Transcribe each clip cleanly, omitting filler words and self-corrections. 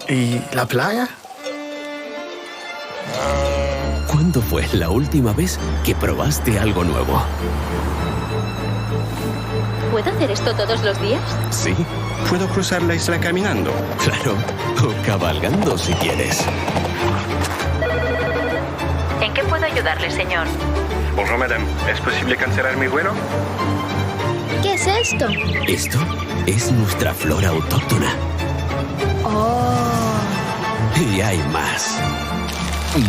¿Y la playa? ¿Cuándo fue la última vez que probaste algo nuevo? ¿Puedo hacer esto todos los días? Sí, ¿Puedo cruzar la isla caminando? claro. O cabalgando si quieres. ¿En qué puedo ayudarle, señor? Bonjour, madame. ¿Es posible cancelar mi vuelo? ¿Qué es esto? Esto es nuestra flora autóctona. Oh. Y hay más.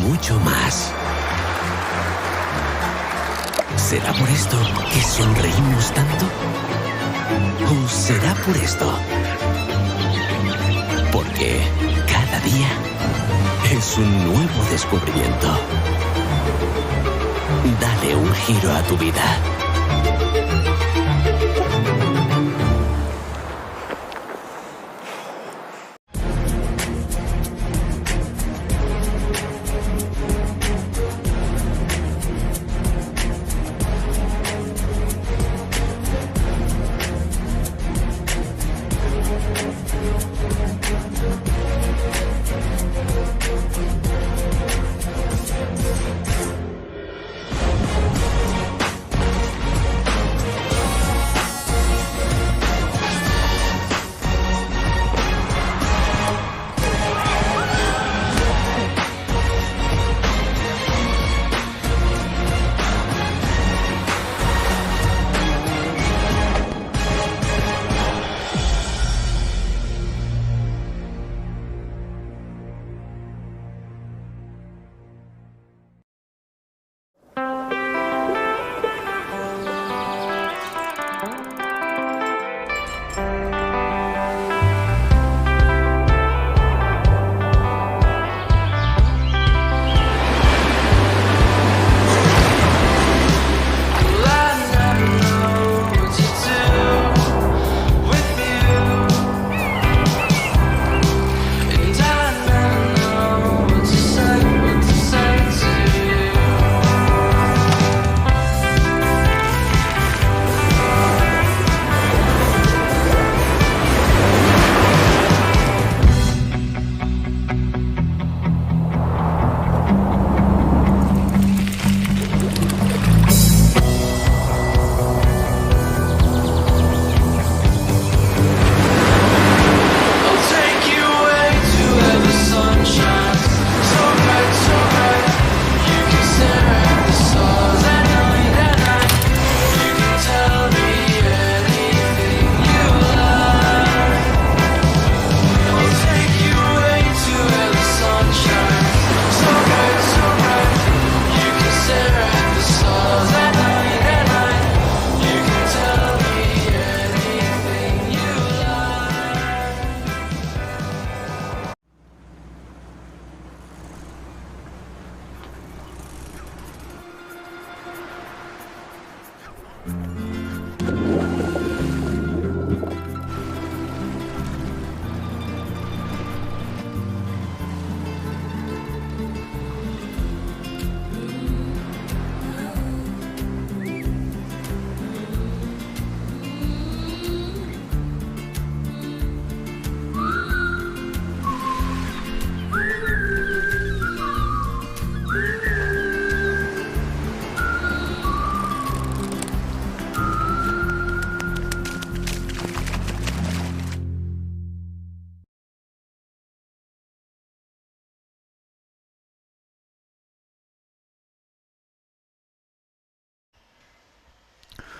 Mucho más. ¿Será por esto que sonreímos tanto? ¿O será por esto? Porque cada día es un nuevo descubrimiento. Dale un giro a tu vida.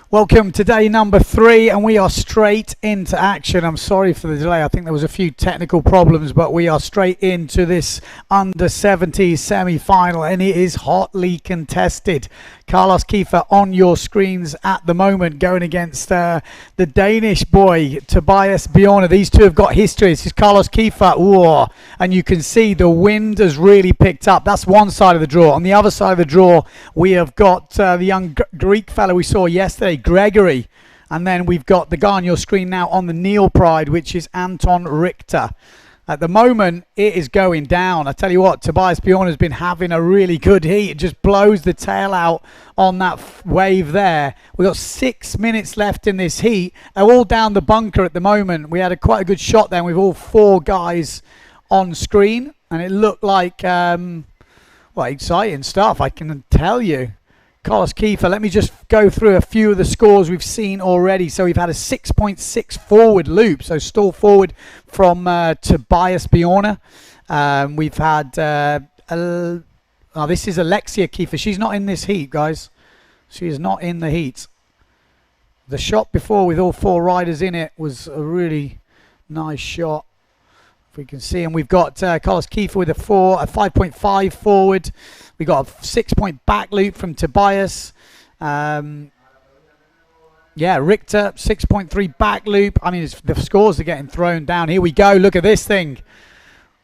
Welcome to day number 3, and we are straight into action. I'm sorry for the delay. I think there was a few technical problems, but we are straight into this under 70s semi-final, and it is hotly contested. Carlos Kiefer on your screens at the moment, going against the Danish boy Tobias Bjorn. These two have got history. This is Carlos Kiefer, ooh, and you can see the wind has really picked up. That's one side of the draw. On the other side of the draw, we have got the young Greek fellow we saw yesterday, Gregory, and then we've got the guy on your screen now on the Neil Pride, which is Anton Richter. At the moment, it is going down. I tell you what, Tobias Bjorn has been having a really good heat. It just blows the tail out on that wave there. We've got 6 minutes left in this heat. They're all down the bunker at the moment. We had quite a good shot then with all 4 guys on screen, and it looked like, well, exciting stuff, I can tell you. Carlos Kiefer, let me just go through a few of the scores we've seen already. So we've had a 6.6 forward loop, so stall forward from Tobias Bjorner. We've had, oh, this is Alexia Kiefer. She's not in this heat, guys. She is not in the heat. The shot before with all 4 riders in it was a really nice shot. If we can see, and we've got Carlos Kiefer with a 5.5 forward. We got a 6-point back loop from Tobias. Yeah, Richter 6.3 back loop. I mean, the scores are getting thrown down. Here we go. Look at this thing.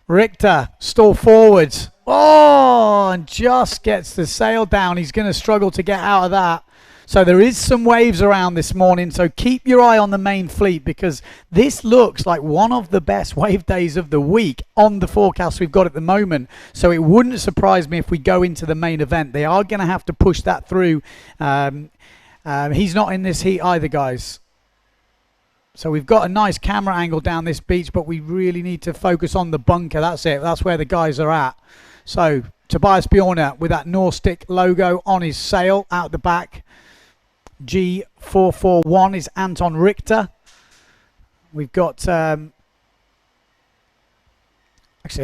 Richter stall forward. Oh, and just gets the sail down. He's going to struggle to get out of that. So there is some waves around this morning, so keep your eye on the main fleet, because this looks like one of the best wave days of the week on the forecast we've got at the moment. So it wouldn't surprise me if we go into the main event. They are going to have to push that through. He's not in this heat either, guys. So we've got a nice camera angle down this beach, but we really need to focus on the bunker. That's it. That's where the guys are at. So Tobias Bjorner with that Norstick logo on his sail out the back. G441 is Anton Richter. We've got, actually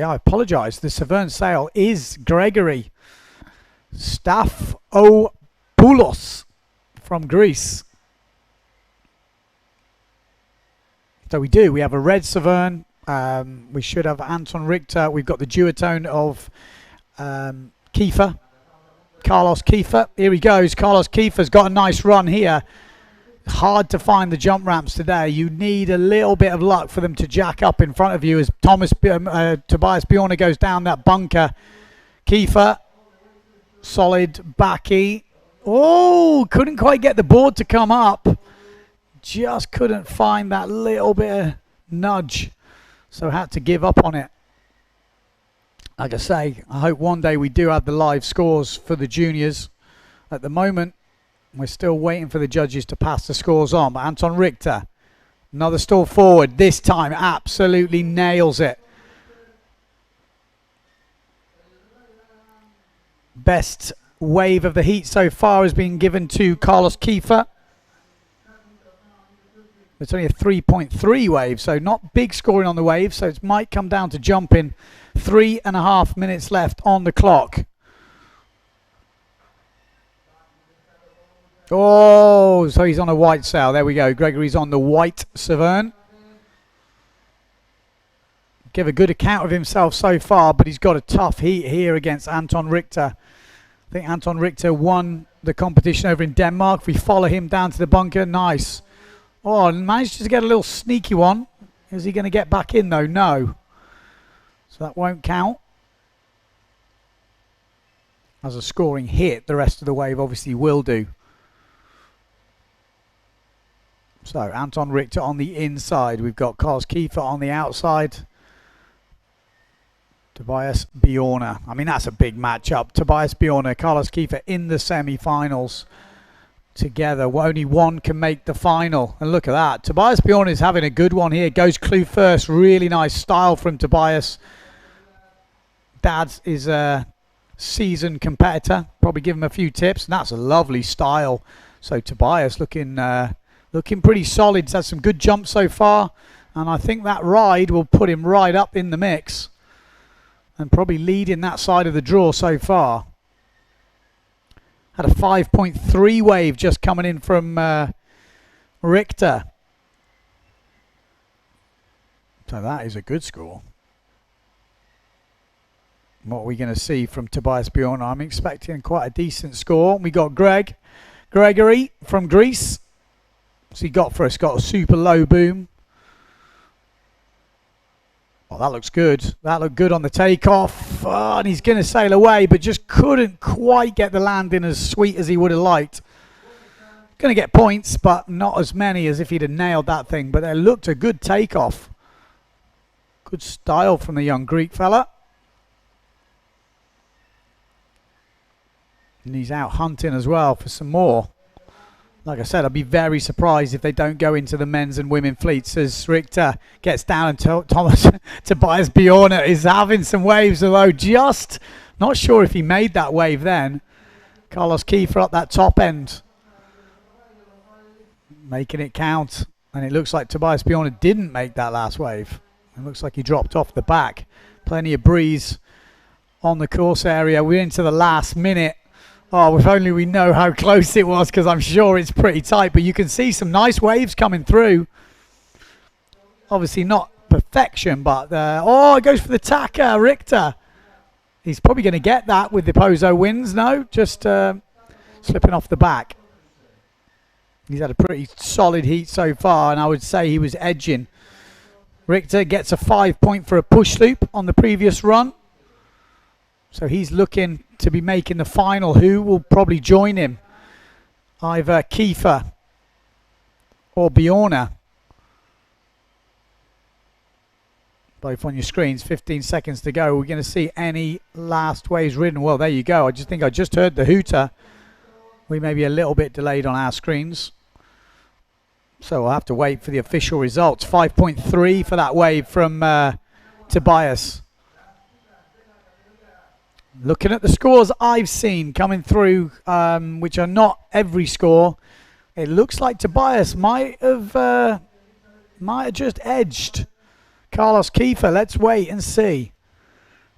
I apologise, the Severn sail is Gregory Staphopoulos from Greece. So we have a red Severn, we should have Anton Richter, we've got the duotone of Kiefer. Carlos Kiefer, here he goes. Carlos Kiefer's got a nice run here. Hard to find the jump ramps today. You need a little bit of luck for them to jack up in front of you as Tobias Bjorner goes down that bunker. Kiefer, solid backy. Oh, couldn't quite get the board to come up. Just couldn't find that little bit of nudge. So had to give up on it. Like I say, I hope one day we do have the live scores for the juniors. At the moment, we're still waiting for the judges to pass the scores on. But Anton Richter, another stall forward. This time, absolutely nails it. Best wave of the heat so far has been given to Carlos Kiefer. It's only a 3.3 wave, so not big scoring on the wave, so it might come down to jumping. 3.5 minutes left on the clock. Oh, so he's on a white sail. There we go. Gregory's on the white Severn. Give a good account of himself so far, but he's got a tough heat here against Anton Richter. I think Anton Richter won the competition over in Denmark. If we follow him down to the bunker, nice. Oh, and managed to get a little sneaky one. Is he going to get back in though? No. So that won't count. As a scoring hit, the rest of the wave obviously will do. So Anton Richter on the inside. We've got Carlos Kiefer on the outside. Tobias Bjorner. I mean, that's a big matchup. Tobias Bjorner, Carlos Kiefer in the semi-finals together. Only one can make the final. And look at that. Tobias Bjorner is having a good one here. Goes clue first. Really nice style from Tobias. Dad is a seasoned competitor. Probably give him a few tips. And that's a lovely style. So Tobias looking pretty solid. He's had some good jumps so far. And I think that ride will put him right up in the mix. And probably leading that side of the draw so far. Had a 5.3 wave just coming in from Richter. So that is a good score. What are we going to see from Tobias Bjorner? I'm expecting quite a decent score. We got Gregory from Greece. So he got for us, got a super low boom. Oh, that looks good. That looked good on the takeoff. Oh, and he's going to sail away, but just couldn't quite get the landing as sweet as he would have liked. Going to get points, but not as many as if he'd have nailed that thing. But it looked a good takeoff. Good style from the young Greek fella. And he's out hunting as well for some more. Like I said, I'd be very surprised if they don't go into the men's and women fleets as Richter gets down and Tobias Bjorna is having some waves, although just not sure if he made that wave then. Carlos Kiefer up that top end, making it count. And it looks like Tobias Bjorna didn't make that last wave. It looks like he dropped off the back. Plenty of breeze on the course area. We're into the last minute. Oh, if only we know how close it was, because I'm sure it's pretty tight. But you can see some nice waves coming through. Obviously not perfection, but... oh, it goes for the tacker, Richter. He's probably going to get that with the Pozo wins. No, just slipping off the back. He's had a pretty solid heat so far, and I would say he was edging. Richter gets a 5 point for a push loop on the previous run. So he's looking to be making the final. Who will probably join him? Either Kiefer or Bjorna. Both on your screens. 15 seconds to go. We're going to see any last waves ridden. Well, there you go. I just heard the hooter. We may be a little bit delayed on our screens, so we'll have to wait for the official results. 5.3 for that wave from Tobias. Looking at the scores I've seen coming through, which are not every score, it looks like Tobias might have just edged Carlos Kiefer. Let's wait and see.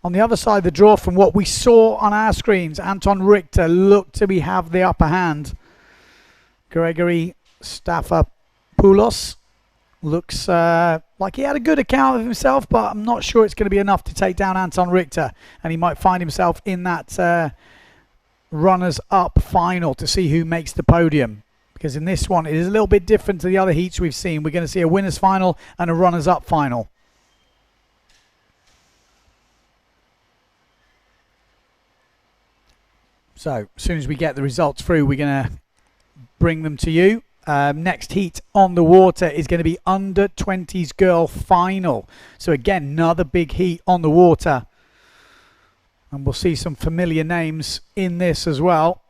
On the other side of the draw, from what we saw on our screens, Anton Richter looked to have the upper hand. Gregory Staphopoulos looks like he had a good account of himself, but I'm not sure it's going to be enough to take down Anton Richter, and he might find himself in that runners-up final to see who makes the podium. Because in this one, it is a little bit different to the other heats we've seen. We're going to see a winners' final and a runners-up final. So, as soon as we get the results through, we're going to bring them to you. Next heat on the water is going to be under 20s girl final. So again, another big heat on the water. And we'll see some familiar names in this as well.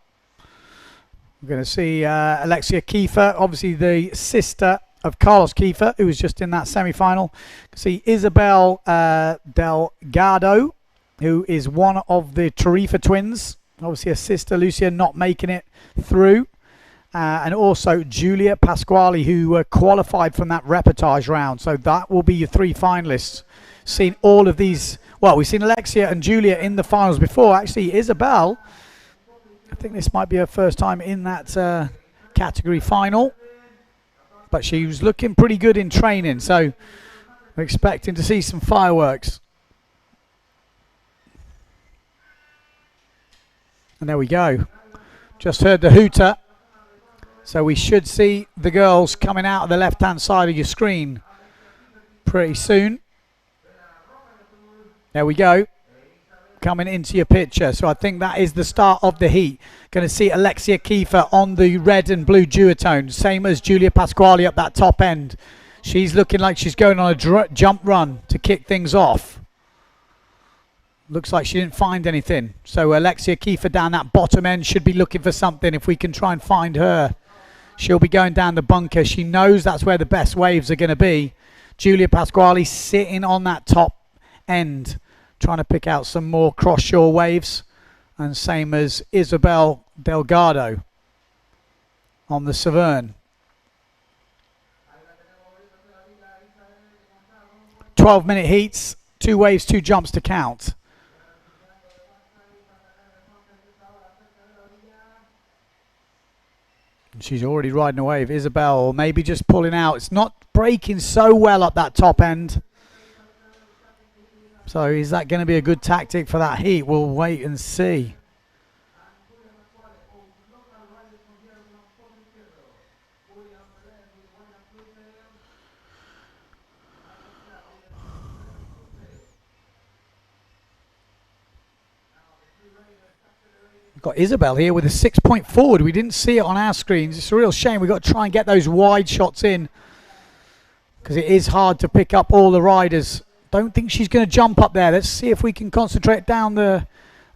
We're going to see Alexia Kiefer, obviously the sister of Carlos Kiefer, who was just in that semi-final. See Isabel Delgado, who is one of the Tarifa twins. Obviously a sister, Lucia, not making it through. And also Julia Pasquale, who qualified from that reportage round. So that will be your three finalists. Seen all of these. Well, we've seen Alexia and Julia in the finals before. Actually, Isabel, I think this might be her first time in that category final. But she was looking pretty good in training. So we're expecting to see some fireworks. And there we go. Just heard the hooter. So we should see the girls coming out of the left-hand side of your screen pretty soon. There we go. Coming into your picture. So I think that is the start of the heat. Going to see Alexia Kiefer on the red and blue duotone. Same as Julia Pasquale up that top end. She's looking like she's going on a jump run to kick things off. Looks like she didn't find anything. So Alexia Kiefer down that bottom end should be looking for something. If we can try and find her, she'll be going down the bunker. She knows that's where the best waves are going to be. Julia Pasquale sitting on that top end, trying to pick out some more cross-shore waves. And same as Isabel Delgado on the Severn. 12-minute heats, 2 waves, 2 jumps to count. She's already riding a wave. Isabel, or maybe just pulling out. It's not breaking so well up that top end. So is that going to be a good tactic for that heat? We'll wait and see. Got Isabel here with a 6-point forward. We didn't see it on our screens. It's a real shame. We've got to try and get those wide shots in because it is hard to pick up all the riders. Don't think she's going to jump up there. Let's see if we can concentrate down the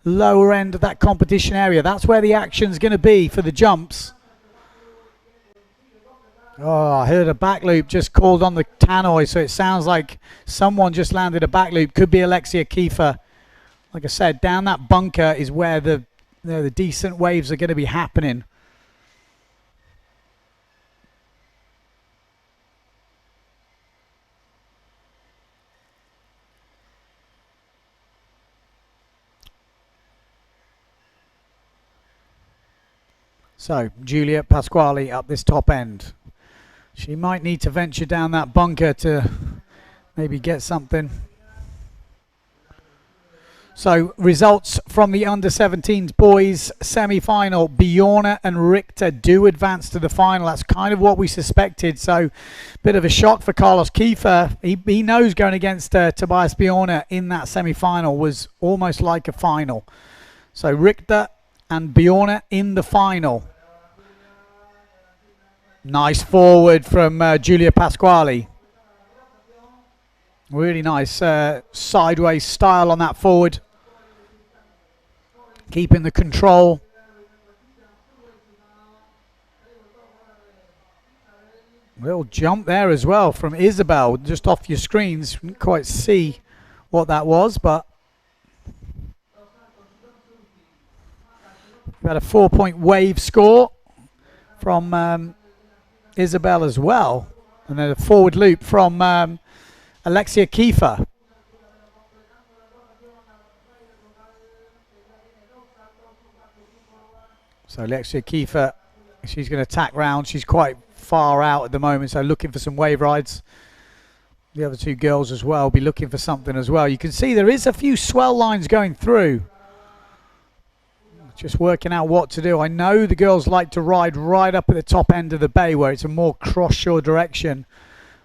lower end of that competition area. That's where the action's going to be for the jumps. Oh, I heard a back loop just called on the tannoy, so it sounds like someone just landed a back loop. Could be Alexia Kiefer. Like I said, down that bunker is where the decent waves are going to be happening. So, Julia Pasquale up this top end. She might need to venture down that bunker to maybe get something. So, results from the under-17s boys semi-final. Bjorna and Richter do advance to the final. That's kind of what we suspected. So, bit of a shock for Carlos Kiefer. He knows going against Tobias Bjorna in that semi-final was almost like a final. So, Richter and Bjorna in the final. Nice forward from Julia Pasquale. Really nice sideways style on that forward. Keeping the control. Little jump there as well from Isabel. Just off your screens. Couldn't quite see what that was, but we had a 4-point wave score from Isabel as well, and then a forward loop from Alexia Kiefer. So Alexia Kiefer, she's going to tack round. She's quite far out at the moment, so looking for some wave rides. The other two girls as well will be looking for something as well. You can see there is a few swell lines going through. Just working out what to do. I know the girls like to ride right up at the top end of the bay where it's a more cross-shore direction.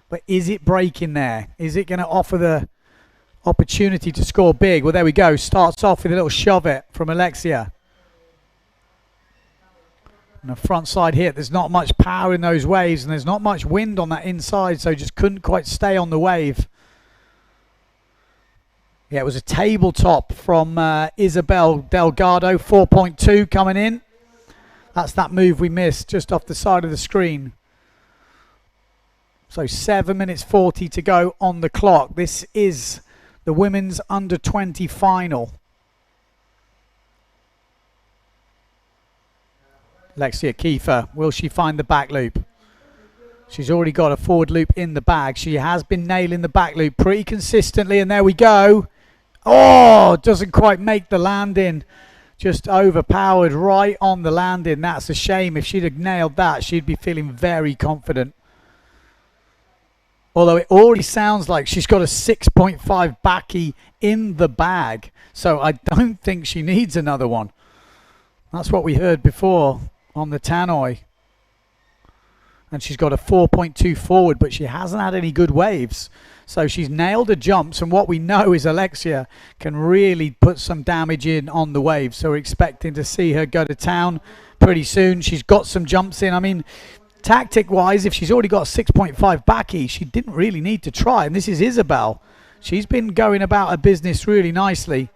But is it breaking there? Is it going to offer the opportunity to score big? Well, there we go. Starts off with a little shove it from Alexia. And a front side hit. There's not much power in those waves and there's not much wind on that inside, so just couldn't quite stay on the wave. Yeah, it was a tabletop from Isabel Delgado, 4.2 coming in. That's that move we missed just off the side of the screen. So 7 minutes 40 to go on the clock. This is the women's under-20 final. Alexia Kiefer, will she find the back loop? She's already got a forward loop in the bag. She has been nailing the back loop pretty consistently, and there we go. Oh, doesn't quite make the landing. Just overpowered right on the landing. That's a shame. If she'd have nailed that, she'd be feeling very confident. Although it already sounds like she's got a 6.5 backy in the bag. So I don't think she needs another one. That's what we heard before on the tannoy. And she's got a 4.2 forward, but she hasn't had any good waves. So she's nailed her jumps, and what we know is Alexia can really put some damage in on the waves. So we're expecting to see her go to town pretty soon. She's got some jumps in. I mean, tactic-wise, if she's already got a 6.5 backy, she didn't really need to try. And this is Isabel. She's been going about her business really nicely.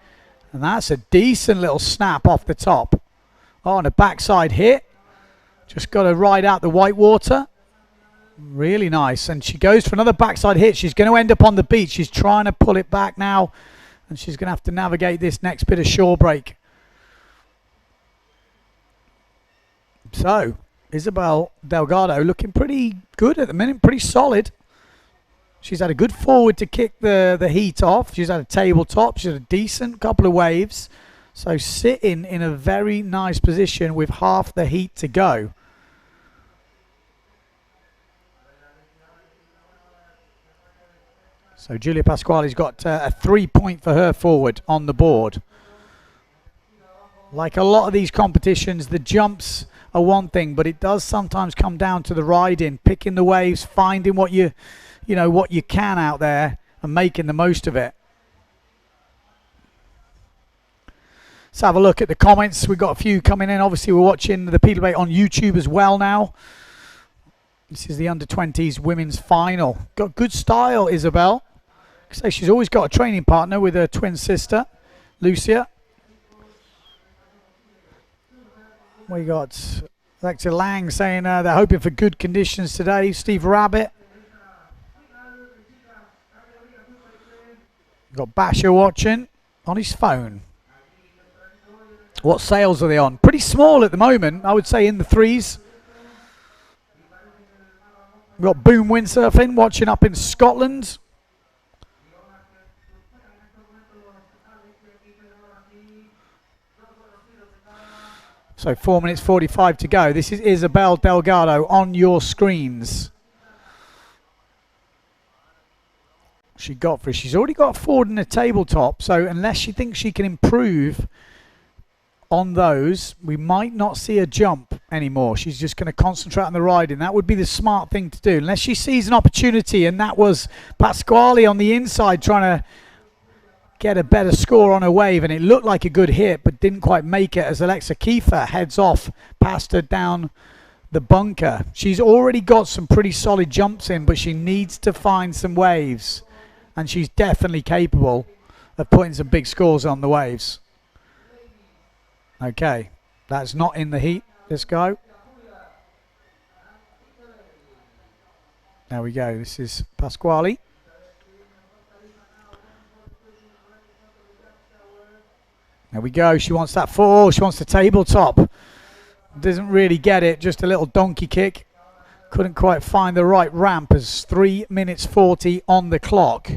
And that's a decent little snap off the top. Oh, and a backside hit. Just got to ride out the white water. Really nice. And she goes for another backside hit. She's going to end up on the beach. She's trying to pull it back now. And she's going to have to navigate this next bit of shore break. So, Isabel Delgado looking pretty good at the minute. Pretty solid. She's had a good forward to kick the heat off. She's had a tabletop. She's had a decent couple of waves. So sitting in a very nice position with half the heat to go. So Julia Pasquale's got a 3-point for her forward on the board. Like a lot of these competitions, the jumps are one thing, but it does sometimes come down to the riding, picking the waves, finding what you can out there and making the most of it. Let's have a look at the comments. We've got a few coming in. Obviously, we're watching the PWA on YouTube as well now. This is the under-20s women's final. Got good style, Isabel. So she's always got a training partner with her twin sister, Lucia. We got Alexa Lang saying they're hoping for good conditions today. Steve Rabbit. Got Basher watching on his phone. What sails are they on? Pretty small at the moment, I would say in the 3s. We've got Boom Windsurfing watching up in Scotland. So 4 minutes 45 to go. This is Isabel Delgado on your screens. She's already got a forward and a tabletop, so unless she thinks she can improve on those, we might not see a jump anymore. She's just going to concentrate on the riding. That would be the smart thing to do, unless she sees an opportunity, and that was Pasquale on the inside trying to get a better score on her wave, and it looked like a good hit but didn't quite make it as Alexa Kiefer heads off past her down the bunker. She's already got some pretty solid jumps in, but she needs to find some waves, and she's definitely capable of putting some big scores on the waves. Okay, that's not in the heat. Let's go. There we go. This is Pasquale. There we go. She wants that 4. She wants the tabletop. Doesn't really get it. Just a little donkey kick. Couldn't quite find the right ramp as 3 minutes 40 on the clock.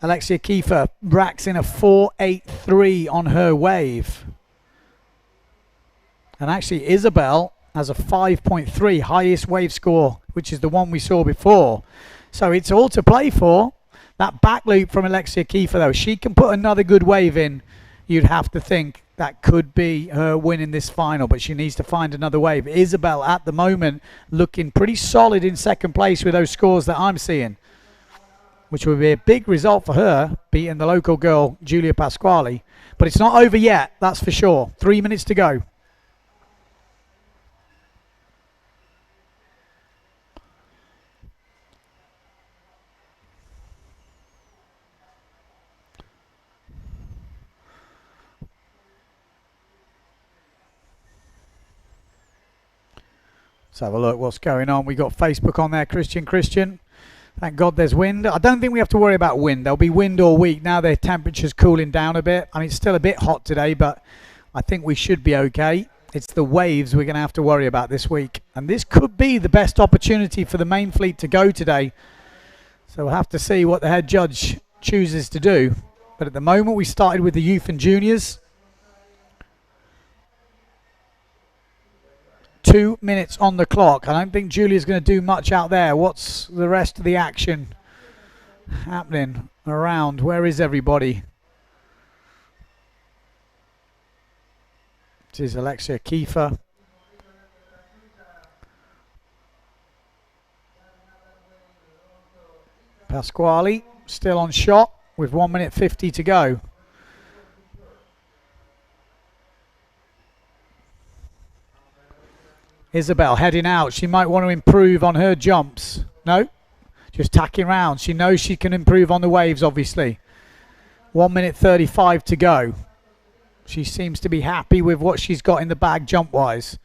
Alexia Kiefer racks in a 4.83 on her wave. And actually Isabel has a 5.3 highest wave score, which is the one we saw before. So it's all to play for. That back loop from Alexia Kiefer, though, she can put another good wave in. You'd have to think that could be her winning this final, but she needs to find another wave. Isabel at the moment looking pretty solid in second place with those scores that I'm seeing, which would be a big result for her, beating the local girl Julia Pasquale. But it's not over yet, that's for sure. 3 minutes to go. Let's have a look what's going on. We got Facebook on there, Christian. Thank God there's wind. I don't think we have to worry about wind. There'll be wind all week. Now their temperature's cooling down a bit. I mean, it's still a bit hot today, but I think we should be okay. It's the waves we're going to have to worry about this week. And this could be the best opportunity for the main fleet to go today. So we'll have to see what the head judge chooses to do. But at the moment, we started with the youth and juniors. 2 minutes on the clock. I don't think Julia's going to do much out there. What's the rest of the action happening around? Where is everybody? This is Alexia Kiefer. Pasquale still on shot with 1 minute 50 to go. Isabel heading out. She might want to improve on her jumps. No? Just tacking round. She knows she can improve on the waves, obviously. 1 minute 35 to go. She seems to be happy with what she's got in the bag jump-wise.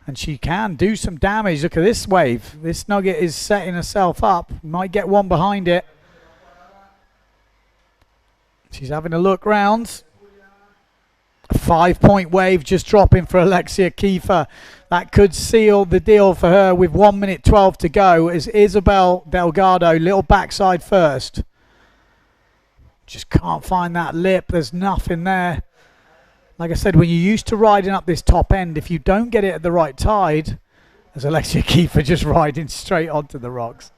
And she can do some damage. Look at this wave. This nugget is setting herself up. Might get one behind it. She's having a look round. A 5-point wave just dropping for Alexia Kiefer. That could seal the deal for her with 1 minute 12 to go as Isabel Delgado, little backside first. Just can't find that lip. There's nothing there. Like I said, when you're used to riding up this top end, if you don't get it at the right tide, as Alexia Kiefer just riding straight onto the rocks.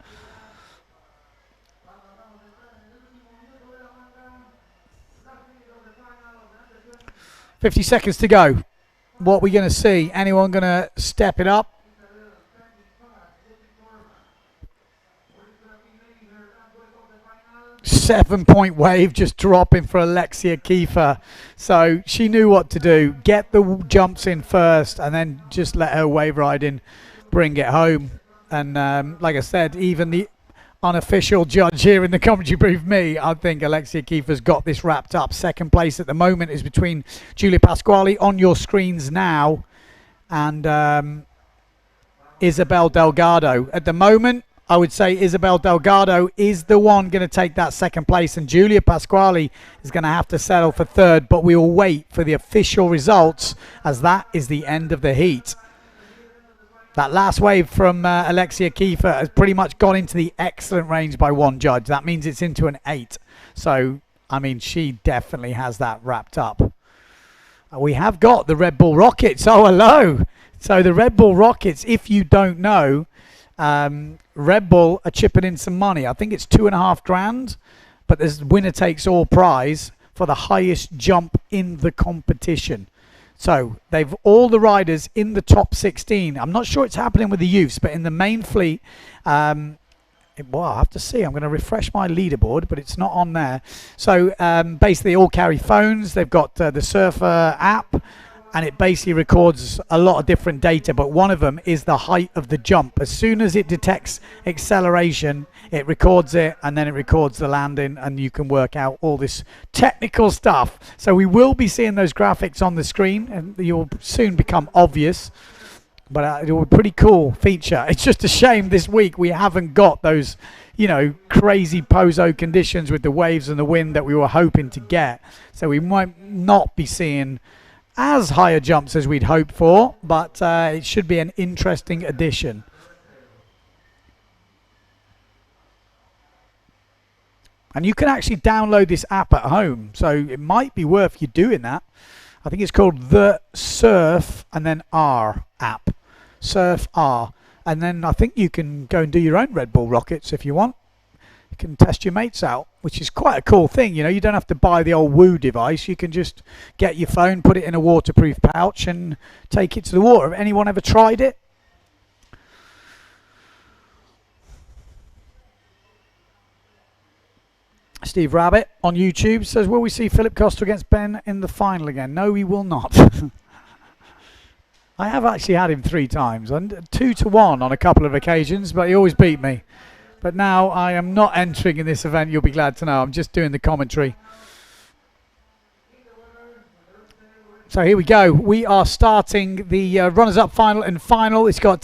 $50 seconds to go. What are we going to see? Anyone going to step it up? Seven-point wave just dropping for Alexia Kiefer. So she knew what to do. Get the jumps in first and then just let her wave riding bring it home. And like I said, even the unofficial judge here in the commentary booth, me, I think Alexia Kiefer's got this wrapped up. Second place at the moment is between Julia Pasquale on your screens now and Isabel Delgado. At the moment, I would say Isabel Delgado is the one going to take that second place, and Julia Pasquale is going to have to settle for third, but we will wait for the official results, as that is the end of the heat. That last wave from Alexia Kiefer has pretty much gone into the excellent range by one judge. That means it's into an 8. So, I mean, she definitely has that wrapped up. We have got the Red Bull Rockets. Oh, hello. So the Red Bull Rockets, if you don't know, Red Bull are chipping in some money. I think it's $2.5 grand, but there's winner takes all prize for the highest jump in the competition. So they've all the riders in the top 16. I'm not sure it's happening with the youths, but in the main fleet, well, I'll have to see. I'm going to refresh my leaderboard, but it's not on there. So basically, they all carry phones. They've got the Surfer app, and it basically records a lot of different data, but one of them is the height of the jump. As soon as it detects acceleration, it records it, and then it records the landing, and you can work out all this technical stuff. So we will be seeing those graphics on the screen, and you'll soon become obvious. But it was a pretty cool feature. It's just a shame this week we haven't got those, you know, crazy pozo conditions with the waves and the wind that we were hoping to get. So we might not be seeing as higher jumps as we'd hoped for, but it should be an interesting addition. And you can actually download this app at home, so it might be worth you doing that. I think it's called the Surf and then R app. Surf R. And then I think you can go and do your own Red Bull Rockets if you want. You can test your mates out, which is quite a cool thing. You know, you don't have to buy the old Woo device. You can just get your phone, put it in a waterproof pouch, and take it to the water. Have anyone ever tried it? Steve Rabbit on YouTube says, will we see Philip Costa against Ben in the final again? No, we will not. I have actually had him 3 times, and 2-1 on a couple of occasions, but he always beat me. But now I am not entering in this event, you'll be glad to know. I'm just doing the commentary. So here we go. We are starting the runners-up final and final. It's got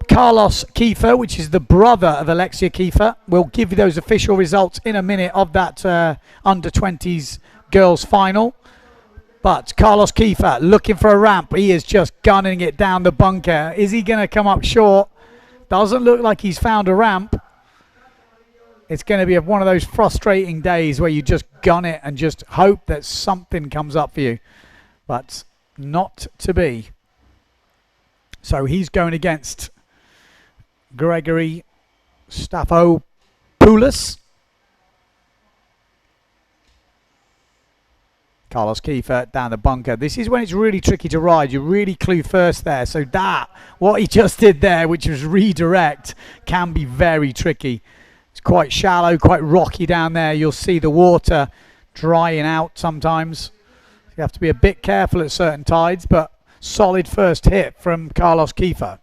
Carlos Kiefer, which is the brother of Alexia Kiefer. We'll give you those official results in a minute of that under-20s girls final. But Carlos Kiefer looking for a ramp. He is just gunning it down the bunker. Is he going to come up short? Doesn't look like he's found a ramp. It's going to be one of those frustrating days where you just gun it and just hope that something comes up for you. But not to be. So he's going against Gregory Staphopoulos. Carlos Kiefer down the bunker. This is when it's really tricky to ride. You really clue first there. So that, what he just did there, which was redirect, can be very tricky. It's quite shallow, quite rocky down there. You'll see the water drying out sometimes. You have to be a bit careful at certain tides, but solid first hit from Carlos Kiefer.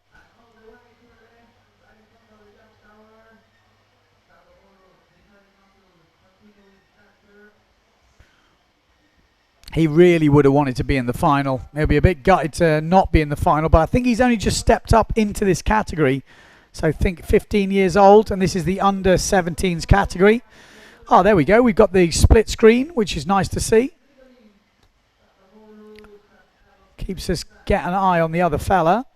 He really would have wanted to be in the final. He'll be a bit gutted to not be in the final, but I think he's only just stepped up into this category. So I think 15 years old, and this is the under-17s category. Oh, there we go. We've got the split screen, which is nice to see. Keeps us getting an eye on the other fella.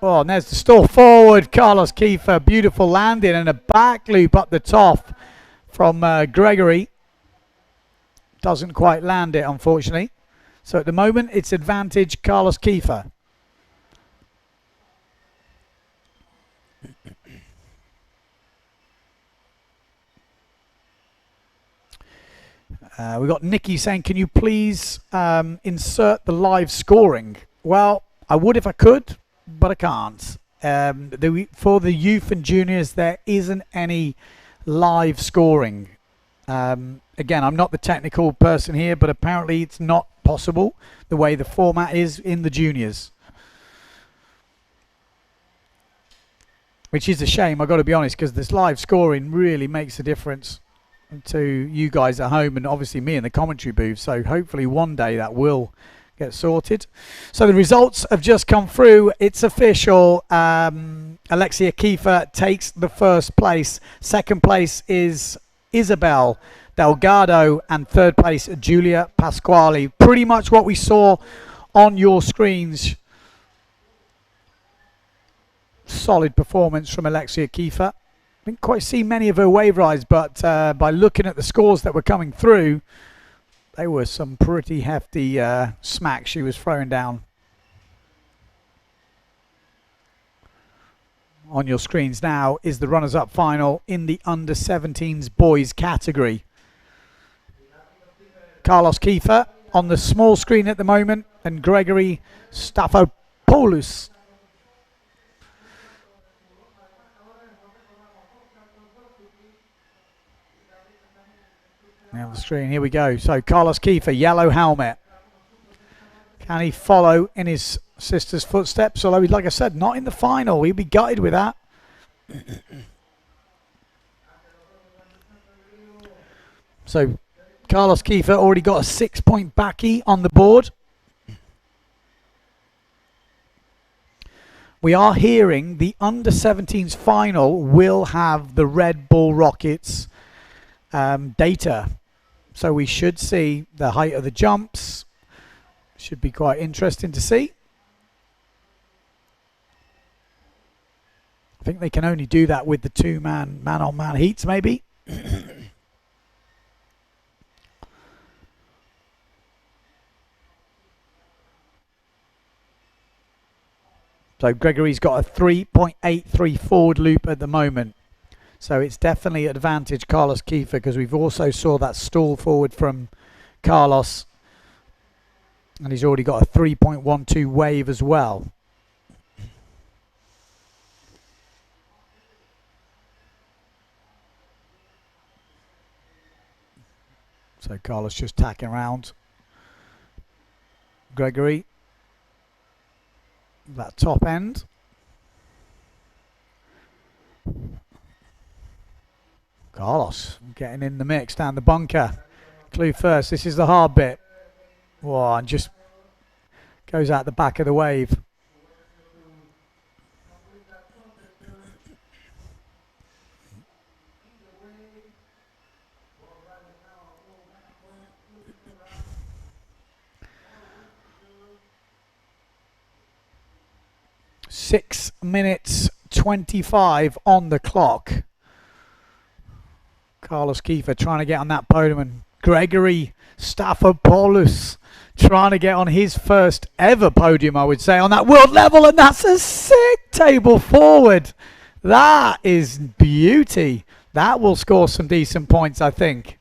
Oh, and there's the stall forward. Carlos Kiefer, beautiful landing and a back loop up the top from Gregory. Doesn't quite land it, unfortunately. So at the moment, it's advantage Carlos Kiefer. We've got Nikki saying, can you please insert the live scoring? Well, I would if I could, but I can't. For the youth and juniors, there isn't any live scoring. Again, I'm not the technical person here, but apparently it's not possible the way the format is in the juniors. Which is a shame, I've got to be honest, because this live scoring really makes a difference to you guys at home and obviously me in the commentary booth. So hopefully one day that will get sorted. So the results have just come through. It's official. Alexia Kiefer takes the first place. Second place is Isabel Delgado, and third place Julia Pasquale. Pretty much what we saw on your screens. Solid performance from Alexia Kiefer. Didn't quite see many of her wave rides, but by looking at the scores that were coming through, they were some pretty hefty smacks she was throwing down. On your screens now is the runners-up final in the under-17s boys category. Carlos Kiefer on the small screen at the moment, and Gregory Staphopoulos. Now the screen, here we go. So Carlos Kiefer, yellow helmet. Can he follow in his sister's footsteps? Although, like I said, not in the final. He'll be gutted with that. So Carlos Kiefer already got a 6-point backie on the board. We are hearing the under-17s final will have the Red Bull Rockets data. So we should see the height of the jumps. Should be quite interesting to see. I think they can only do that with the two-man, man-on-man heats, maybe. So Gregory's got a 3.83 forward loop at the moment. So it's definitely advantage Carlos Kiefer, because we've also saw that stall forward from Carlos. And he's already got a 3.12 wave as well. So Carlos just tacking around. Gregory, that top end. Carlos getting in the mix down the bunker. Clue first. This is the hard bit. Whoa, and just goes out the back of the wave. Six minutes 25 on the clock. Carlos Kiefer trying to get on that podium, and Gregory Staphopoulos trying to get on his first ever podium, I would say, on that world level, and that's a sick table forward. That is beauty. That will score some decent points, I think.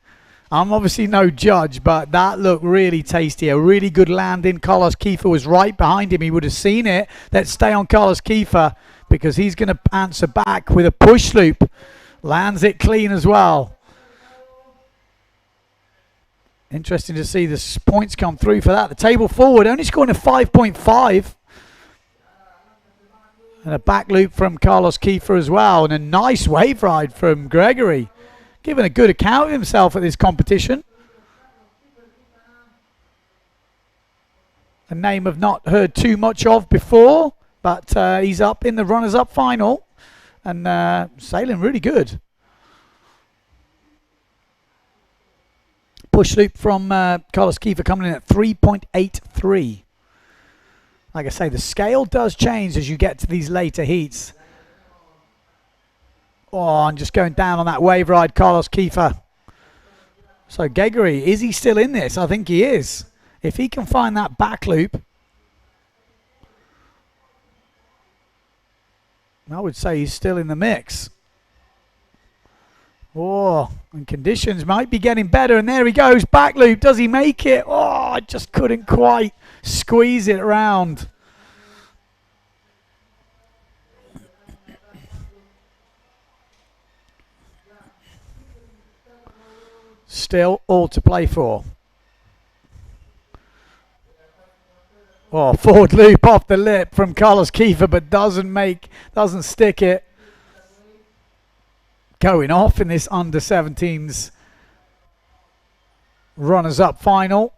I'm obviously no judge, but that looked really tasty. A really good landing. Carlos Kiefer was right behind him. He would have seen it. Let's stay on Carlos Kiefer, because he's going to answer back with a push loop. Lands it clean as well. Interesting to see the points come through for that. The table forward only scoring a 5.5. And a back loop from Carlos Kiefer as well. And a nice wave ride from Gregory. Giving a good account of himself at this competition. A name I've not heard too much of before. But he's up in the runners-up final. And sailing really good. Push loop from Carlos Kiefer coming in at 3.83. Like I say, the scale does change as you get to these later heats. Oh, and just going down on that wave ride, Carlos Kiefer. So Gregory, is he still in this? I think he is. If he can find that back loop, I would say he's still in the mix. Oh, and conditions might be getting better. And there he goes, back loop. Does he make it? Oh, I just couldn't quite squeeze it around. Still all to play for. Oh, forward loop off the lip from Carlos Kiefer, but doesn't stick it. Going off in this under-17s runners-up final.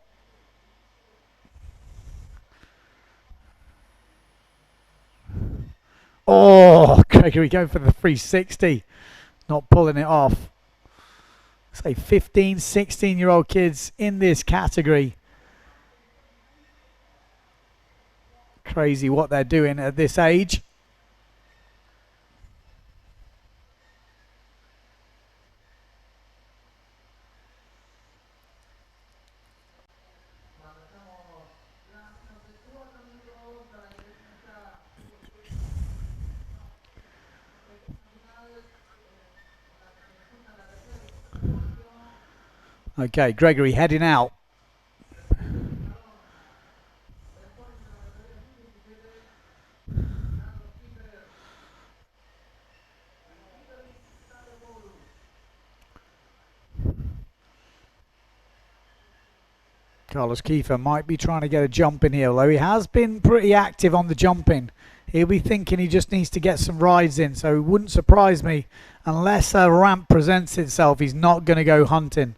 Oh, Gregory going for the 360. Not pulling it off. Say 15, 16-year-old kids in this category. Crazy what they're doing at this age. Okay, Gregory heading out. Carlos Kiefer might be trying to get a jump in here, although he has been pretty active on the jumping. He'll be thinking he just needs to get some rides in, so it wouldn't surprise me unless a ramp presents itself. He's not going to go hunting.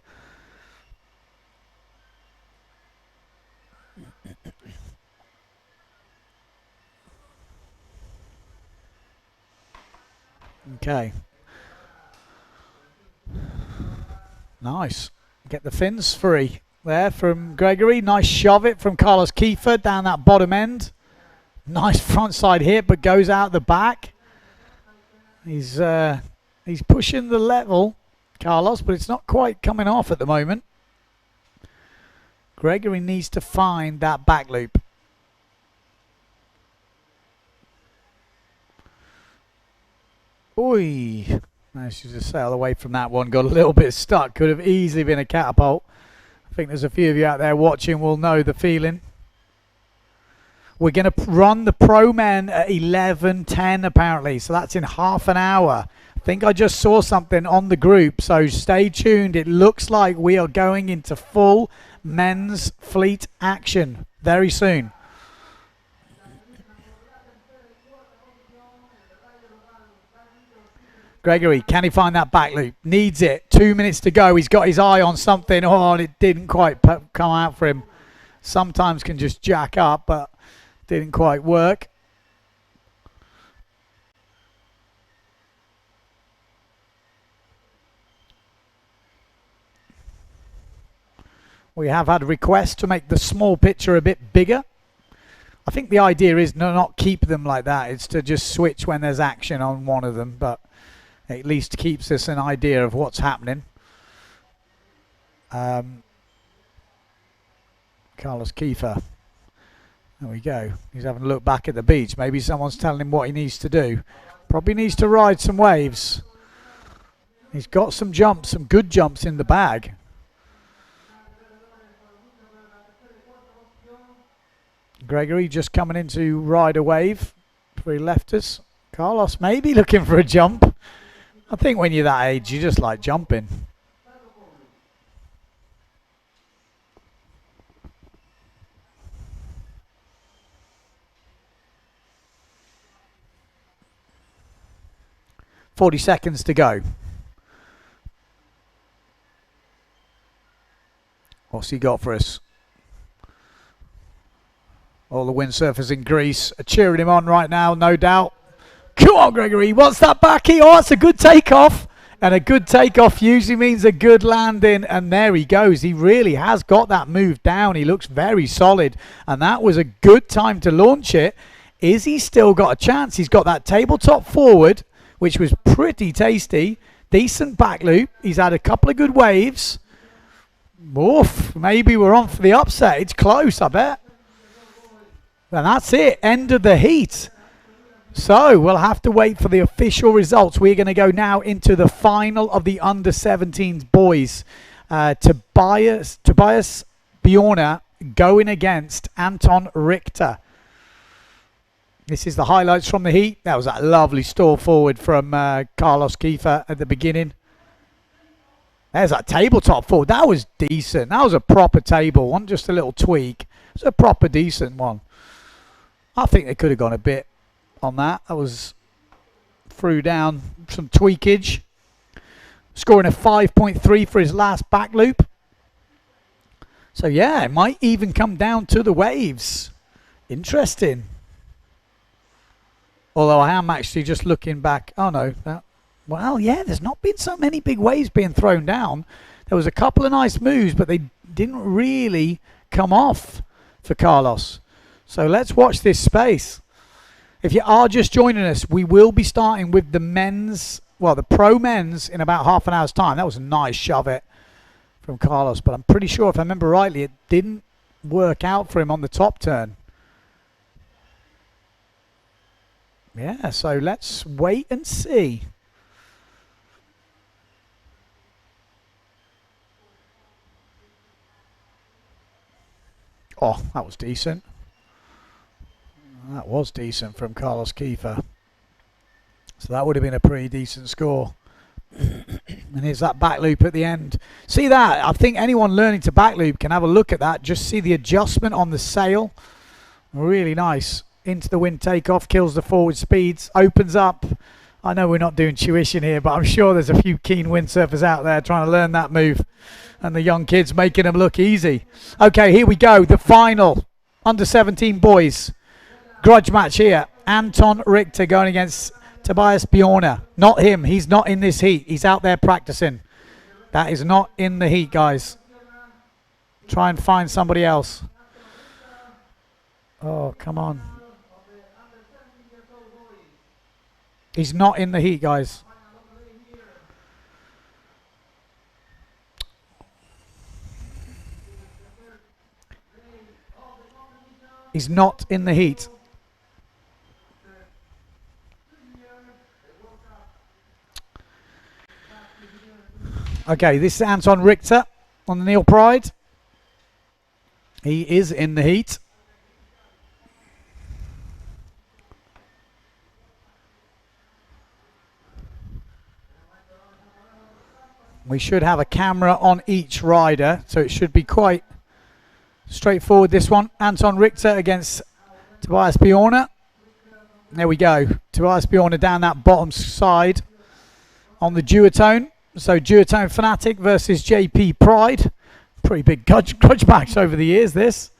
Okay. Nice. Get the fins free there from Gregory. Nice shove it from Carlos Kiefer down that bottom end. Nice front side hit, but goes out the back. He's pushing the level, Carlos, but it's not quite coming off at the moment. Gregory needs to find that back loop. Oi. Managed to just sail away from that one. Got a little bit stuck. Could have easily been a catapult. I think there's a few of you out there watching will know the feeling. We're going to run the pro men at 11:10 apparently. So that's in half an hour. I think I just saw something on the group. So stay tuned. It looks like we are going into full men's fleet action very soon. Gregory, can he find that back loop? Needs it. 2 minutes to go. He's got his eye on something. Oh, and it didn't quite come out for him. Sometimes can just jack up, but didn't quite work. We have had requests to make the small picture a bit bigger. I think the idea is not keep them like that. It's to just switch when there's action on one of them, but at least keeps us an idea of what's happening. Carlos Kiefer. There we go. He's having a look back at the beach. Maybe someone's telling him what he needs to do. Probably needs to ride some waves. He's got some jumps, some good jumps in the bag. Gregory just coming in to ride a wave before he left us. Carlos maybe looking for a jump. I think when you're that age, you just like jumping. "40 seconds to go." What's he got for us? All the windsurfers in Greece are cheering him on right now, no doubt. Come on, Gregory. What's that backy? Oh, it's a good takeoff. And a good takeoff usually means a good landing. And there he goes. He really has got that move down. He looks very solid. And that was a good time to launch it. Is he still got a chance? He's got that tabletop forward, which was pretty tasty. Decent back loop. He's had a couple of good waves. Oof. Maybe we're on for the upset. It's close, I bet. And that's it. End of the heat. So we'll have to wait for the official results. We're going to go now into the final of the under-17s boys. Tobias Bjorna going against Anton Richter. This is the highlights from the heat. That was that lovely stall forward from Carlos Kiefer at the beginning. There's that tabletop forward. That was decent. That was a proper table one, just a little tweak. It's a proper decent one. I think they could have gone a bit on that. That was threw down some tweakage. Scoring a 5.3 for his last back loop. So yeah, it might even come down to the waves. Interesting. Although I am actually just looking back. Oh no, well, yeah, there's not been so many big waves being thrown down. There was a couple of nice moves, but they didn't really come off for Carlos. So let's watch this space. If you are just joining us, we will be starting with the men's, well, the pro men's in about half an hour's time. That was a nice shove it from Carlos, but I'm pretty sure, if I remember rightly, it didn't work out for him on the top turn. Yeah, so let's wait and see. Oh, that was decent. That was decent from Carlos Kiefer. So that would have been a pretty decent score. And here's that back loop at the end. See that? I think anyone learning to back loop can have a look at that. Just see the adjustment on the sail. Really nice. Into the wind takeoff, kills the forward speeds, opens up. I know we're not doing tuition here, but I'm sure there's a few keen windsurfers out there trying to learn that move. And the young kids making them look easy. Okay, here we go. The final. Under 17 boys. Grudge match here. Anton Richter going against Tobias Bjorner. Not him. He's not in this heat. He's out there practicing. That is not in the heat, guys. Try and find somebody else. Oh, come on. He's not in the heat, guys. He's not in the heat. Okay, this is Anton Richter on the Neil Pride. He is in the heat. We should have a camera on each rider, so it should be quite straightforward. This one, Anton Richter against Tobias Bjorner. There we go. Tobias Bjorner down that bottom side on the duotone. So duotone Fanatic versus JP Pride. Pretty big grudge match over the years, this.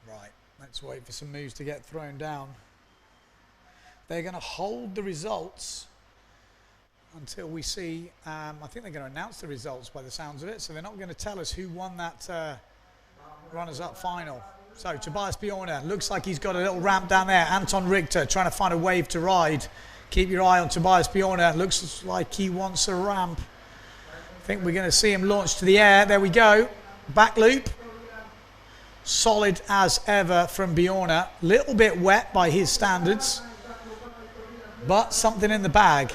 Right, let's wait for some moves to get thrown down. They're going to hold the results until we see, I think they're going to announce the results by the sounds of it, so they're not going to tell us who won that runners-up final. So Tobias Bjorner, looks like he's got a little ramp down there. Anton Richter trying to find a wave to ride. Keep your eye on Tobias Bjorner, looks like he wants a ramp. I think we're going to see him launch to the air. There we go, back loop. Solid as ever from Bjorner, little bit wet by his standards, but something in the bag.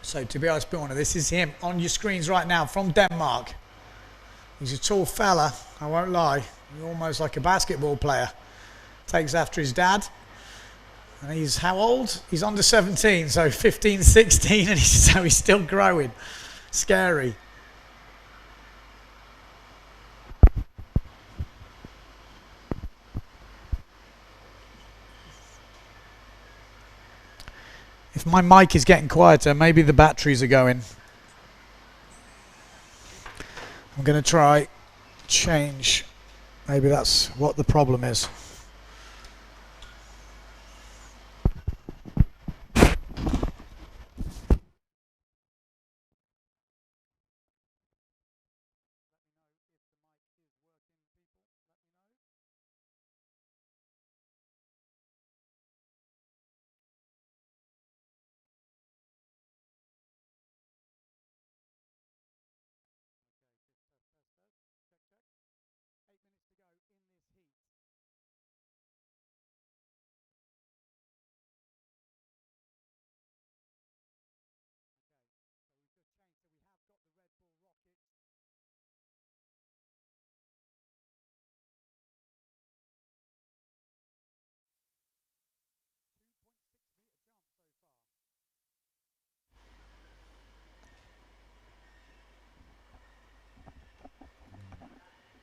So Tobias Bjorner, this is him on your screens right now from Denmark. He's a tall fella, I won't lie. He's almost like a basketball player. Takes after his dad. And he's how old? He's under 17, so 15, 16, and he's still growing. Scary. If my mic is getting quieter, maybe the batteries are going. I'm going to try change. Maybe that's what the problem is.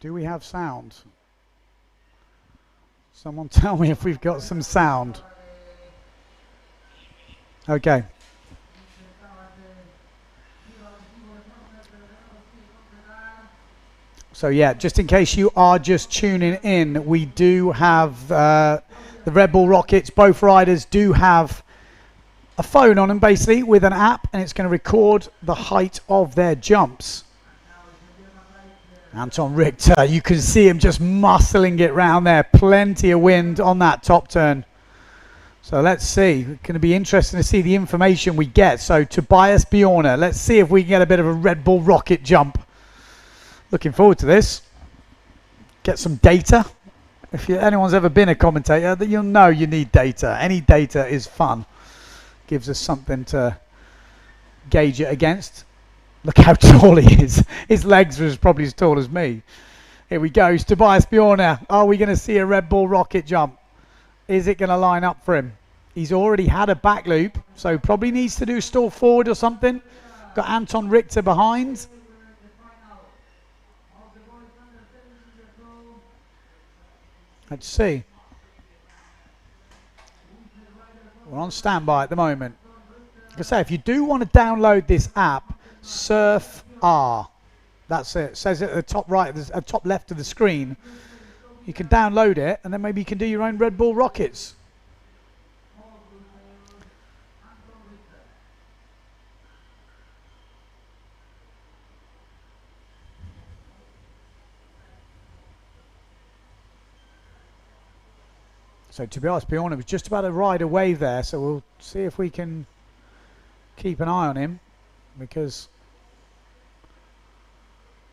Do we have sound? Someone tell me if we've got some sound. Okay. So yeah, just in case you are just tuning in, we do have the Red Bull Rockets. Both riders do have a phone on them basically with an app, and it's going to record the height of their jumps. Anton Richter, you can see him just muscling it round there. Plenty of wind on that top turn. So let's see. It's going to be interesting to see the information we get. So Tobias Bjorner, let's see if we can get a bit of a Red Bull rocket jump. Looking forward to this. Get some data. If anyone's ever been a commentator, you'll know you need data. Any data is fun. Gives us something to gauge it against. Look how tall he is. His legs are probably as tall as me. Here we go. It's Tobias Bjorner. Are we going to see a Red Bull rocket jump? Is it going to line up for him? He's already had a back loop, so probably needs to do stall forward or something. Got Anton Richter behind. Let's see. We're on standby at the moment. Like I say, if you do want to download this app, Surf R. That's it. It says it at the top right, at the top left of the screen. You can download it, and then maybe you can do your own Red Bull rockets. So to be honest, Bjorn was just about to ride a wave there, so we'll see if we can keep an eye on him, because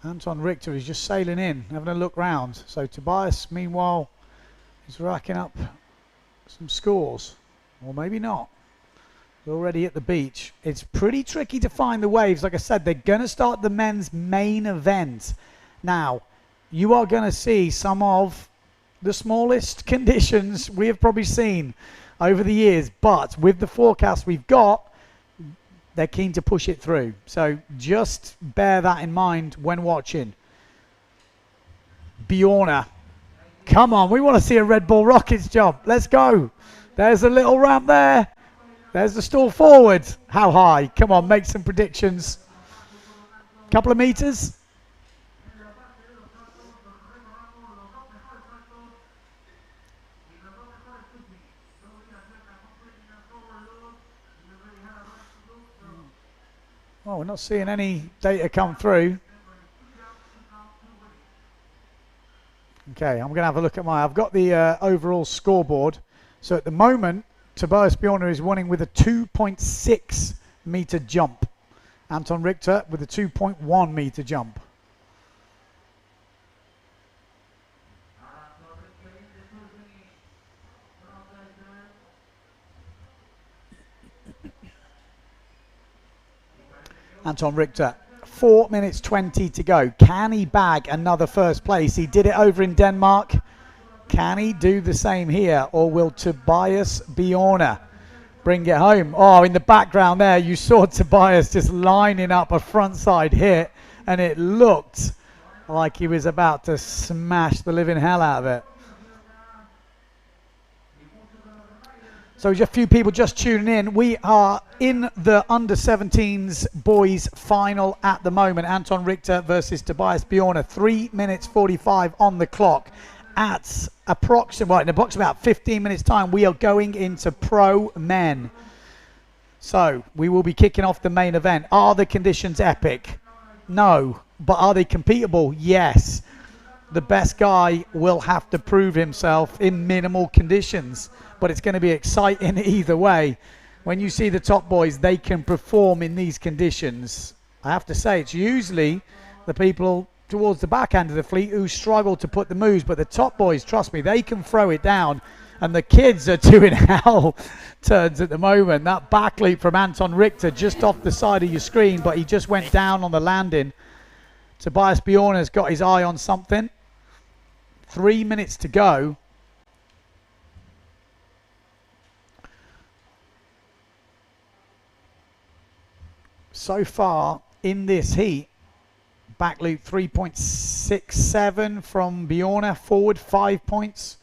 Anton Richter is just sailing in, having a look round. So Tobias, meanwhile, is racking up some scores, or maybe not. He's already at the beach. It's pretty tricky to find the waves. Like I said, they're going to start the men's main event. Now, you are going to see some of the smallest conditions we have probably seen over the years, but with the forecast we've got, they're keen to push it through. So just bear that in mind when watching. Bjorner, come on, we want to see a Red Bull Rockets jump. Let's go. There's a little ramp there. There's the stall forward. How high? Come on, make some predictions. Couple of meters. Oh, we're not seeing any data come through. Okay, I'm going to have a look at I've got the overall scoreboard. So at the moment, Tobias Bjorner is winning with a 2.6 meter jump. Anton Richter with a 2.1 meter jump. Anton Richter, 4 minutes 20 to go. Can he bag another first place? He did it over in Denmark. Can he do the same here? Or will Tobias Bjorner bring it home? Oh, in the background there, you saw Tobias just lining up a frontside hit, and it looked like he was about to smash the living hell out of it. So just a few people just tuning in. We are in the under-17s boys final at the moment. Anton Richter versus Tobias Bjorner. 3 minutes 45 on the clock. At approximately, in about 15 minutes time, we are going into pro men. So we will be kicking off the main event. Are the conditions epic? No. But are they competable? Yes. The best guy will have to prove himself in minimal conditions. But it's going to be exciting either way. When you see the top boys, they can perform in these conditions. I have to say, it's usually the people towards the back end of the fleet who struggle to put the moves. But the top boys, trust me, they can throw it down. And the kids are doing hell turns at the moment. That back leap from Anton Richter just off the side of your screen, but he just went down on the landing. Tobias Bjorner's got his eye on something. 3 minutes to go. So far in this heat, Back loop 3.67 from Bjorn. Forward 5 points.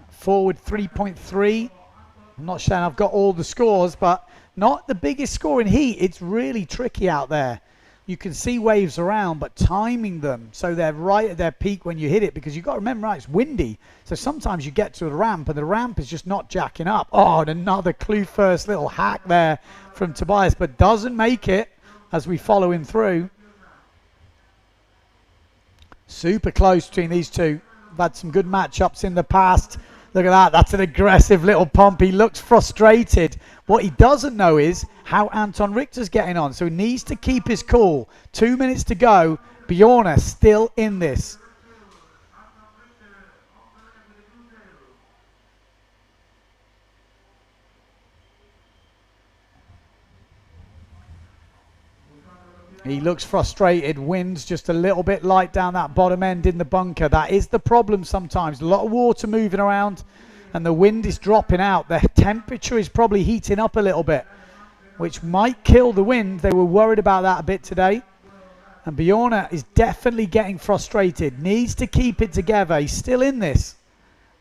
Forward 3.3. I'm not saying I've got all the scores, but not the biggest score in heat. It's really tricky out there. You can see waves around, but timing them so they're right at their peak when you hit it, because you've got to remember, right, it's windy. So sometimes you get to the ramp and the ramp is just not jacking up. Oh, and another clue first little hack there from Tobias, but doesn't make it as we follow him through. Super close between these two. We've had some good matchups in the past. Look at that. That's an aggressive little pump. He looks frustrated. What he doesn't know is how Anton Richter's getting on. So he needs to keep his cool. 2 minutes to go. Bjorn still in this. He looks frustrated. Wind's just a little bit light down that bottom end in the bunker. That is the problem sometimes. A lot of water moving around and the wind is dropping out. The temperature is probably heating up a little bit, which might kill the wind. They were worried about that a bit today. And Bjorn is definitely getting frustrated. Needs to keep it together. He's still in this.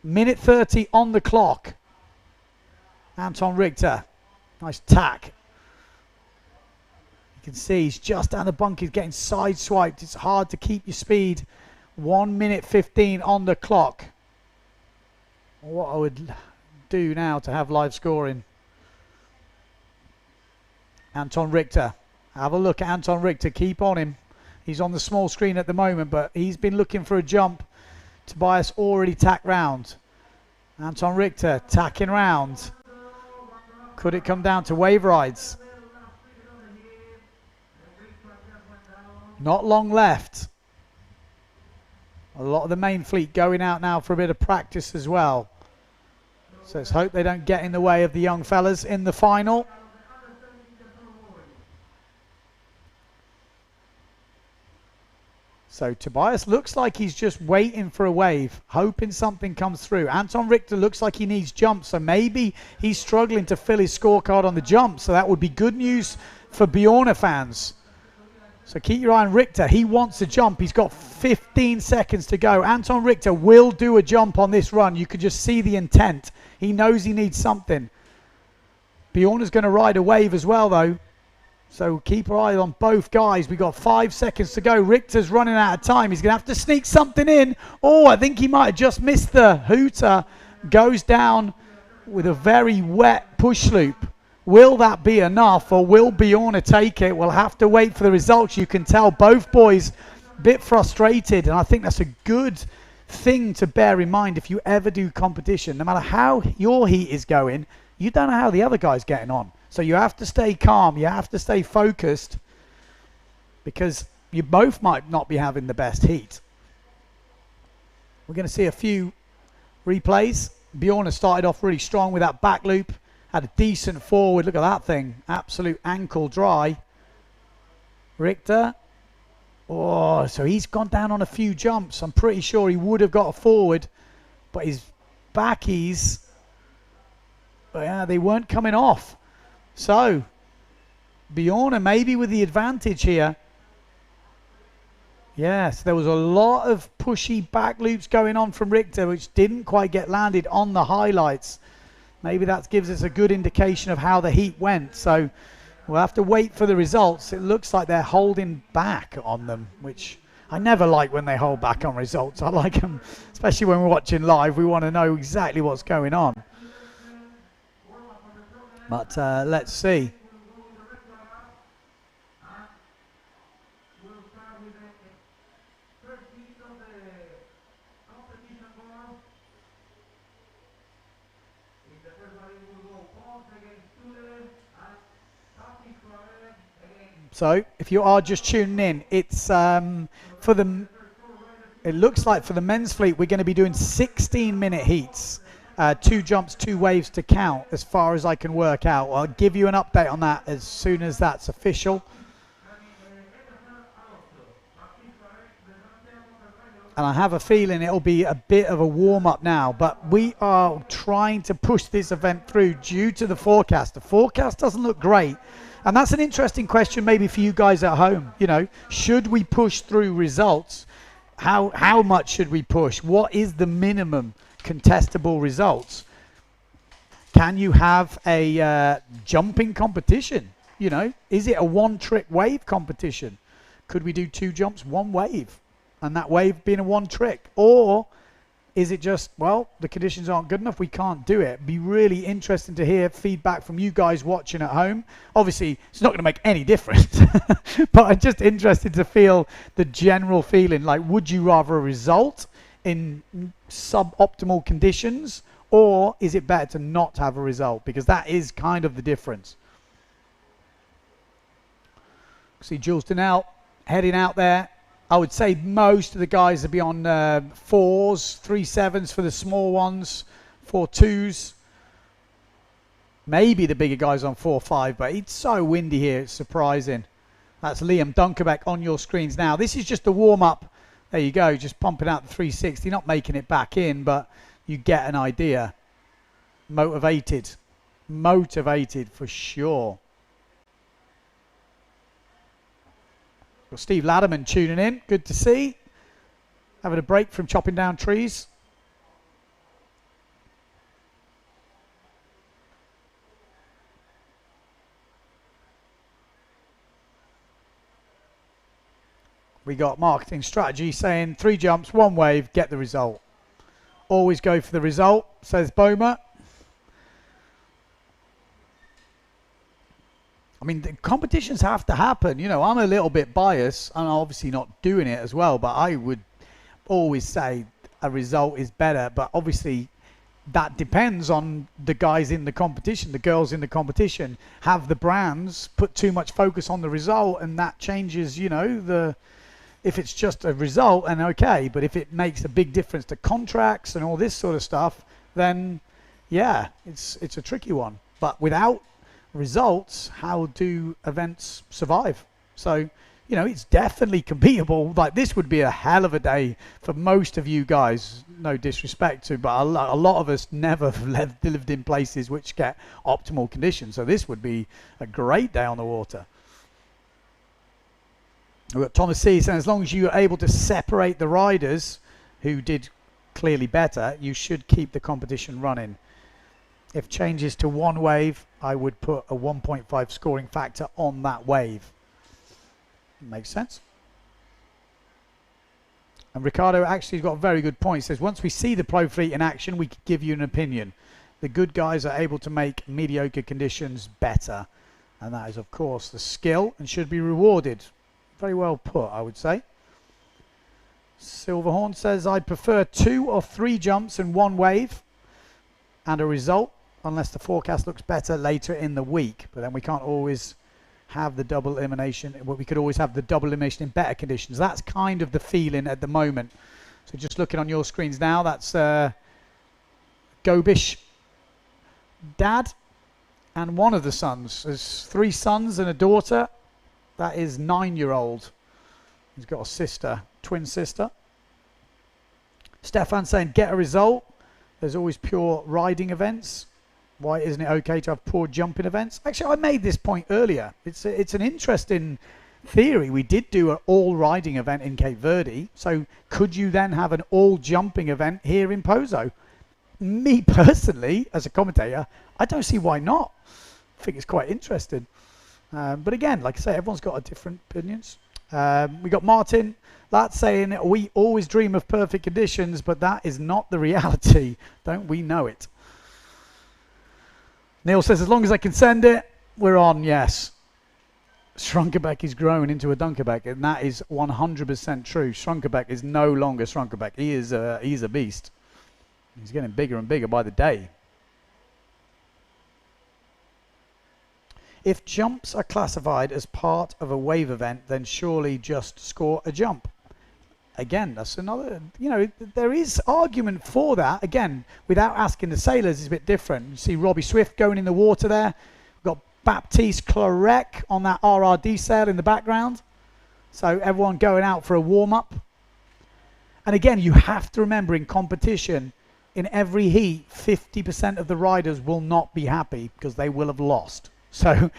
Minute 30 on the clock. Anton Richter. Nice tack. You can see he's just down the bunker. He's getting sideswiped. It's hard to keep your speed. 1 minute 15 on the clock. What I would do now to have live scoring. Anton Richter. Have a look at Anton Richter. Keep on him. He's on the small screen at the moment, but he's been looking for a jump. Tobias already tacked round. Anton Richter tacking round. Could it come down to wave rides? Not long left. A lot of the main fleet going out now for a bit of practice as well. So let's hope they don't get in the way of the young fellas in the final. So Tobias looks like he's just waiting for a wave, hoping something comes through. Anton Richter looks like he needs jumps, so maybe he's struggling to fill his scorecard on the jump. So that would be good news for Bjorn fans. So keep your eye on Richter. He wants a jump. He's got 15 seconds to go. Anton Richter will do a jump on this run. You could just see the intent. He knows he needs something. Bjorn is going to ride a wave as well, though. So keep our eye on both guys. We've got 5 seconds to go. Richter's running out of time. He's going to have to sneak something in. Oh, I think he might have just missed the hooter. Goes down with a very wet push loop. Will that be enough, or will Bjorn take it? We'll have to wait for the results. You can tell both boys a bit frustrated, and I think that's a good thing to bear in mind if you ever do competition. No matter how your heat is going, you don't know how the other guy's getting on. So you have to stay calm. You have to stay focused, because you both might not be having the best heat. We're going to see a few replays. Bjorn has started off really strong with that back loop. Had a decent forward. Look at that thing. Absolute ankle dry. Richter. Oh, so he's gone down on a few jumps. I'm pretty sure he would have got a forward, but his backies, yeah, they weren't coming off. So Bjorn maybe with the advantage here. Yes, there was a lot of pushy back loops going on from Richter, which didn't quite get landed on the highlights. Maybe that gives us a good indication of how the heat went. So we'll have to wait for the results. It looks like they're holding back on them, which I never like when they hold back on results. I like them, especially when we're watching live. We want to know exactly what's going on. But let's see. So if you are just tuning in, it's for the, it looks like for the men's fleet, we're going to be doing 16-minute heats. 2 jumps, 2 waves to count, as far as I can work out. I'll give you an update on that as soon as that's official. And I have a feeling it'll be a bit of a warm-up now, but we are trying to push this event through due to the forecast. The forecast doesn't look great. And that's an interesting question maybe for you guys at home. You know, should we push through results? How much should we push? What is the minimum contestable results? Can you have a jumping competition? You know, is it a one-trick wave competition? Could we do 2 jumps, 1 wave, and that wave being a 1 trick? Or is it just, well, the conditions aren't good enough, we can't do it? Be really interesting to hear feedback from you guys watching at home. Obviously, it's not going to make any difference, but I'm just interested to feel the general feeling. Like, would you rather a result in suboptimal conditions, or is it better to not have a result? Because that is kind of the difference. See Jules Donnell heading out there. I would say most of the guys will be on 4s, 3.7s for the small ones, 4.2s. Maybe the bigger guys on 4.5, but it's so windy here, it's surprising. That's Liam Dunkerbeck on your screens now. This is just a warm-up. There you go, just pumping out the 360, not making it back in, but you get an idea. Motivated for sure. Got Steve Ladderman tuning in. Good to see. Having a break from chopping down trees. We got marketing strategy saying 3 jumps, 1 wave, get the result. Always go for the result, says Boma. I mean, the competitions have to happen. You know, I'm a little bit biased. I'm obviously not doing it as well, but I would always say a result is better. But obviously, that depends on the guys in the competition, the girls in the competition. Have the brands put too much focus on the result, and that changes, you know, if it's just a result, and okay. But if it makes a big difference to contracts and all this sort of stuff, then, yeah, it's a tricky one. But without results, how do events survive? So, you know, it's definitely competable. Like, this would be a hell of a day for most of you guys, no disrespect to, but a lot of us never lived in places which get optimal conditions, so this would be a great day on the water. We've got Thomas C saying, as long as you are able to separate the riders who did clearly better, you should keep the competition running. If changes to 1 wave, I would put a 1.5 scoring factor on that wave. Makes sense. And Ricardo actually has got a very good point. He says, once we see the pro fleet in action, we could give you an opinion. The good guys are able to make mediocre conditions better. And that is, of course, the skill and should be rewarded. Very well put, I would say. Silverhorn says, I prefer 2 or 3 jumps and 1 wave and a result, unless the forecast looks better later in the week. But then we can't always have the double elimination. Well, we could always have the double elimination in better conditions. That's kind of the feeling at the moment. So just looking on your screens now, that's Gobish dad and one of the sons. There's 3 sons and a daughter. That is 9-year-old. He's got a sister, twin sister. Stefan saying, get a result. There's always pure riding events. Why isn't it okay to have poor jumping events? Actually, I made this point earlier. It's an interesting theory. We did do an all-riding event in Cape Verde. So could you then have an all-jumping event here in Pozo? Me personally, as a commentator, I don't see why not. I think it's quite interesting. But again, like I say, everyone's got a different opinions. We got Martin Lat saying, we always dream of perfect conditions, but that is not the reality. Don't we know it? Neil says, as long as I can send it, we're on, yes. Schrunkerbeck is growing into a Dunkerbeck, and that is 100% true. Schrunkerbeck is no longer Schrunkerbeck. He's a beast. He's getting bigger and bigger by the day. If jumps are classified as part of a wave event, then surely just score a jump. Again, that's another, you know, there is argument for that. Again, without asking the sailors, it's a bit different. You see Robbie Swift going in the water there. We've got Baptiste Clarec on that RRD sail in the background. So everyone going out for a warm-up. And again, you have to remember in competition, in every heat, 50% of the riders will not be happy because they will have lost. So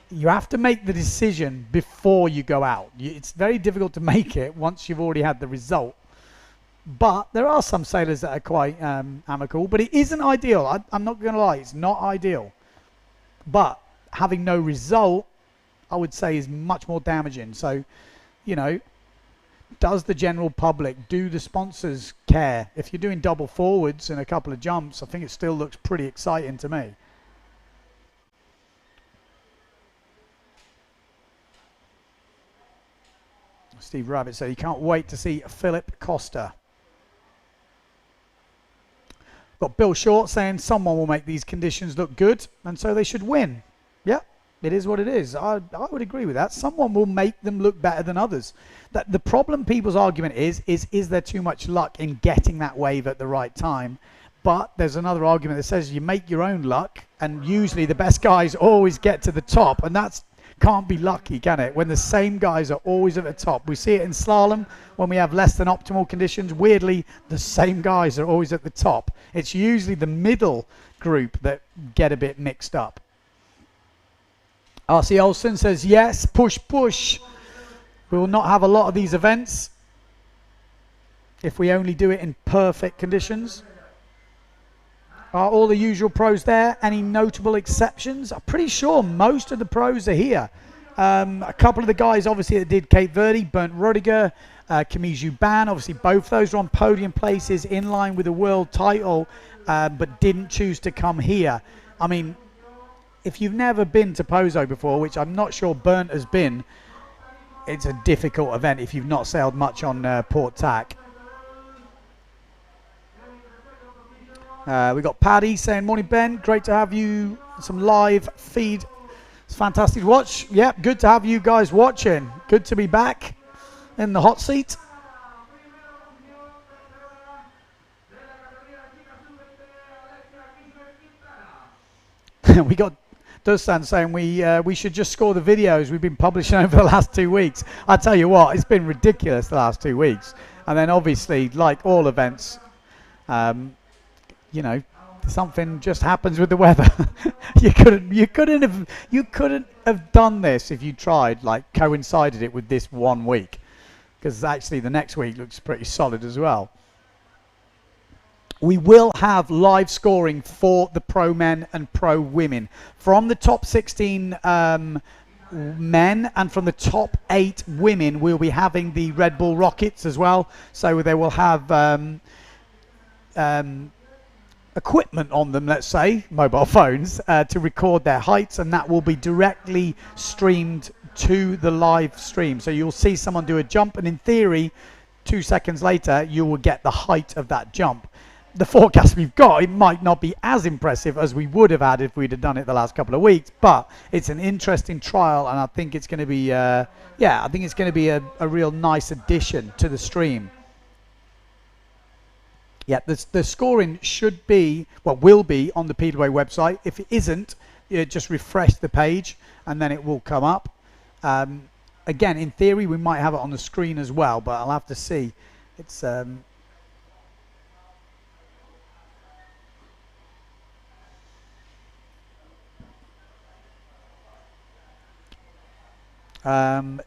you have to make the decision before you go out. It's very difficult to make it once you've already had the result. But there are some sailors that are quite amicable. But it isn't ideal. I'm not going to lie. It's not ideal. But having no result, I would say, is much more damaging. So, you know, does the general public, do the sponsors care? If you're doing double forwards and a couple of jumps, I think it still looks pretty exciting to me. Steve Rabbit said he can't wait to see Philip Costa. Got Bill Short saying someone will make these conditions look good, and so they should win. Yeah, it is what it is. I would agree with that. Someone will make them look better than others. That the problem, people's argument is there too much luck in getting that wave at the right time? But there's another argument that says you make your own luck, and usually the best guys always get to the top, and that's can't be lucky, can it? When the same guys are always at the top. We see it in slalom when we have less than optimal conditions. Weirdly, the same guys are always at the top. It's usually the middle group that get a bit mixed up. RC Olsen says, yes, push, push. We will not have a lot of these events if we only do it in perfect conditions. Are all the usual pros there? Any notable exceptions? I'm pretty sure most of the pros are here. A couple of the guys, obviously, that did Cape Verde, Bernd Rudiger, Camille Juban, obviously both those are on podium places in line with the world title, but didn't choose to come here. I mean, if you've never been to Pozo before, which I'm not sure Bernd has been, it's a difficult event if you've not sailed much on Port Tack. We got Paddy saying, morning Ben, great to have you, some live feed. It's fantastic to watch. Yep, good to have you guys watching. Good to be back in the hot seat. We got Dusan saying we should just score the videos we've been publishing over the last 2 weeks. I tell you what, it's been ridiculous the last 2 weeks. And then obviously, like all events, you know, something just happens with the weather. you couldn't have done this if you tried, like coincided it with this 1 week, because actually the next week looks pretty solid as well. We will have live scoring for the pro men and pro women from the top 16 men, and from the top 8 women we'll be having the Red Bull Rockets as well, so they will have equipment on them, let's say mobile phones, to record their heights, and that will be directly streamed to the live stream. So you'll see someone do a jump, and in theory 2 seconds later you will get the height of that jump. The forecast we've got, it might not be as impressive as we would have had if we'd have done it the last couple of weeks, but it's an interesting trial, and I think it's going to be I think it's going to be a real nice addition to the stream. Yeah, the scoring should be, well, will be on the PWA website. If it isn't, you just refresh the page and then it will come up. Again, in theory, we might have it on the screen as well, but I'll have to see. It's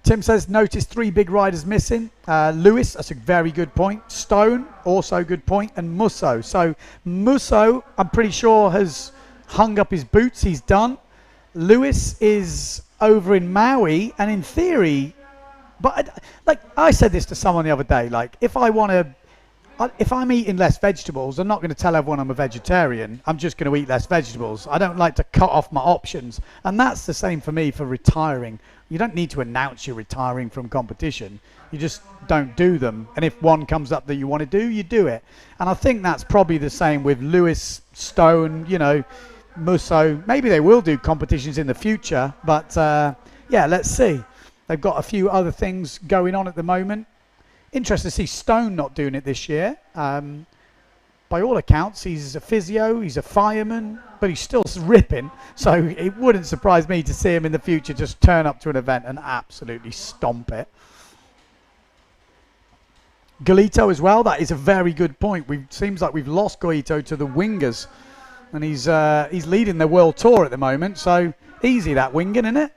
Tim says, notice 3 big riders missing. Lewis, that's a very good point. Stone, also good point. And Musso. So Musso, I'm pretty sure, has hung up his boots. He's done. Lewis is over in Maui, and in theory, but like I said this to someone the other day, like if I'm eating less vegetables, I'm not going to tell everyone I'm a vegetarian. I'm just going to eat less vegetables. I don't like to cut off my options. And that's the same for me for retiring. You don't need to announce you're retiring from competition. You just don't do them. And if one comes up that you want to do, you do it. And I think that's probably the same with Lewis, Stone, you know, Musso. Maybe they will do competitions in the future. But, yeah, let's see. They've got a few other things going on at the moment. Interesting to see Stone not doing it this year. By all accounts, he's a physio, he's a fireman, but he's still ripping. So it wouldn't surprise me to see him in the future just turn up to an event and absolutely stomp it. Galito as well, that is a very good point. Seems like we've lost Galito to the wingers. And he's leading the world tour at the moment. So Easy that winging, isn't it?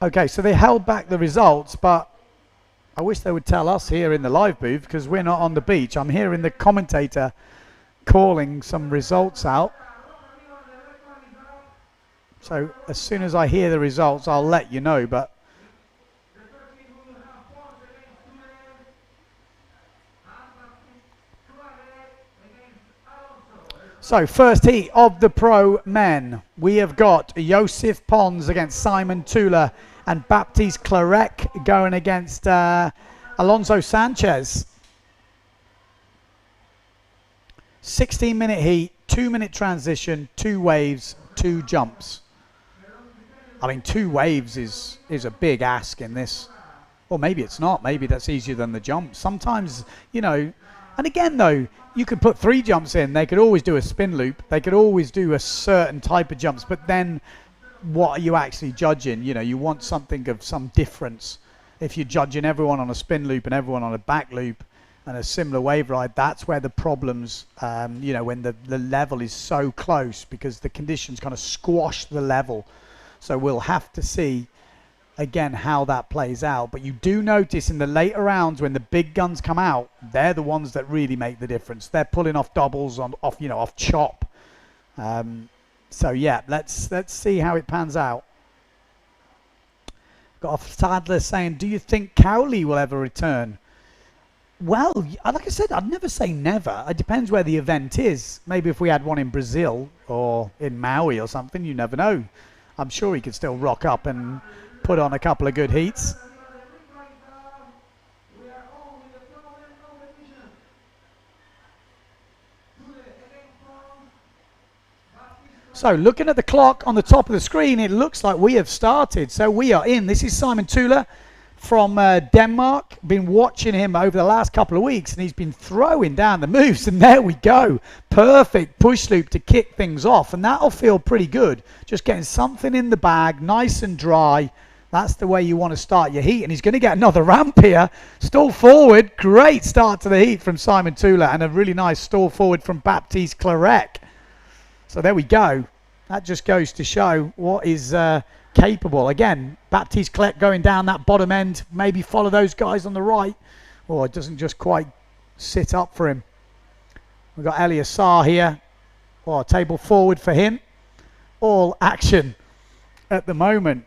Okay, so they held back the results, but I wish they would tell us here in the live booth because we're not on the beach. I'm hearing the commentator calling some results out. So as soon as I hear the results, I'll let you know. But so first heat of the pro men. We have got Josef Pons against Simon Tula and Baptiste Clarec going against Alonso Sanchez. 16-minute heat, 2-minute transition, 2 waves, 2 jumps. I mean, 2 waves is a big ask in this. Or maybe it's not. Maybe that's easier than the jump. Sometimes, you know, and again, though, you could put 3 jumps in. They could always do a spin loop. They could always do a certain type of jumps. But then what are you actually judging? You know, you want something of some difference. If you're judging everyone on a spin loop and everyone on a back loop and a similar wave ride, that's where the problems, you know, when the level is so close because the conditions kind of squash the level. So we'll have to see, again, how that plays out. But you do notice in the later rounds when the big guns come out, they're the ones that really make the difference. They're pulling off doubles off chop. So yeah, let's see how it pans out. Got a Sadler saying, do you think Cowley will ever return? Well, like I said, I'd never say never. It depends where the event is. Maybe if we had one in Brazil or in Maui or something, you never know. I'm sure he could still rock up and put on a couple of good heats. So looking at the clock on the top of the screen, it looks like we have started. So we are in. This is Simon Tula from Denmark. Been watching him over the last couple of weeks and he's been throwing down the moves, and there we go. Perfect push loop to kick things off, and that'll feel pretty good. Just getting something in the bag, nice and dry. That's the way you want to start your heat, and he's going to get another ramp here. Stall forward, great start to the heat from Simon Tula, and a really nice stall forward from Baptiste Clarec. So there we go. That just goes to show what is capable. Again, Baptiste Clarec going down that bottom end. Maybe follow those guys on the right. Or it doesn't just quite sit up for him. We've got Eliasar here. Oh, table forward for him. All action at the moment.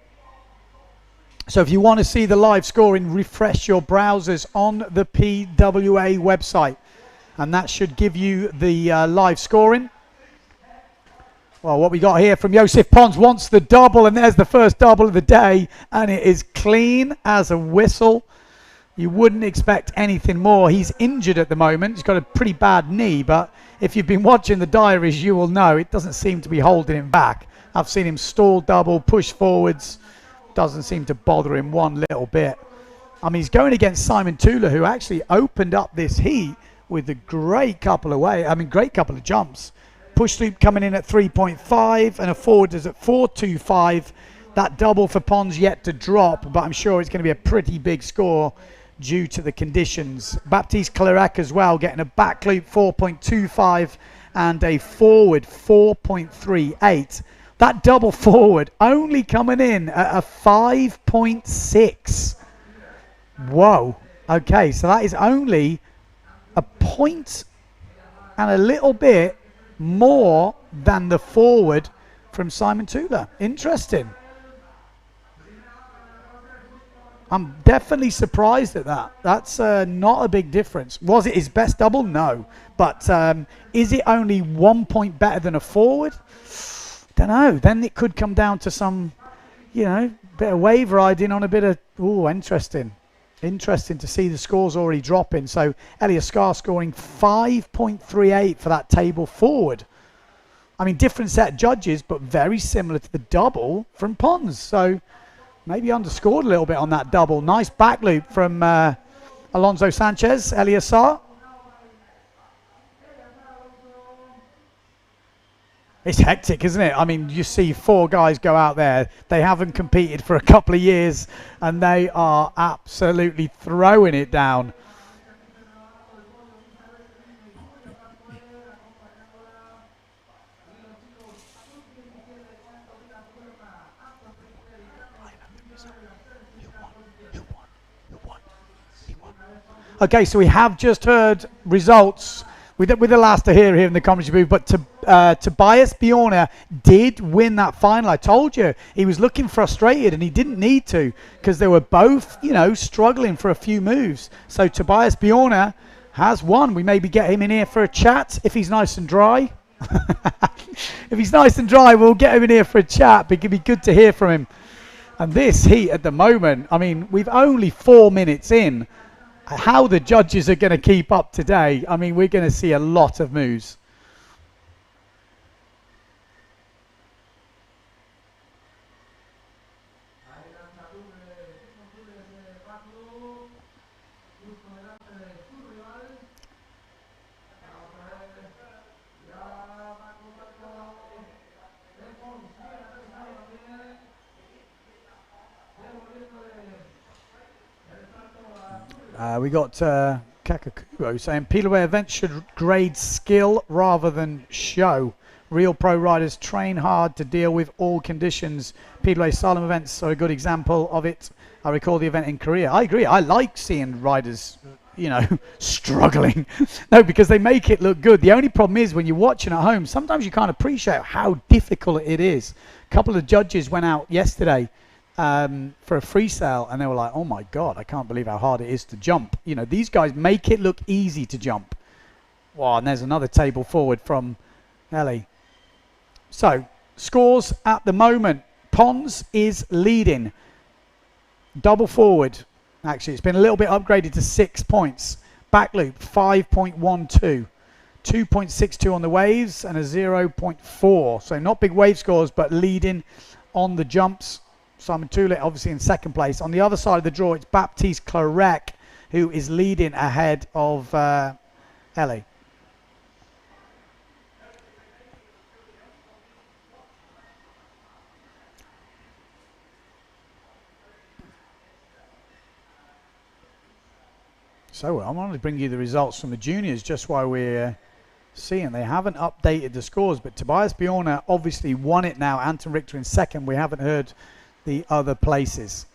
So if you want to see the live scoring, refresh your browsers on the PWA website. And that should give you the live scoring. Well, what we got here from Josef Pons wants the double, and there's the first double of the day, and it is clean as a whistle. You wouldn't expect anything more. He's injured at the moment. He's got a pretty bad knee, but if you've been watching the diaries, you will know it doesn't seem to be holding him back. I've seen him stall double, push forwards. Doesn't seem to bother him one little bit. I mean, he's going against Simon Tula, who actually opened up this heat with a great couple of jumps. Push loop coming in at 3.5 and a forward is at 4.25. That double for Pons yet to drop, but I'm sure it's going to be a pretty big score due to the conditions. Baptiste Clarec as well, getting a back loop 4.25 and a forward 4.38. That double forward only coming in at a 5.6. Whoa. Okay, so that is only a point and a little bit more than the forward from Simon Tula. Interesting. I'm definitely surprised at that. That's not a big difference. Was it his best double? No. But is it only 1 point better than a forward? Don't know. Then it could come down to some, you know, bit of wave riding on a bit of, ooh, interesting. Interesting to see the scores already dropping. So Eliasar scoring 5.38 for that table forward. I mean, different set of judges, but very similar to the double from Pons. So maybe underscored a little bit on that double. Nice back loop from Alonso Sanchez, Eliasar. It's hectic, isn't it? I mean, you see 4 guys go out there. They haven't competed for a couple of years, and they are absolutely throwing it down. Okay, so we have just heard results. We're the last to hear here in the commentary booth, but Tobias Bjorner did win that final. I told you he was looking frustrated, and he didn't need to because they were both, struggling for a few moves. So Tobias Bjorner has won. We maybe get him in here for a chat if he's nice and dry. If he's nice and dry, we'll get him in here for a chat. But it'd be good to hear from him. And this heat at the moment, I mean, we've only 4 minutes in. How the judges are going to keep up today, I mean, we're going to see a lot of moves. We got Kakakubo saying PWA events should grade skill rather than show. Real pro riders train hard to deal with all conditions. PWA slalom events are a good example of it. I recall the event in Korea. I agree. I like seeing riders, struggling. No, because they make it look good. The only problem is when you're watching at home, sometimes you can't appreciate how difficult it is. A couple of judges went out yesterday for a freestyle, and they were like, oh my god, I can't believe how hard it is to jump. These guys make it look easy to jump. Wow, and there's another table forward from Elim. So scores at the moment, Pons is leading, double forward. Actually, it's been a little bit upgraded to 6 points. Back loop 5.12, 2.62 on the waves, and a 0.4. So not big wave scores, but leading on the jumps. Simon Tulit obviously in second place. On the other side of the draw, it's Baptiste Clarec who is leading ahead of Elim. So I'm going to bring you the results from the juniors just while we're seeing. They haven't updated the scores, but Tobias Bjorner obviously won it now. Anton Richter in second. We haven't heard the other places.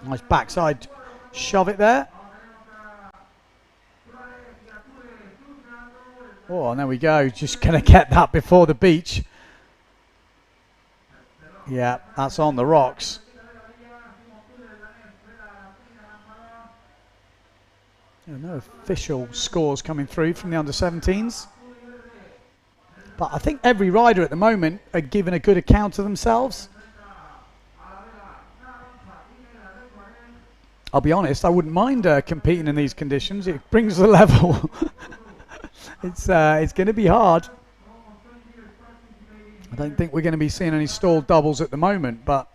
Nice backside shove it there. Oh, and there we go. Just going to get that before the beach. Yeah, that's on the rocks. No official scores coming through from the under-17s. But I think every rider at the moment are giving a good account of themselves. I'll be honest, I wouldn't mind competing in these conditions. It brings the level. It's going to be hard. I don't think we're going to be seeing any stalled doubles at the moment, but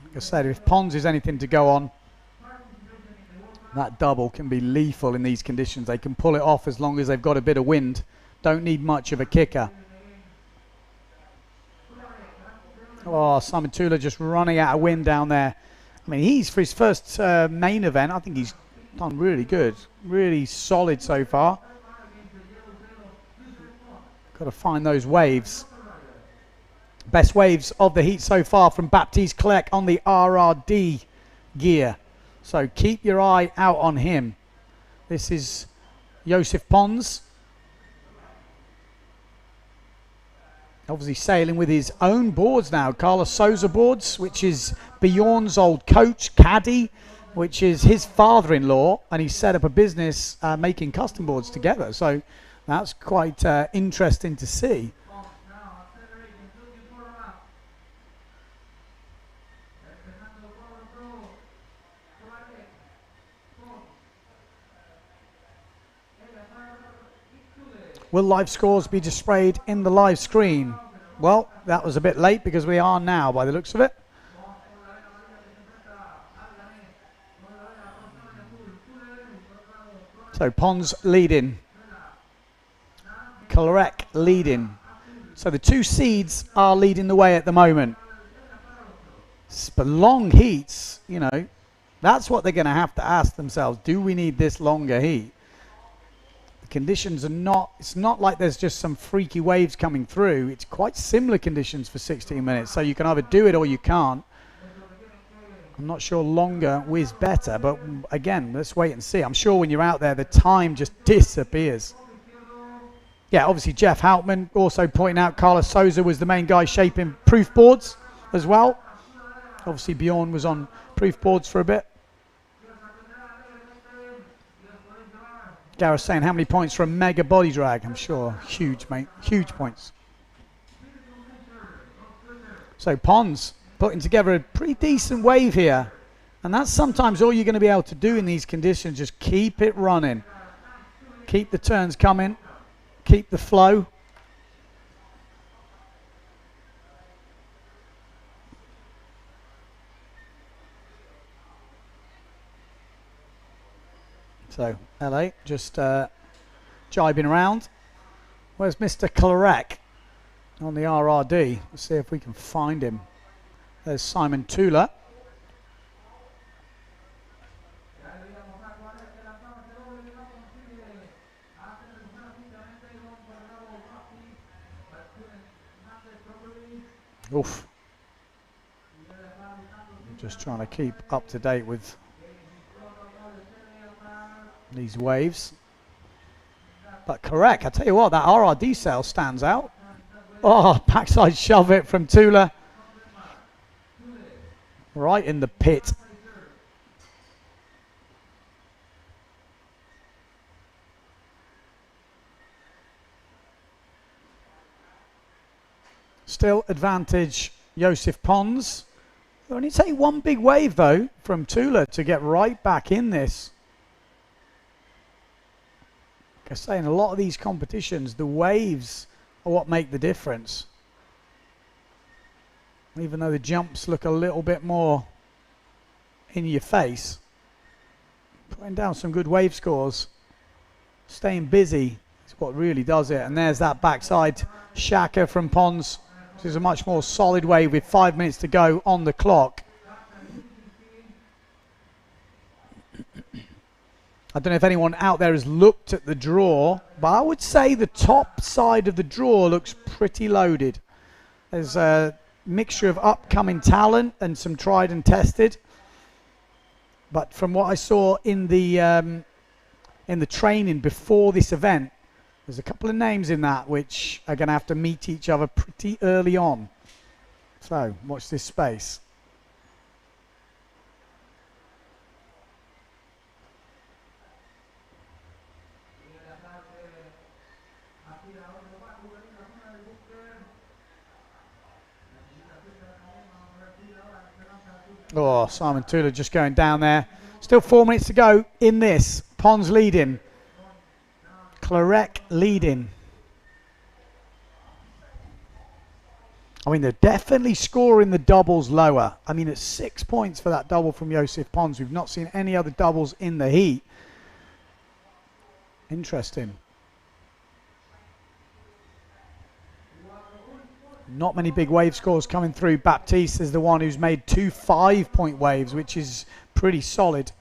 like I said, if Pons is anything to go on, that double can be lethal in these conditions. They can pull it off as long as they've got a bit of wind. Don't need much of a kicker. Oh, Simon Tula just running out of wind down there. I mean, he's for his first main event. I think he's done really good, really solid so far. Got to find those waves. Best waves of the heat so far from Baptiste Clarec on the RRD gear. So keep your eye out on him. This is Joseph Pons. Obviously sailing with his own boards now. Carlos Souza boards, which is Bjorn's old coach, caddy, which is his father-in-law. And he set up a business making custom boards together. So that's quite interesting to see. Will live scores be displayed in the live screen? Well, that was a bit late because we are now by the looks of it. So Pons leading. Clarek leading. So the two seeds are leading the way at the moment. But long heats, you know, that's what they're going to have to ask themselves. Do we need this longer heat? The conditions are not, it's not like there's just some freaky waves coming through. It's quite similar conditions for 16 minutes. So you can either do it or you can't. I'm not sure longer is better, but again, let's wait and see. I'm sure when you're out there, the time just disappears. Yeah, obviously Jeff Houtman also pointing out Carlos Souza was the main guy shaping proof boards as well. Obviously Bjorn was on proof boards for a bit. Gareth saying how many points for a mega body drag? I'm sure huge, mate, huge points. So Pons putting together a pretty decent wave here, and that's sometimes all you're going to be able to do in these conditions. Just keep it running, keep the turns coming, keep the flow. So LA just jibing around. Where's Mr. Clarek on the RRD? Let's see if we can find him. There's Simon Tula. Oof. Just trying to keep up to date with these waves. But correct, I tell you what, that RRD sail stands out. Oh, backside shove it from Tula. Right in the pit. Still advantage Joseph Pons. It only take one big wave though from Tula to get right back in this. Like I say, in a lot of these competitions, the waves are what make the difference. Even though the jumps look a little bit more in your face. Putting down some good wave scores. Staying busy is what really does it. And there's that backside shaka from Pons. This is a much more solid wave with 5 minutes to go on the clock. I don't know if anyone out there has looked at the draw, but I would say the top side of the draw looks pretty loaded. There's a mixture of upcoming talent and some tried and tested. But from what I saw in the training before this event, there's a couple of names in that which are going to have to meet each other pretty early on. So watch this space. Oh, Simon Tula just going down there. Still 4 minutes to go in this. Pons leading. Clarek leading. I mean, they're definitely scoring the doubles lower. I mean, it's 6 points for that double from Joseph Pons. We've not seen any other doubles in the heat. Interesting. Not many big wave scores coming through. Baptiste is the one who's made 2 5-point waves, which is pretty solid.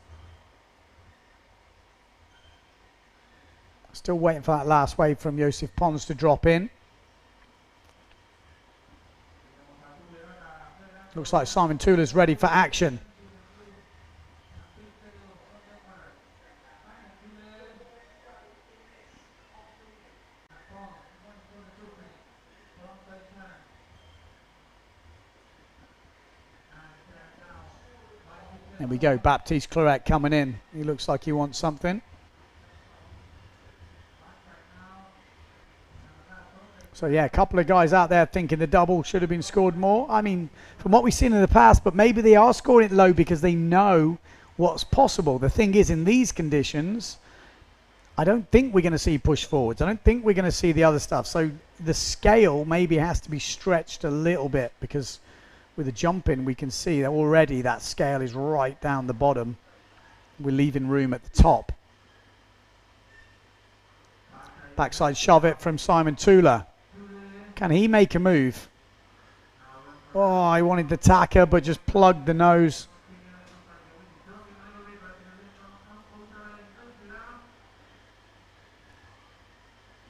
Still waiting for that last wave from Joseph Pons to drop in. Looks like Simon Tula's ready for action. There we go, Baptiste Clarek coming in. He looks like he wants something. So yeah, a couple of guys out there thinking the double should have been scored more. I mean, from what we've seen in the past, but maybe they are scoring it low because they know what's possible. The thing is, in these conditions, I don't think we're going to see push forwards. I don't think we're going to see the other stuff. So the scale maybe has to be stretched a little bit, because with the jumping we can see that already that scale is right down the bottom. We're leaving room at the top. Backside shove it from Simon Tula. Can he make a move? Oh, I wanted the tacker but just plugged the nose.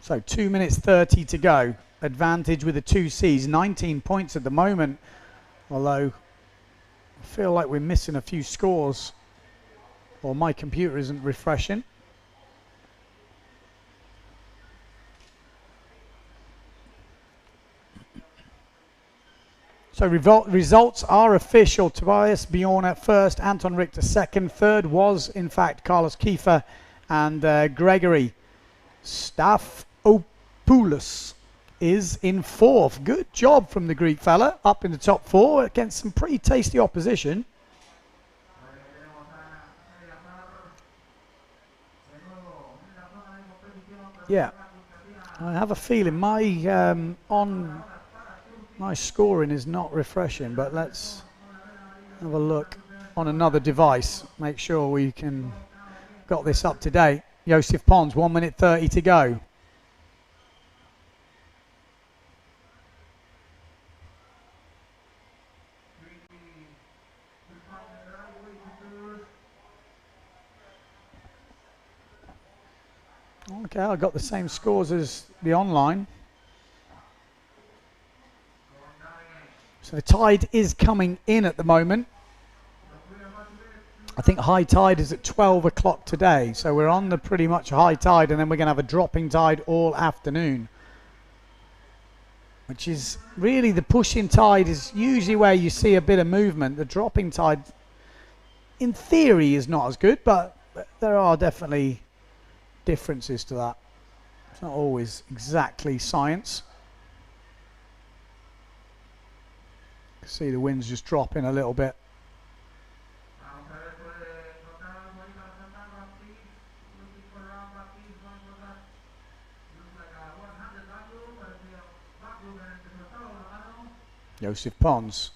So 2 minutes 30 to go. Advantage with the 2Cs. 19 points at the moment. Although I feel like we're missing a few scores. Or my computer isn't refreshing. So results are official. Tobias Bjorn at first, Anton Richter second. Third was, in fact, Carlos Kiefer and Gregory Staphopoulos is in fourth. Good job from the Greek fella, up in the top four against some pretty tasty opposition. Yeah, I have a feeling my my scoring is not refreshing, but let's have a look on another device. Make sure we can got this up to date. Joseph Pons, 1 minute 30 to go. Okay, I got the same scores as the online. So the tide is coming in at the moment. I think high tide is at 12 o'clock today. So we're on the pretty much high tide, and then we're going to have a dropping tide all afternoon. Which is really, the pushing tide is usually where you see a bit of movement. The dropping tide, in theory, is not as good, but there are definitely differences to that. It's not always exactly science. You can see the wind's just dropping a little bit. Joseph Pons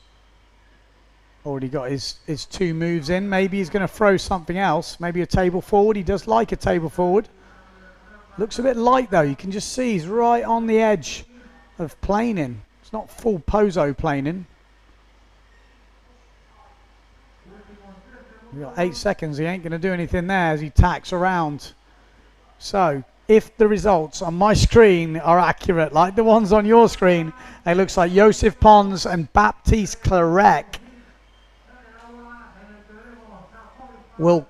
already got his two moves in. Maybe he's going to throw something else. Maybe a table forward. He does like a table forward. Looks a bit light though. You can just see he's right on the edge of planing. It's not full pozo planing. We've got 8 seconds. He ain't going to do anything there as he tacks around. So if the results on my screen are accurate, like the ones on your screen, it looks like Joseph Pons and Baptiste Clarec will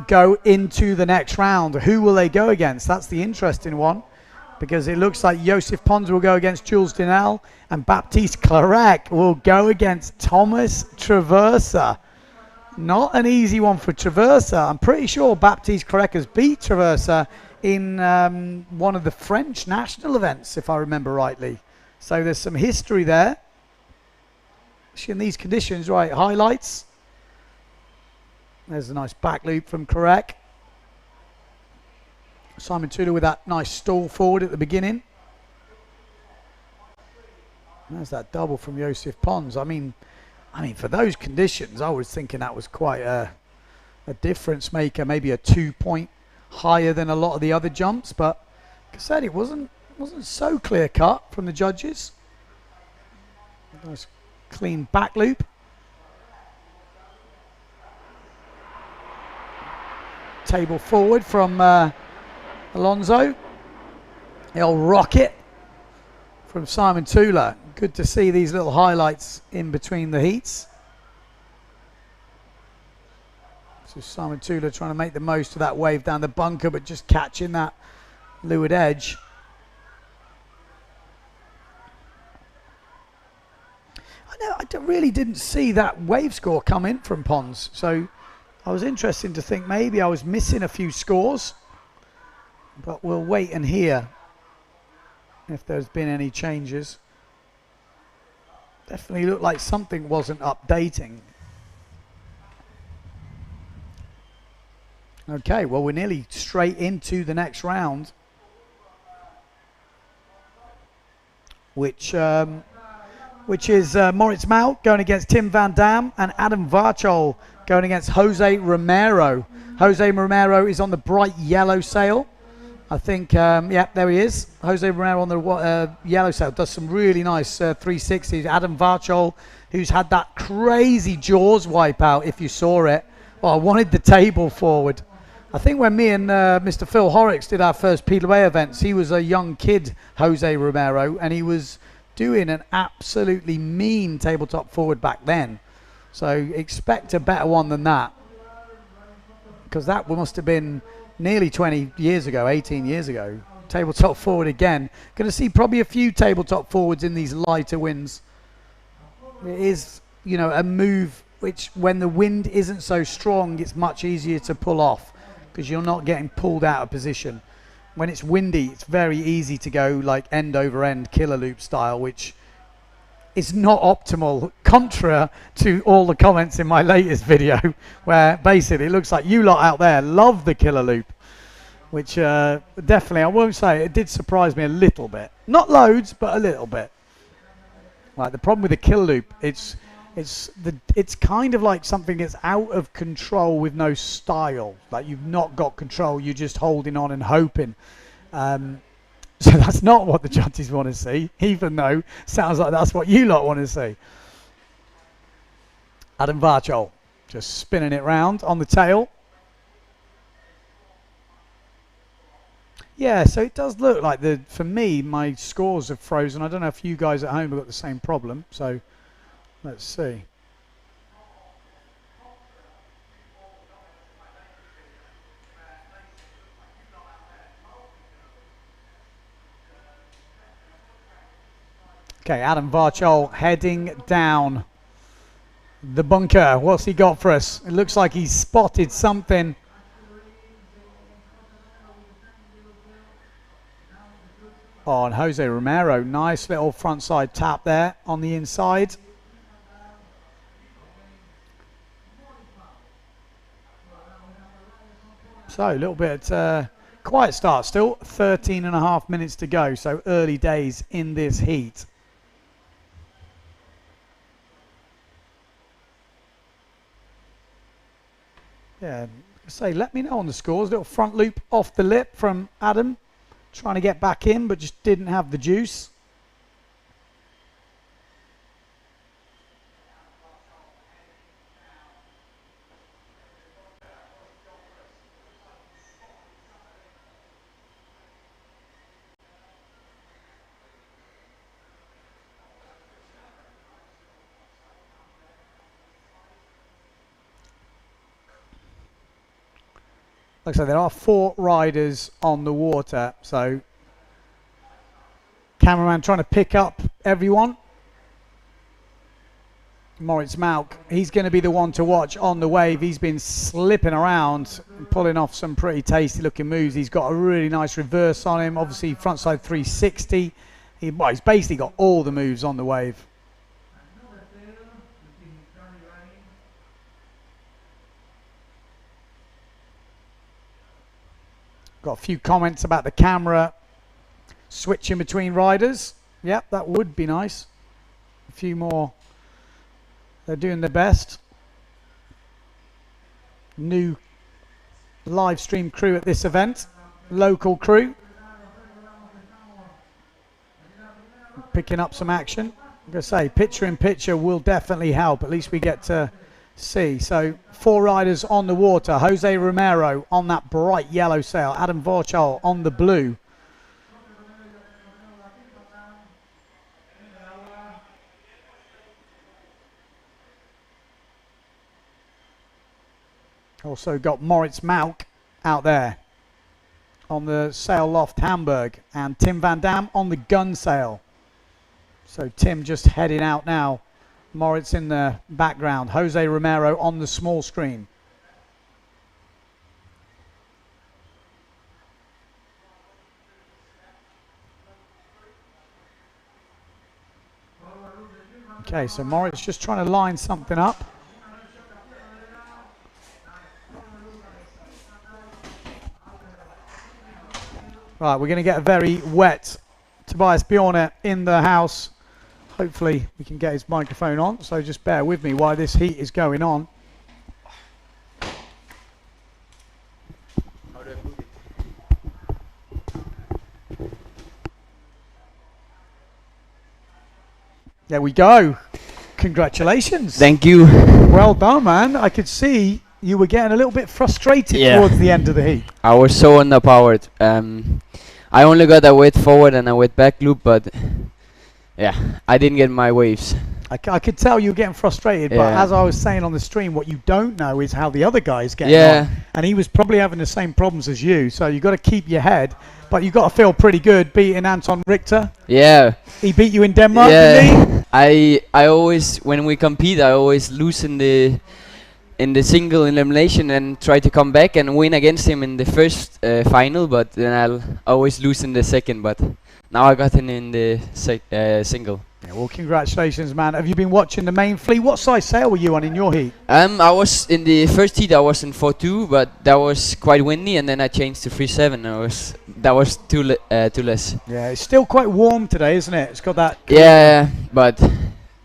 go into the next round. Who will they go against? That's the interesting one, because it looks like Joseph Pons will go against Jules Dinel and Baptiste Clarec will go against Thomas Traversa. Not an easy one for Traversa. I'm pretty sure Baptiste Clarec has beat Traversa in one of the French national events, if I remember rightly. So there's some history there. Actually, in these conditions, right, highlights. There's a nice back loop from Clarec. Simon Tudor with that nice stall forward at the beginning. There's that double from Joseph Pons. I mean, for those conditions, I was thinking that was quite a difference maker, maybe a 2 point higher than a lot of the other jumps, but like I said, it wasn't so clear cut from the judges. Nice clean back loop. Table forward from Alonso. The old rocket from Simon Tula. Good to see these little highlights in between the heats. So Simon Tula trying to make the most of that wave down the bunker, but just catching that leeward edge. I really didn't see that wave score come in from Pons, so I was interested to think maybe I was missing a few scores, but we'll wait and hear if there's been any changes. Definitely looked like something wasn't updating. Okay, well, we're nearly straight into the next round, which is Moritz Malk going against Tim Van Dam and Adam Varchol going against Jose Romero. Jose Romero is on the bright yellow sail. I think, yeah, there he is. Jose Romero on the yellow sail does some really nice 360s. Adam Varchol, who's had that crazy Jaws wipeout, if you saw it. Well, I wanted the table forward. I think when me and Mr. Phil Horrocks did our first PWA events, he was a young kid, Jose Romero, and he was doing an absolutely mean tabletop forward back then. So expect a better one than that, because that must have been nearly 20 years ago, 18 years ago. Tabletop forward again. Going to see probably a few tabletop forwards in these lighter winds. It is, you know, a move which, when the wind isn't so strong, it's much easier to pull off because you're not getting pulled out of position. When it's windy, it's very easy to go like end over end killer loop style, which is not optimal, contra to all the comments in my latest video, where basically it looks like you lot out there love the killer loop, which definitely, I won't say, it did surprise me a little bit. Not loads, but a little bit. Like, the problem with the killer loop, it's kind of like something that's out of control with no style. Like, you've not got control, you're just holding on and hoping. So that's not what the judges want to see, even though sounds like that's what you lot want to see. Adam Varchol just spinning it round on the tail. Yeah, so it does look like, for me, my scores have frozen. I don't know if you guys at home have got the same problem, so let's see. Okay, Adam Varchol heading down the bunker. What's he got for us? It looks like he's spotted something. Oh, and Jose Romero, nice little frontside tap there on the inside. So a little bit quiet start still, 13.5 minutes to go, so early days in this heat. Yeah, say, let me know on the scores. Little front loop off the lip from Adam, trying to get back in, but just didn't have the juice. Like I said, there are 4 riders on the water, so cameraman trying to pick up everyone. Moritz Malk, he's going to be the one to watch on the wave. He's been slipping around and pulling off some pretty tasty looking moves. He's got a really nice reverse on him, obviously frontside 360. He's basically got all the moves on the wave. Got a few comments about the camera switching between riders. Yep, that would be nice. A few more. They're doing their best. New live stream crew at this event. Local crew. Picking up some action. I'm going to say, picture in picture will definitely help. At least we get to see. So 4 riders on the water. Jose Romero on that bright yellow sail. Adam Varchol on the blue. Also got Moritz Malk out there on the sail loft Hamburg, and Tim Van Dam on the gun sail. So Tim just heading out now. Moritz in the background. Jose Romero on the small screen. Okay, so Moritz just trying to line something up. Right, we're going to get a very wet Tobias Bjorner in the house. Hopefully we can get his microphone on, so just bear with me while this heat is going on. There we go. Congratulations. Thank you. Well done, man. I could see you were getting a little bit frustrated towards the end of the heat. I was so underpowered. I only got a wet forward and a wet back loop, but yeah, I didn't get my waves. I could tell you were getting frustrated, but as I was saying on the stream, what you don't know is how the other guy is getting on. And he was probably having the same problems as you, so you've got to keep your head. But you've got to feel pretty good beating Anton Richter. Yeah. He beat you in Denmark, didn't he? I always, when we compete, I always lose in the single elimination and try to come back and win against him in the first final, but then I'll always lose in the second. But now I got him in the single. Yeah, well, congratulations, man. Have you been watching the main fleet? What size sail were you on in your heat? I was in the first heat. I was in 4.2, but that was quite windy, and then I changed to 3.7. That was too less. Yeah, it's still quite warm today, isn't it? It's got that. Yeah, but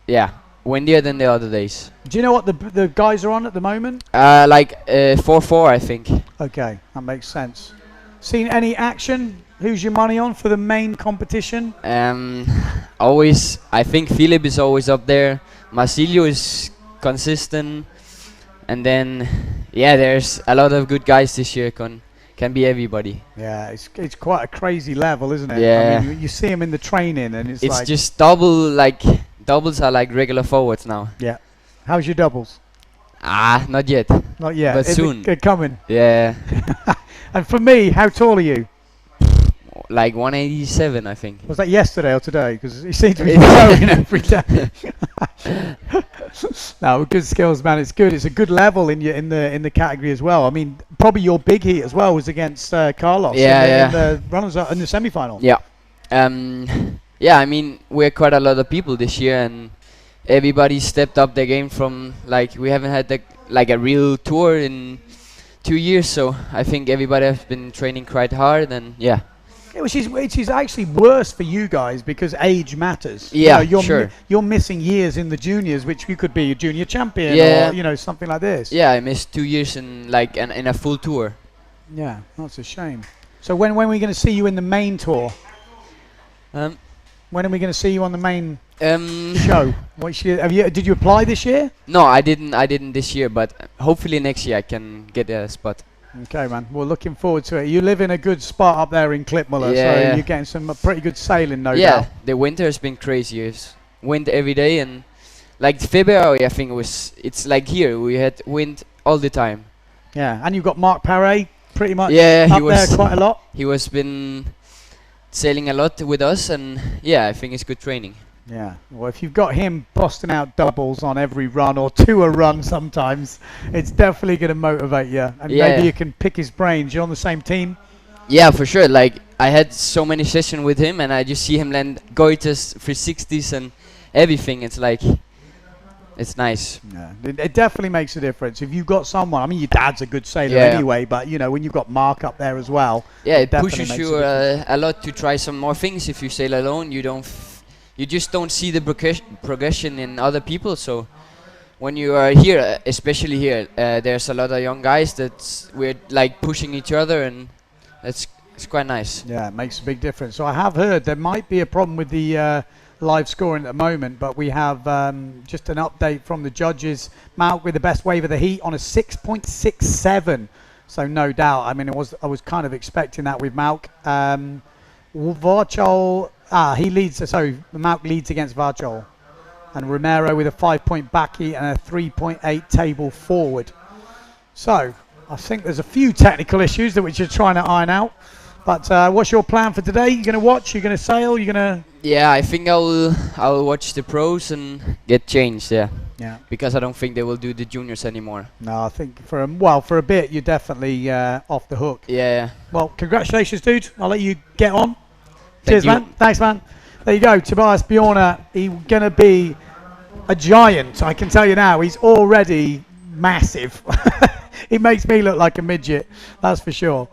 yeah, windier than the other days. Do you know what the guys are on at the moment? Like 4.4, I think. Okay, that makes sense. Seen any action? Who's your money on for the main competition? Always, I think Philip is always up there. Marsilio is consistent, and then yeah, there's a lot of good guys this year. Can be everybody. Yeah, it's quite a crazy level, isn't it? Yeah. I mean, you see them in the training, and it's like just doubles are like regular forwards now. Yeah. How's your doubles? Not yet. Not yet. But soon. They're coming. Yeah. And for me, how tall are you? Like 187, I think. Was that yesterday or today? Because you seem to be growing every day. No, good skills, man. It's good. It's a good level in the category as well. I mean, probably your big heat as well was against Carlos. In the runners up in the semi-final. Yeah. Yeah. I mean, we're quite a lot of people this year, and everybody stepped up their game from like we haven't had a real tour in 2 years. So I think everybody has been training quite hard, and yeah. Yeah, which is actually worse for you guys because age matters. Yeah, you're missing years in the juniors, which you could be a junior champion or something like this. Yeah, I missed 2 years in in a full tour. Yeah, that's a shame. So when are we going to see you in the main tour? When are we going to see you on the main show? Did you apply this year? No, I didn't this year, but hopefully next year I can get a spot. Okay, man. We're looking forward to it. You live in a good spot up there in Klitmøller, so you're getting some pretty good sailing, no doubt. Yeah, the winter has been crazy. It's wind every day, and like February, I think it's like here. We had wind all the time. Yeah, and you've got Mark Paré pretty much up there quite a lot. He was been sailing a lot with us, and yeah, I think it's good training. Yeah, well, if you've got him busting out doubles on every run or two a run sometimes, it's definitely going to motivate you. And maybe you can pick his brains. You're on the same team? Yeah, for sure. Like, I had so many sessions with him, and I just see him land goiters, 360s, and everything. It's like, it's nice. Yeah, it definitely makes a difference. If you've got someone, I mean, your dad's a good sailor anyway, but, when you've got Mark up there as well. Yeah, it pushes you a lot to try some more things. If you sail alone, you just don't see the progression in other people. So when you are here, especially here, there's a lot of young guys we're like pushing each other, and it's quite nice. Yeah, it makes a big difference. So I have heard there might be a problem with the live scoring at the moment, but we have just an update from the judges. Malk with the best wave of the heat on a 6.67. So no doubt. I mean, I was kind of expecting that with Malk. Varchol. He leads. So Malk leads against Varchol, and Romero with a 5-point backy and a 3.8 table forward. So I think there's a few technical issues that which you're trying to iron out. But what's your plan for today? You're going to watch? You're going to sail? You're going to? Yeah, I think I'll watch the pros and get changed. Yeah. Because I don't think they will do the juniors anymore. No, I think for a bit you're definitely off the hook. Yeah. Well, congratulations, dude. I'll let you get on. Cheers, man. Thanks, man. There you go. Tobias Bjorner. He's going to be a giant. I can tell you now. He's already massive. He makes me look like a midget. That's for sure.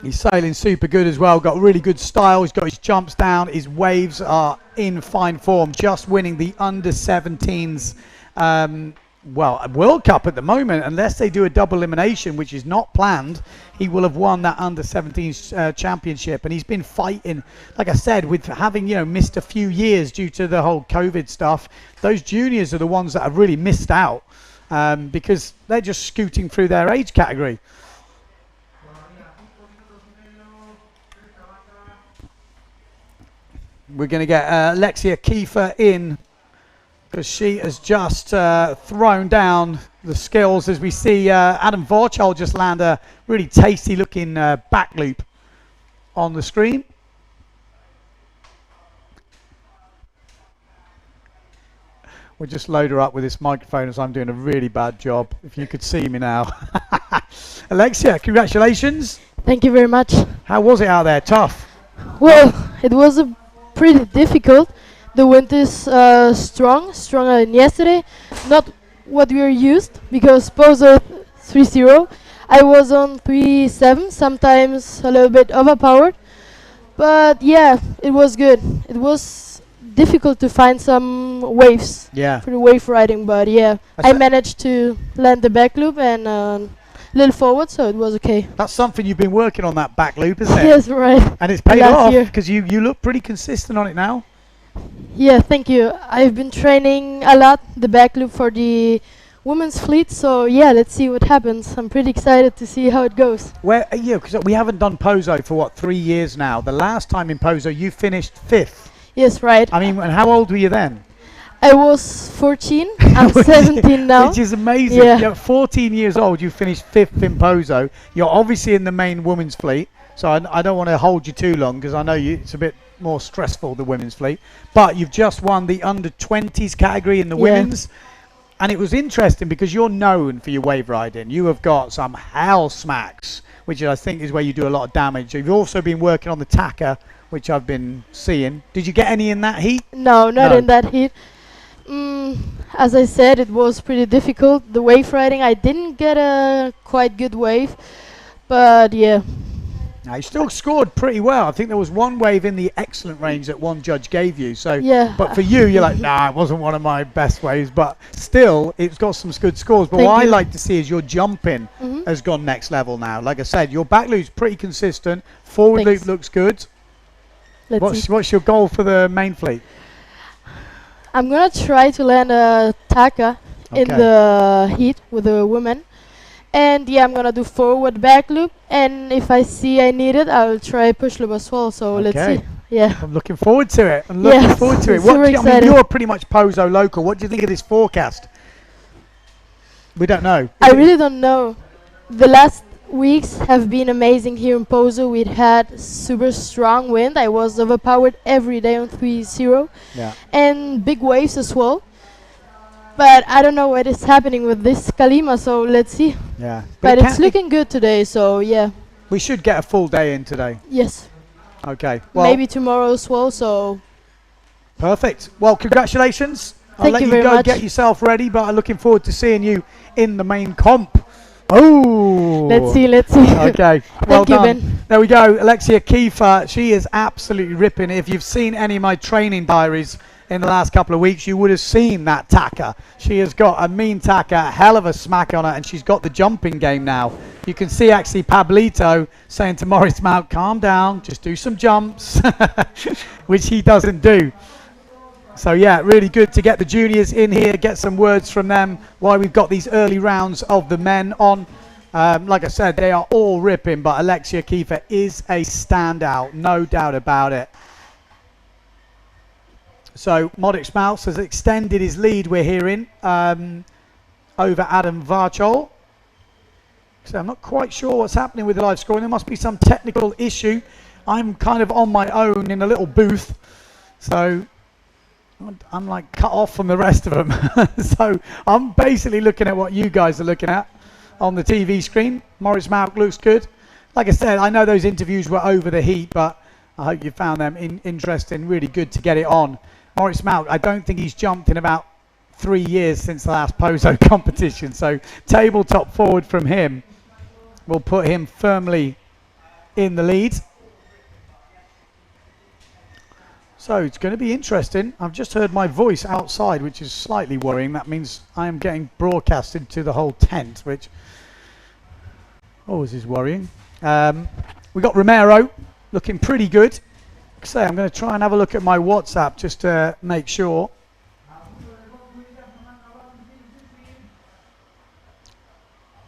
He's sailing super good as well, got really good style, he's got his jumps down, his waves are in fine form, just winning the under-17s World Cup at the moment. Unless they do a double elimination, which is not planned, he will have won that under-17s championship. And he's been fighting, like I said, with having missed a few years due to the whole COVID stuff. Those juniors are the ones that have really missed out because they're just scooting through their age category. We're going to get Alexia Kiefer in because she has just thrown down the skills as we see Adam Vorchol just land a really tasty looking back loop on the screen. We'll just load her up with this microphone as I'm doing a really bad job, if you could see me now. Alexia, congratulations. Thank you very much. How was it out there? Tough? Well, it was pretty difficult. The wind is stronger than yesterday. Not what we were used, because Pozo 3-0, I was on 3-7, sometimes a little bit overpowered. But yeah, it was good. It was difficult to find some waves for the wave riding, but yeah, I managed to land the back loop and a little forward, so it was okay. That's something you've been working on, that back loop, isn't it? Yes, right. And it's paid off because you look pretty consistent on it now. Yeah, thank you. I've been training a lot the back loop for the women's fleet, so yeah, let's see what happens. I'm pretty excited to see how it goes. Where are you? Because we haven't done Pozo for 3 years now. The last time in Pozo you finished 5th. Yes, right. I mean, and how old were you then? I was 14. I'm 17 now. Which is amazing. Yeah. You're 14 years old. You finished 5th in Pozo. You're obviously in the main women's fleet, so I don't want to hold you too long because I know it's a bit more stressful, the women's fleet. But you've just won the under-20s category in the women's. And it was interesting because you're known for your wave riding. You have got some hell smacks, which I think is where you do a lot of damage. You've also been working on the tacker, which I've been seeing. Did you get any in that heat? No, not in that heat. As I said, it was pretty difficult. The wave riding, I didn't get a quite good wave, but yeah. Now, you still scored pretty well. I think there was one wave in the excellent range that one judge gave you. So, yeah. But for you, you're like, nah, it wasn't one of my best waves. But still, it's got some good scores. But what I like to see is your jumping has gone next level now. Like I said, your back loop's pretty consistent. Forward loop looks good. What's your goal for the main fleet? I'm going to try to land a tacker in the heat with the women. And yeah, I'm gonna do forward back loop, and if I see I need it, I'll try push loop as well. So let's see. Yeah, I'm looking forward to it. I'm looking forward to it. I mean, you're pretty much Pozo local. What do you think of this forecast? We don't know. I really don't know. The last weeks have been amazing here in Pozo. We had super strong wind. I was overpowered every day on 3-0, and big waves as well. But I don't know what is happening with this Kalima, so let's see. Yeah. But it's looking good today, so yeah. We should get a full day in today. Yes. Okay. Well, maybe tomorrow as well, so. Perfect. Well, congratulations. Thank you very much. I'll let you go get yourself ready, but I'm looking forward to seeing you in the main comp. Oh. Let's see, let's see. Okay. Thank you, Ben. There we go. Alexia Kiefer, she is absolutely ripping. If you've seen any of my training diaries in the last couple of weeks, you would have seen that tacker. She has got a mean tacker, a hell of a smack on her, and she's got the jumping game now. You can see actually Pablito saying to Maurice Mount, calm down, just do some jumps, which he doesn't do. So yeah, really good to get the juniors in here, get some words from them while we've got these early rounds of the men on. Like I said, they are all ripping, but Alexia Kiefer is a standout, no doubt about it. So Modix Mouse has extended his lead, we're hearing, over Adam Varchol. So I'm not quite sure what's happening with the live scoring. There must be some technical issue. I'm kind of on my own in a little booth. So I'm like cut off from the rest of them. So I'm basically looking at what you guys are looking at on the TV screen. Maurice Malk looks good. Like I said, I know those interviews were over the heat, but I hope you found them interesting. Really good to get it on. Maurice Malk, I don't think he's jumped in about 3 years since the last Pozo competition. So tabletop forward from him will put him firmly in the lead. So it's going to be interesting. I've just heard my voice outside, which is slightly worrying. That means I am getting broadcasted to the whole tent, which always is worrying. We got Romero looking pretty good. So I'm going to try and have a look at my WhatsApp just to make sure.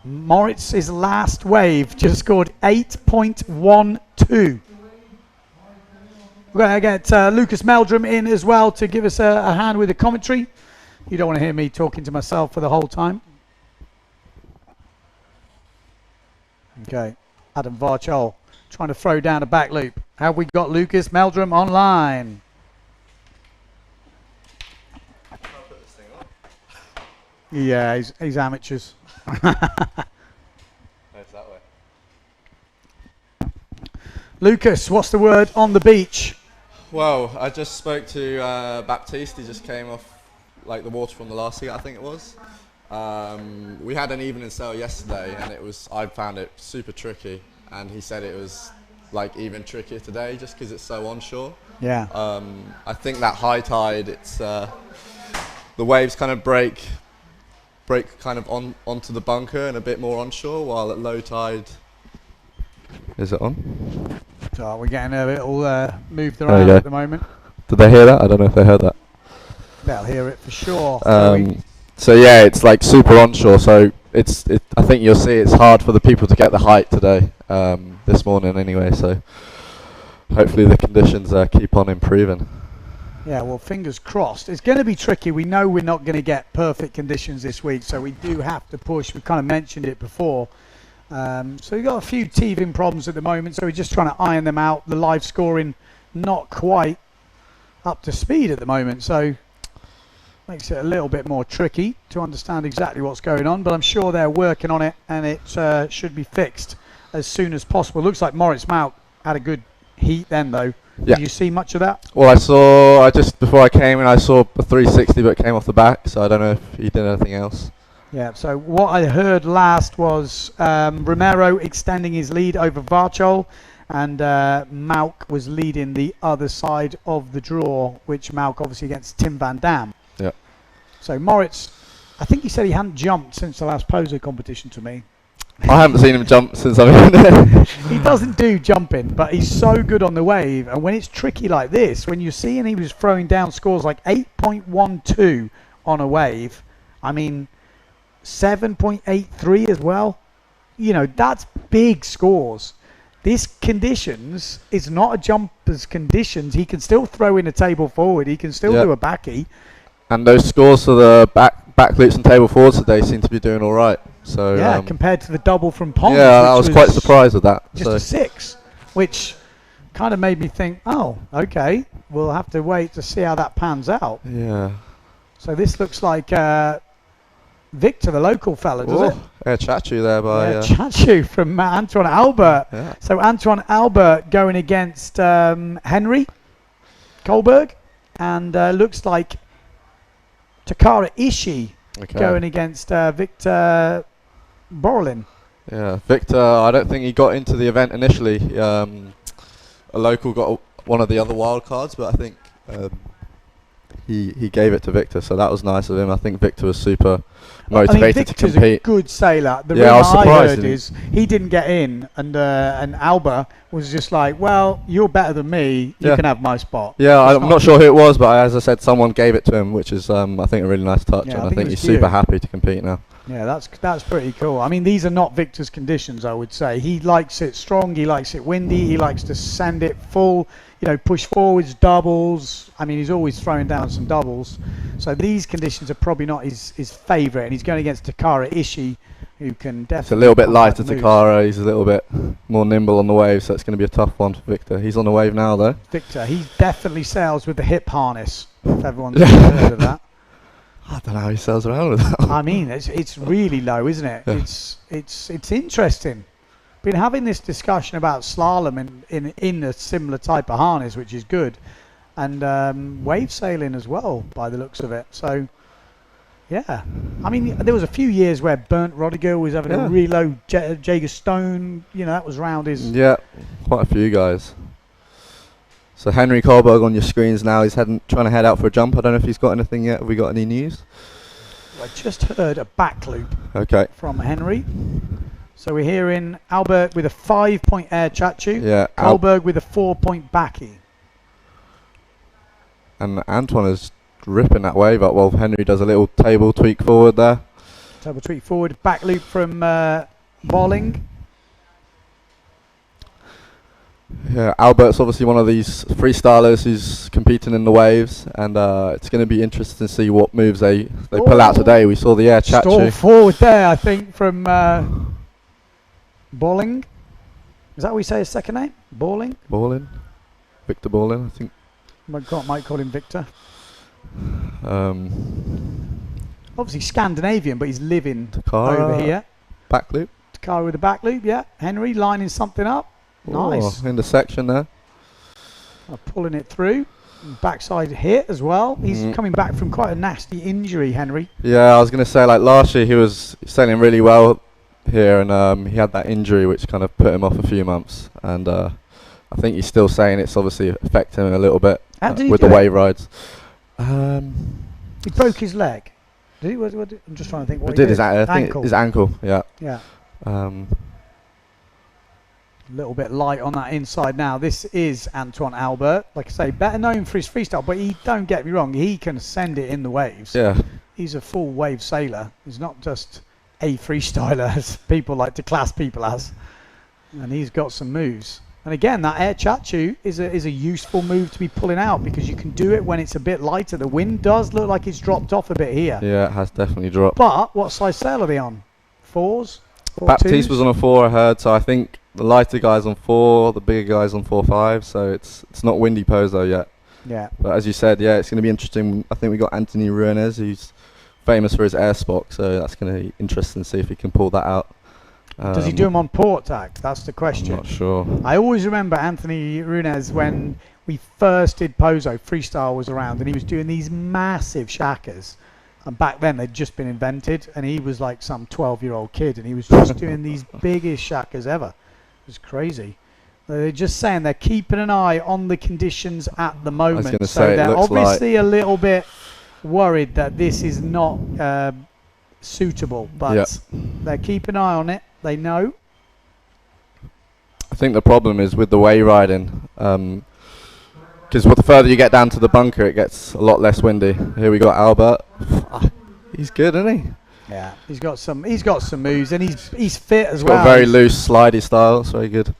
Moritz's last wave just scored 8.12. We're going to get Lucas Meldrum in as well to give us a hand with the commentary. You don't want to hear me talking to myself for the whole time. Okay, Adam Varchol trying to throw down a back loop. Have we got Lucas Meldrum online? Yeah, he's amateurs. Lucas, what's the word on the beach? Well, I just spoke to Baptiste. He just came off like the water from the last heat, I think it was. We had an evening sail yesterday, and I found it super tricky. And he said it was like even trickier today, just because it's so onshore. Yeah. I think that high tide, it's the waves kind of break kind of onto the bunker and a bit more onshore, while at low tide. Is it on? So we're getting a little moved around at the moment. Did they hear that? I don't know if they heard that. They'll hear it for sure. So yeah, it's like super onshore. So I think you'll see it's hard for the people to get the height today, this morning anyway. So hopefully the conditions keep on improving. Yeah, well, fingers crossed. It's going to be tricky. We know we're not going to get perfect conditions this week, so we do have to push. We kind of mentioned it before. So we've got a few teething problems at the moment, so we're just trying to iron them out. The live scoring not quite up to speed at the moment, so makes it a little bit more tricky to understand exactly what's going on, but I'm sure they're working on it, and it should be fixed as soon as possible. Looks like Moritz Mauk had a good heat then, though. Yeah. Did you see much of that? Well, I just before I came in, I saw a 360, but it came off the back, so I don't know if he did anything else. Yeah, so what I heard last was Romero extending his lead over Varchol, and Mauk was leading the other side of the draw, which Mauk obviously against Tim Van Dam. Yeah. So Moritz, I think he said he hadn't jumped since the last Pozo competition to me. I haven't seen him jump since I've been there. He doesn't do jumping, but he's so good on the wave, and when it's tricky like this, when you see and he was throwing down scores like 8.12 on a wave, I mean 7.83 as well, you know, that's big scores. This conditions is not a jumper's conditions. He can still throw in a table forward, he can still do a backy, and those scores for the back loops and table forwards today seem to be doing all right. So yeah, compared to the double from Pond, yeah, I was quite surprised with that. Just a 6, which kind of made me think, oh, okay, we'll have to wait to see how that pans out. Yeah. So this looks like Victor, the local fella, does it? Yeah, Chachu there by... Chachu from Antoine Albert. Yeah. So Antoine Albert going against Henry Kohlberg, and looks like Takara Ishii going against Victor Borlin. Yeah, Victor, I don't think he got into the event initially. A local got one of the other wild cards, but I think he gave it to Victor, so that was nice of him. I think Victor was super motivated to compete. Victor's a good sailor. The yeah, I was surprised. I heard is he didn't get in, and Alba was just like, well, you're better than me, you can have my spot. Yeah, I'm not sure who it was, but as I said, someone gave it to him, which is I think a really nice touch, and I think he's super happy to compete now. Yeah, that's pretty cool. I mean, these are not Victor's conditions, I would say. He likes it strong, he likes it windy, he likes to send it full, you know, push forwards, doubles. I mean, he's always throwing down some doubles. So these conditions are probably not his favourite, and he's going against Takara Ishii, who can definitely... It's a little bit lighter Takara, he's a little bit more nimble on the wave, so it's going to be a tough one for Victor. He's on the wave now, though. Victor, he definitely sails with the hip harness, if everyone's heard of that. I don't know how he sails around with that. I mean, it's really low, isn't it? Yeah. It's interesting. Been having this discussion about slalom in a similar type of harness, which is good, and wave sailing as well, by the looks of it. So Yeah. I mean, there was a few years where Bernd Rodiger was having a really low Jager Stone. You know, that was round his... Yeah, quite a few guys. So Henry Kohlberg on your screens now. He's trying to head out for a jump. I don't know if he's got anything yet. Have we got any news? I just heard a back loop from Henry. So we're hearing Albert with a 5-point air chachu. Yeah. Kohlberg with a 4-point backy. And Antoine is ripping that wave up while Henry does a little table tweak forward there. Table tweak forward, back loop from Bolling. Yeah, Albert's obviously one of these freestylers who's competing in the waves, and it's going to be interesting to see what moves they pull out today. We saw the air chachu. Stall forward there, I think, from Bolling. Is that what we say his second name? Bolling? Ballin. Victor Ballin, I think. Might call him Victor. Obviously Scandinavian, but he's living over here. Back loop. Takara with the back loop, yeah. Henry lining something up. Nice. In the section there. Pulling it through. Backside hit as well. He's coming back from quite a nasty injury, Henry. Yeah, I was going to say, like last year he was sailing really well here, and he had that injury which kind of put him off a few months. And I think he's still saying it's obviously affecting him a little bit with the wave rides. He broke his leg. Did he? I'm just trying to think what he did. His ankle. His ankle, yeah. Yeah. A little bit light on that inside now. This is Antoine Albert. Like I say, better known for his freestyle, but don't get me wrong, he can send it in the waves. Yeah. He's a full wave sailor. He's not just a freestyler, as people like to class people as. And he's got some moves. And again, that air chachu is a useful move to be pulling out, because you can do it when it's a bit lighter. The wind does look like it's dropped off a bit here. Yeah, it has definitely dropped. But what size sail are they on? 4s? Baptiste was on a 4, I heard, so I think the lighter guy's on 4, the bigger guy's on 4.5, so it's not windy pozo yet. Yeah. But as you said, yeah, it's going to be interesting. I think we got Anthony Ruinez, who's famous for his air spock, so that's going to be interesting to see if he can pull that out. Does he do them on port tack? That's the question. I'm not sure. I always remember Anthony Ruinez when we first did Pozo, freestyle was around, and he was doing these massive shackers. And back then they'd just been invented, and he was like some 12-year-old kid, and he was just doing these biggest shackers ever. It was crazy. They're just saying they're keeping an eye on the conditions at the moment. I was going to so say, they're obviously a little bit worried that this is not suitable, but they're keeping an eye on it. They know. I think the problem is with the wave riding, because the further you get down to the bunker, it gets a lot less windy. Here we got Albert. He's good, isn't he? Yeah, he's got some moves, and he's fit as He's well. got a very loose, slidey style. It's very good.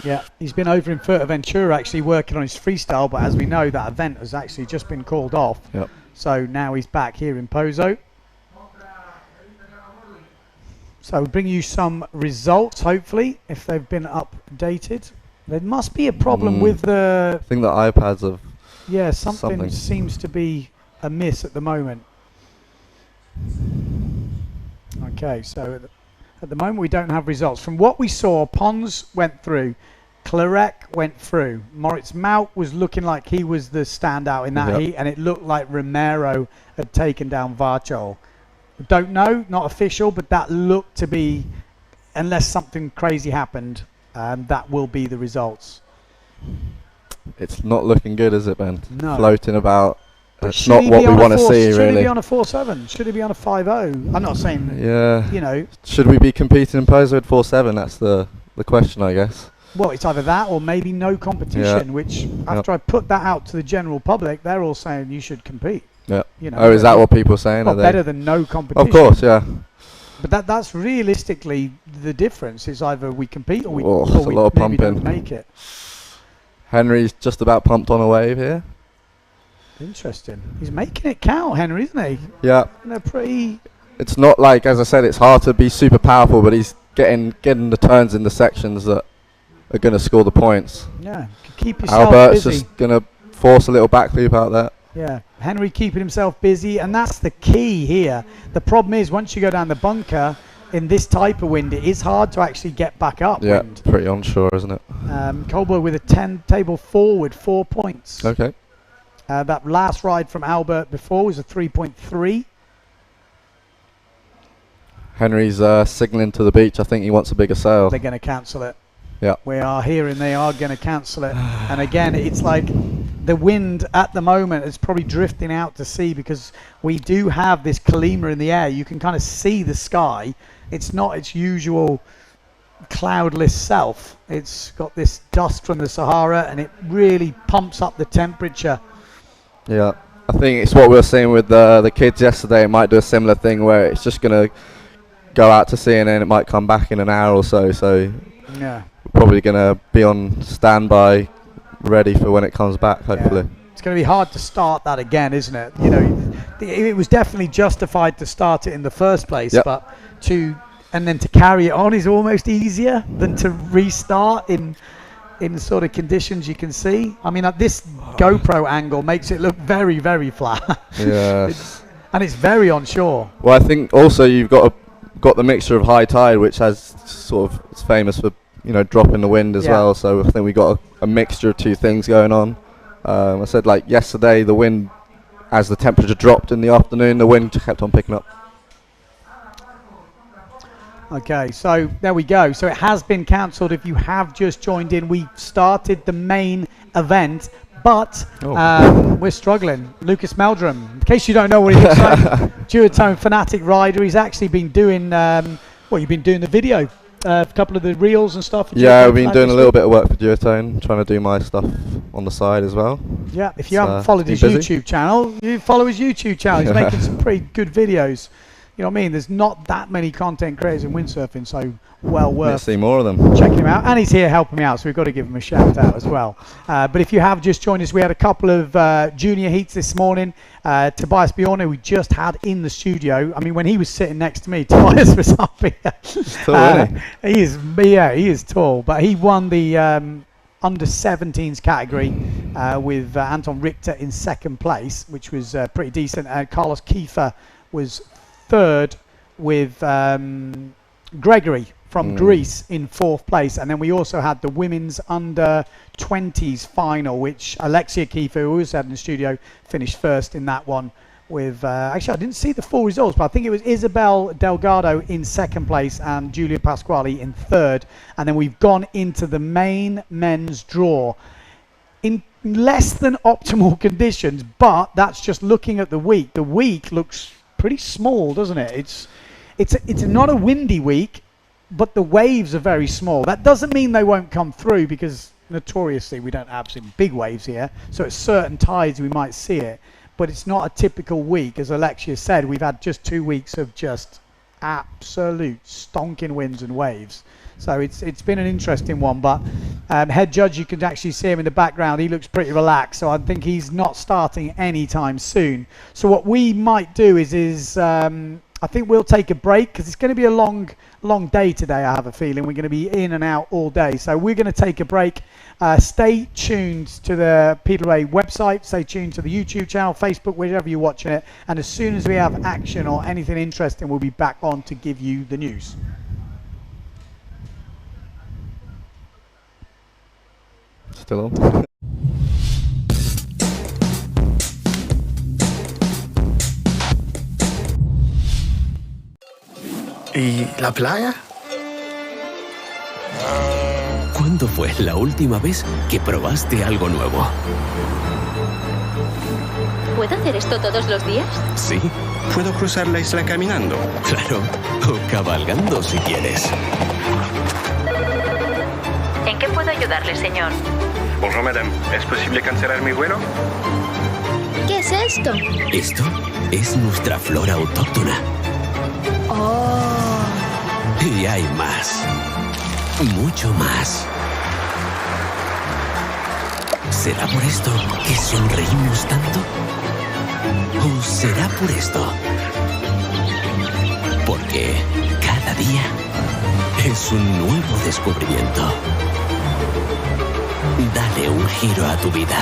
Yeah, he's been over in Fuerteventura actually working on his freestyle, but as we know, that event has actually just been called off. Yep. So now he's back here in Pozo. So we'll bring you some results, hopefully, if they've been updated. There must be a problem with the... I think the iPads have... Yeah, something seems to be amiss at the moment. Okay, so at the moment we don't have results. From what we saw, Pons went through, Clarek went through. Moritz Maut was looking like he was the standout in that heat, and it looked like Romero had taken down Varchol. Don't know, not official, but that looked to be, unless something crazy happened, that will be the results. It's not looking good, is it, Ben? No. Floating about. It's not what we want to see, really. Should he be on a 4.7? Should he be on a 5.0? I'm not saying, you know. Should we be competing in Pozo at 4.7? That's the question, I guess. Well, it's either that or maybe no competition, which after I put that out to the general public, they're all saying you should compete. Yeah. You know, oh, is that what people are saying? Well, better than no competition. Of course, yeah. But that's realistically the difference. Is either we compete or we maybe don't make it. Henry's just about pumped on a wave here. Interesting. He's making it count, Henry, isn't he? Yeah. They're pretty... It's not like, as I said, it's hard to be super powerful, but he's getting the turns in the sections that are going to score the points. Yeah. Keep yourself Albert's busy. just going to force a little back loop out there. Yeah, Henry keeping himself busy, and that's the key here. The problem is once you go down the bunker in this type of wind, it is hard to actually get back up. Yeah, pretty onshore, isn't it? Kohlberg with a 10 table forward, 4 points. Okay. That last ride from Albert before was a 3.3. Henry's signalling to the beach. I think he wants a bigger sail. They're going to cancel it. Yeah. We are hearing they are going to cancel it. And again, it's like the wind at the moment is probably drifting out to sea because we do have this kalima in the air. You can kind of see the sky. It's not its usual cloudless self. It's got this dust from the Sahara and it really pumps up the temperature. Yeah. I think it's what we were saying with the kids yesterday. It might do a similar thing where it's just going to go out to sea and then it might come back in an hour or so. So yeah, we're probably going to be on standby, ready for when it comes back, hopefully. Yeah. It's going to be hard to start that again, isn't it? You know, it was definitely justified to start it in the first place, yep. but and then to carry it on is almost easier than to restart in sort of conditions you can see. I mean, this GoPro angle makes it look very, very flat. Yeah. And it's very onshore. Well, I think also you've got the mixture of high tide, which has it's famous for, you know, dropping the wind as well. So I think we got a mixture of two things going on. I said, like yesterday, the wind, as the temperature dropped in the afternoon, the wind kept on picking up. Okay, so there we go. So it has been cancelled. If you have just joined in, we started the main event, but we're struggling. Lucas Meldrum, in case you don't know what he looks like, duotone fanatic rider. He's actually been doing, you've been doing the video, a couple of the reels and stuff. Yeah, I've been doing a little bit of work for duotone, trying to do my stuff on the side as well. Yeah, if you haven't followed his YouTube channel, you follow his YouTube channel. He's making some pretty good videos. You know what I mean? There's not that many content creators in windsurfing, so well worth see more of them. Checking him out. And he's here helping me out, so we've got to give him a shout out as well. But if you have just joined us, we had a couple of junior heats this morning. Tobias Bjorn, we just had in the studio. I mean, when he was sitting next to me, Tobias was up here. He's tall, isn't he? He is tall. But he won the under 17s category with Anton Richter in second place, which was pretty decent. Carlos Kiefer was third with Gregory from Greece in fourth place. And then we also had the women's under 20s final, which Alexia Kiefer, who was had in the studio, finished first in that one with actually I didn't see the full results, but I think it was Isabel Delgado in second place and Julia Pasquale in third. And then we've gone into the main men's draw in less than optimal conditions, but that's just looking at the week. The week looks pretty small, doesn't it? It's not a windy week, but the waves are very small. That doesn't mean they won't come through, because notoriously we don't have some big waves here, so at certain tides we might see it, but it's not a typical week. As Alexia said, we've had just 2 weeks of just absolute stonking winds and waves. So it's been an interesting one, but head judge, you can actually see him in the background. He looks pretty relaxed, so I think he's not starting anytime soon. So what we might do is I think we'll take a break, because it's going to be a long day today. I have a feeling we're going to be in and out all day. So we're going to take a break. Stay tuned to the PWA website. Stay tuned to the YouTube channel, Facebook, wherever you're watching it. And as soon as we have action or anything interesting, we'll be back on to give you the news. Still on. ¿Y la playa? ¿Cuándo fue la última vez que probaste algo nuevo? ¿Puedo hacer esto todos los días? Sí, ¿Puedo cruzar la isla caminando? claro. O cabalgando si quieres. ¿En qué puedo ayudarle, señor? Bonjour madame, ¿es posible cancelar mi vuelo? ¿Qué es esto? Esto es nuestra flora autóctona. Oh. Y hay más. Mucho más. ¿Será por esto que sonreímos tanto? ¿O será por esto? Porque cada día es un nuevo descubrimiento. Dale un giro a tu vida.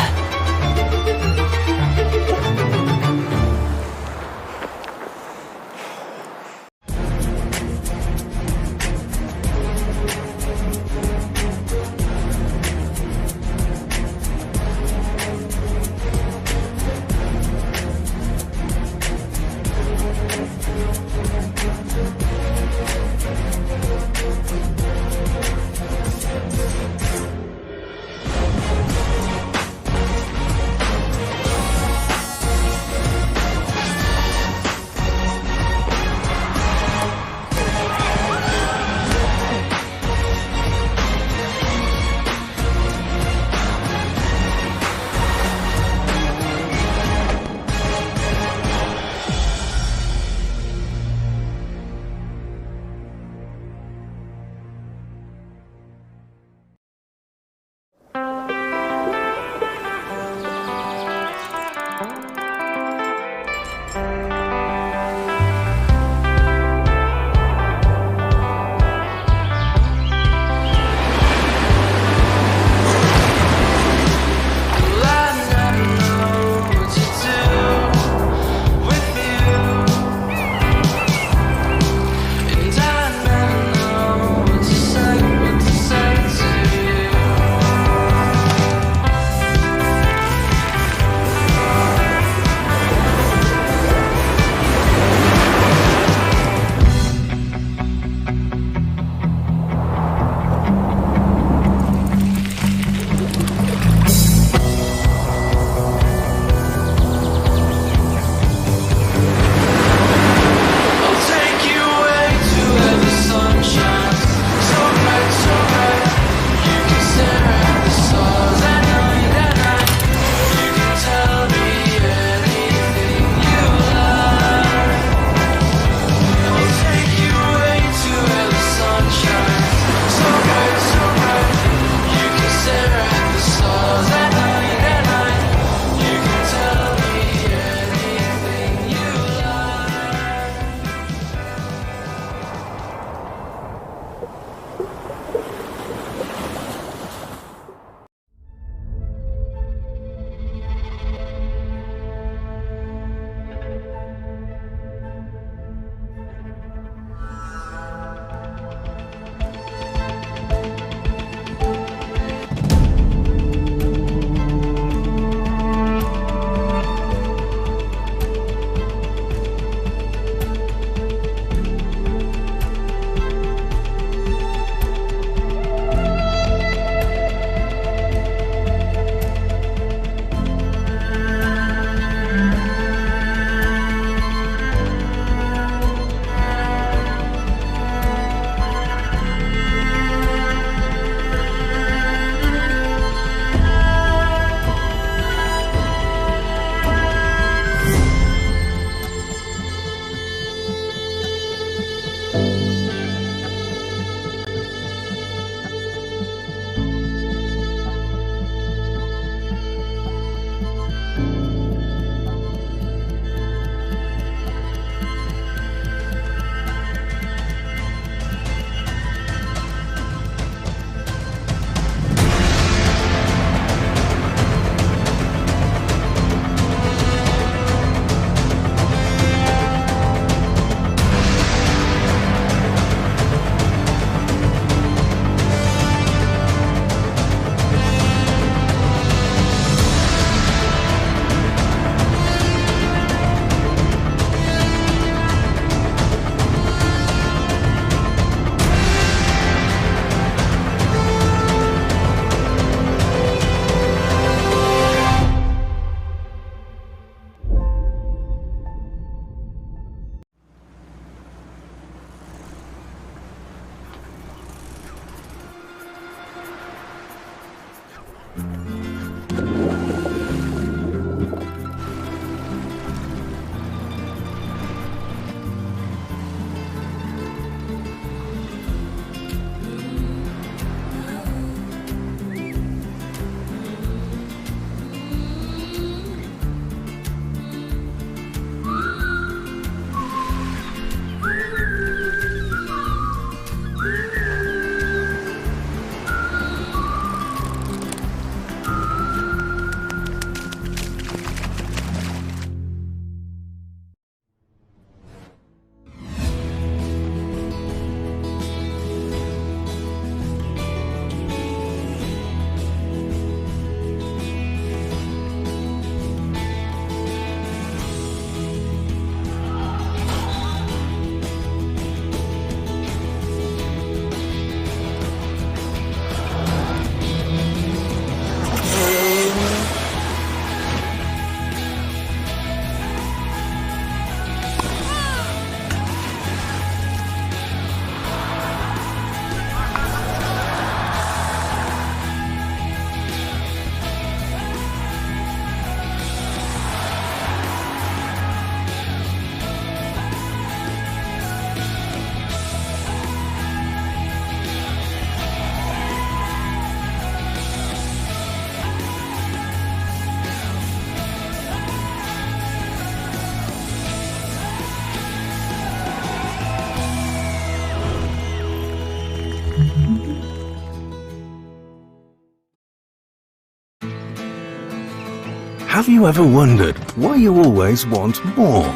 Have you ever wondered why you always want more?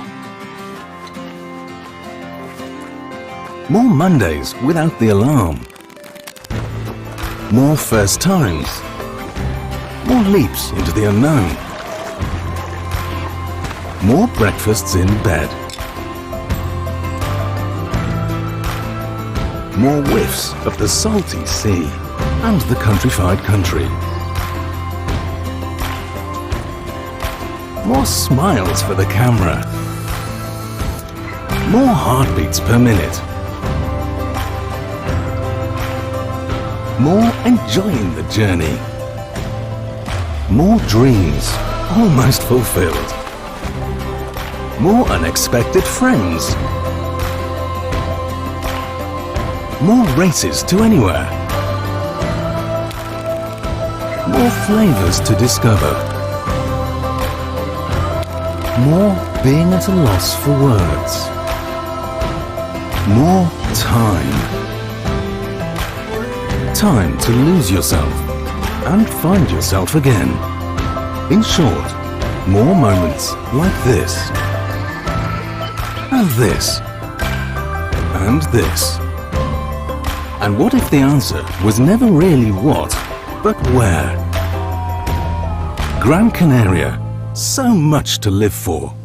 More Mondays without the alarm. More first times. More leaps into the unknown. More breakfasts in bed. More whiffs of the salty sea and the countrified country. More smiles for the camera. More heartbeats per minute. More enjoying the journey. More dreams almost fulfilled. More unexpected friends. More races to anywhere. More flavors to discover. More being at a loss for words. More time. Time to lose yourself and find yourself again. In short, more moments like this. And this. And this. And what if the answer was never really what, but where? Gran Canaria. So much to live for.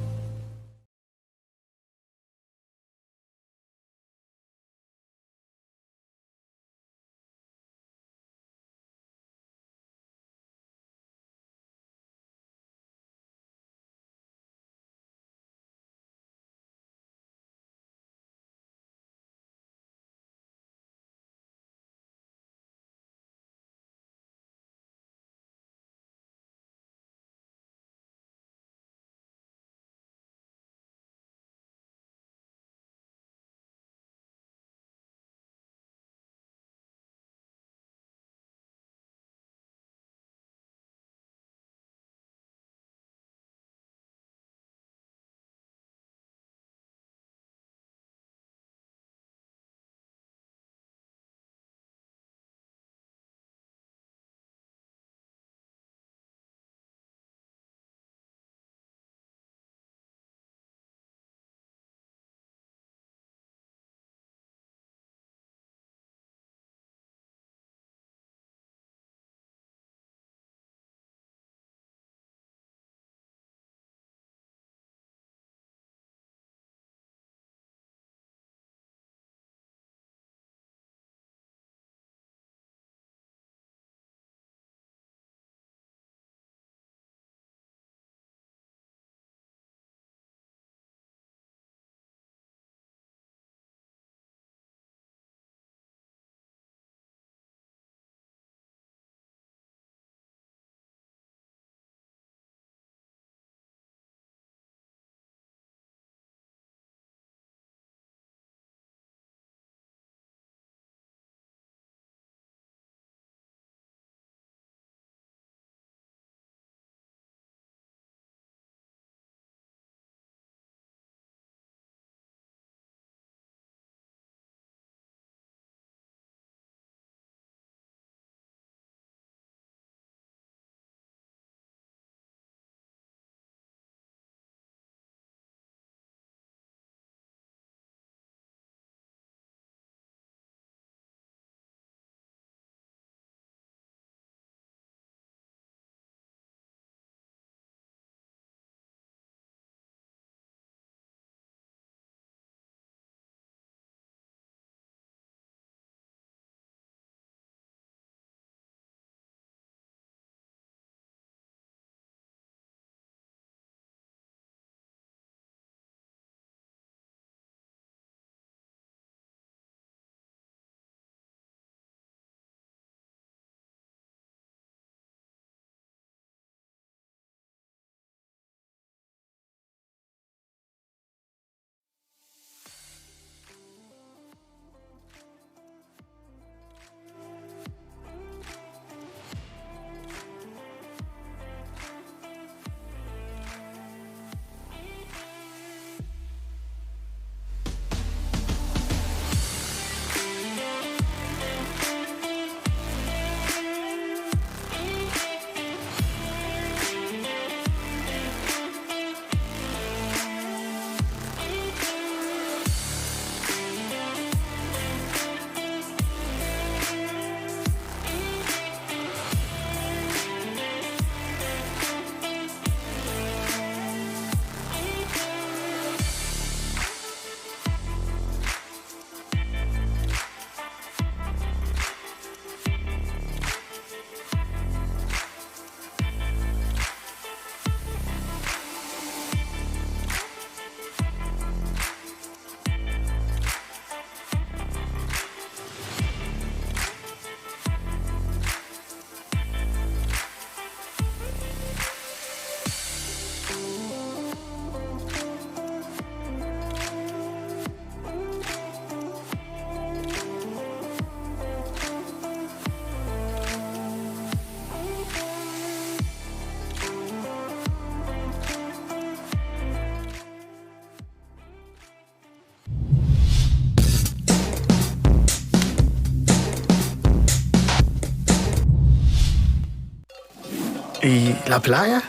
¿Y la playa?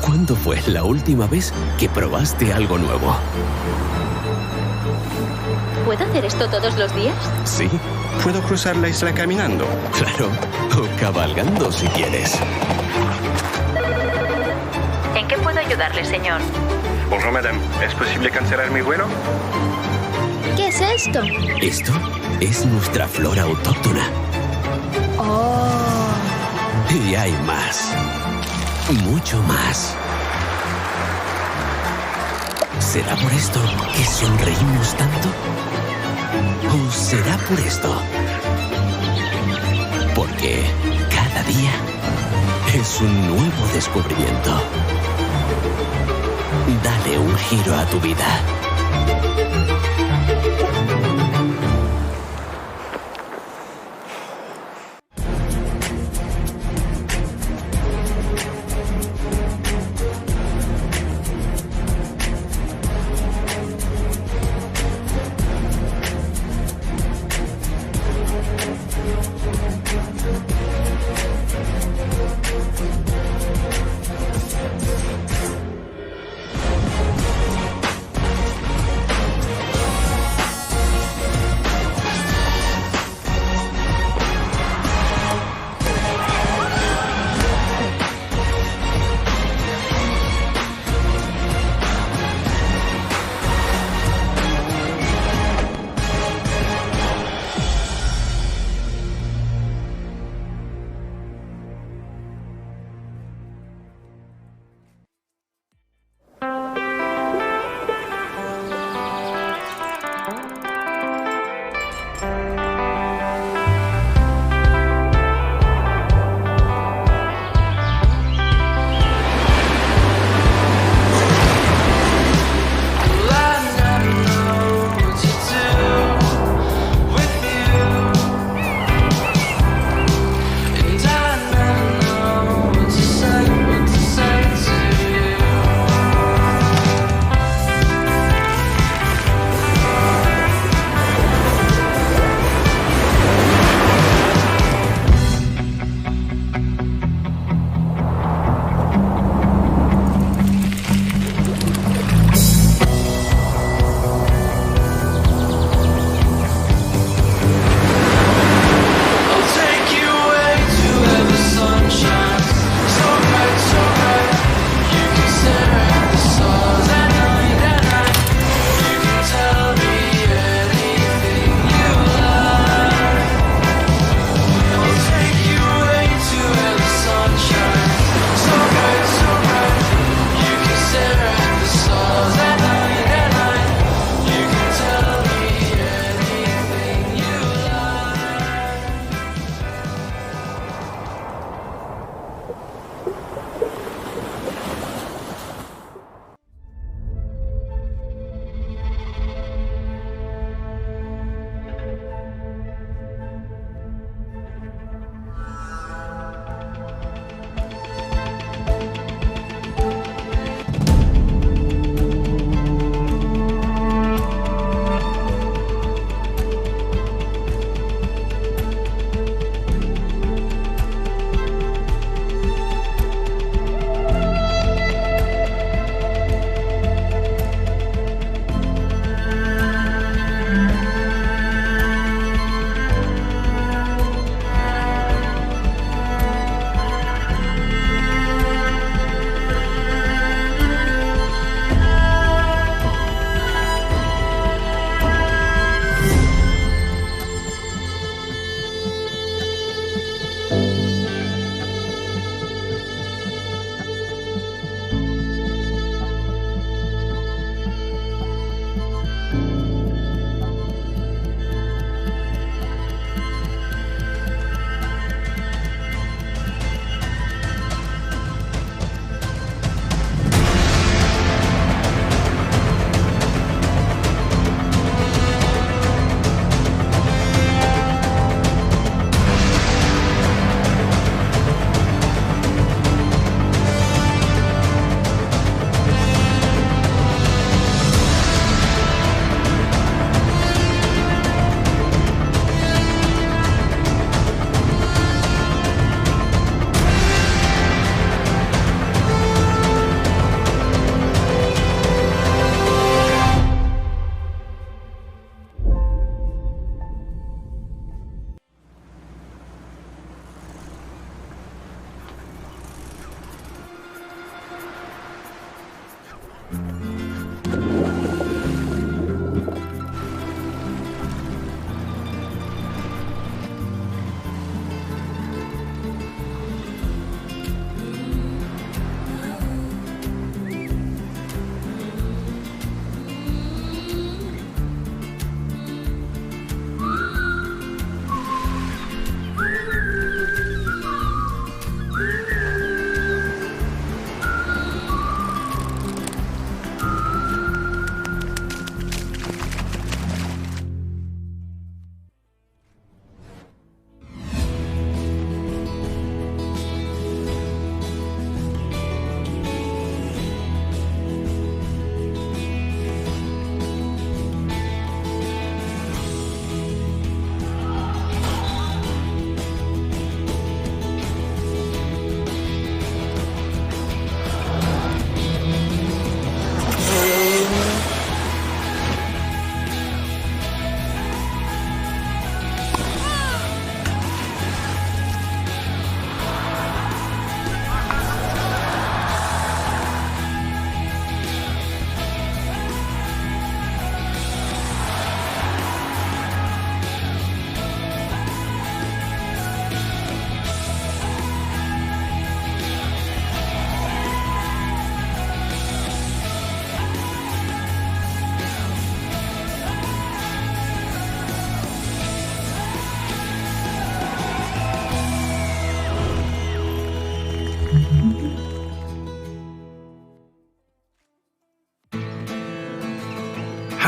¿Cuándo fue la última vez que probaste algo nuevo? ¿Puedo hacer esto todos los días? Sí, ¿Puedo cruzar la isla caminando? claro. O cabalgando si quieres. ¿En qué puedo ayudarle, señor? Bonjour, madame. ¿Es posible cancelar mi vuelo? ¿Qué es esto? Esto es nuestra flora autóctona. Oh. Y hay más. Mucho más. ¿Será por esto que sonreímos tanto? ¿O será por esto? Porque cada día es un nuevo descubrimiento. Dale un giro a tu vida.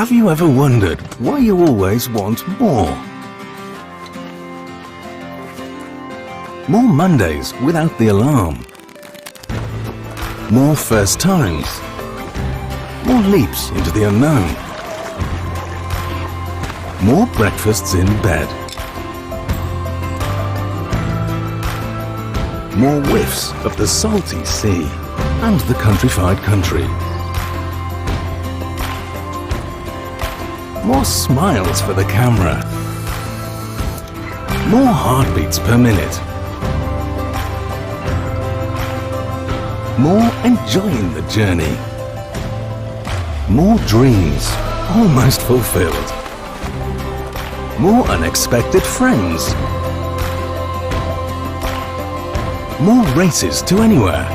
Have you ever wondered why you always want more? More Mondays without the alarm. More first times. More leaps into the unknown. More breakfasts in bed. More whiffs of the salty sea and the countrified country. More smiles for the camera. More heartbeats per minute. More enjoying the journey. More dreams almost fulfilled. More unexpected friends. More races to anywhere.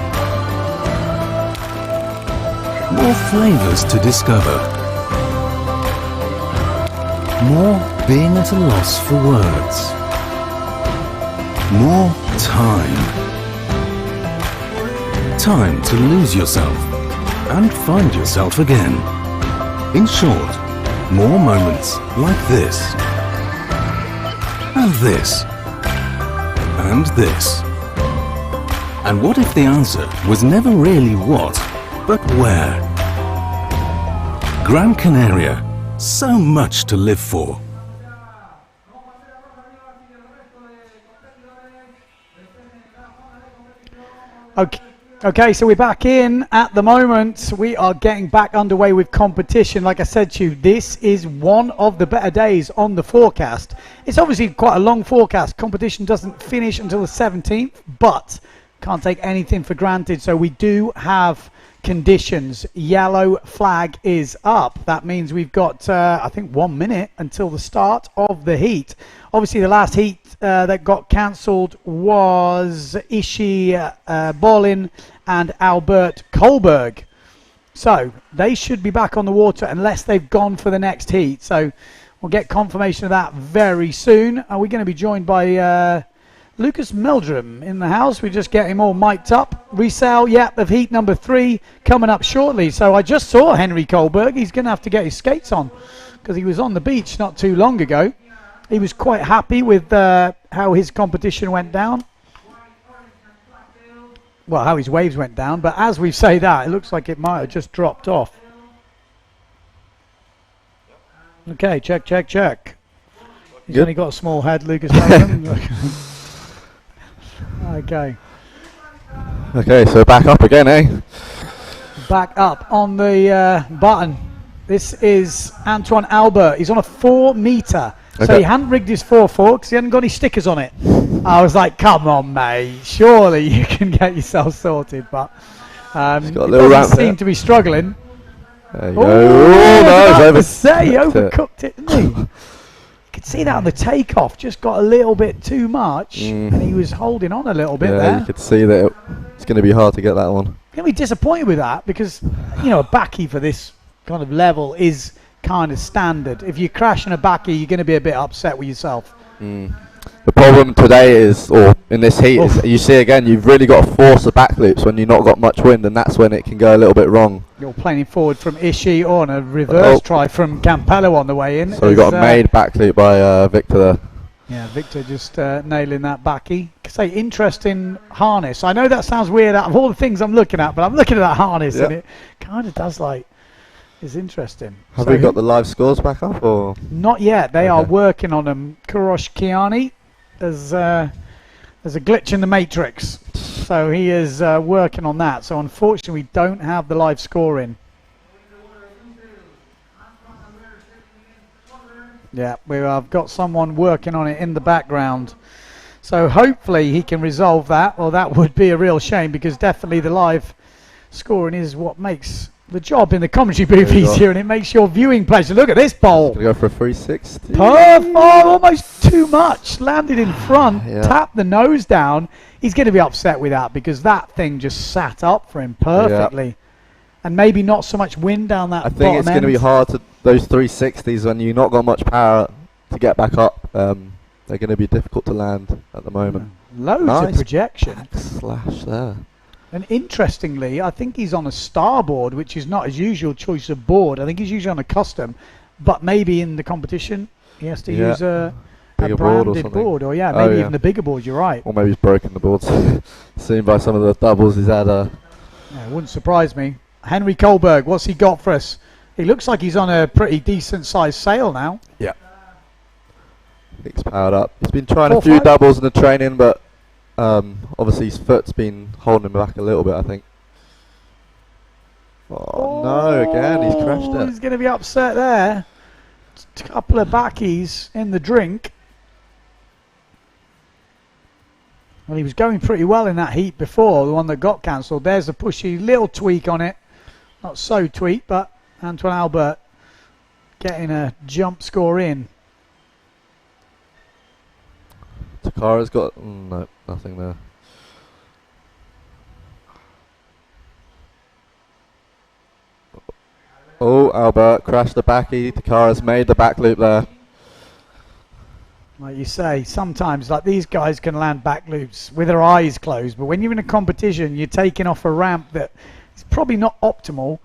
More flavors to discover. More being at a loss for words. More time. Time to lose yourself and find yourself again. In short, more moments like this. And this. And this. And what if the answer was never really what, but where? Gran Canaria. So much to live for. Okay, so we're back in at the moment. We are getting back underway with competition. Like I said to you, this is one of the better days on the forecast. It's obviously quite a long forecast. Competition doesn't finish until the 17th, but can't take anything for granted. So we do have conditions. Yellow flag is up. That means we've got I think 1 minute until the start of the heat. Obviously the last heat that got cancelled was Ishi Bolin and Albert Kohlberg, so they should be back on the water unless they've gone for the next heat. So we'll get confirmation of that very soon. Are we going to be joined by Lucas Meldrum in the house? We just get him all mic'd up. Resale, of heat number 3 coming up shortly. So I just saw Henry Kohlberg. He's going to have to get his skates on because he was on the beach not too long ago. He was quite happy with how his competition went down. Well, how his waves went down. But as we say that, it looks like it might have just dropped off. Okay, check. He's only got a small head, Lucas Meldrum. Okay, so back up again, eh? Back up on the button. This is Antoine Albert. He's on a 4 meter. Okay. So he hadn't rigged his 4.4 because he hadn't got any stickers on it. I was like, come on, mate. Surely you can get yourself sorted. But he doesn't seem to be struggling. There you go. I Oh, no, to say, he overcooked it. overcooked it, didn't he? You could see that on the takeoff, just got a little bit too much, and he was holding on a little bit there. You could see that it's going to be hard to get that one. Going to be disappointed with that because, you know, a backy for this kind of level is kind of standard. If you're crashing a backy, you're going to be a bit upset with yourself. The problem today is, or in this heat, is you see again, you've really got to force the back loops when you've not got much wind, and that's when it can go a little bit wrong. You're playing forward from Ishii on a reverse try from Campello on the way in. So we got a made back loop by Victor there. Yeah, Victor just nailing that backy. Say, interesting harness. I know that sounds weird out of all the things I'm looking at, but I'm looking at that harness and it kind of does it's interesting. Have we got the live scores back up or? Not yet. They are working on them. Kurosh Kiani, there's a glitch in the matrix. So he is working on that. So unfortunately we don't have the live scoring. Yeah, I've got someone working on it in the background. So hopefully he can resolve that. Well, that would be a real shame because definitely the live scoring is what makes the job in the commentary booth easier, and it makes your viewing pleasure. Look at this bowl. Gonna go for a 360. Perfect. Oh, almost too much. Landed in front, tapped the nose down. He's going to be upset with that because that thing just sat up for him perfectly. And maybe not so much wind down that bottom end. I think it's going to be hard to those 360s when you've not got much power to get back up. They're going to be difficult to land at the moment. Loads of projection. Slash there. And interestingly, I think he's on a starboard, which is not his usual choice of board. I think he's usually on a custom, but maybe in the competition he has to use a branded board, or maybe even the bigger board. You're right. Or maybe he's broken the boards. Seen by some of the doubles he's had. It wouldn't surprise me. Henry Kohlberg, what's he got for us? He looks like he's on a pretty decent sized sail now. Yeah. Nick's powered up. He's been trying a few doubles in the training, but obviously his foot's been holding him back a little bit, I think. Oh no, again, he's crashed it. He's going to be upset there. A couple of backies in the drink. Well, he was going pretty well in that heat before, the one that got cancelled. There's a pushy little tweak on it. Not so tweak, but Antoine Albert getting a jump score in. Takara's got no, nothing there. Oh, Albert crashed the backy. Takara's made the back loop there. Like you say, sometimes like these guys can land back loops with their eyes closed, but when you're in a competition, you're taking off a ramp that is probably not optimal.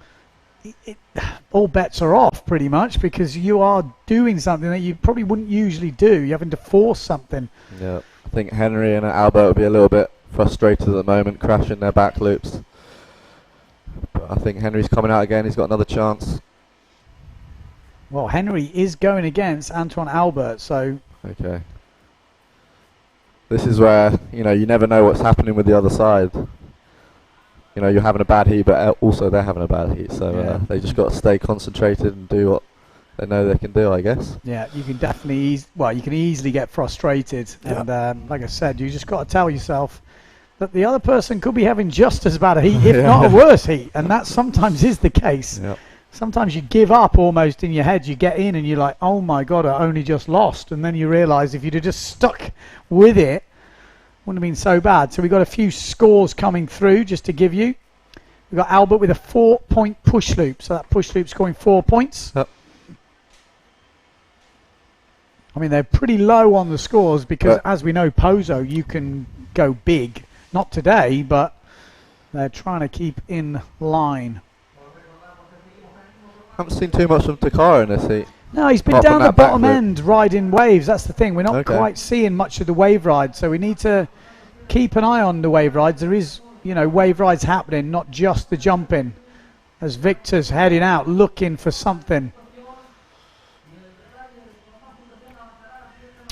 All bets are off pretty much because you are doing something that you probably wouldn't usually do. You're having to force something. Yeah, I think Henry and Albert will be a little bit frustrated at the moment, crashing their back loops. But I think Henry's coming out again. He's got another chance. Well, Henry is going against Antoine Albert, so... Okay. This is where, you never know what's happening with the other side. You're having a bad heat, but also they're having a bad heat. So they just got to stay concentrated and do what they know they can do, I guess. Yeah, you can definitely, you can easily get frustrated. Yeah. And like I said, you just got to tell yourself that the other person could be having just as bad a heat, if not a worse heat. And that sometimes is the case. Yeah. Sometimes you give up almost in your head. You get in and you're like, oh my God, I only just lost. And then you realise if you'd have just stuck with it, wouldn't have been so bad. So we've got a few scores coming through just to give you. We've got Albert with a 4-point push loop. So that push loop scoring 4 points. Yep. I mean, they're pretty low on the scores because, as we know, Pozo, you can go big. Not today, but they're trying to keep in line. Haven't seen too much from Takara in this heat. No, he's been down the bottom end riding waves. That's the thing. We're not quite seeing much of the wave ride, so we need to keep an eye on the wave rides. There is, wave rides happening, not just the jumping. As Victor's heading out, looking for something.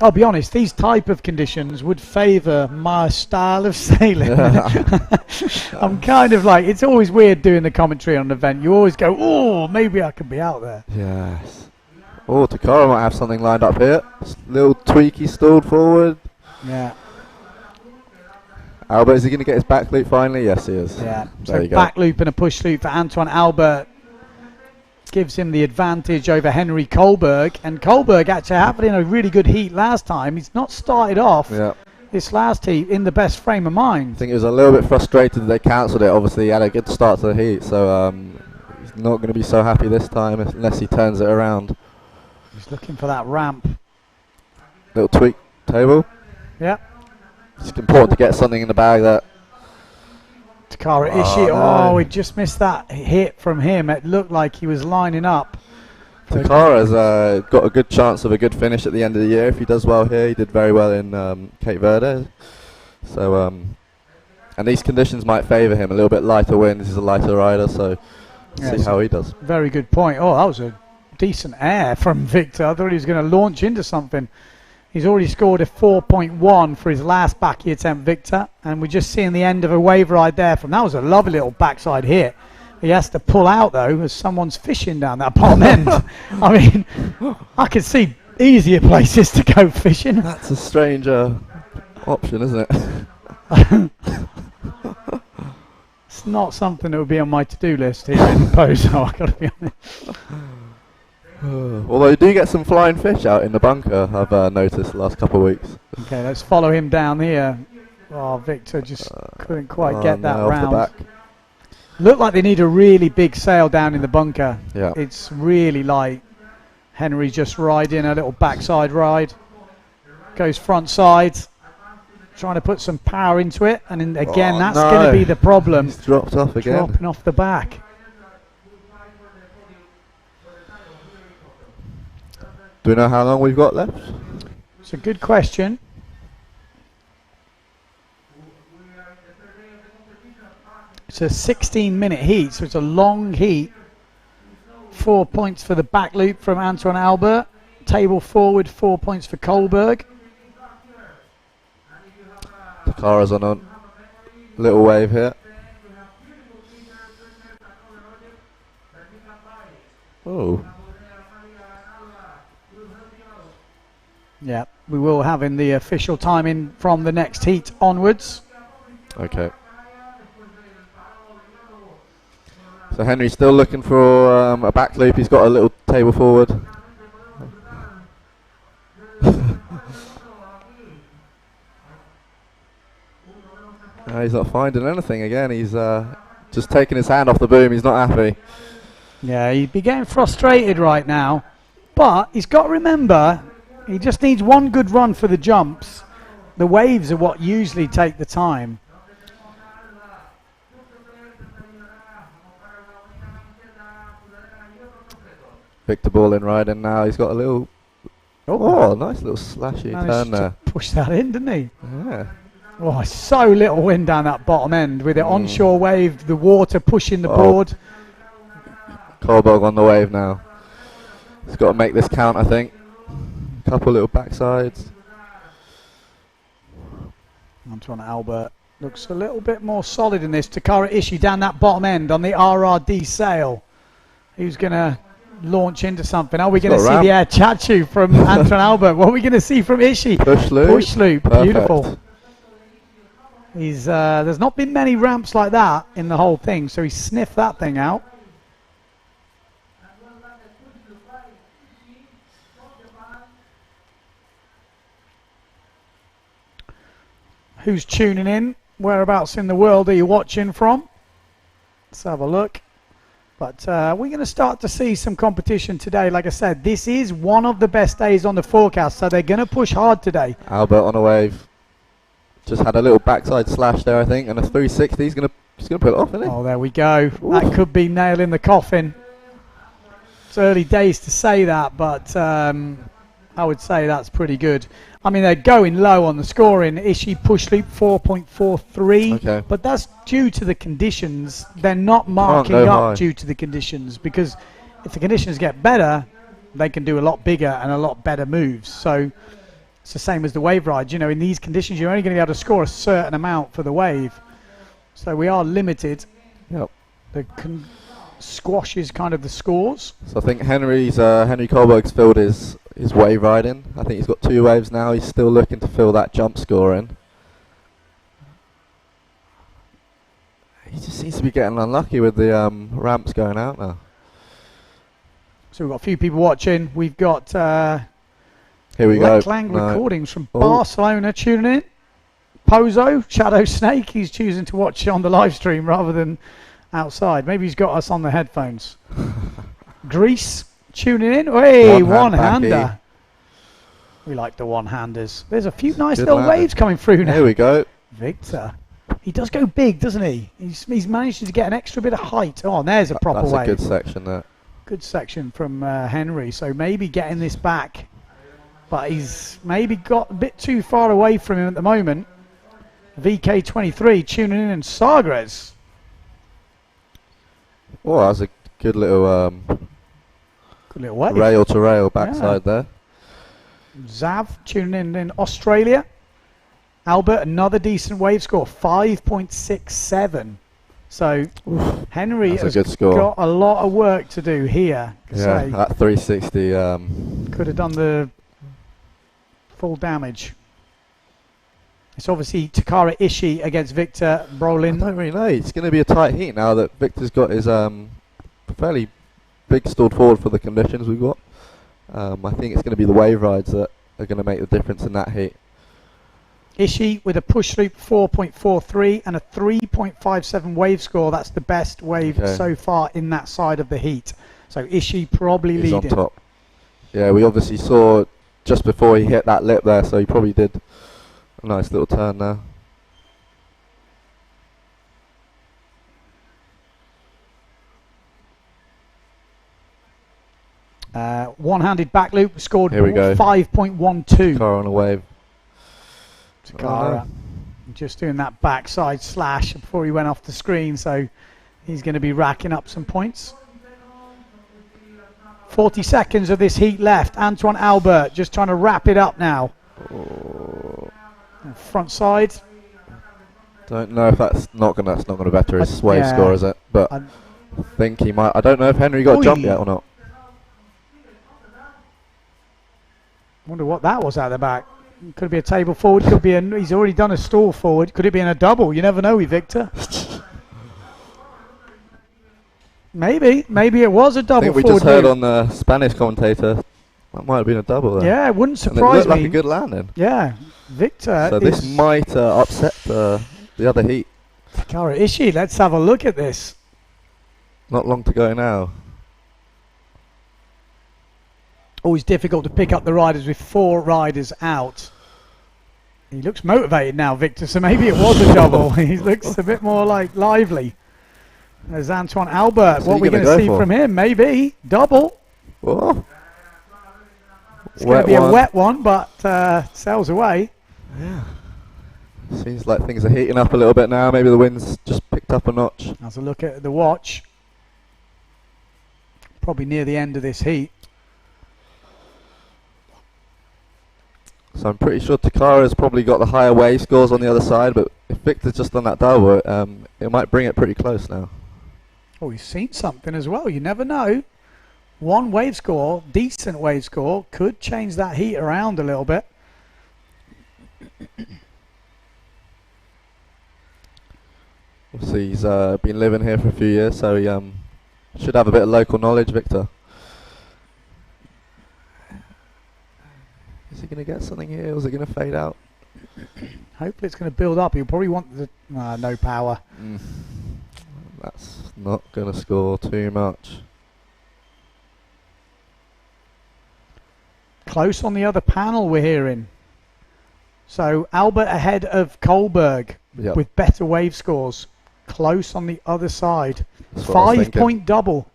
I'll be honest, these type of conditions would favour my style of sailing. I'm kind of like, it's always weird doing the commentary on an event. You always go, oh, maybe I could be out there. Yes. Oh, Takara might have something lined up here. Little tweaky stalled forward. Yeah. Albert, is he going to get his back loop finally? Yes, he is. Yeah. So back loop and a push loop for Antoine Albert. gives him the advantage over Henry Kohlberg. And Kohlberg actually happened in a really good heat last time. He's not started off this last heat in the best frame of mind. I think he was a little bit frustrated that they cancelled it. Obviously, he had a good start to the heat, so he's not going to be so happy this time unless he turns it around. He's looking for that ramp. Little tweak table. Yeah. It's important to get something in the bag that. Takara Ishii. No. Oh, we just missed that hit from him. It looked like he was lining up. Takara's got a good chance of a good finish at the end of the year if he does well here. He did very well in Cape Verde. So, and these conditions might favour him. A little bit lighter winds. He's a lighter rider, so see how he does. Very good point. Oh, that was a decent air from Victor. I thought he was going to launch into something. He's already scored a 4.1 for his last backy attempt, Victor. And we're just seeing the end of a wave ride there from. That was a lovely little backside hit. He has to pull out, though, as someone's fishing down that bottom end. I mean, I could see easier places to go fishing. That's a strange option, isn't it? It's not something that would be on my to-do list here in Pozo, I've got to be honest. Although you do get some flying fish out in the bunker, I've noticed the last couple of weeks. Okay, let's follow him down here. Oh, Victor just couldn't quite get that round. Off the back. Look like they need a really big sail down in the bunker. Yeah. It's really light. Henry just riding a little backside ride. Goes front side. Trying to put some power into it. And then again, that's going to be the problem. He's dropped off again. Dropping off the back. Do we know how long we've got left? It's a good question. It's a 16-minute heat, so it's a long heat. 4 points for the back loop from Antoine Albert. Table forward, 4 points for Kohlberg. Takara's on a little wave here. Oh. Yeah, we will have in the official timing from the next heat onwards. Okay. So Henry's still looking for a back loop. He's got a little table forward. He's not finding anything again. He's just taking his hand off the boom. He's not happy. Yeah, he'd be getting frustrated right now. But he's got to remember, he just needs one good run for the jumps. The waves are what usually take the time. Victor Ball in riding now. He's got a little... Oh, nice little slashy turn there. Push that in, didn't he? Yeah. Oh, so little wind down that bottom end with the onshore wave, the water pushing the board. Kohlberg on the wave now. He's got to make this count, I think. Couple little backsides. Antoine Albert looks a little bit more solid in this. Takara Ishii down that bottom end on the RRD sail. Who's going to launch into something? Are we going to see the air chachu from Antoine Albert? What are we going to see from Ishii? Push loop. Push loop. Perfect. Beautiful. He's there's not been many ramps like that in the whole thing, so he sniffed that thing out. Who's tuning in? Whereabouts in the world are you watching from? Let's have a look. But we're going to start to see some competition today. Like I said, this is one of the best days on the forecast, so they're going to push hard today. Albert on a wave. Just had a little backside slash there, I think, and a 360. He's going to put it off, isn't he? Oh, there we go. Oof. That could be nail in the coffin. It's early days to say that, but I would say that's pretty good. I mean, they're going low on the scoring. Ishii push loop 4.43, okay. But that's due to the conditions. They're not marking up due to the conditions, because if the conditions get better, they can do a lot bigger and a lot better moves. So it's the same as the wave ride. You know, in these conditions, you're only going to be able to score a certain amount for the wave. So we are limited. Yep. The squashes kind of the scores. So I think Henry Kohlberg's filled his wave riding. I think he's got 2 waves now. He's still looking to fill that jump score in. He just seems to be getting unlucky with the ramps going out now. So we've got a few people watching. We've got Here we go. Clang recordings from Barcelona tuning in. Pozo, Shadow Snake, he's choosing to watch on the live stream rather than outside. Maybe he's got us on the headphones. Greece tuning in. Hey, one-hander. We like the one-handers. There's a few nice little waves coming through now. Here we go. Victor. He does go big, doesn't he? He's managed to get an extra bit of height. Oh, and there's a proper wave. That's a good section there. Good section from Henry. So maybe getting this back. But he's maybe got a bit too far away from him at the moment. VK23 tuning in and Sagres. Oh, that was a good little wave. Rail to rail backside there. Zav tuning in Australia. Albert, another decent wave score, 5.67. So Henry has got a lot of work to do here. Yeah, that 360 could have done the full damage. It's obviously Takara Ishii against Victor Brolin. I don't really know. It's going to be a tight heat now that Victor's got his fairly big stalled forward for the conditions we've got. I think it's going to be the wave rides that are going to make the difference in that heat. Ishii with a push loop 4.43 and a 3.57 wave score. That's the best wave so far in that side of the heat. So Ishii probably He's leading. on top. Yeah, we obviously saw just before he hit that lip there, so he probably did a nice little turn there. One-handed back loop scored Here we go. 5.12. Car on a wave. Takara just doing that backside slash before he went off the screen, so he's going to be racking up some points. 40 seconds of this heat left. Antoine Albert just trying to wrap it up now. Front side. Don't know if that's not gonna better his wave score, is it? But I think he might. I don't know if Henry got a jump yet or not. Wonder what that was out the back. Could be a table forward. Could be he's already done a stall forward. Could it be in a double? You never know with Victor. Maybe it was a double. I think we just heard on the Spanish commentator that might have been a double there. Yeah, it wouldn't surprise me. It looked like a good landing. Yeah, Victor. So this might upset the other heat. Takara Ishii, let's have a look at this. Not long to go now. Always difficult to pick up the riders with 4 riders out. He looks motivated now, Victor, so maybe it was a double. He looks a bit more like lively. There's Antoine Albert. What are we going to see from him? Maybe double. Whoa. It's going to be a wet one, but sails away. Yeah. Seems like things are heating up a little bit now. Maybe the wind's just picked up a notch. As a look at the watch, probably near the end of this heat. So I'm pretty sure Takara's probably got the higher wave scores on the other side, but if Victor's just done that double, it might bring it pretty close now. Oh, we've seen something as well. You never know. One wave score, decent wave score, could change that heat around a little bit. Obviously, he's been living here for a few years, so he should have a bit of local knowledge, Victor. Is he going to get something here, or is it going to fade out? Hopefully it's going to build up. He'll probably want the no power. That's not going to score too much. Close on the other panel, we're hearing. So Albert ahead of Kohlberg with better wave scores. Close on the other side. 5-point double.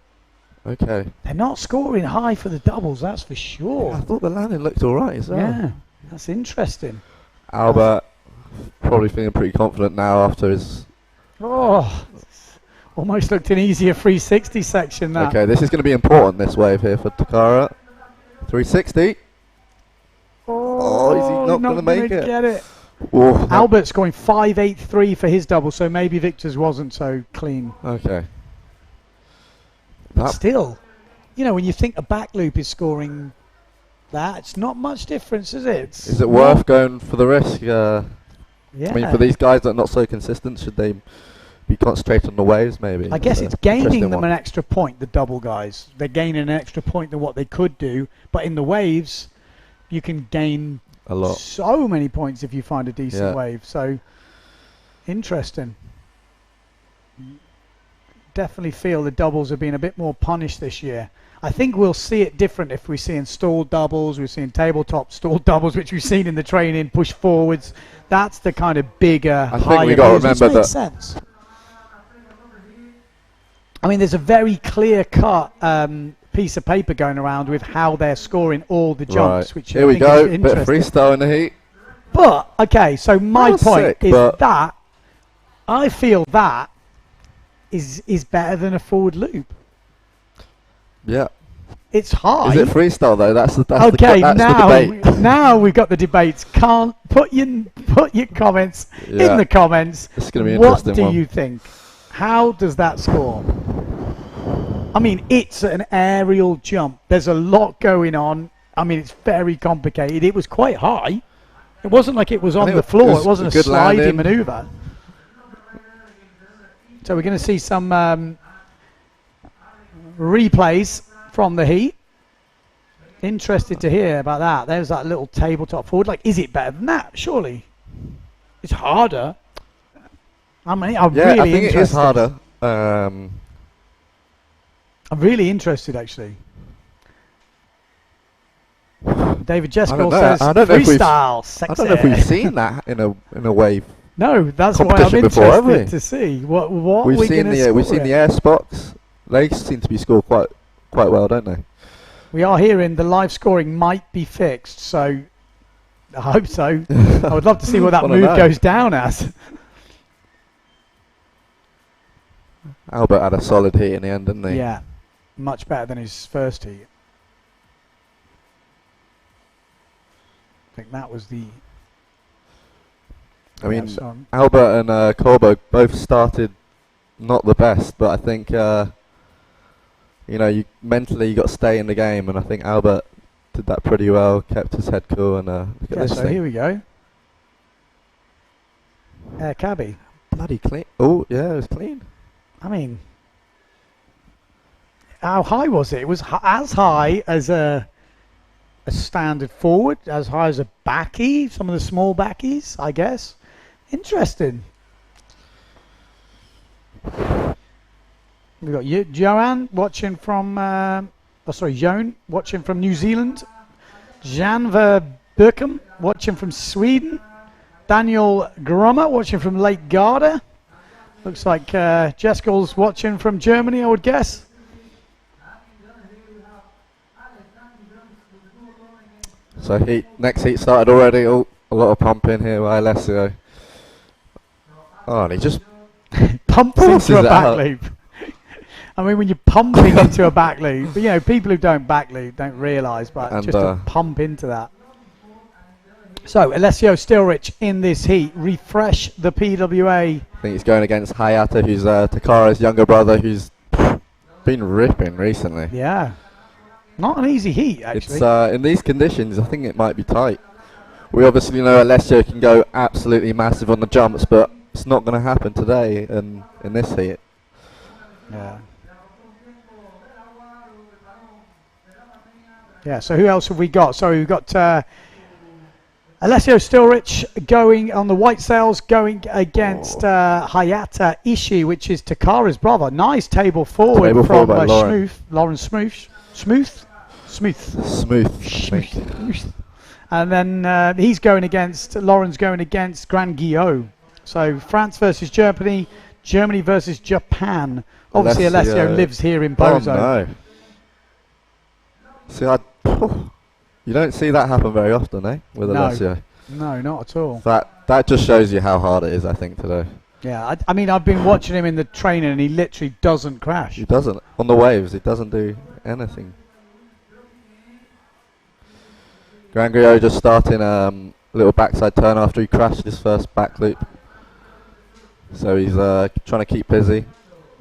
Okay. They're not scoring high for the doubles, that's for sure. Yeah, I thought the landing looked alright as well. Yeah, that's interesting. Albert probably feeling pretty confident now after his... Oh, almost looked an easier 360 section that. Okay, this is going to be important, this wave here for Takara. 360. Oh, is he not going to make it? Get it. Whoa. Albert's going 5.83 for his double, so maybe Victor's wasn't so clean. Okay. But still, you know, when you think a back loop is scoring that, it's not much difference, is it? Is it worth going for the risk? Yeah. I mean, for these guys that are not so consistent, should they be concentrated on the waves, maybe. I guess So, it's gaining interesting them one. an extra point, the double guys. They're gaining an extra point than what they could do. But in the waves, you can gain A lot. so many points if you find a decent Yeah. wave. So, interesting. Definitely feel the doubles have been a bit more punished this year. I think we'll see it different if we see installed doubles, we're seeing tabletop stalled doubles, which we've seen in the training, push forwards. That's the kind of bigger, I think higher we got to moves, which remember makes sense. I mean, there's a very clear-cut piece of paper going around with how they're scoring all the jumps, Right. which Here I we think go. is Bit of interesting. freestyle in the heat. But, okay, so my That's point sick, is but- that I feel that is better than a forward loop. Yeah. It's high. Is it freestyle though? That's the Okay, that's now the debate. now we've got the debates. Can't put your comments in Yeah. the comments. It's going to be an What interesting do one. you think? How does that score? I mean, it's an aerial jump. There's a lot going on. I mean, it's very complicated. It was quite high. It wasn't like it was on think the it floor. was It wasn't a a good sliding landing. maneuver. So we're going to see some replays from the heat. Interested to hear about that. There's that little tabletop forward. Like, is it better than that? Surely. It's harder. I mean, I'm Yeah, really I think interested. it is harder. I'm really interested, actually. David Jeskel know. says I don't know if we've- freestyle, sexy. I don't know if we've seen that in a wave. No, that's why I'm competition interested before, have we? to see what We've we're seen going to the we've seen the air spots. They seem to be scored quite well, don't they? We are hearing the live scoring might be fixed, so I hope so. I would love to see what that Wanna move know. goes down as. Albert had a solid heat in the end, didn't he? Yeah, much better than his first heat. I think that was the. I mean, so Albert and Corbo both started not the best, but I think you mentally you got to stay in the game, and I think Albert did that pretty well, kept his head cool, and look at yeah, this so thing. here we go. Air cabbie. Bloody clean. Oh yeah, it was clean. I mean, how high was it? It was as high as a standard forward, as high as a backy, some of the small backies, I guess. Interesting. We've got Joanne watching from, Joan watching from New Zealand. Jan Verburkum watching from Sweden. Daniel Grummer watching from Lake Garda. Looks like Jeskel's watching from Germany, I would guess. So next heat started already. Oh, a lot of pumping here by Alessio. Oh, and he just Pumps Forces into a it back out. loop. I mean, when you're pumping into a back loop, but, people who don't back loop don't realise, but And, just to pump into that. So, Alessio Stilrich in this heat. Refresh the PWA. I think he's going against Hayata, who's Takara's younger brother, who's been ripping recently. Yeah. Not an easy heat, actually. It's in these conditions, I think it might be tight. We obviously know Alessio can go absolutely massive on the jumps, but it's not going to happen today in this heat. Yeah. Yeah, so who else have we got? So we've got Alessio Stilrich going on the white sails, going against Hayata Ishii, which is Takara's brother. Nice table forward Table from forward by Lauren. Lauren Smooth. And then he's going against, Lauren's going against Gran Guillaume. So France versus Germany, Germany versus Japan. Obviously Alessio lives here in Bozo. Oh no. See, you don't see that happen very often, eh? With No. Alessio. No, not at all. That just shows you how hard it is, I think, today. Yeah, I mean, I've been watching him in the training and he literally doesn't crash. He doesn't. On the waves, he doesn't do anything. Gran Guillaume just starting a little backside turn after he crashed his first back loop. So he's trying to keep busy.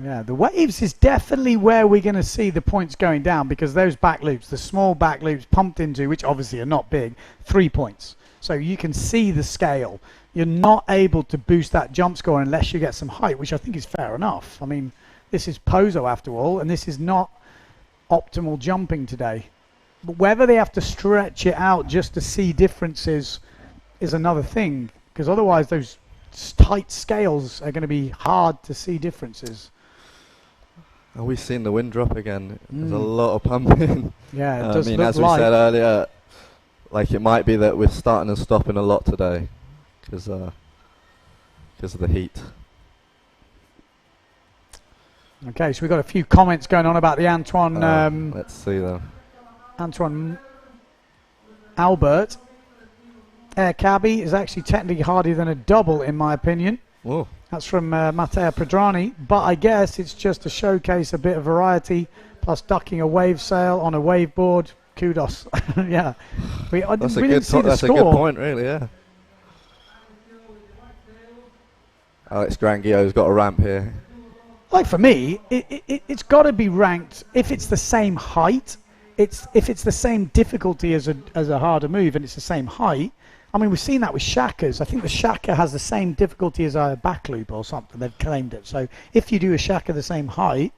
Yeah, the waves is definitely where we're going to see the points going down, because those back loops, the small back loops pumped into, which obviously are not big, 3 points. So you can see the scale. you're not able to boost that jump score unless you get some height, which I think is fair enough. I mean, this is Pozo after all, and this is not optimal jumping today. But whether they have to stretch it out just to see differences is another thing, because otherwise those tight scales are going to be hard to see differences. Are we seeing the wind drop again? There's a lot of pumping. Yeah, it does I mean, look as we like. said earlier, like it might be that we're starting and stopping a lot today because of the heat. Okay, so we've got a few comments going on about the Antoine. Let's see them. Antoine Albert. Air Cabby is actually technically harder than a double, in my opinion. Oh. That's from Matteo Pedrani, but I guess it's just to showcase a bit of variety, plus ducking a wave sail on a wave board. Kudos. Yeah. That's we didn't see the that's a score. good point, really, yeah. Alex Grangio's got a ramp here. Like for me, it's got to be ranked if it's the same height. If it's the same difficulty as a harder move and it's the same height. I mean, we've seen that with Shakas. I think the Shaka has the same difficulty as a back loop or something. They've claimed it. So if you do a Shaka the same height,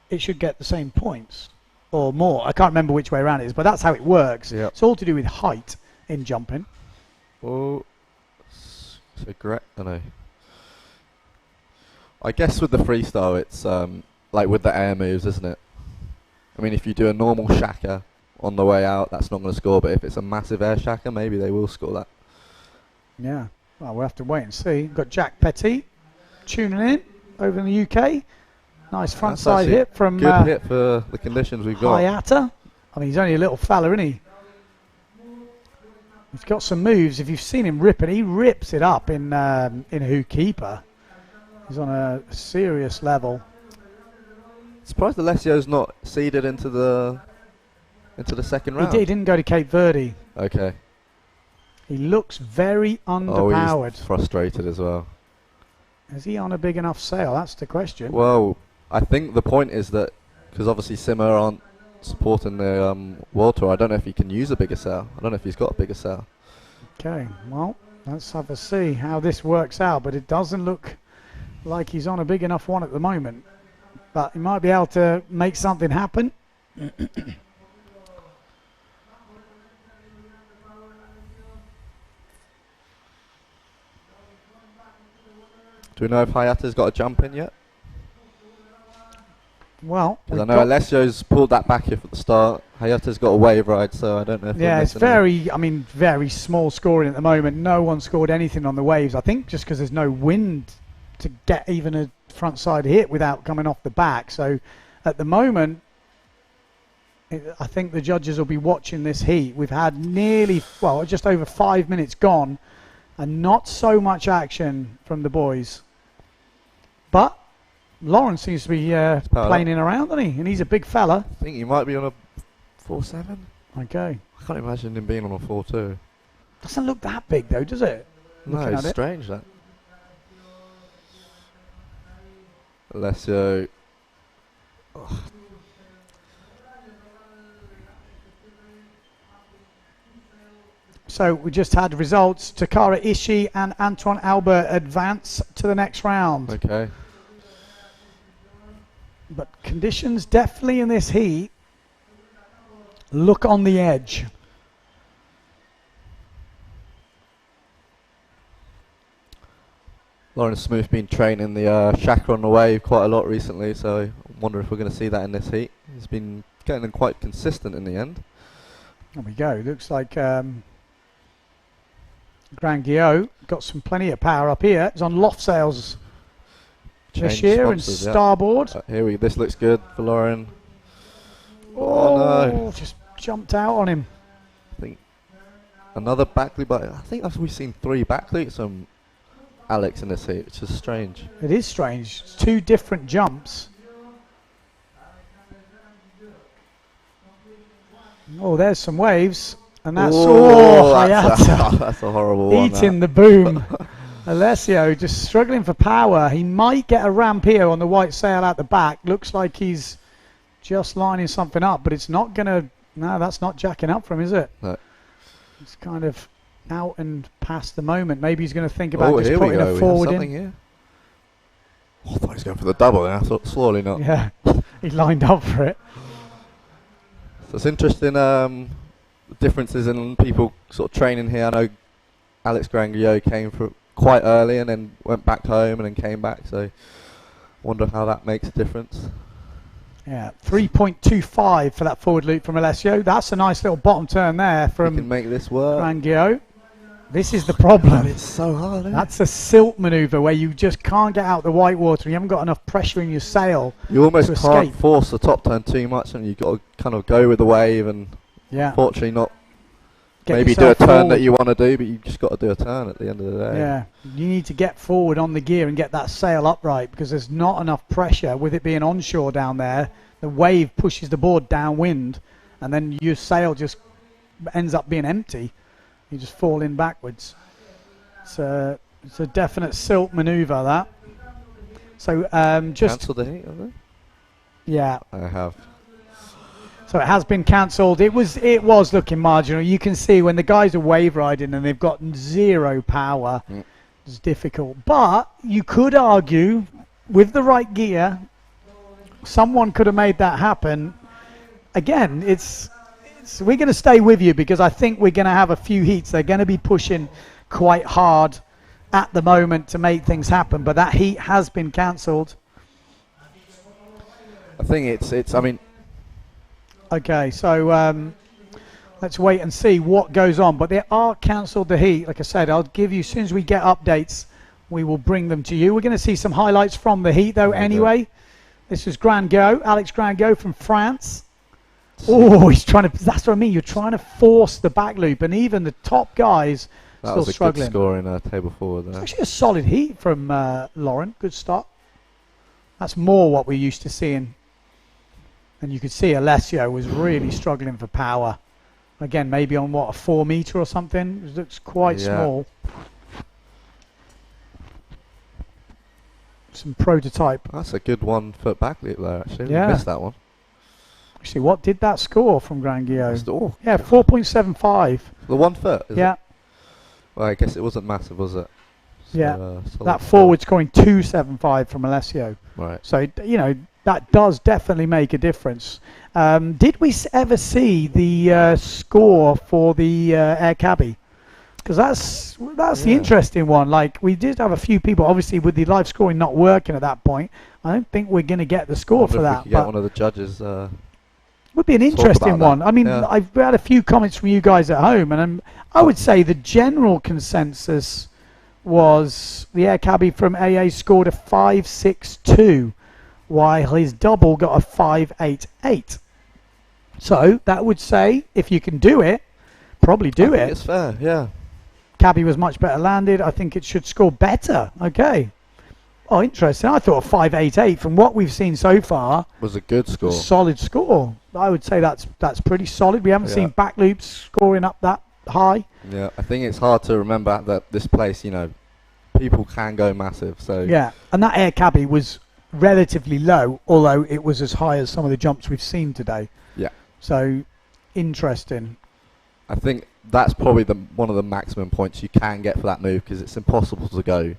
it should get the same points or more. I can't remember which way around it is, but that's how it works. Yep. It's all to do with height in jumping. Oh, so great. I know. I guess with the freestyle, it's like with the air moves, isn't it? I mean, if you do a normal Shaka on the way out, that's not going to score. But if it's a massive air Shaka, maybe they will score that. Yeah. Well, we'll have to wait and see. We've got Jack Petty tuning in over in the UK. Nice front side hit from... Good hit for the conditions we've got. Hayata. I mean, he's only a little fella, isn't he? He's got some moves. If you've seen him rip it, he rips it up in Who Keeper. He's on a serious level. Surprised Alessio's not seeded into the second round. He didn't go to Cape Verde. Okay. He looks very underpowered. Oh, he's frustrated as well. Is he on a big enough sail? That's the question. Well, I think the point is that because obviously Simmer aren't supporting the World Tour, I don't know if he can use a bigger sail. I don't know if he's got a bigger sail. Okay, well, let's have a see how this works out. But it doesn't look like he's on a big enough one at the moment. But he might be able to make something happen. Do we know if Hayata's got a jump in yet? Well, because I know Alessio's pulled that back here at the start. Hayata's got a wave ride, so I don't know if... Yeah, it's very, I mean, very small scoring at the moment. No one scored anything on the waves. I think just because there's no wind to get even a front side hit without coming off the back. So at the moment, I think the judges will be watching this heat. We've had nearly, well, just over 5 minutes gone and not so much action from the boys. But Lawrence seems to be planing around, doesn't he? And he's a big fella. I think he might be on a 4.7. Okay. I can't imagine him being on a 4.2. Doesn't look that big though, does it? No, it's strange that. Alessio. Oh. So we just had results. Takara Ishii and Antoine Albert advance to the next round. Okay. But conditions definitely in this heat look on the edge. Lawrence Smooth been training the Shaka on the wave quite a lot recently, so I wonder if we're going to see that in this heat. He's been getting them quite consistent in the end. There we go. Looks like Gran Guillot got some plenty of power up here. It's on loft sails this year and starboard. This looks good for Lauren. Oh no! Just jumped out on him. I think another back loop. I think we've seen 3 back loops from Alex in this heat, which is strange. It is strange. It's 2 different jumps. Oh, there's some waves. And that's Hayata. That's a horrible one. Eating the boom. Alessio just struggling for power. He might get a ramp here on the white sail out the back. Looks like he's just lining something up, but it's not going to... No, that's not jacking up from him, is it? No. It's kind of out and past the moment. Maybe he's going to think about just here we putting go. a We forward have something in. here. Oh, I thought he was going for the double, and I thought slowly not. Yeah, he lined up for it. So it's interesting, the differences in people sort of training here. I know Alex Grangio came for quite early and then went back home and then came back. So wonder how that makes a difference. Yeah, 3.25 for that forward loop from Alessio. That's a nice little bottom turn there from You can make this work. Grangio. This is the problem. It's so hard, isn't That's a silt maneuver where you just can't get out the white water. You haven't got enough pressure in your sail. You almost to can't escape. force the top turn too much, and you've got to kind of go with the wave and Yeah. fortunately not Get maybe do a yourself turn forward. that you want to do, but you've just got to do a turn at the end of the day. Yeah, you need to get forward on the gear and get that sail upright because there's not enough pressure with it being onshore down there. The wave pushes the board downwind and then your sail just ends up being empty. You just fall in backwards. It's a definite silt maneuver, that. So just... Cancel the heat, haven't Yeah. I have. So it has been cancelled. It was looking marginal. You can see when the guys are wave riding and they've got zero power, it's difficult. But you could argue with the right gear, someone could have made that happen. Again, we're going to stay with you because I think we're going to have a few heats. They're going to be pushing quite hard at the moment to make things happen. But that heat has been cancelled. I think I mean... Okay, so let's wait and see what goes on. But they are cancelled the heat. Like I said, I'll give you, as soon as we get updates, we will bring them to you. We're going to see some highlights from the heat, though, anyway. This is Alex Grangio from France. Oh, he's trying to, that's what I mean. You're trying to force the back loop, and even the top guys still struggling. That was a good score in table forward there. Actually a solid heat from Lauren. Good start. That's more what we're used to seeing. And you could see Alessio was really struggling for power. Again, maybe on what, a 4 meter or something? It looks quite small. Some prototype. That's a good 1 foot back loop there, actually. Yeah. Missed that one. Actually, what did that score from Grangio? Oh. Yeah, 4.75. The 1 foot? Is Yeah. It? Well, I guess it wasn't massive, was it? So, yeah. That forward scoring 2.75 from Alessio. Right. So, you know, that does definitely make a difference. Did we ever see the score for the air cabbie? Because that's the interesting one. Like, we did have a few people, obviously with the live scoring not working at that point. I don't think we're going to get the score for that. We could get one of the judges. Would be an interesting one. I mean, I've had a few comments from you guys at home, and I would say the general consensus was the air cabbie from AA scored a 5.62, while his double got a 5.88. So that would say, if you can do it, probably do it. It's fair, yeah. Cabbie was much better landed. I think it should score better. Okay. Oh, interesting. I thought a 5.88 from what we've seen so far was a good score. Solid score. I would say that's pretty solid. We haven't seen back loops scoring up that high. Yeah, I think it's hard to remember that this place, you know, people can go massive. So yeah, and that air cabbie was relatively low, although it was as high as some of the jumps we've seen today. Yeah. So interesting. I think that's probably one of the maximum points you can get for that move, because it's impossible to go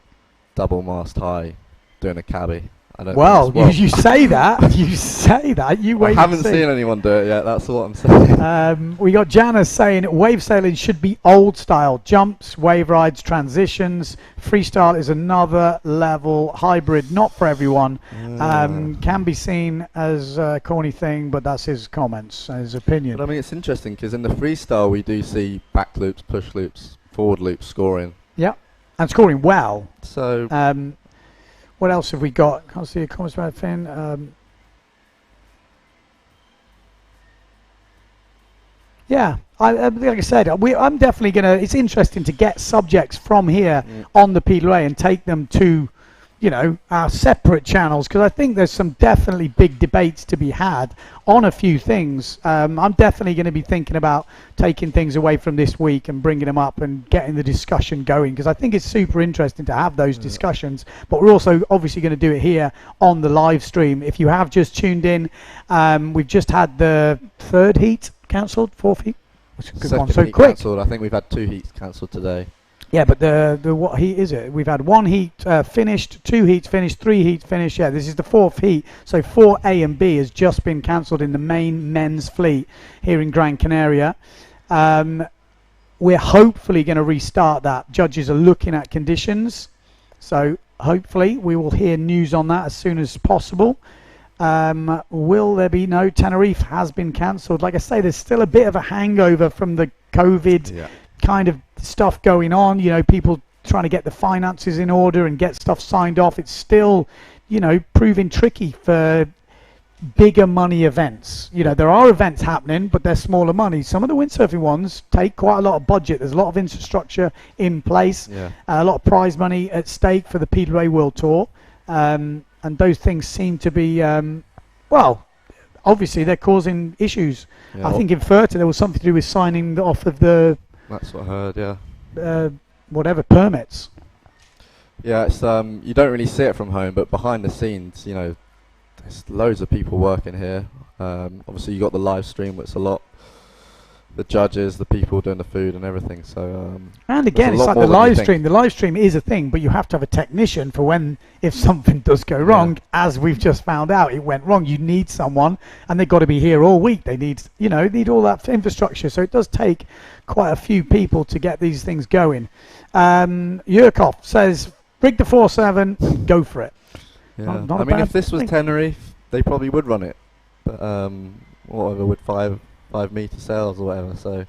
double mast high doing a cabbie. Well, you say that. You say that. You wait. I haven't seen anyone do it yet. That's what I'm saying. We got Janice saying wave sailing should be old style. Jumps, wave rides, transitions. Freestyle is another level. Hybrid, not for everyone. Can be seen as a corny thing, but that's his comments, his opinion. But I mean, it's interesting because in the freestyle we do see back loops, push loops, forward loops scoring. Yeah, and scoring well. So. What else have we got? Can't see a comments about Finn. Yeah, like I said, I'm definitely going to... It's interesting to get subjects from here on the PWA and take them to, you know, our separate channels, because I think there's some definitely big debates to be had on a few things. I'm definitely going to be thinking about taking things away from this week and bringing them up and getting the discussion going, because I think it's super interesting to have those discussions. But we're also obviously going to do it here on the live stream. If you have just tuned in, we've just had the third heat cancelled, fourth heat. Which could have Second gone so heat quick. cancelled. I think we've had 2 heats cancelled today. Yeah, but the what heat is it? We've had 1 heat finished, 2 heats finished, 3 heats finished. Yeah, this is the 4th heat. So 4A and B has just been cancelled in the main men's fleet here in Gran Canaria. We're hopefully going to restart that. Judges are looking at conditions. So hopefully we will hear news on that as soon as possible. Will there be no? Tenerife has been cancelled. Like I say, there's still a bit of a hangover from the COVID kind of stuff going on. You know, people trying to get the finances in order and get stuff signed off. It's still, you know, proving tricky for bigger money events. You know, there are events happening, but they're smaller money. Some of the windsurfing ones take quite a lot of budget. There's a lot of infrastructure in place, a lot of prize money at stake for the PWA World Tour, and those things seem to be, well, obviously they're causing issues. I think in Furta there was something to do with signing off of the... That's what I heard, whatever, permits. Yeah, it's you don't really see it from home, but behind the scenes, you know, there's loads of people working here. Obviously you got the live stream, which is a lot. The judges, the people doing the food and everything. So and again, it's like the live stream. The live stream is a thing, but you have to have a technician for when, if something does go wrong, as we've just found out, it went wrong. You need someone, and they've got to be here all week. They need, you know, need all that infrastructure. So it does take quite a few people to get these things going. Yurkov says, rig the 4.7 and go for it. Yeah. I mean, if this was Tenerife, they probably would run it. But whatever, with 5 meter sails or whatever, so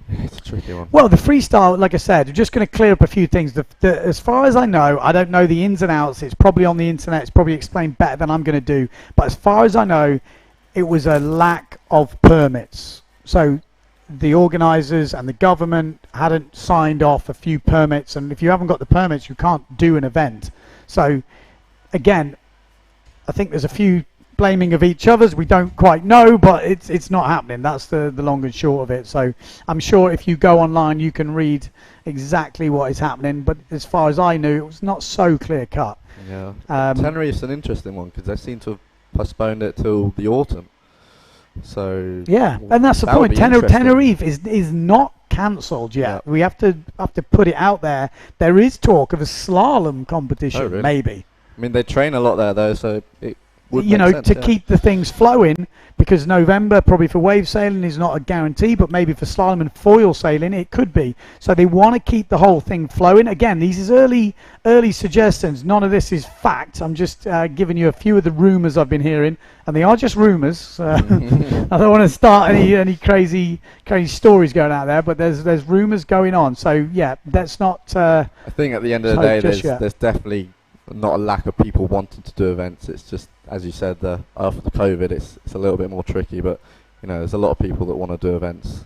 it's a tricky one. Well, the freestyle, like I said, we're just going to clear up a few things. As far as I know, I don't know the ins and outs. It's probably on the internet. It's probably explained better than I'm going to do. But as far as I know, it was a lack of permits. So the organisers and the government hadn't signed off a few permits, and if you haven't got the permits, you can't do an event. So again, I think there's a few blaming of each other's. We don't quite know, but it's not happening. That's the long and short of it. So I'm sure if you go online, you can read exactly what is happening. But as far as I knew, it was not so clear cut. Yeah, Tenerife's an interesting one because they seem to have postponed it till the autumn. So yeah, and that's the point. Tenerife is not cancelled yet. We have to put it out there. There is talk of a slalom competition, maybe. I mean, they train a lot there though, so it would you make know, sense, to keep the things flowing, because November probably for wave sailing is not a guarantee, but maybe for slalom and foil sailing it could be. So they want to keep the whole thing flowing. Again, these is early suggestions. None of this is fact. I'm just giving you a few of the rumours I've been hearing, and they are just rumours. I don't want to start any crazy stories going out there, but there's rumours going on. So yeah, that's not. I think at the end of the day, there's definitely not a lack of people wanting to do events. It's just, as you said, after the COVID, it's a little bit more tricky. But you know, there's a lot of people that want to do events.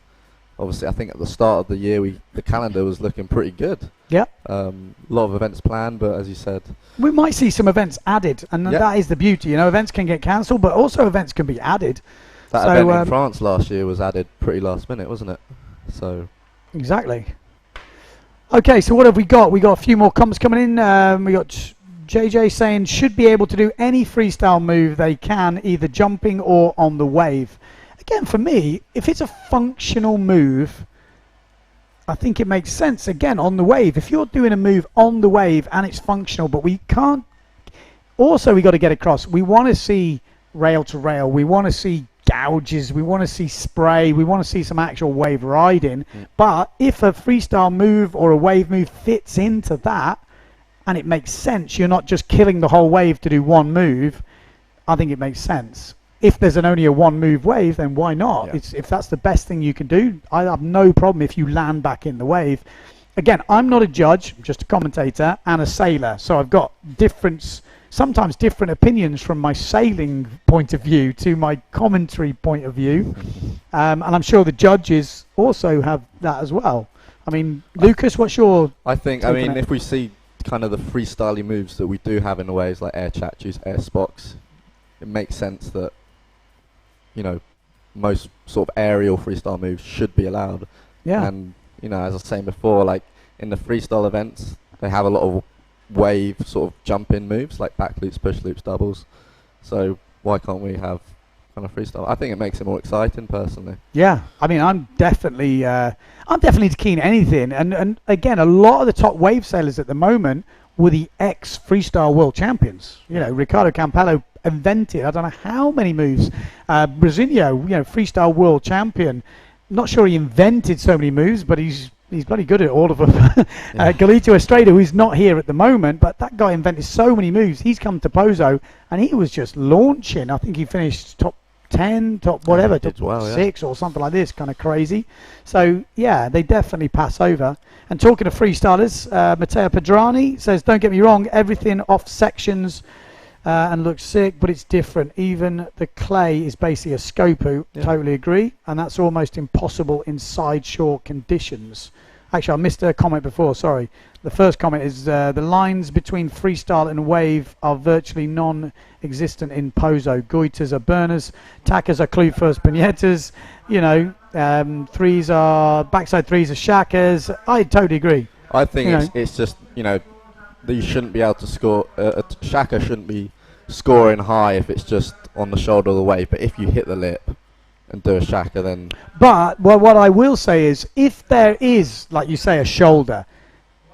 Obviously, I think at the start of the year, the calendar was looking pretty good. Yeah. A lot of events planned, but as you said, we might see some events added, and that is the beauty. You know, events can get cancelled, but also events can be added. That event in France last year was added pretty last minute, wasn't it? So. Exactly. Okay, so what have we got? We got a few more comments coming in. We got JJ saying should be able to do any freestyle move they can, either jumping or on the wave. Again, for me, if it's a functional move, I think it makes sense. Again, on the wave, if you're doing a move on the wave and it's functional, but we can't. Also, we got to get across. We want to see rail to rail. We want to see gouges. We want to see spray. We want to see some actual wave riding. But if a freestyle move or a wave move fits into that, and it makes sense, you're not just killing the whole wave to do one move, I think it makes sense. If there's only a one move wave, then why not? Yeah. If that's the best thing you can do, I have no problem if you land back in the wave. Again, I'm not a judge, I'm just a commentator and a sailor, so I've got sometimes different opinions from my sailing point of view to my commentary point of view, and I'm sure the judges also have that as well. I mean, Lucas, what's your if we see kind of the freestyly moves that we do have in the waves, like air chachus, air spocks, it makes sense that, you know, most sort of aerial freestyle moves should be allowed. Yeah. And, you know, as I was saying before, like in the freestyle events, they have a lot of wave sort of jump in moves, like back loops, push loops, doubles. So why can't we have kind of freestyle. I think it makes it more exciting, personally. Yeah, I mean, I'm definitely keen anything. And again, a lot of the top wave sailers at the moment were the ex-freestyle world champions. You know, Ricardo Campello invented, I don't know how many moves. Brasilio, freestyle world champion. Not sure he invented so many moves, but he's bloody good at all of them. Galito Estrada, who's not here at the moment, but that guy invented so many moves. He's come to Pozo, and he was just launching. I think he finished top 10, top whatever, top 6 or something like this, kind of crazy. So, yeah, they definitely pass over. And talking of freestylers, Matteo Pedrani says, don't get me wrong, everything off sections and looks sick, but it's different. Even the clay is basically a scopu. Totally agree. And that's almost impossible in side shore conditions. Actually, I missed a comment before, sorry. The first comment is the lines between freestyle and wave are virtually non-existent in Pozo. Goiters are burners, tackers are clue first pinietas, threes are, backside threes are shackers. I totally agree. I think it's just, that you shouldn't be able to score, a shacker shouldn't be scoring high if it's just on the shoulder of the wave, but if you hit the lip and do a shacker, then... But what I will say is, if there is, like you say, a shoulder,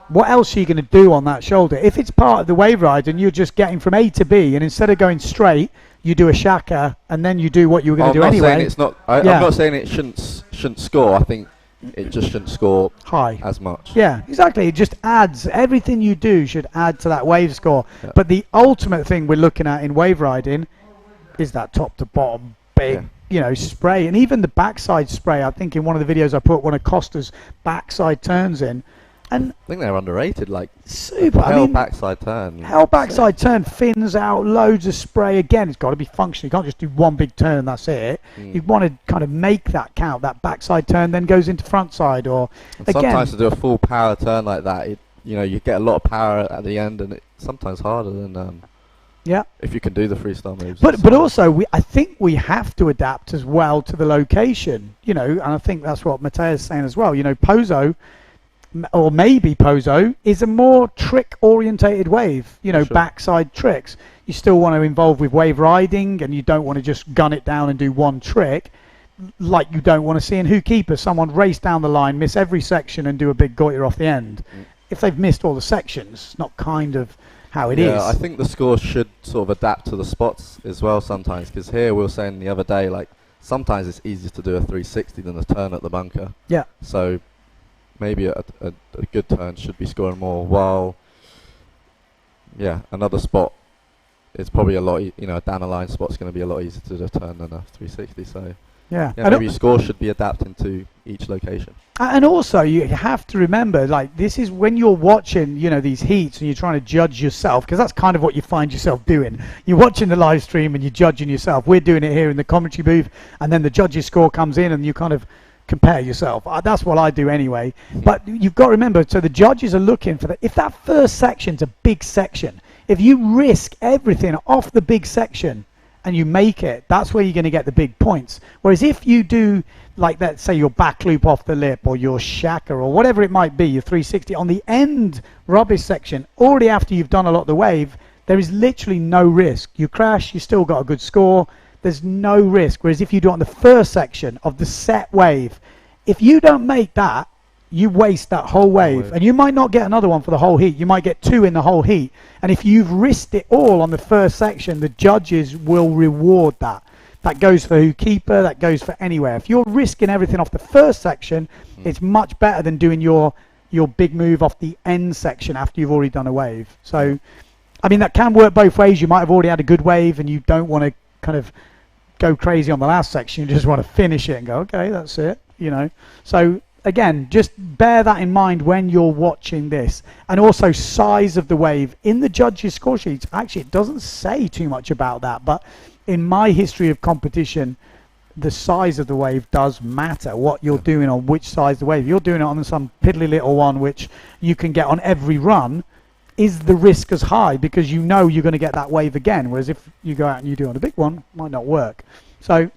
what else are you going to do on that shoulder? If it's part of the wave ride and you're just getting from A to B, and instead of going straight, you do a shacker, and then you do what you were going to do anyway. I'm not saying it shouldn't score. I think it just shouldn't score high as much. Yeah, exactly. It just adds, everything you do should add to that wave score. Yeah. But the ultimate thing we're looking at in wave riding is that top to bottom big, spray. And even the backside spray, I think in one of the videos I put one of Costa's backside turns in. And I think they're underrated, like super. Backside turn. Hell backside turn, fins out, loads of spray. Again, it's got to be functional. You can't just do one big turn and that's it. You want to kind of make that count. That backside turn then goes into front side, or and sometimes to do a full power turn like that, you get a lot of power at the end, and it's sometimes harder than if you can do the freestyle moves. But also, I think we have to adapt as well to the location. And I think that's what Matteo's saying as well. Pozo, or maybe Pozo, is a more trick-orientated wave, sure. Backside tricks. You still want to involve with wave riding, and you don't want to just gun it down and do one trick, like you don't want to see in Who Keeper, someone race down the line, miss every section, and do a big goiter off the end. If they've missed all the sections, it's not kind of how it is. Yeah, I think the score should sort of adapt to the spots as well sometimes, because here we were saying the other day, like, sometimes it's easier to do a 360 than a turn at the bunker. Yeah. So maybe a good turn should be scoring more, while another spot is probably a lot, down the line spot's going to be a lot easier to do a turn than a 360. So maybe score should be adapting to each location. And also you have to remember, like, this is when you're watching these heats and you're trying to judge yourself, because that's kind of what you find yourself doing. You're watching the live stream and you're judging yourself. We're doing it here in the commentary booth, and then the judges' score comes in and you kind of compare yourself. That's what I do anyway. But you've got to remember, so the judges are looking for that. If that first section's a big section, if you risk everything off the big section and you make it, that's where you're going to get the big points. Whereas if you do, like, let's say your back loop off the lip, or your shacker, or whatever it might be, your 360 on the end rubbish section, already after you've done a lot of the wave, there is literally no risk. You crash, you still got a good score. There's no risk. Whereas if you do it on the first section of the set wave, if you don't make that, you waste that whole wave. And you might not get another one for the whole heat. You might get 2 in the whole heat. And if you've risked it all on the first section, the judges will reward that. That goes for Who Keeper, that goes for anywhere. If you're risking everything off the first section, it's much better than doing your big move off the end section after you've already done a wave. So, I mean, that can work both ways. You might have already had a good wave and you don't want to kind of go crazy on the last section. You just want to finish it and go, okay, that's it, So again, just bear that in mind when you're watching this. And also size of the wave. In the judges' score sheets, actually it doesn't say too much about that, but in my history of competition, the size of the wave does matter, what you're doing on which side of the wave. You're doing it on some piddly little one which you can get on every run. Is the risk as high because you're going to get that wave again, whereas if you go out and you do it on a big one, it might not work. So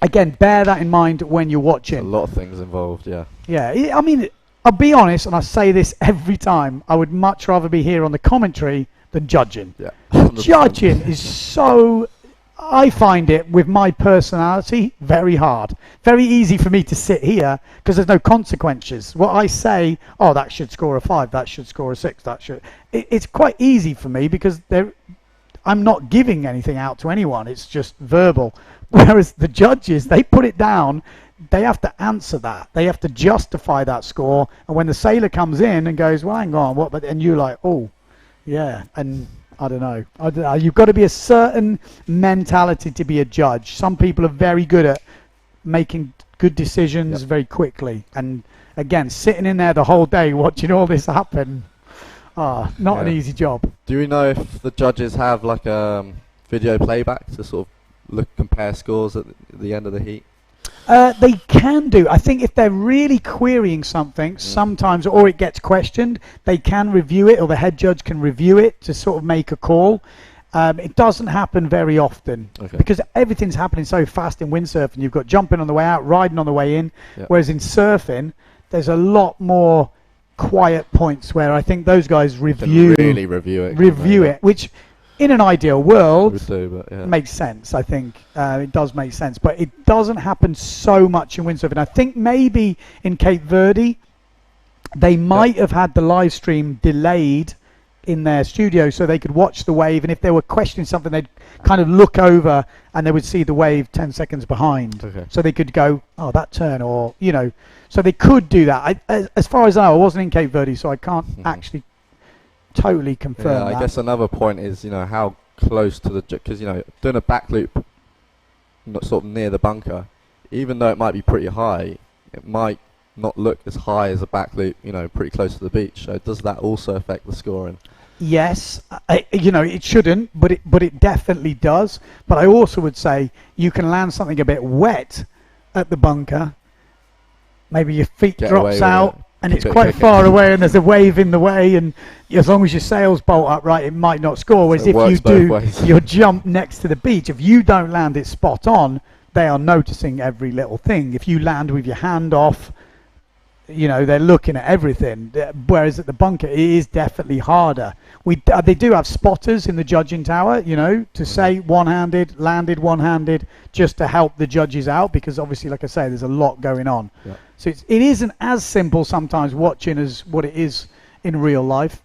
again, bear that in mind when you're watching. There's a lot of things involved, yeah. Yeah, I mean, I'll be honest, and I say this every time, I would much rather be here on the commentary than judging. Yeah. Judging is so, I find it, with my personality, very hard. Very easy for me to sit here because there's no consequences. What I say, oh, that should score a 5, that should score a 6, that should... It's quite easy for me because I'm not giving anything out to anyone. It's just verbal. Whereas the judges, they put it down. They have to answer that. They have to justify that score. And when the sailor comes in and goes, well, hang on, what? But and you're like, oh, yeah. And I don't know. You've got to be a certain mentality to be a judge. Some people are very good at making good decisions very quickly. And again, sitting in there the whole day watching all this happen, not an easy job. Do we know if the judges have like a video playback to sort of compare scores at the end of the heat? They can do. I think if they're really querying something, sometimes, or it gets questioned, they can review it, or the head judge can review it to sort of make a call. It doesn't happen very often because everything's happening so fast in windsurfing. You've got jumping on the way out, riding on the way in, whereas in surfing, there's a lot more quiet points where I think those guys review it, which in an ideal world makes sense. I think it does make sense, but it doesn't happen so much in windsurfing. I think maybe in Cape Verde they might have had the live stream delayed in their studio so they could watch the wave, and if they were questioning something they'd kind of look over and they would see the wave 10 seconds behind, so they could go, oh, that turn, or so they could do that. As far as I know, I wasn't in Cape Verde, so I can't actually totally confirm that. I guess another point is, how close to the... Because, doing a back loop sort of near the bunker, even though it might be pretty high, it might not look as high as a back loop, pretty close to the beach. So does that also affect the scoring? Yes, it shouldn't, but it definitely does. But I also would say you can land something a bit wet at the bunker. Maybe your feet drops out, and it's quite far away, and there's a wave in the way, and as long as your sails bolt up right, it might not score. Whereas if you do your jump next to the beach, if you don't land it spot on, they are noticing every little thing. If you land with your hand off, they're looking at everything. Whereas at the bunker, it is definitely harder. They do have spotters in the judging tower, to say one-handed, landed one-handed, just to help the judges out, because obviously, like I say, there's a lot going on. Yeah. So it isn't as simple sometimes watching as what it is in real life.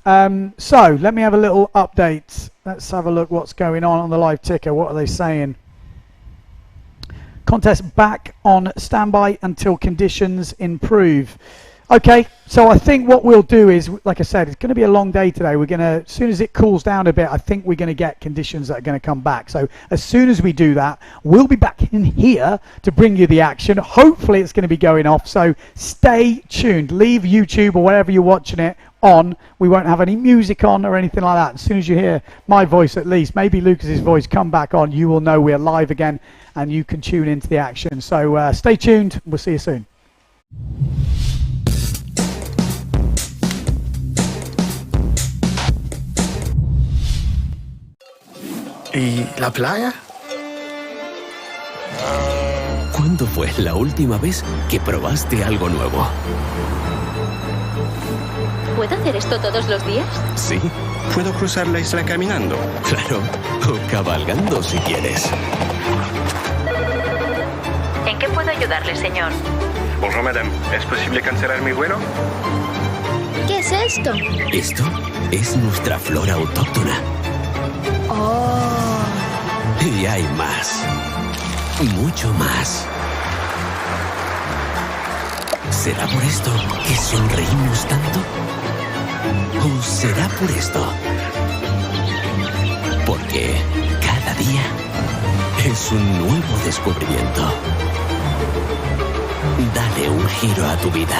So let me have a little update. Let's have a look what's going on the live ticker. What are they saying? Contest back on standby until conditions improve. Okay, so I think what we'll do is, like I said, it's going to be a long day today. We're going to, as soon as it cools down a bit, I think we're going to get conditions that are going to come back. So as soon as we do that, we'll be back in here to bring you the action. Hopefully it's going to be going off, so stay tuned. Leave YouTube or wherever you're watching it on. We won't have any music on or anything like that. As soon as you hear my voice, at least, maybe Lucas's voice, come back on, you will know we're live again and you can tune into the action. So stay tuned. We'll see you soon. ¿Y la playa? ¿Cuándo fue la última vez que probaste algo nuevo? ¿Puedo hacer esto todos los días? Sí. ¿Puedo cruzar la isla caminando? Claro, o cabalgando si quieres. ¿En qué puedo ayudarle, señor? Bonjour, madame. ¿Es posible cancelar mi vuelo? ¿Qué es esto? Esto es nuestra flora autóctona. Oh. Y hay más. Mucho más. ¿Será por esto que sonreímos tanto? ¿O será por esto? Porque cada día es un nuevo descubrimiento. Dale un giro a tu vida.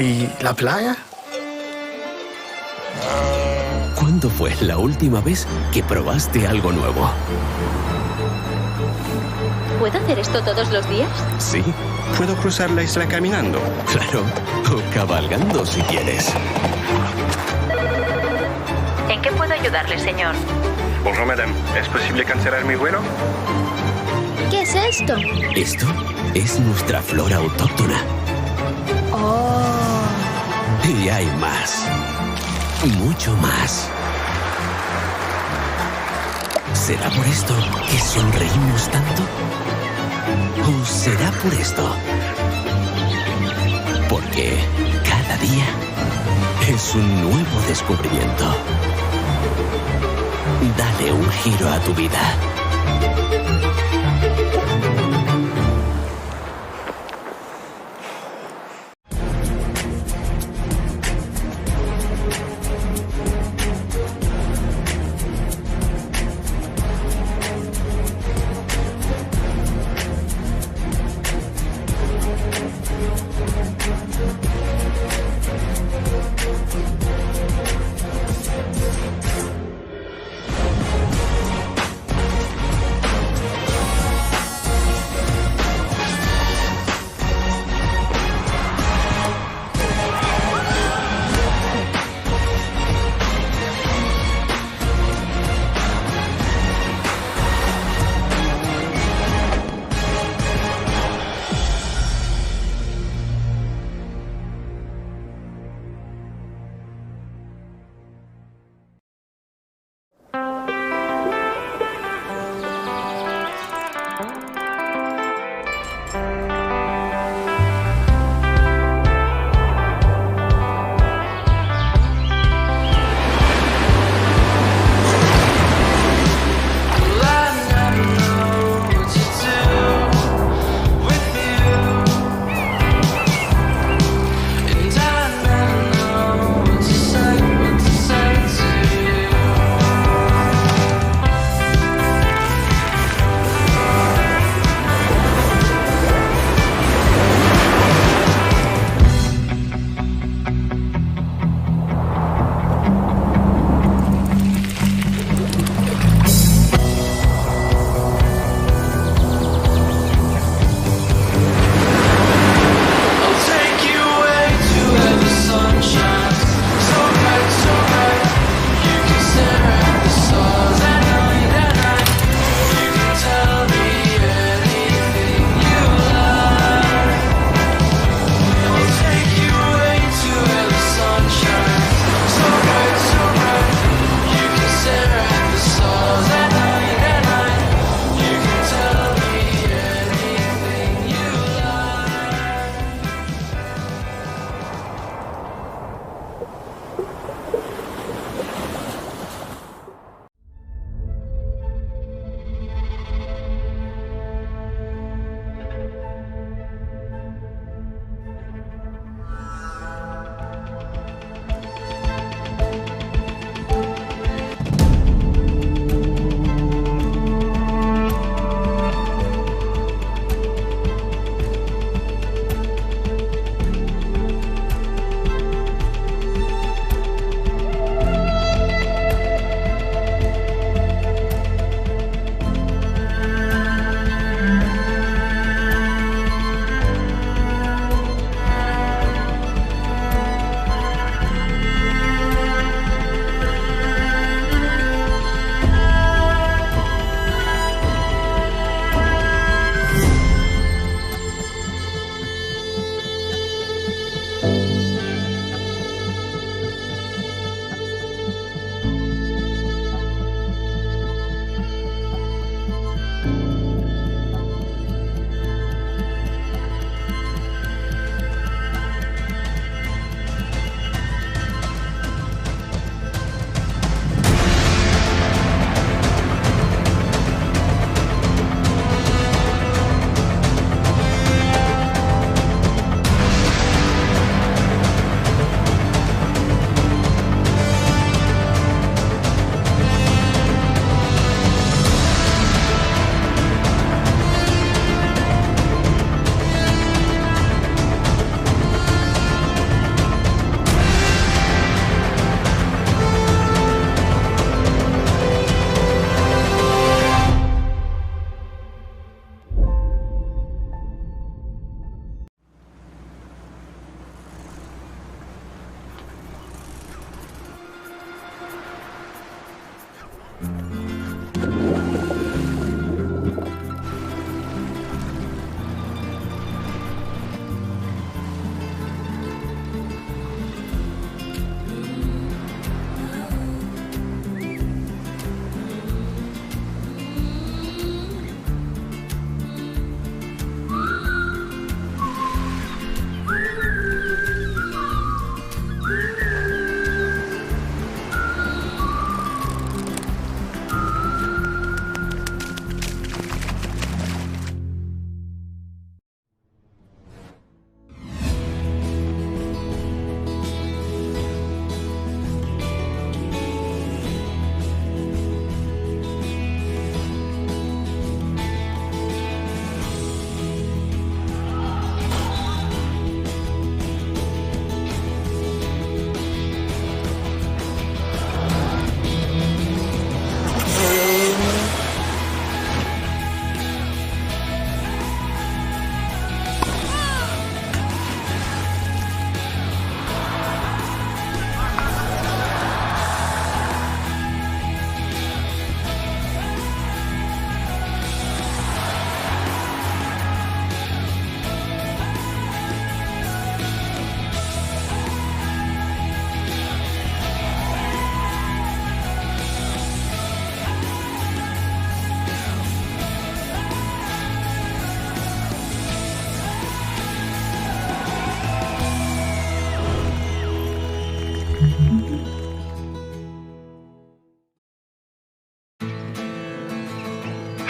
¿Y la playa? ¿Cuándo fue la última vez que probaste algo nuevo? ¿Puedo hacer esto todos los días? Sí, ¿Puedo cruzar la isla caminando? claro. O cabalgando si quieres. ¿En qué puedo ayudarle, señor? Bonjour, madame. ¿Es posible cancelar mi vuelo? ¿Qué es esto? Esto es nuestra flora autóctona. Oh. Y hay más. Mucho más. ¿Será por esto que sonreímos tanto? ¿O será por esto? Porque cada día es un nuevo descubrimiento. Dale un giro a tu vida.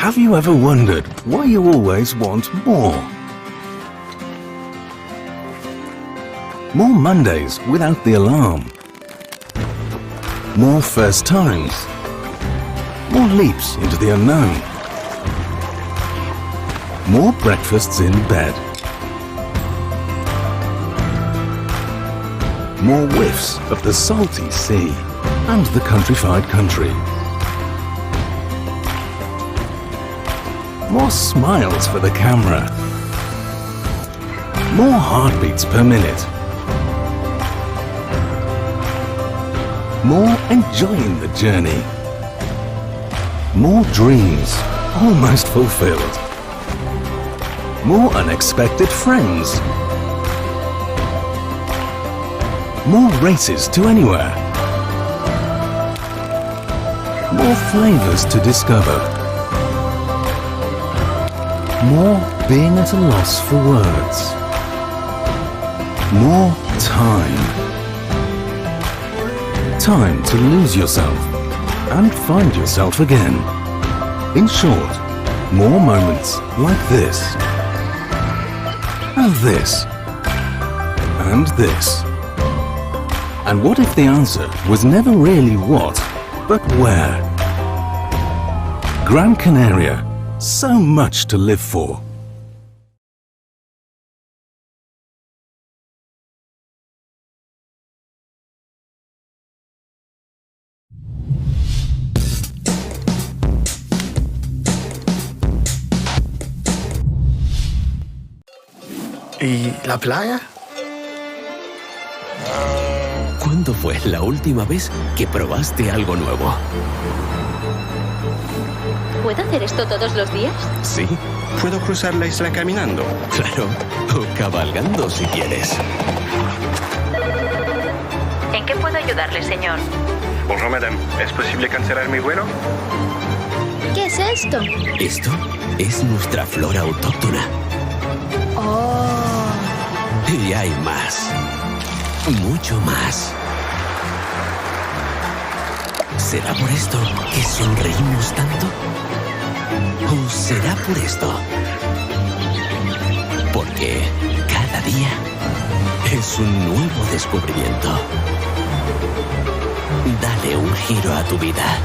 Have you ever wondered why you always want more? More Mondays without the alarm. More first times. More leaps into the unknown. More breakfasts in bed. More whiffs of the salty sea and the countrified country. More smiles for the camera. More heartbeats per minute. More enjoying the journey. More dreams almost fulfilled. More unexpected friends. More races to anywhere. More flavors to discover. More being at a loss for words. More time. Time to lose yourself and find yourself again. In short, more moments like this. And this. And this. And what if the answer was never really what, but where? Gran Canaria. So much to live for. ¿Y la playa? ¿Cuándo fue la última vez que probaste algo nuevo? ¿Puedo hacer esto todos los días? Sí, ¿Puedo cruzar la isla caminando? claro. O cabalgando si quieres. ¿En qué puedo ayudarle, señor? Bonjour, madame. ¿Es posible cancelar mi vuelo? ¿Qué es esto? Esto es nuestra flora autóctona. Oh. Y hay más. Mucho más. ¿Será por esto que sonreímos tanto? ¿O será por esto? Porque cada día es un nuevo descubrimiento. Dale un giro a tu vida.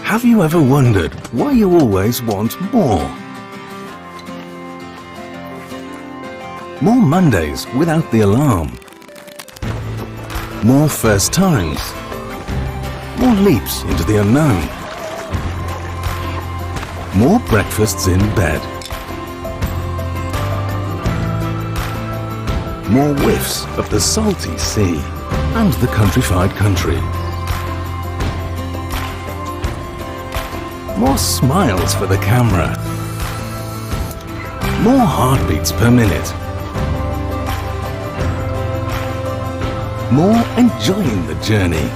Have you ever wondered why you always want more? More Mondays without the alarm. More first times. More leaps into the unknown. More breakfasts in bed. More whiffs of the salty sea and the countrified country. More smiles for the camera. More heartbeats per minute. More enjoying the journey.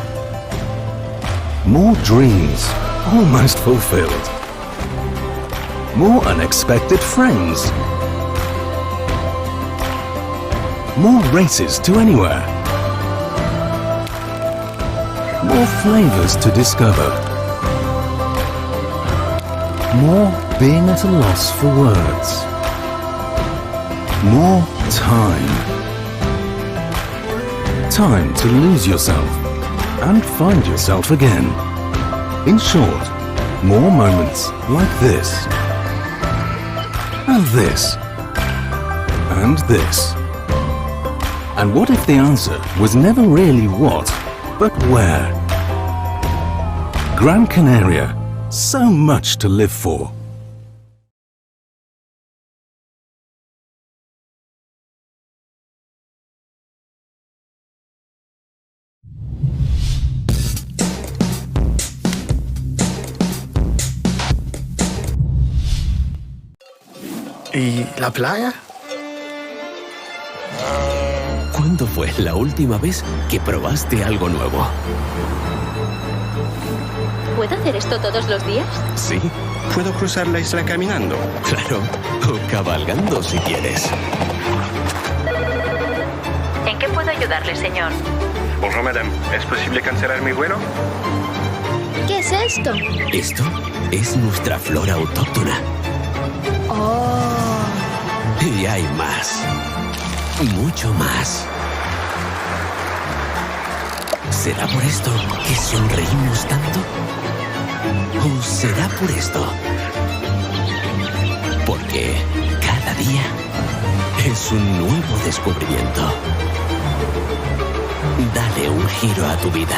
More dreams almost fulfilled. More unexpected friends. More races to anywhere. More flavors to discover. More being at a loss for words. More time. Time to lose yourself and find yourself again. In short, more moments like this. And this. And this. And what if the answer was never really what, but where? Gran Canaria. So much to live for. ¿Y la playa? ¿Cuándo fue la última vez que probaste algo nuevo? ¿Puedo hacer esto todos los días? Sí, ¿Puedo cruzar la isla caminando? claro. O cabalgando si quieres. ¿En qué puedo ayudarle, señor? Bonjour, madame. ¿Es posible cancelar mi vuelo? ¿Qué es esto? Esto es nuestra flora autóctona. Oh. Y hay más. Mucho más. ¿Será por esto que sonreímos tanto? ¿O será por esto? Porque cada día es un nuevo descubrimiento. Dale un giro a tu vida.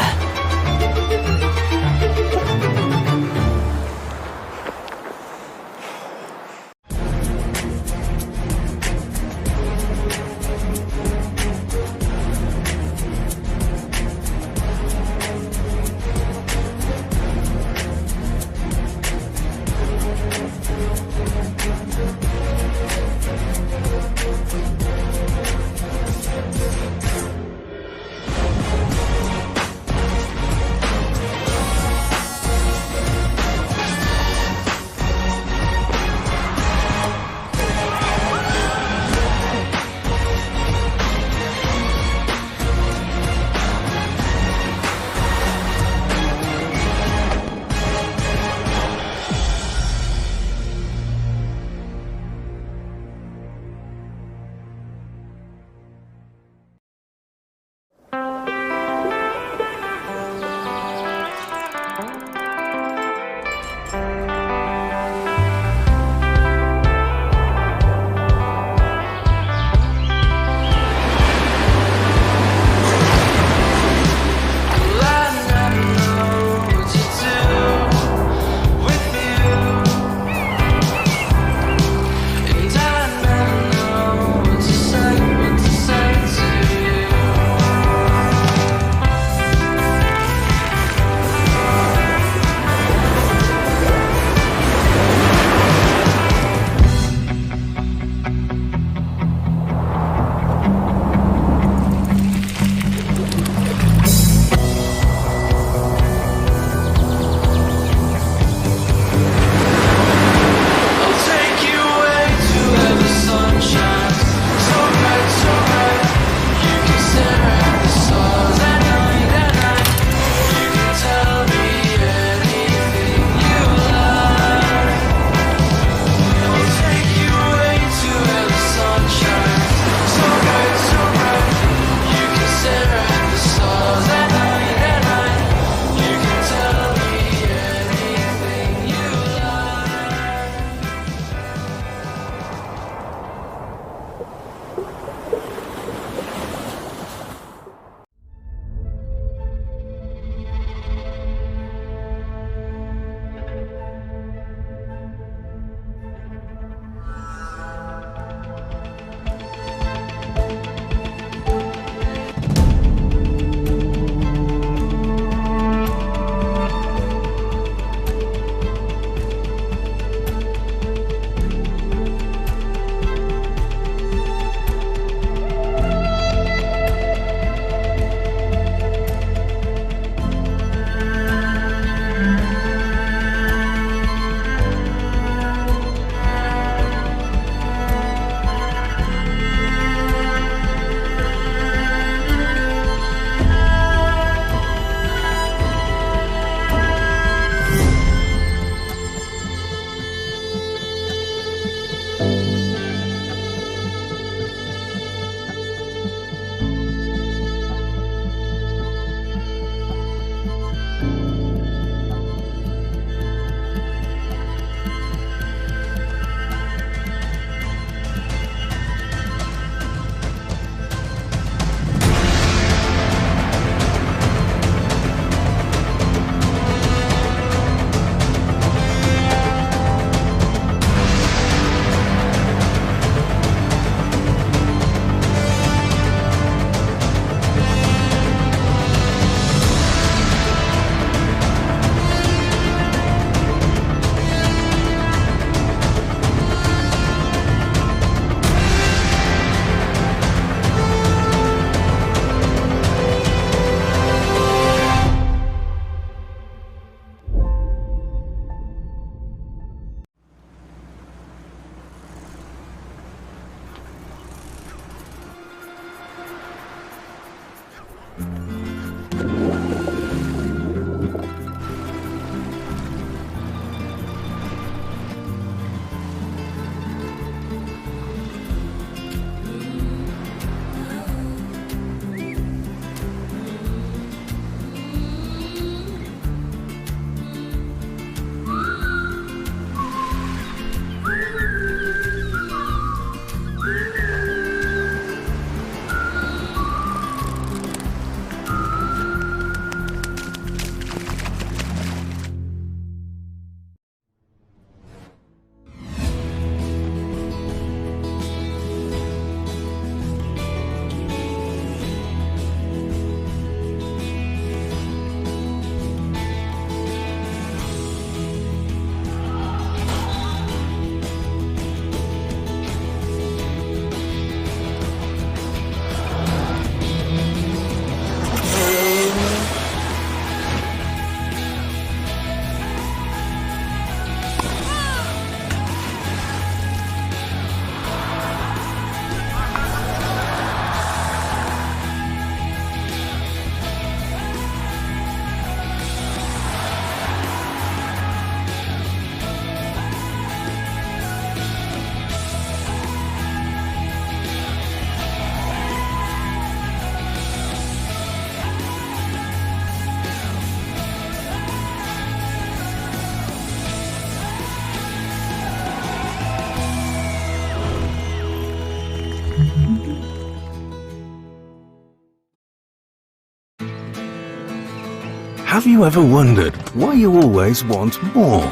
Have you ever wondered why you always want more?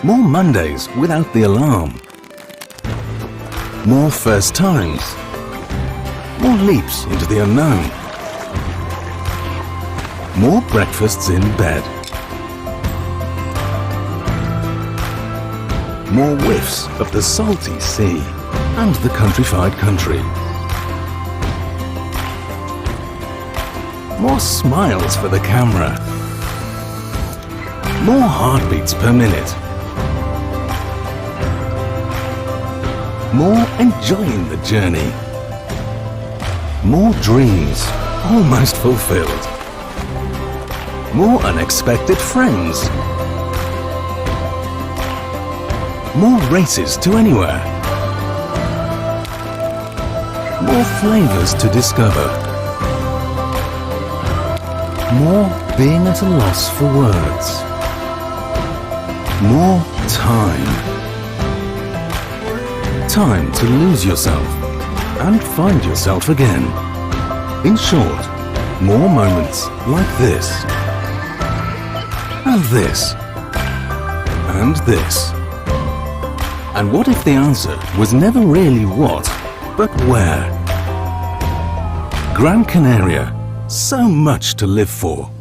More Mondays without the alarm. More first times. More leaps into the unknown. More breakfasts in bed. More whiffs of the salty sea and the countrified country. More smiles for the camera. More heartbeats per minute. More enjoying the journey. More dreams almost fulfilled. More unexpected friends. More races to anywhere. More flavors to discover. More being at a loss for words. More time. Time to lose yourself and find yourself again. In short, more moments like this. And this. And this. And what if the answer was never really what, but where? Gran Canaria. So much to live for.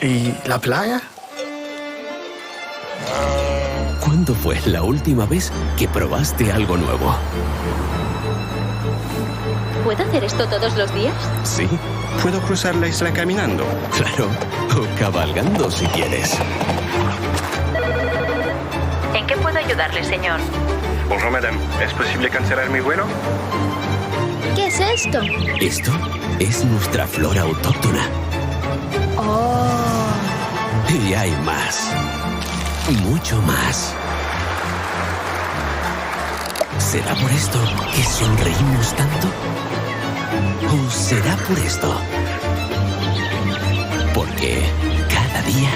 ¿Y la playa? ¿Cuándo fue la última vez que probaste algo nuevo? ¿Puedo hacer esto todos los días? Sí, ¿Puedo cruzar la isla caminando? claro. O cabalgando si quieres. ¿En qué puedo ayudarle, señor? Bonjour, madame. ¿Es posible cancelar mi vuelo? ¿Qué es esto? Esto es nuestra flora autóctona. Oh. Y hay más. Mucho más. ¿Será por esto que sonreímos tanto? ¿O será por esto? Porque cada día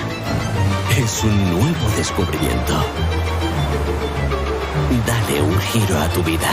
es un nuevo descubrimiento. Dale un giro a tu vida.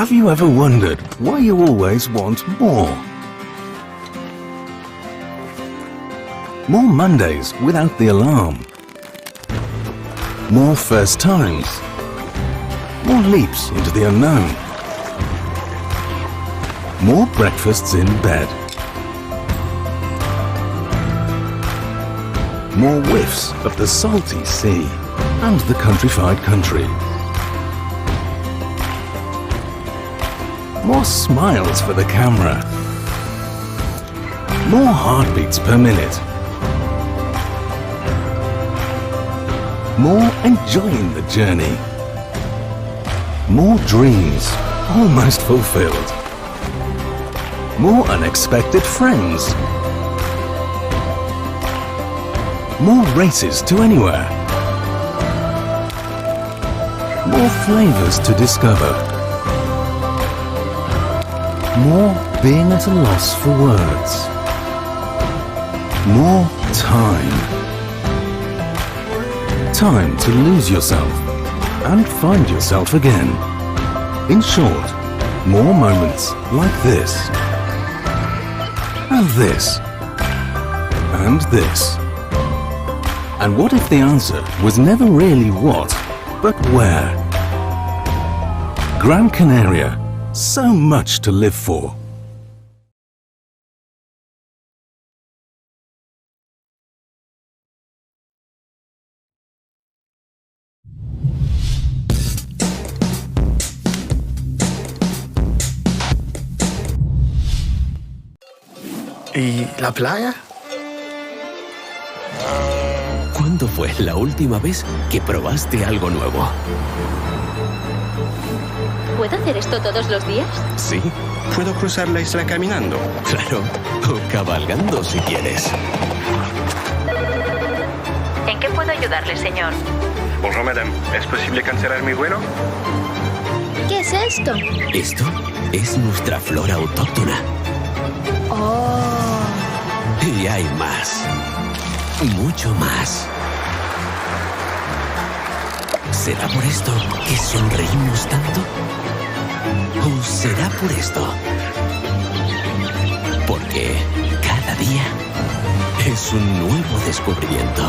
Have you ever wondered why you always want more? More Mondays without the alarm. More first times. More leaps into the unknown. More breakfasts in bed. More whiffs of the salty sea and the countrified country. More smiles for the camera. More heartbeats per minute. More enjoying the journey. More dreams almost fulfilled. More unexpected friends. More races to anywhere. More flavors to discover. More being at a loss for words. More time. Time to lose yourself and find yourself again. In short, more moments like this. And this. And this. And what if the answer was never really what, but where? Gran Canaria, so much to live for. ¿Y la playa? ¿Cuándo fue la última vez que probaste algo nuevo? ¿Puedo hacer esto todos los días? Sí, ¿Puedo cruzar la isla caminando? claro. O cabalgando si quieres. ¿En qué puedo ayudarle, señor? Bonjour, madame. ¿Es posible cancelar mi vuelo? ¿Qué es esto? Esto es nuestra flora autóctona. Oh. Y hay más. Mucho más. ¿Será por esto que sonreímos tanto? ¿O será por esto? Porque cada día es un nuevo descubrimiento.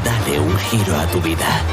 Dale un giro a tu vida.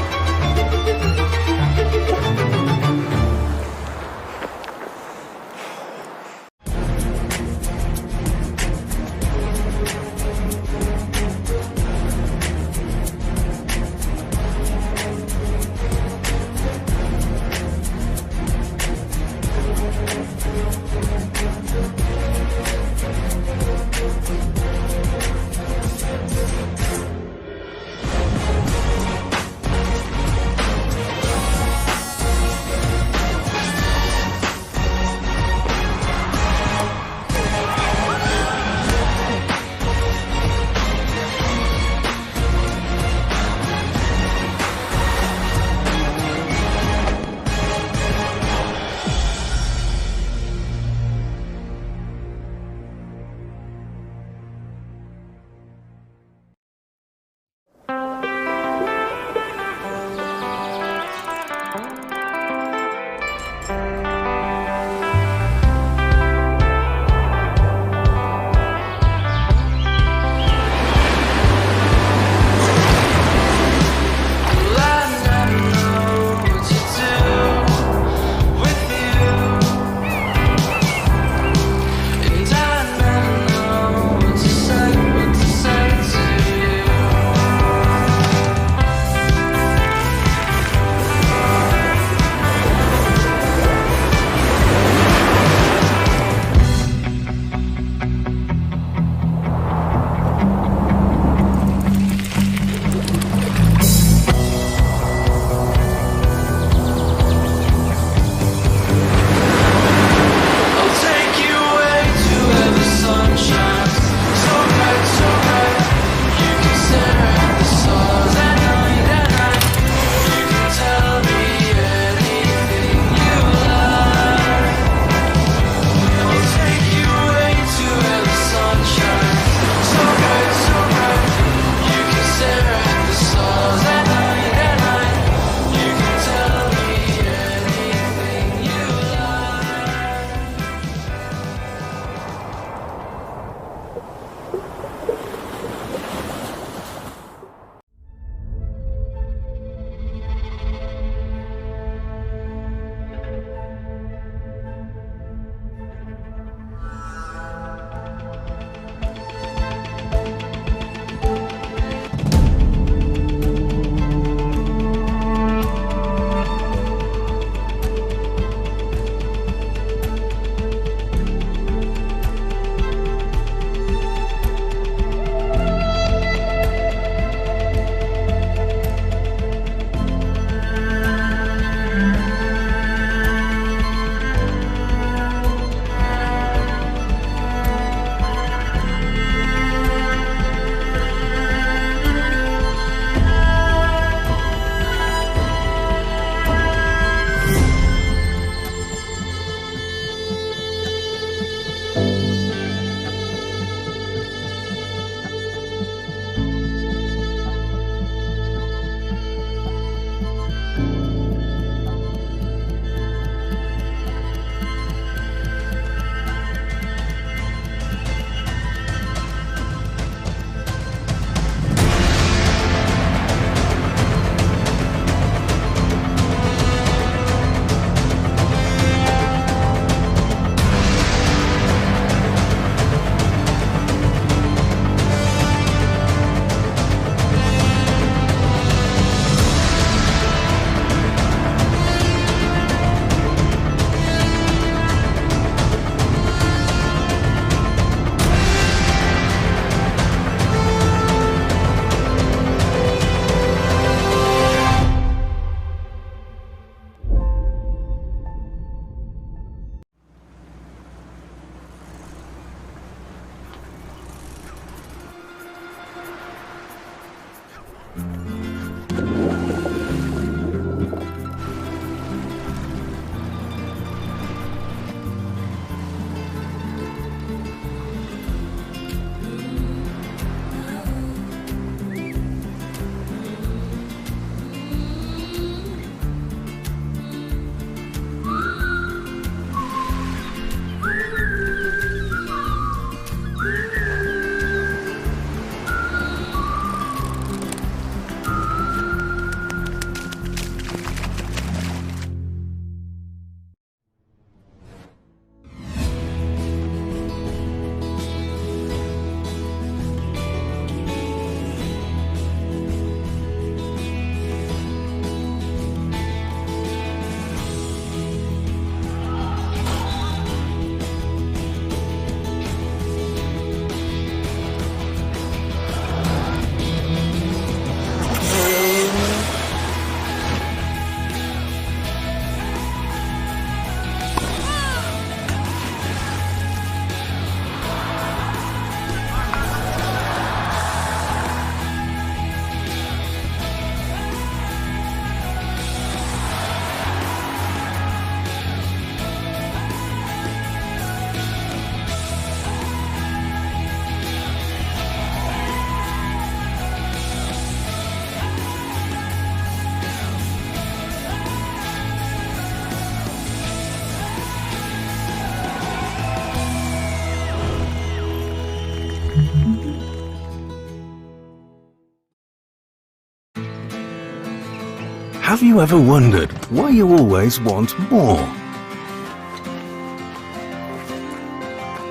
Have you ever wondered why you always want more?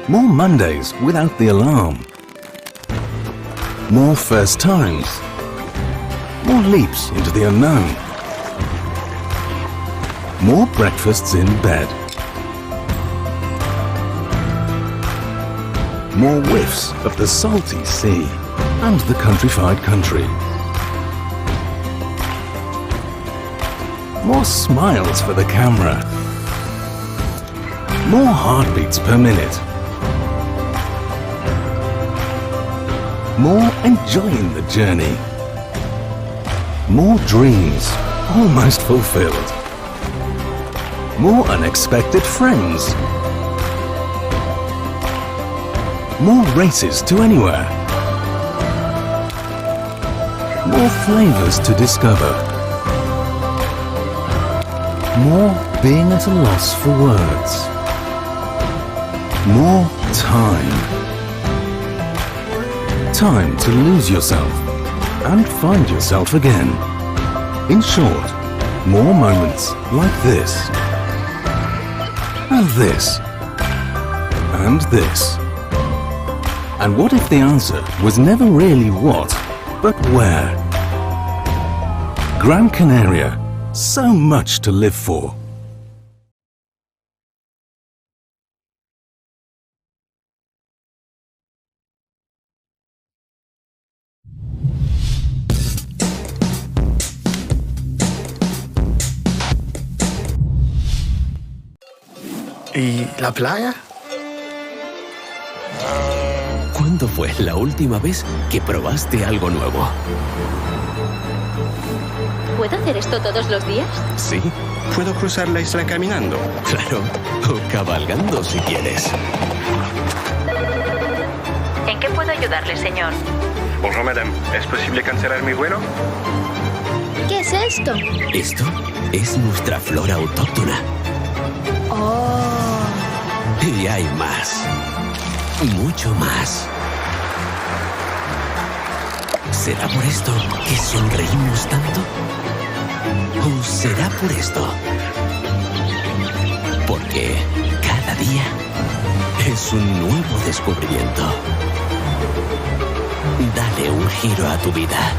More Mondays without the alarm. More first times. More leaps into the unknown. More breakfasts in bed. More whiffs of the salty sea and the countrified country. More smiles for the camera. More heartbeats per minute. More enjoying the journey. More dreams almost fulfilled. More unexpected friends. More races to anywhere. More flavors to discover. More being at a loss for words. More time. Time to lose yourself and find yourself again. In short, more moments like this. And this. And this. And what if the answer was never really what, but where? Gran Canaria. So much to live for. ¿Y la playa? ¿Cuándo fue la última vez que probaste algo nuevo? ¿Puedo hacer esto todos los días? Sí, ¿Puedo cruzar la isla caminando? claro. O cabalgando si quieres. ¿En qué puedo ayudarle, señor? Bonjour madame, ¿es posible cancelar mi vuelo? ¿Qué es esto? Esto es nuestra flora autóctona. Oh. Y hay más. Mucho más. ¿Será por esto que sonreímos tanto? ¿O será por esto? Porque cada día es un nuevo descubrimiento. Dale un giro a tu vida.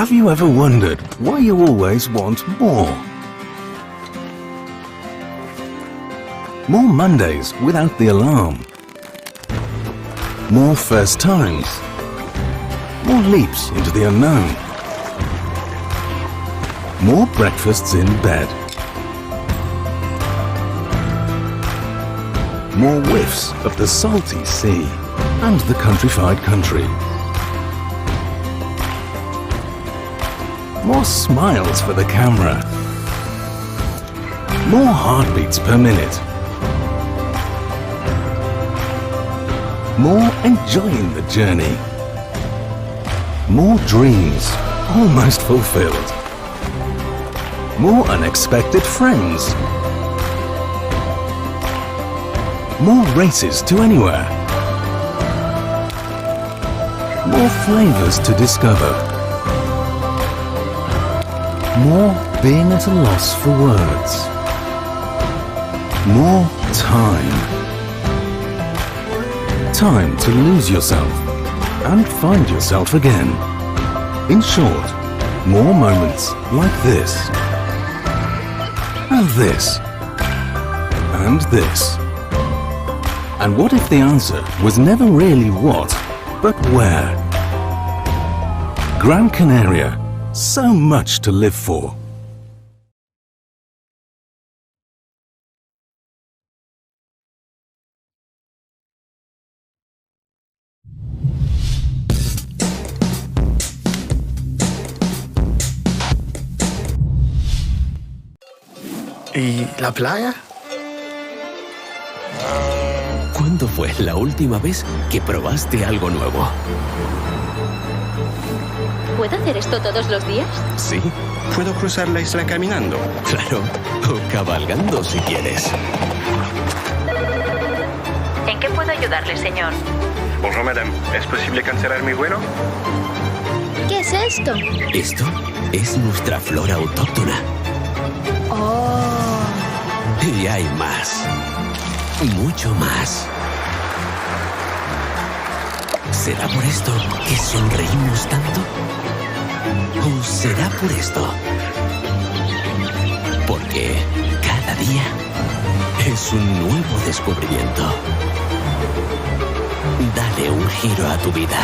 Have you ever wondered why you always want more? More Mondays without the alarm. More first times. More leaps into the unknown. More breakfasts in bed. More whiffs of the salty sea and the countrified country. More smiles for the camera. More heartbeats per minute. More enjoying the journey. More dreams almost fulfilled. More unexpected friends. More races to anywhere. More flavors to discover. More being at a loss for words. More time. Time to lose yourself and find yourself again. In short, more moments like this. And this. And this. And what if the answer was never really what, but where? Gran Canaria, so much to live for. ¿Y la playa? ¿Cuándo fue la última vez que probaste algo nuevo? ¿Puedo hacer esto todos los días? Sí, ¿Puedo cruzar la isla caminando? claro. O cabalgando si quieres. ¿En qué puedo ayudarle, señor? Bonjour madame, ¿es posible cancelar mi vuelo? ¿Qué es esto? Esto es nuestra flora autóctona. Oh. Y hay más. Mucho más. ¿Será por esto que sonreímos tanto? ¿O será por esto? Porque cada día es un nuevo descubrimiento. Dale un giro a tu vida.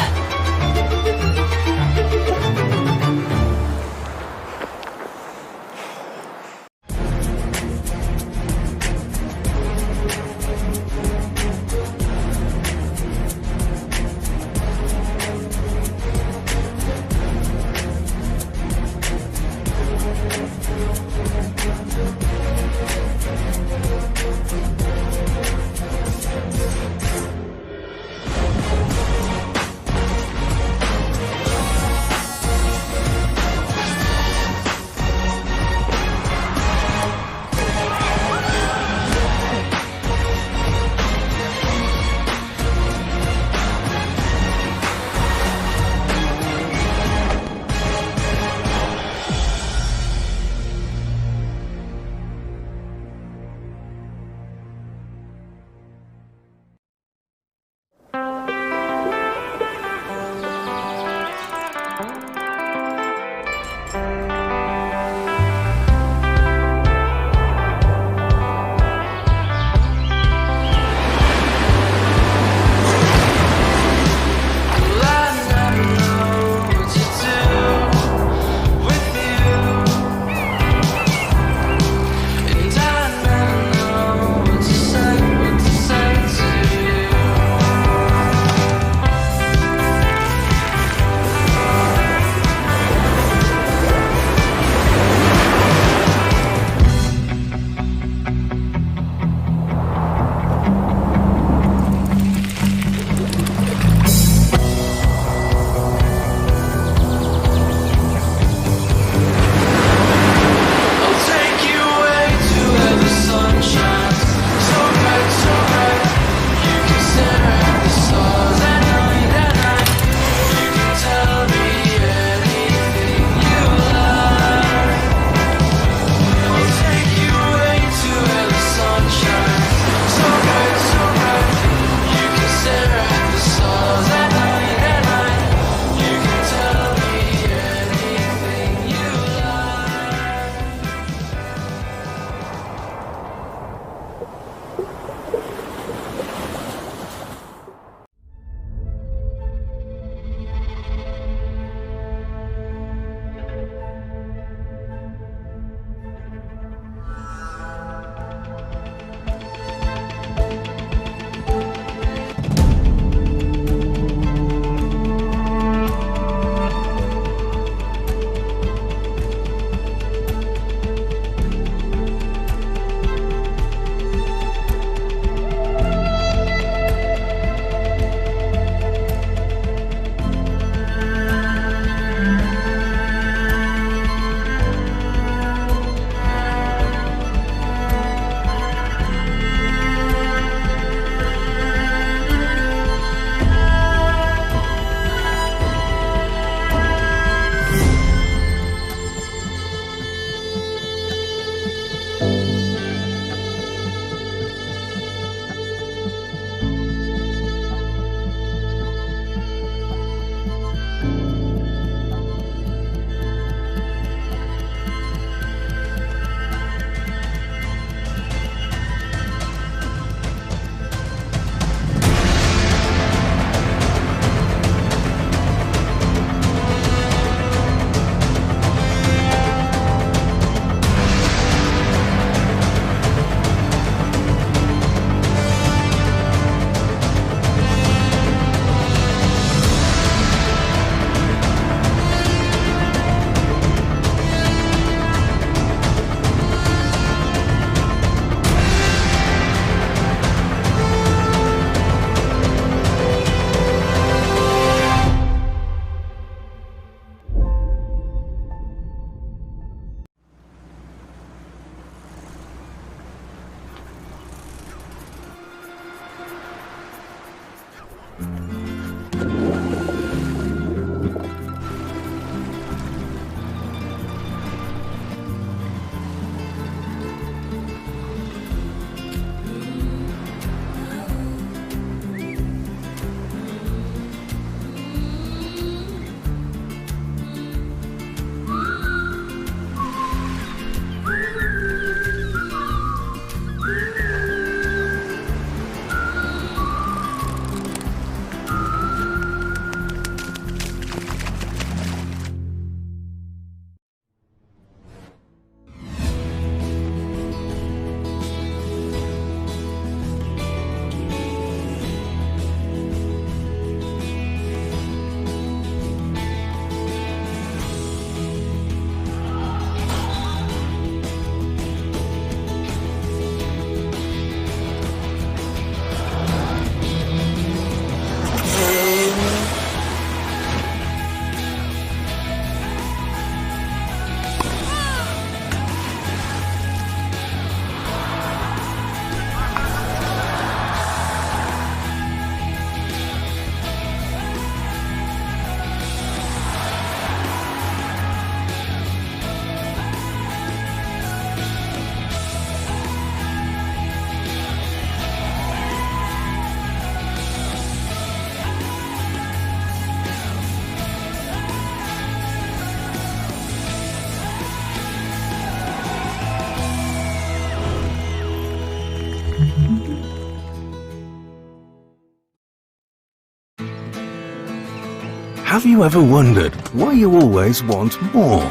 Have you ever wondered why you always want more?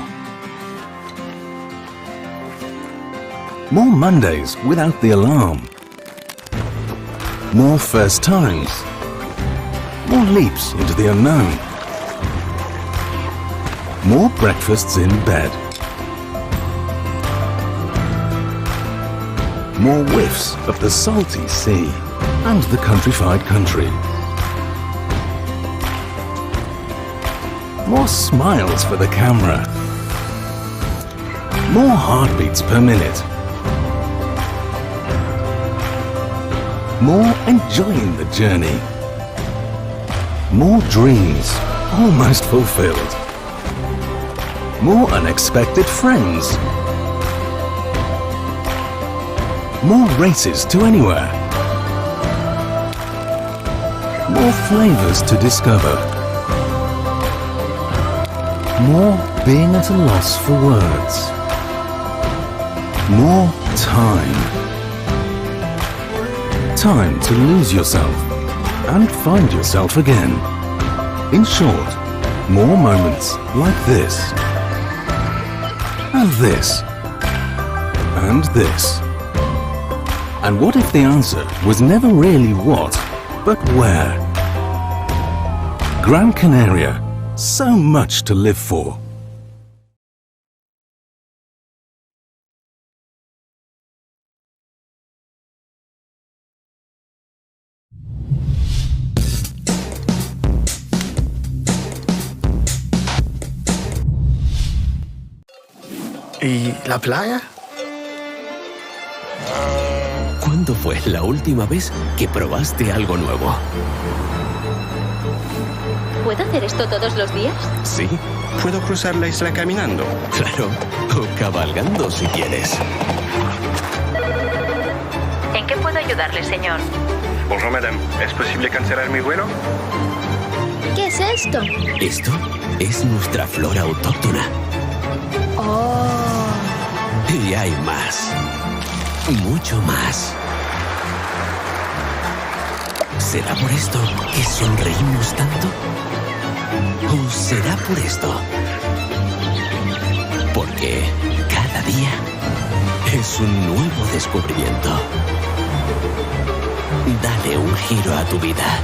More Mondays without the alarm. More first times. More leaps into the unknown. More breakfasts in bed. More whiffs of the salty sea and the countrified country. More smiles for the camera. More heartbeats per minute. More enjoying the journey. More dreams almost fulfilled. More unexpected friends. More races to anywhere. More flavors to discover. More being at a loss for words. More time. Time to lose yourself and find yourself again. In short, more moments like this. And this. And this. And what if the answer was never really what, but where? Gran Canaria. So much to live for. ¿Y la playa? ¿Cuándo fue la última vez que probaste algo nuevo? ¿Puedo hacer esto todos los días? Sí, ¿Puedo cruzar la isla caminando? claro. O cabalgando si quieres. ¿En qué puedo ayudarle, señor? Bonjour madame, ¿es posible cancelar mi vuelo? ¿Qué es esto? Esto es nuestra flora autóctona. Oh. Y hay más. Mucho más. ¿Será por esto que sonreímos tanto? ¿O será por esto? Porque cada día es un nuevo descubrimiento. Dale un giro a tu vida.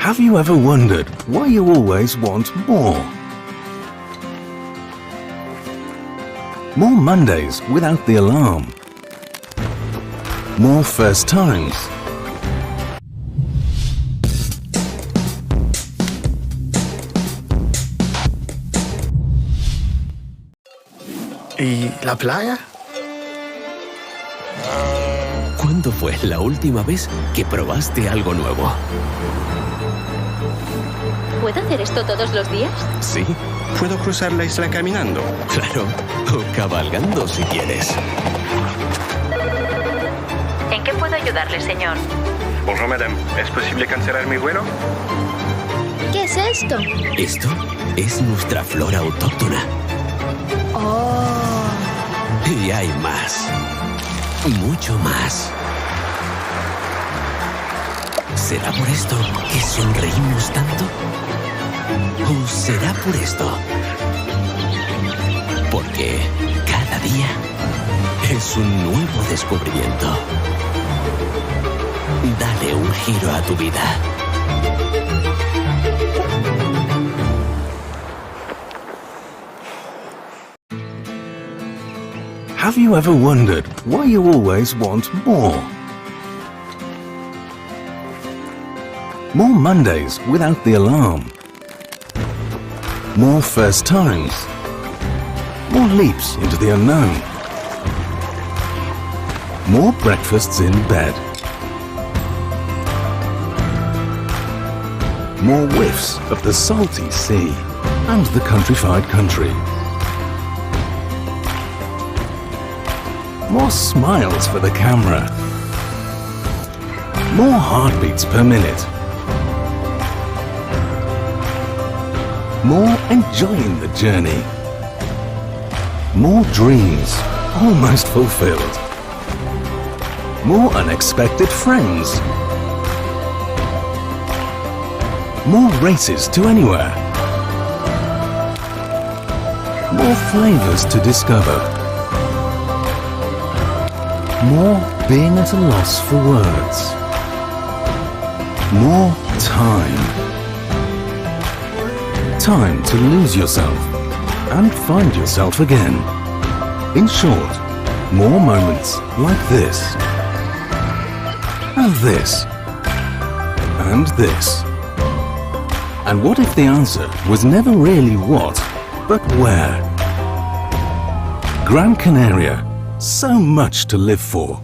Have you ever wondered why you always want more? More Mondays without the alarm. More first times. ¿Y la playa? ¿Cuándo fue la última vez que probaste algo nuevo? ¿Puedo hacer esto todos los días? Sí, ¿Puedo cruzar la isla caminando? claro. O cabalgando si quieres. ¿En qué puedo ayudarle, señor? Bonjour madame, ¿es posible cancelar mi vuelo? ¿Qué es esto? Esto es nuestra flora autóctona. Oh. Y hay más. Mucho más. ¿Será por esto que sonreímos tanto? ¿O será por esto? Porque cada día es un nuevo descubrimiento. Dale un giro a tu vida. Have you ever wondered why you always want more? More Mondays without the alarm. More first times. More leaps into the unknown. More breakfasts in bed. More whiffs of the salty sea and the countrified country. More smiles for the camera. More heartbeats per minute. More enjoying the journey. More dreams almost fulfilled. More unexpected friends. More races to anywhere. More flavors to discover. More being at a loss for words. More time. Time to lose yourself and find yourself again. In short, more moments like this. And this. And this. And what if the answer was never really what, but where? Gran Canaria. So much to live for.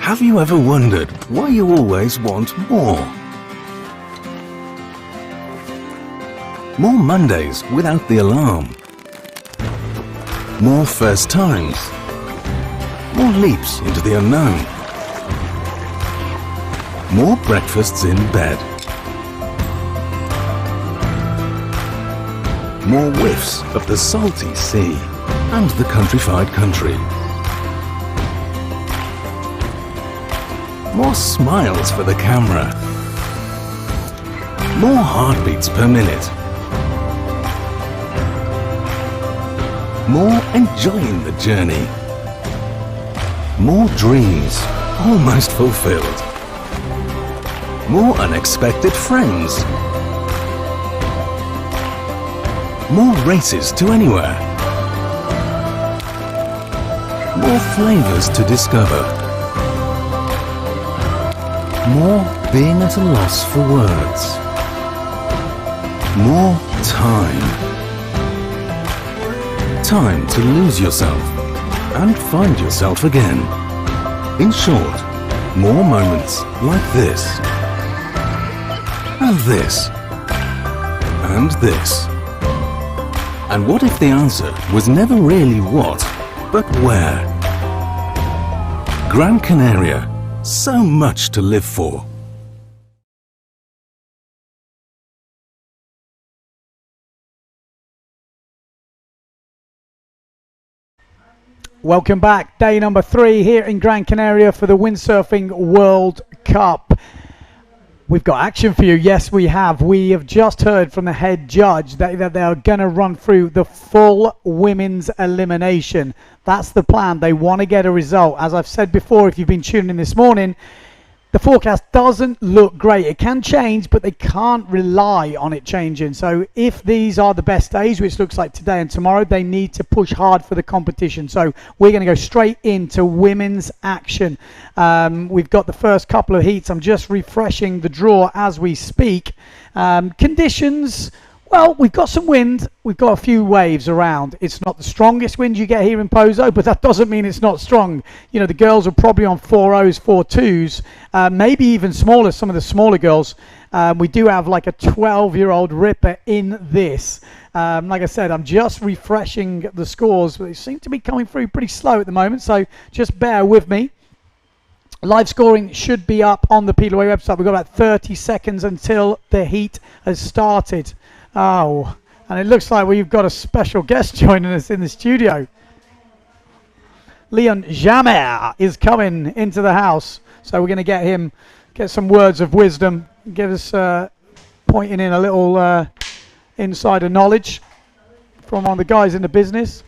Have you ever wondered why you always want more? More Mondays without the alarm. More first times. More leaps into the unknown. More breakfasts in bed. More whiffs of the salty sea and the countrified country. More smiles for the camera. More heartbeats per minute. More enjoying the journey. More dreams almost fulfilled. More unexpected friends. More races to anywhere. More flavors to discover. More being at a loss for words. More time. Time to lose yourself and find yourself again. In short, more moments like this. And this. And this. And what if the answer was never really what, but where? Gran Canaria. So much to live for. Welcome back. Day number 3 here in Gran Canaria for the Windsurfing World Cup. We've got action for you. Yes, we have. We have just heard from the head judge that they are going to run through the full women's elimination. That's the plan. They want to get a result. As I've said before, if you've been tuning in this morning, the forecast doesn't look great. It can change, but they can't rely on it changing. So if these are the best days, which looks like today and tomorrow, they need to push hard for the competition. So we're going to go straight into women's action. We've got the first couple of heats. I'm just refreshing the draw as we speak. Conditions, well, we've got some wind. We've got a few waves around. It's not the strongest wind you get here in Pozo, but that doesn't mean it's not strong. You know, the girls are probably on 4.0s, 4.2s, maybe even smaller, some of the smaller girls. We do have like a 12-year-old ripper in this. Like I said, I'm just refreshing the scores, but they seem to be coming through pretty slow at the moment, so just bear with me. Live scoring should be up on the PWA website. We've got about 30 seconds until the heat has started. Oh, and it looks like we've got a special guest joining us in the studio. Leon Jamer is coming into the house, so we're going to get some words of wisdom, get us pointing in a little insider knowledge from one of the guys in the business.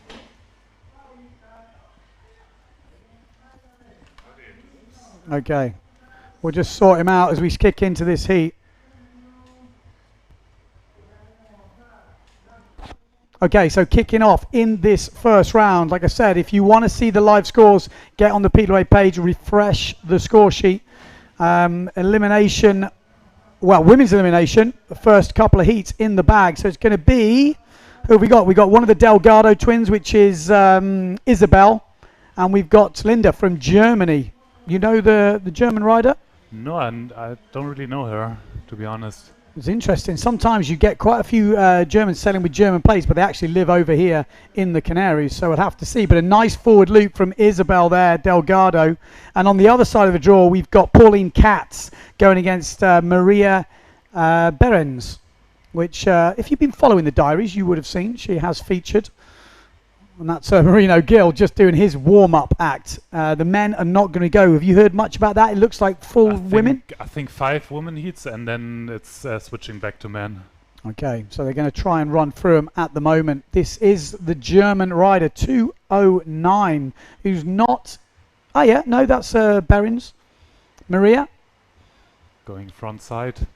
Okay, we'll just sort him out as we kick into this heat. Okay, so kicking off in this first round, like I said, if you want to see the live scores, get on the PWA page, refresh the score sheet. Elimination, well, women's elimination, the first couple of heats in the bag. So it's going to be, who have we got? We've got one of the Delgado twins, which is Isabel, and we've got Linda from Germany. You know the German rider? No, and I don't really know her, to be honest. It's interesting. Sometimes you get quite a few Germans selling with German plates, but they actually live over here in the Canaries, so we'll have to see. But a nice forward loop from Isabel there, Delgado. And on the other side of the draw, we've got Pauline Katz going against Maria Behrens, which, if you've been following the diaries, you would have seen. She has featured. And that's Marino Gill just doing his warm-up act. The men are not going to go. Have you heard much about that? It looks like women? I think 5 women heats, and then it's switching back to men. Okay, so they're going to try and run through them at the moment. This is the German rider, 209, who's not... Oh, yeah, no, that's Behrens. Maria? Going front side.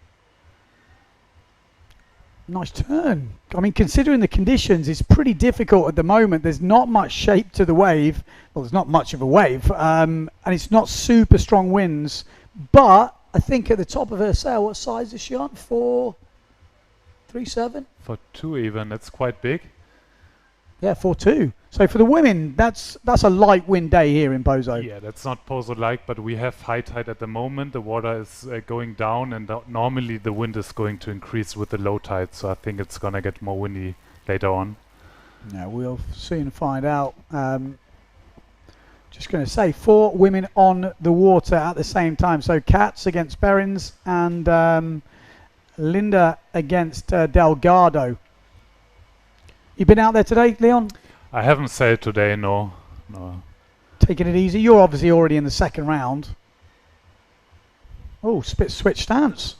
Nice turn. I mean, considering the conditions, it's pretty difficult at the moment. There's not much shape to the wave. Well, there's not much of a wave. And it's not super strong winds. But I think at the top of her sail, what size is she on? 4.37? For 2 even. That's quite big. Yeah, 4.2. So for the women, that's a light wind day here in Pozo. Yeah, that's not Pozo-like, but we have high tide at the moment. The water is going down, and normally the wind is going to increase with the low tide, so I think it's going to get more windy later on. Yeah, we'll soon find out. Just going to say 4 women on the water at the same time. So Katz against Behrens and Linda against Delgado. You been out there today, Leon? I haven't sailed today, no. Taking it easy. You're obviously already in the second round. Oh, switch stance.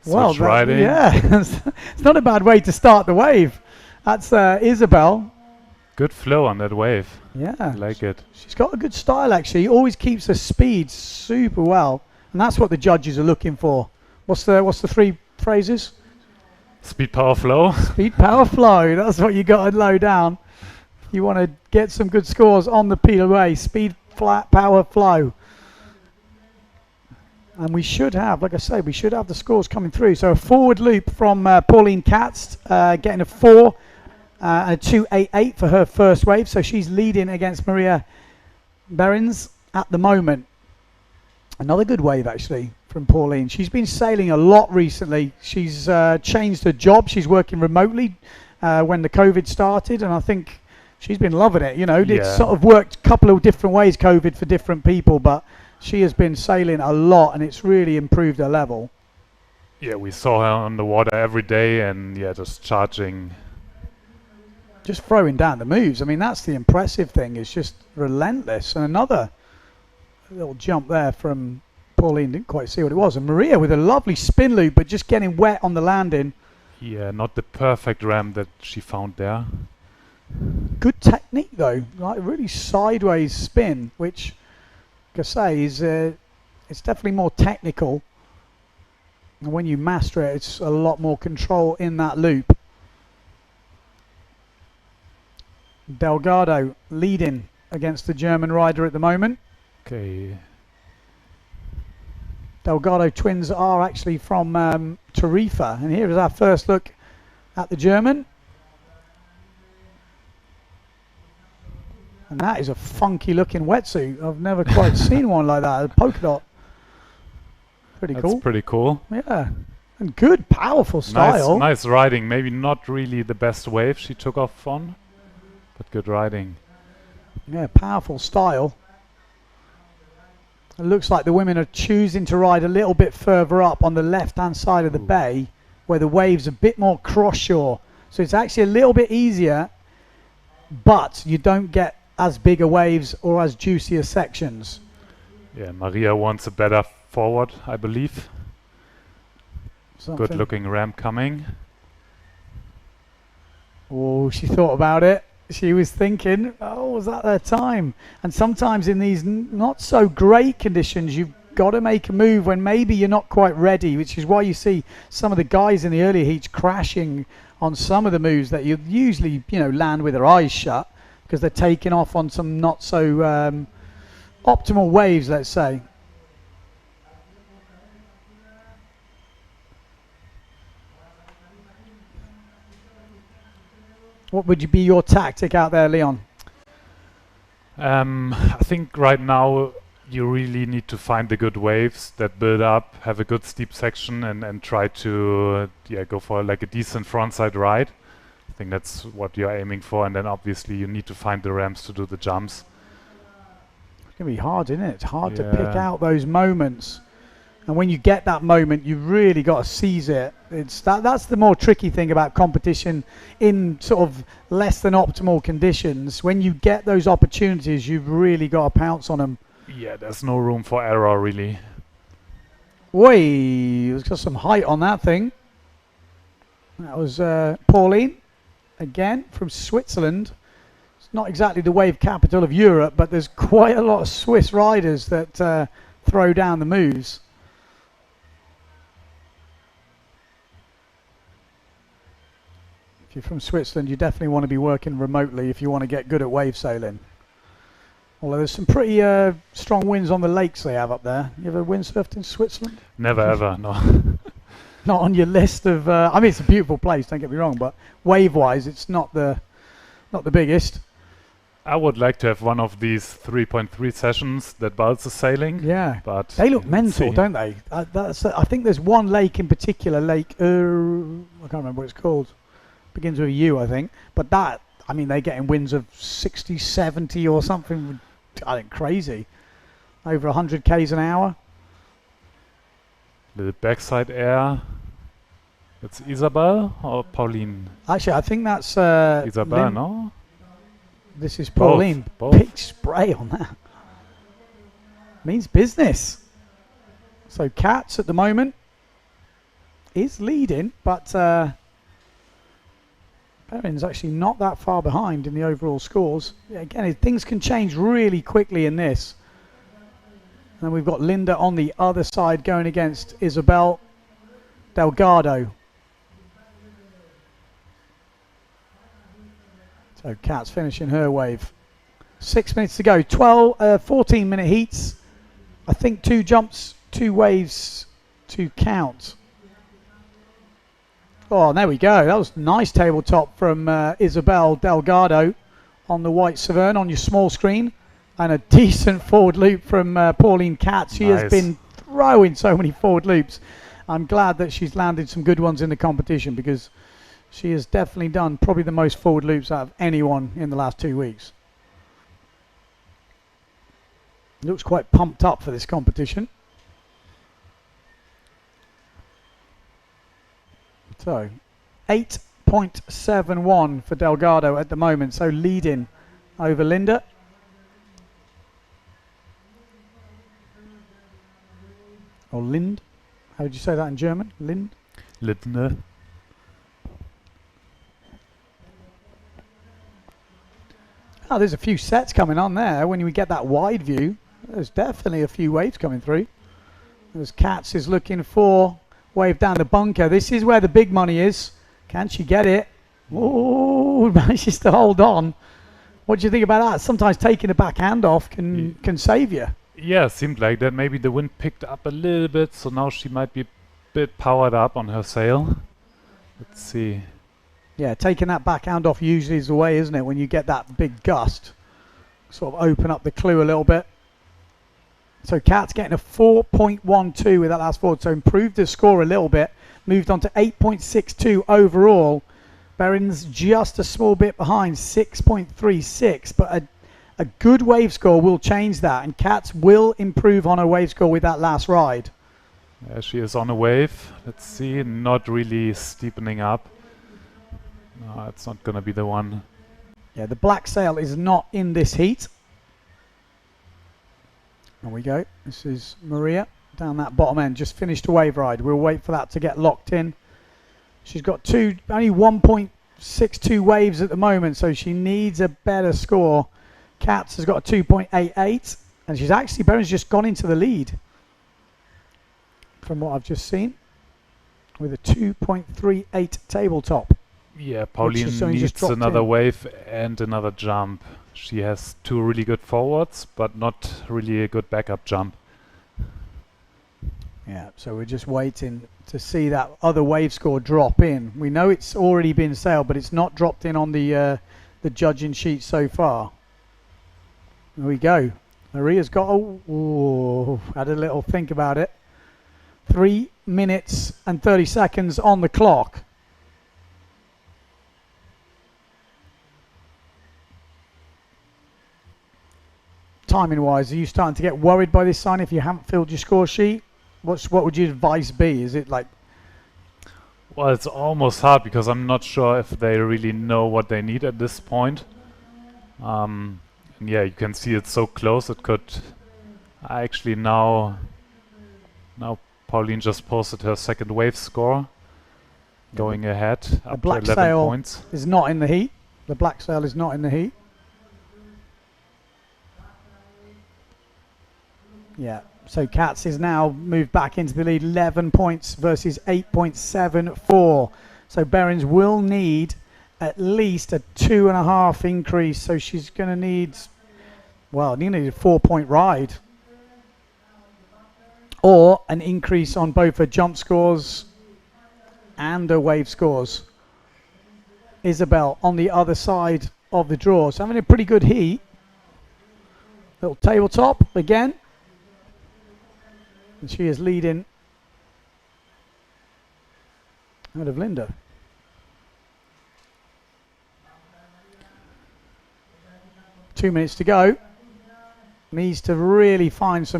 Switch riding. Yeah, it's not a bad way to start the wave. That's Isabel. Good flow on that wave. Yeah, I like it. She's got a good style actually. Always keeps her speed super well, and that's what the judges are looking for. What's the 3 phrases? Speed, power, flow. Speed, power, flow. That's what you got to low down. You want to get some good scores on the PWA. Speed, flat, power, flow. And we should have, like I say, we should have the scores coming through. So a forward loop from Pauline Katz, getting a 4 and a 2.88 for her first wave. So she's leading against Maria Behrens at the moment. Another good wave actually from Pauline. She's been sailing a lot recently. She's changed her job. She's working remotely when the COVID started, and I think she's been loving it. You know, yeah. It's sort of worked a couple of different ways, COVID, for different people, but she has been sailing a lot, and it's really improved her level. Yeah, we saw her on the water every day, and yeah, just charging. just throwing down the moves. I mean, that's the impressive thing. It's just relentless. And another little jump there from Pauline. Didn't quite see what it was. And Maria with a lovely spin loop, but just getting wet on the landing. Yeah, not the perfect ramp that she found there. Good technique though, like really sideways spin, which, like I say, is it's definitely more technical. And when you master it, it's a lot more control in that loop. Delgado leading against the German rider at the moment. Okay. Delgado twins are actually from Tarifa, and here is our first look at the German. And that is a funky looking wetsuit. I've never quite seen one like that. A polka dot. Pretty cool. That's pretty cool. Yeah. And good, powerful style. Nice riding. Maybe not really the best wave she took off on, but good riding. Yeah, powerful style. It looks like the women are choosing to ride a little bit further up on the left-hand side of the bay, where the wave's a bit more cross-shore. So it's actually a little bit easier, but you don't get as bigger waves or as juicier sections. Yeah, Maria wants a better forward, I believe. Good looking ramp coming. Oh, she thought about it. She was thinking, oh, was that their time? And sometimes in these not so great conditions, you've got to make a move when maybe you're not quite ready, which is why you see some of the guys in the early heats crashing on some of the moves that you usually, land with their eyes shut, because they're taking off on some not so optimal waves, let's say. What would be your tactic out there, Leon? I think right now you really need to find the good waves that build up, have a good steep section, and try to go for like a decent frontside ride. I think that's what you're aiming for, and then obviously you need to find the ramps to do the jumps. It's going to be hard, isn't it? It's hard to pick out those moments. And when you get that moment, you've really got to seize it. That's the more tricky thing about competition in sort of less than optimal conditions. When you get those opportunities, you've really got to pounce on them. Yeah, there's no room for error, really. Wait, there's got some height on that thing. That was Pauline, again, from Switzerland. It's not exactly the wave capital of Europe, but there's quite a lot of Swiss riders that throw down the moves. If you're from Switzerland, you definitely want to be working remotely if you want to get good at wave sailing. Although there's some pretty strong winds on the lakes they have up there. You ever windsurfed in Switzerland? Never ever, no. Not on your list of... I mean, it's a beautiful place, don't get me wrong, but wave-wise, it's not the biggest. I would like to have one of these 3.3 sessions that Balz is sailing. Yeah, but they look mental, don't they? I think there's one lake in particular, Lake... I can't remember what it's called. Begins with a U, I think. But that, I mean, they're getting winds of 60, 70 or something, I think, crazy. Over 100 k's an hour. Little backside air. It's Isabel or Pauline? Actually, I think that's... Isabel, no? This is Pauline. Both. Big spray on that. Means business. So Katz at the moment is leading, but... Perrin's actually not that far behind in the overall scores. Yeah, again, things can change really quickly in this. And then we've got Linda on the other side going against Isabel Delgado. So Kat's finishing her wave. 6 minutes to go. 14-minute heats. I think 2 jumps, 2 waves to count. Oh, there we go. That was nice tabletop from Isabel Delgado on the white Severn on your small screen. And a decent forward loop from Pauline Katz. She has been throwing so many forward loops. I'm glad that she's landed some good ones in the competition, because she has definitely done probably the most forward loops out of anyone in the last 2 weeks. Looks quite pumped up for this competition. So, 8 2.71 for Delgado at the moment, so leading over Linda. Or Lind. How would you say that in German? Lind? Lindner. Oh, there's a few sets coming on there. When we get that wide view, there's definitely a few waves coming through. As Katz is looking for wave down the bunker. This is where the big money is. Can she get it? Oh, manages to hold on. What do you think about that? Sometimes taking the backhand off can save you. Yeah, seemed like that. Maybe the wind picked up a little bit, so now she might be a bit powered up on her sail. Let's see. Yeah, taking that backhand off usually is the way, isn't it? When you get that big gust, sort of open up the clue a little bit. So Kat's getting a 4.12 with that last forward, so improved the score a little bit. Moved on to 8.62 overall. Behrens just a small bit behind, 6.36, but a good wave score will change that, and Katz will improve on her wave score with that last ride. Yeah, she is on a wave. Let's see, not really steepening up. No, it's not going to be the one. Yeah, the black sail is not in this heat. There we go. This is Maria down that bottom end. Just finished a wave ride. We'll wait for that to get locked in. She's got only 1.62 waves at the moment, so she needs a better score. Katz has got a 2.88, and she's actually, Behrens just gone into the lead from what I've just seen with a 2.38 tabletop. Yeah, Pauline needs another wave and another jump. She has two really good forwards, but not really a good backup jump. Yeah, so we're just waiting to see that other wave score drop in. We know it's already been sailed, but it's not dropped in on the judging sheet so far. There we go. Maria's got had a little think about it. 3 minutes and 30 seconds on the clock. Timing wise, are you starting to get worried by this sign if you haven't filled your score sheet? What would your advice be? Is it like... Well, it's almost hard because I'm not sure if they really know what they need at this point. And yeah, you can see it's so close. It could actually now Pauline just posted her second wave score, going ahead up to 11 points. Is not in the heat. The black sail is not in the heat. Yeah, so Katz is now moved back into the lead, 11 points versus 8.74. So Behrens will need at least a 2.5 increase. So she's going to need, well, you need a 4-point ride. Or an increase on both her jump scores and her wave scores. Isabel on the other side of the draw. So having a pretty good heat. Little tabletop again. And she is leading out of Linda. Two minutes to go. Needs to really find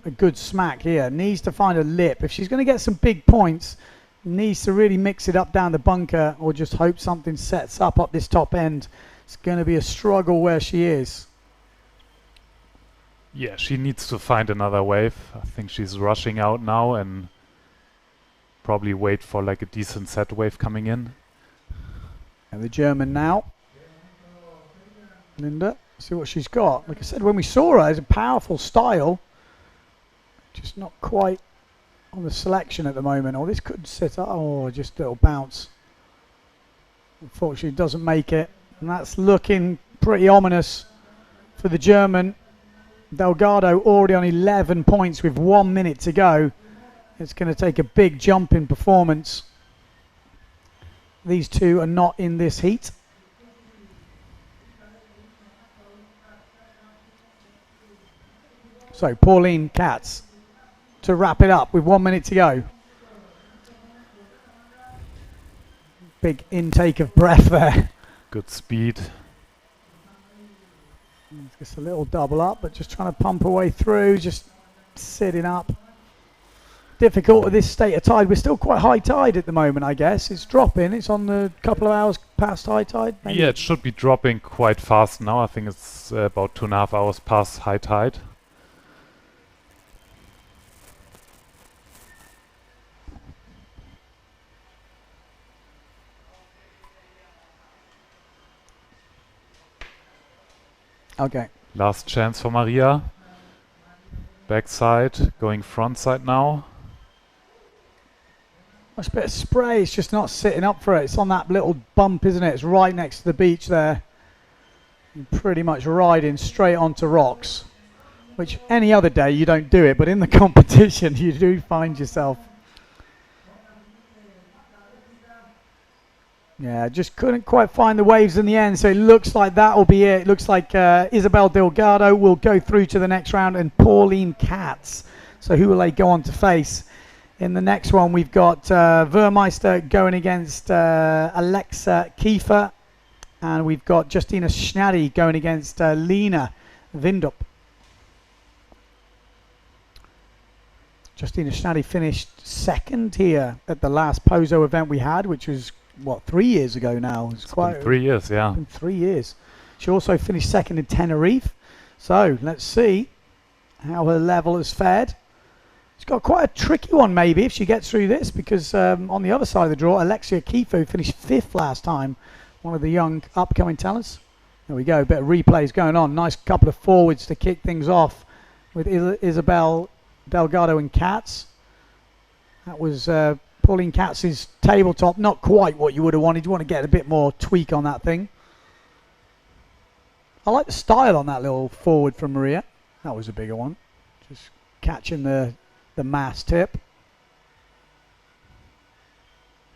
a good smack here. Needs to find a lip. If she's going to get some big points, needs to really mix it up down the bunker or just hope something sets up this top end. It's going to be a struggle where she is. Yeah, she needs to find another wave. I think she's rushing out now and probably wait for like a decent set wave coming in. And the German now. Linda, see what she's got. Like I said, when we saw her, it's a powerful style. Just not quite on the selection at the moment. Oh, this could sit up. Oh, just a little bounce. Unfortunately, it doesn't make it. And that's looking pretty ominous for the German. Delgado already on 11 points with 1 minute to go. It's going to take a big jump in performance. These two are not in this heat. So Pauline Katz to wrap it up with 1 minute to go. Big intake of breath there. Good speed. Just a little double up, but just trying to pump her way through, just sitting up. difficult with this state of tide. We're still quite high tide at the moment, I guess. It's dropping. It's on the couple of hours past high tide. Maybe. Yeah, it should be dropping quite fast now. I think it's about 2.5 hours past high tide. Okay. Last chance for Maria. Backside, going frontside now. Much bit of spray. It's just not sitting up for it. It's on that little bump, isn't it? It's right next to the beach there. You're pretty much riding straight onto rocks, which any other day you don't do it, but in the competition you do find yourself. Yeah, just couldn't quite find the waves in the end, so it looks like that will be it. It looks like Isabel Delgado will go through to the next round, and Pauline Katz. So who will they go on to face? In the next one, we've got Vermeister going against Alexa Kiefer, and we've got Justina Schnaddy going against Lena Vindup. Justina Schnaddy finished second here at the last Pozo event we had, which was, what, 3 years ago now? It's quite 3 years, yeah. Been 3 years. She also finished second in Tenerife. So let's see how her level has fared. She's got quite a tricky one maybe if she gets through this, because on the other side of the draw, Alexia Kifo finished fifth last time, one of the young upcoming talents. There we go, a bit of replays going on. Nice couple of forwards to kick things off with Isabel Delgado and Katz. That was Pauline Katz's tabletop, not quite what you would have wanted. You want to get a bit more tweak on that thing. I like the style on that little forward from Maria. That was a bigger one. Just catching the mass tip.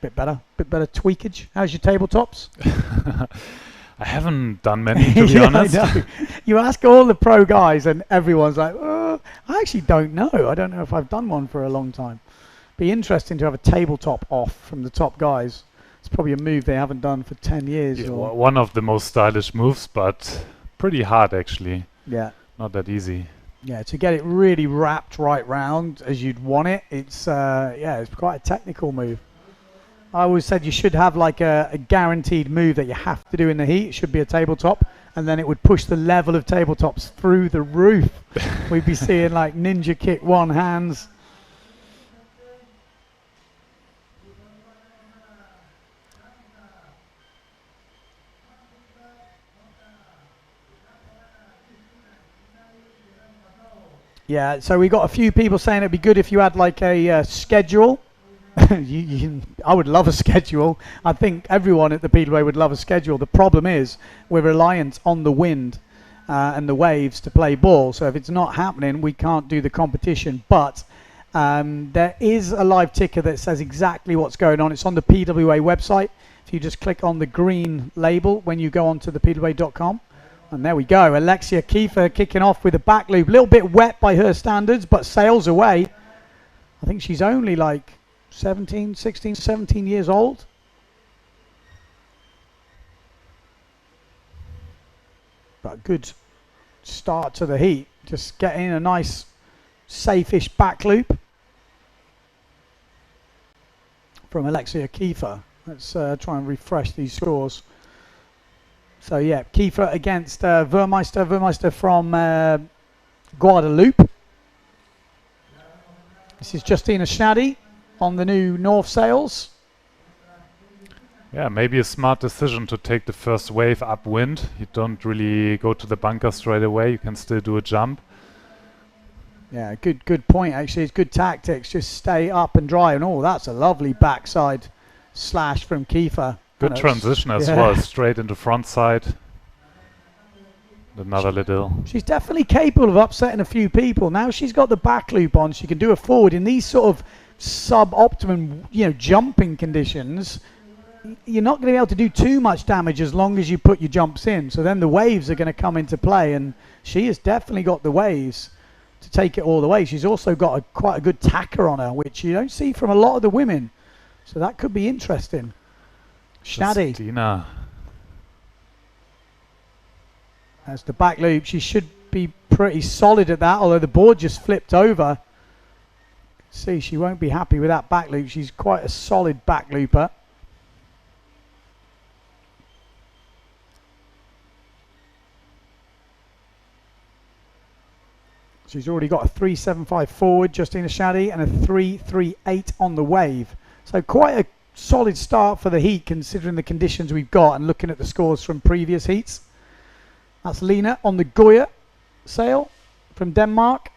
Bit better tweakage. How's your tabletops? I haven't done many, to be honest. I know. You ask all the pro guys and everyone's like, oh, I actually don't know. I don't know if I've done one for a long time. Be interesting to have a tabletop off from the top guys. It's probably a move they haven't done for 10 years. Yeah, one of the most stylish moves, but pretty hard actually. Yeah. Not that easy. Yeah, to get it really wrapped right round as you'd want it, it's it's quite a technical move. I always said you should have like a guaranteed move that you have to do in the heat. It should be a tabletop, and then it would push the level of tabletops through the roof. We'd be seeing like ninja kick one hands. Yeah, so we got a few people saying it'd be good if you had like a schedule. I would love a schedule. I think everyone at the PWA would love a schedule. The problem is we're reliant on the wind and the waves to play ball. So if it's not happening, we can't do the competition. But there is a live ticker that says exactly what's going on. It's on the PWA website. If you just click on the green label when you go onto the PWA.com. And there we go. Alexia Kiefer kicking off with a back loop. A little bit wet by her standards, but sails away. I think she's only like 16, 17 years old. But a good start to the heat. Just getting a nice, safe-ish back loop from Alexia Kiefer. Let's try and refresh these scores. So yeah, Kiefer against Vermeister. Vermeister from Guadeloupe. This is Justina Schnaddy on the new North sails. Yeah, maybe a smart decision to take the first wave upwind. You don't really go to the bunker straight away. You can still do a jump. Yeah, good point actually. It's good tactics. Just stay up and dry. And oh, that's a lovely backside slash from Kiefer. Good transition as well, straight into front side. Another little. She's definitely capable of upsetting a few people. Now she's got the back loop on. She can do a forward in these sort of sub-optimum, jumping conditions. You're not going to be able to do too much damage as long as you put your jumps in. So then the waves are going to come into play, and she has definitely got the waves to take it all the way. She's also got quite a good tacker on her, which you don't see from a lot of the women. So that could be interesting. Schnaddy. Justina. That's the back loop. She should be pretty solid at that, although the board just flipped over. See, she won't be happy with that back loop. She's quite a solid back looper. She's already got a 3.75 forward, Justina Shaddy, and a 3.38 on the wave. So quite a solid start for the heat considering the conditions we've got and looking at the scores from previous heats. That's Lena on the Goya sail from Denmark.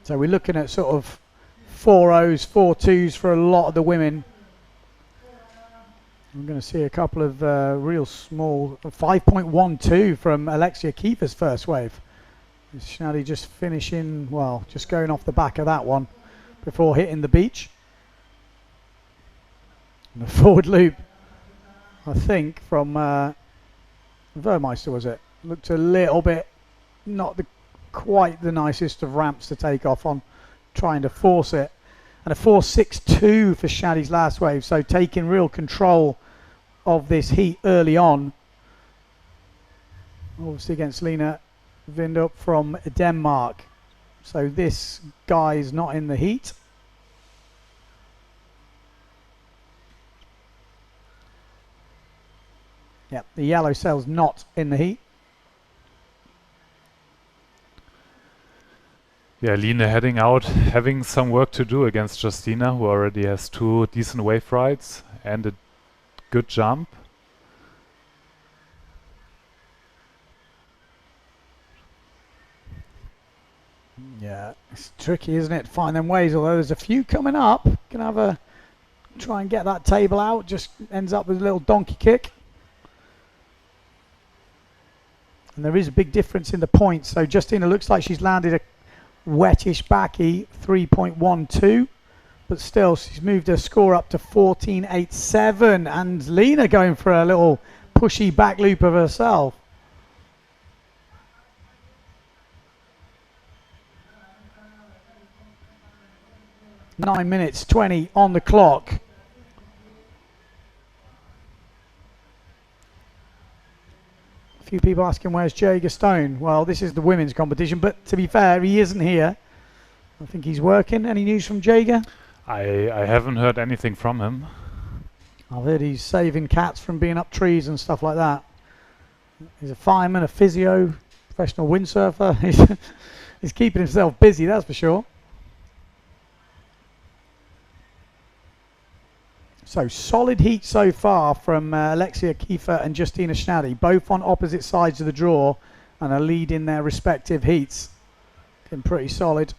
So we're looking at sort of 4.0s, 4.2s for a lot of the women. I'm going to see a couple of real small 5.12 from Alexia Kiefer's first wave. Schnally just finishing, well, just going off the back of that one before hitting the beach. And the forward loop, I think, from Vermeister, was it? Looked a little bit not quite the nicest of ramps to take off on, trying to force it. And a 4.62 for Shaddy's last wave, so taking real control of this heat early on. Obviously against Lena Vindup from Denmark. So this guy is not in the heat. Yep, the yellow sail's not in the heat. Yeah, Line heading out, having some work to do against Justina, who already has 2 decent wave rides and a good jump. Yeah, it's tricky, isn't it, to find them ways, although there's a few coming up. Can have a try and get that table out, just ends up with a little donkey kick. And there is a big difference in the points, so Justina looks like she's landed a wettish backy 3.12, but still she's moved her score up to 14.87, and Lena going for a little pushy back loop of herself. Nine minutes 20 on the clock. A few people asking where's Jager Stone. Well, this is the women's competition, but to be fair, he isn't here. I think he's working. Any news from Jager? I haven't heard anything from him. I've heard he's saving cats from being up trees and stuff like that. He's a fireman, a physio, professional windsurfer. He's keeping himself busy, that's for sure. So solid heat so far from Alexia Kiefer and Justina Schnaddy, both on opposite sides of the draw and are leading their respective heats. Been pretty solid.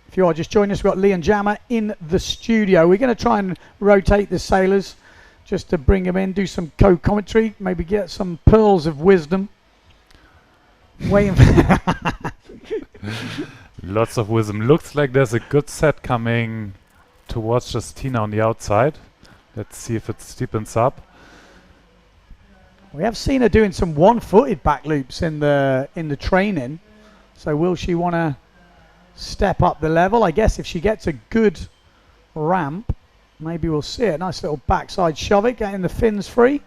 If you are just joining us, we've got Lee and Jammer in the studio. We're going to try and rotate the sailors just to bring them in, do some co-commentary, maybe get some pearls of wisdom. Waiting for Lots of wisdom. Looks like there's a good set coming towards Justina on the outside. Let's see if it steepens up. We have seen her doing some one-footed back loops in the training. So will she want to step up the level? I guess if she gets a good ramp, maybe we'll see it. Nice little backside shove it, getting the fins free.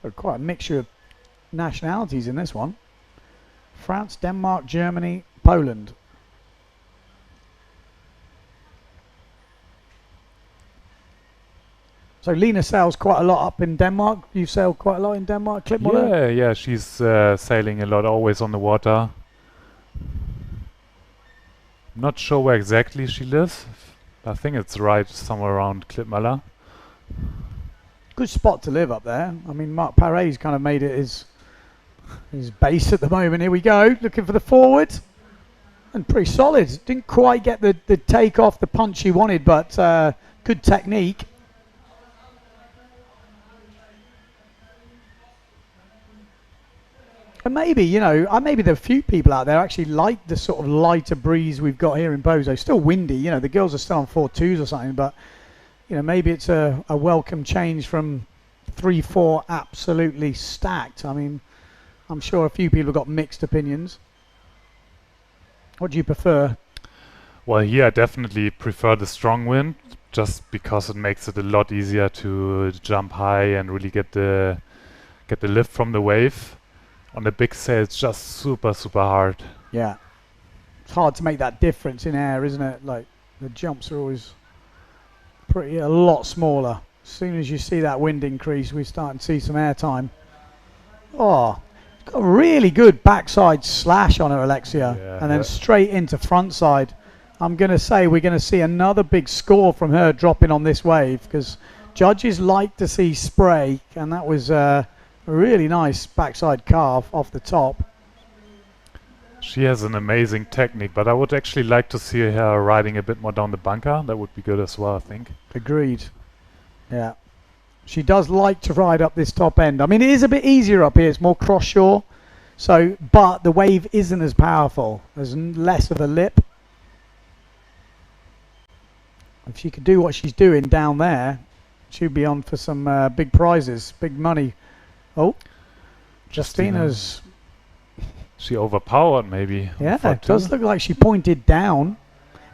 So quite a mixture of nationalities in this one. France, Denmark, Germany, Poland. So Lena sails quite a lot up in Denmark. You sail quite a lot in Denmark, Klipmuller? Yeah, she's sailing a lot, always on the water. Not sure where exactly she lives. I think it's right somewhere around Klipmuller. Good spot to live up there. I mean, Mark Paray's kind of made it his base at the moment. Here we go, looking for the forward. And pretty solid. Didn't quite get the take off, the punch he wanted, but good technique. And maybe, you know, maybe there are a few people out there actually like the sort of lighter breeze we've got here in Bozo. Still windy, you know, the girls are still on 4.2s or something, but you know, maybe it's a welcome change from 3-4 absolutely stacked. I mean, I'm sure a few people have got mixed opinions. What do you prefer? Well, here I definitely prefer the strong wind, just because it makes it a lot easier to jump high and really get the lift from the wave. On the big sail, it's just super hard. Yeah, it's hard to make that difference in air, isn't it? Like the jumps are always a lot smaller. As soon as you see that wind increase, we start to see some air time. Oh, it's got a really good backside slash on her, Alexia, and then straight into front side. I'm going to say we're going to see another big score from her dropping on this wave, because judges like to see spray, and that was a really nice backside carve off the top. She has an amazing technique, but I would actually like to see her riding a bit more down the bunker. That would be good as well, I think. Agreed. Yeah. She does like to ride up this top end. I mean, it is a bit easier up here. It's more cross-shore. So, but the wave isn't as powerful. There's less of a lip. If she could do what she's doing down there, she'd be on for some big prizes, big money. Oh, Justina's... She overpowered, maybe. Yeah, it does look like she pointed down.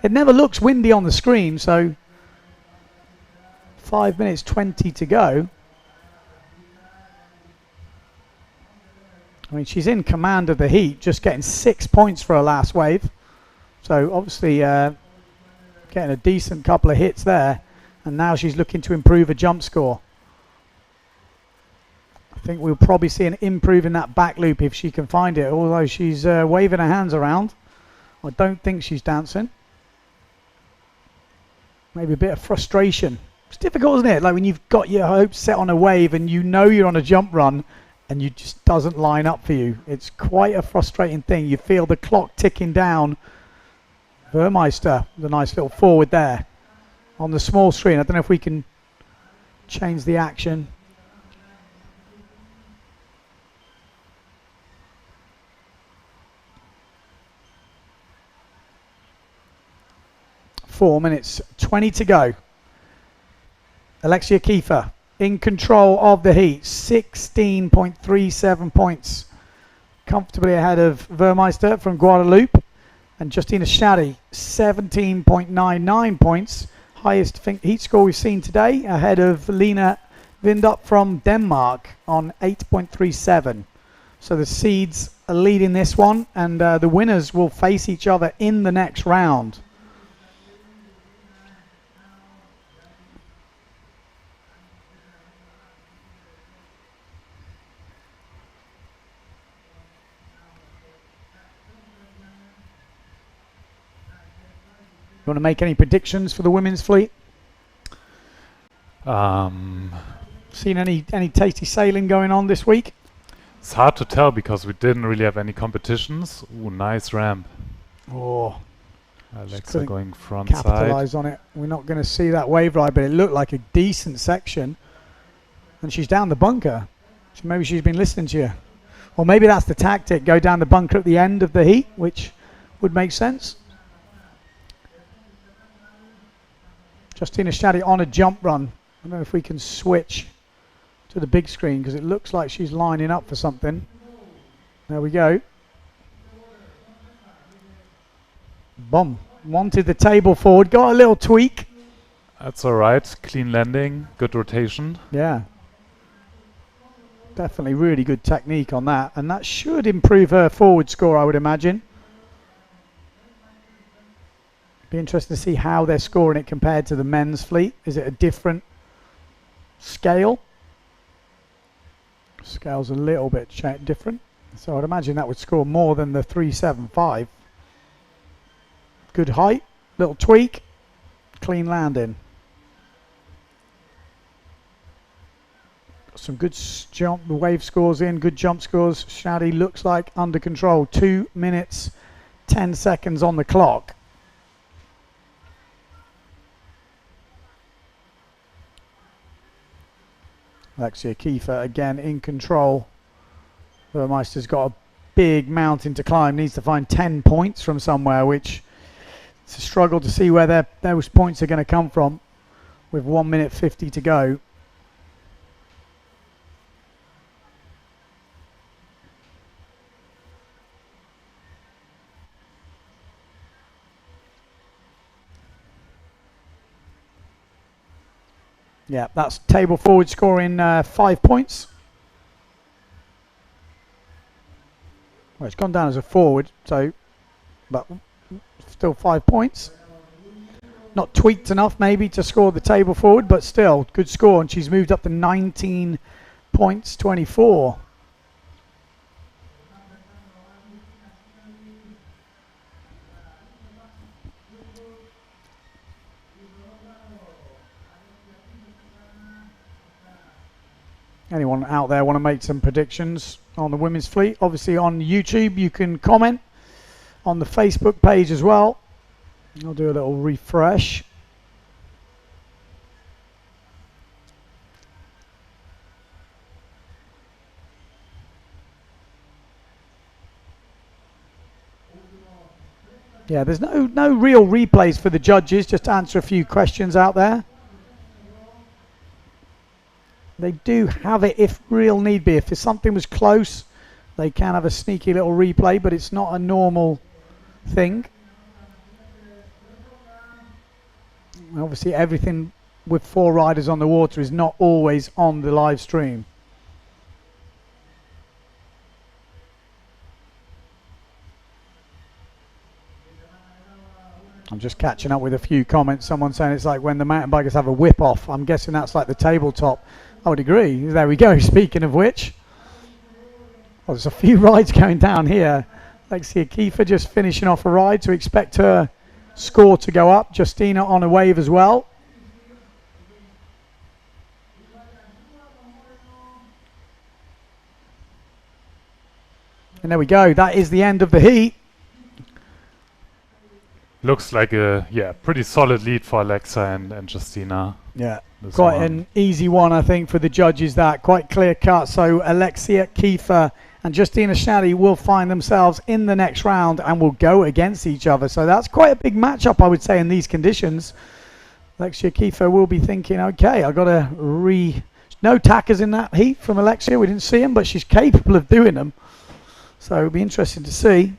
It never looks windy on the screen, so 5 minutes 20 to go. I mean, she's in command of the heat, just getting 6 points for her last wave. So obviously getting a decent couple of hits there, and now she's looking to improve a jump score. I think we'll probably see an improve in that back loop if she can find it, although she's waving her hands around. I don't think she's dancing. Maybe a bit of frustration. It's difficult, isn't it? Like when you've got your hopes set on a wave and you know you're on a jump run and you just doesn't line up for you. It's quite a frustrating thing. You feel the clock ticking down. Vermeister, the nice little forward there on the small screen. I don't know if we can change the action. Four minutes 20 to go. Alexia Kiefer in control of the heat, 16.37 points, comfortably ahead of Vermeister from Guadeloupe, and Justina Schady 17.99 points, highest heat score we've seen today, ahead of Lena Vindup from Denmark on 8.37. So the seeds are leading this one, and the winners will face each other in the next round. You want to make any predictions for the women's fleet? Seen any tasty sailing going on this week? It's hard to tell because we didn't really have any competitions. Ooh, nice ramp. Oh, Alexa going front capitalize side. on it. We're not going to see that wave ride, but it looked like a decent section. And she's down the bunker. So maybe she's been listening to you. Or maybe that's the tactic, go down the bunker at the end of the heat, which would make sense. Justina Schady on a jump run. I don't know if we can switch to the big screen because it looks like she's lining up for something. There we go. Boom. Wanted the table forward. Got a little tweak. That's alright. Clean landing. Good rotation. Yeah. Definitely really good technique on that. And that should improve her forward score, I would imagine. Be interesting to see how they're scoring it compared to the men's fleet. Is it a different scale? Scale's a little bit different. So I'd imagine that would score more than the 375. Good height, little tweak, clean landing. Some good jump, wave scores in, good jump scores. Schady looks like under control. 2 minutes, 10 seconds on the clock. Alexia Kiefer again in control. Vermeister's got a big mountain to climb, needs to find 10 points from somewhere, which it's a struggle to see where those points are going to come from with 1 minute 50 to go. Yeah, that's table forward scoring 5 points. Well, it's gone down as a forward, so, but still 5 points. Not tweaked enough maybe to score the table forward, but still good score, and she's moved up to 19 points, 24. Anyone out there want to make some predictions on the women's fleet? Obviously on YouTube you can comment, on the Facebook page as well. I'll do a little refresh. Yeah, there's no real replays for the judges, just to answer a few questions out there. They do have it if real need be. If something was close, they can have a sneaky little replay, but it's not a normal thing. Obviously, everything with 4 riders on the water is not always on the live stream. I'm just catching up with a few comments. Someone saying it's like when the mountain bikers have a whip off. I'm guessing that's like the tabletop. I would agree. There we go. Speaking of which, well, there's a few rides going down here. Alexia Kiefer just finishing off a ride, so expect her score to go up. Justina on a wave as well. And there we go. That is the end of the heat. Looks like a pretty solid lead for Alexa and Justina. Yeah, quite an easy one, I think, for the judges. That quite clear cut. So Alexia Kiefer and Justina Schnally will find themselves in the next round and will go against each other. So that's quite a big matchup, I would say, in these conditions. Alexia Kiefer will be thinking, okay, I've got to no tackers in that heat from Alexia. We didn't see them, but she's capable of doing them. So it'll be interesting to see.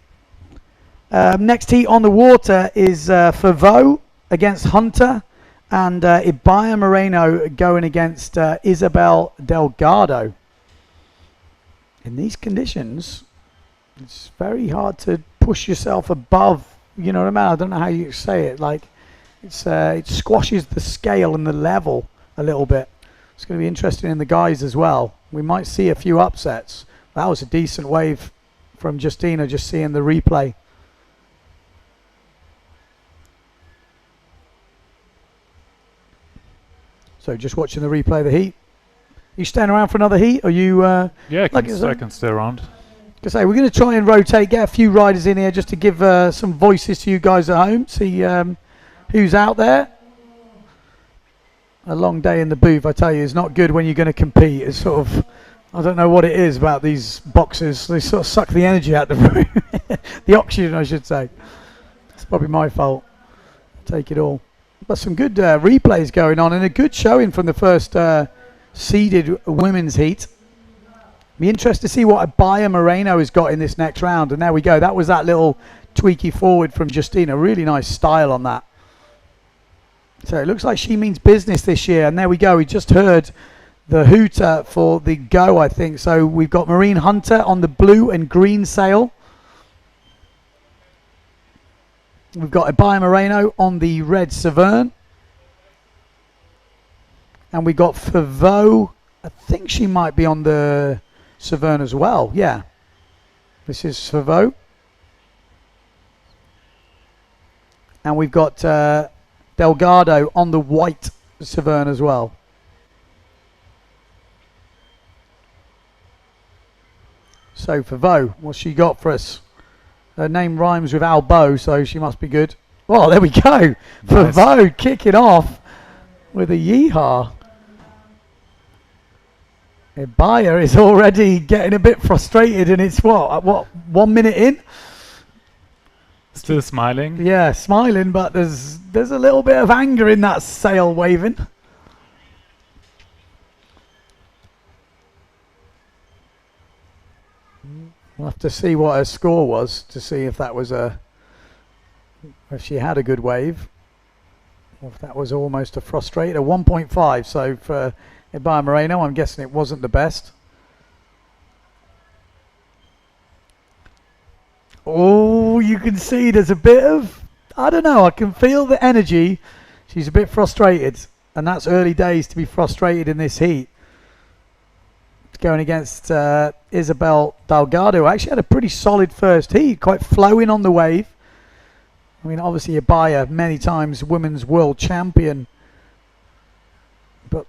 Next heat on the water is Favreau against Hunter, and Ibaya Moreno going against Isabel Delgado. In these conditions, it's very hard to push yourself above, you know what I mean? I don't know how you say it. Like, it squashes the scale and the level a little bit. It's going to be interesting in the guys as well. We might see a few upsets. That was a decent wave from Justina, just seeing the replay. So just watching the replay of the heat. You staying around for another heat? Are you? Yeah, I can stay around. Like I say, we're going to try and rotate, get a few riders in here just to give some voices to you guys at home. See who's out there. A long day in the booth, I tell you, is not good when you're going to compete. It's sort of, I don't know what it is about these boxes. They sort of suck the energy out of the room. The oxygen, I should say. It's probably my fault. Take it all. But some good replays going on and a good showing from the first seeded women's heat. Be interested to see what Ibaya Moreno has got in this next round. And there we go. That was that little tweaky forward from Justina. Really nice style on that. So it looks like she means business this year. And there we go. We just heard the hooter for the go, I think. So we've got Maureen Hunter on the blue and green sail. We've got Ibaya Moreno on the red Severn. And we got Favreau. I think she might be on the Severn as well. Yeah. This is Favreau. And we've got Delgado on the white Severn as well. So Favreau, what's she got for us? Her name rhymes with Albo, so she must be good. Oh, there we go. Nice. Favreau kicking off with a yeehaw. Ibaya is already getting a bit frustrated, and it's what 1 minute in? Still smiling? Yeah, smiling, but there's a little bit of anger in that sail waving. We'll have to see what her score was to see if that was if she had a good wave. Well, that was almost a frustrator. 1.5. So for Ibaya Moreno, I'm guessing it wasn't the best. Oh, you can see there's a bit of, I don't know, I can feel the energy. She's a bit frustrated, and that's early days to be frustrated in this heat. Going against Isabel Delgado. Actually had a pretty solid first heat, quite flowing on the wave. I mean, obviously Ibaya, many times women's world champion. But,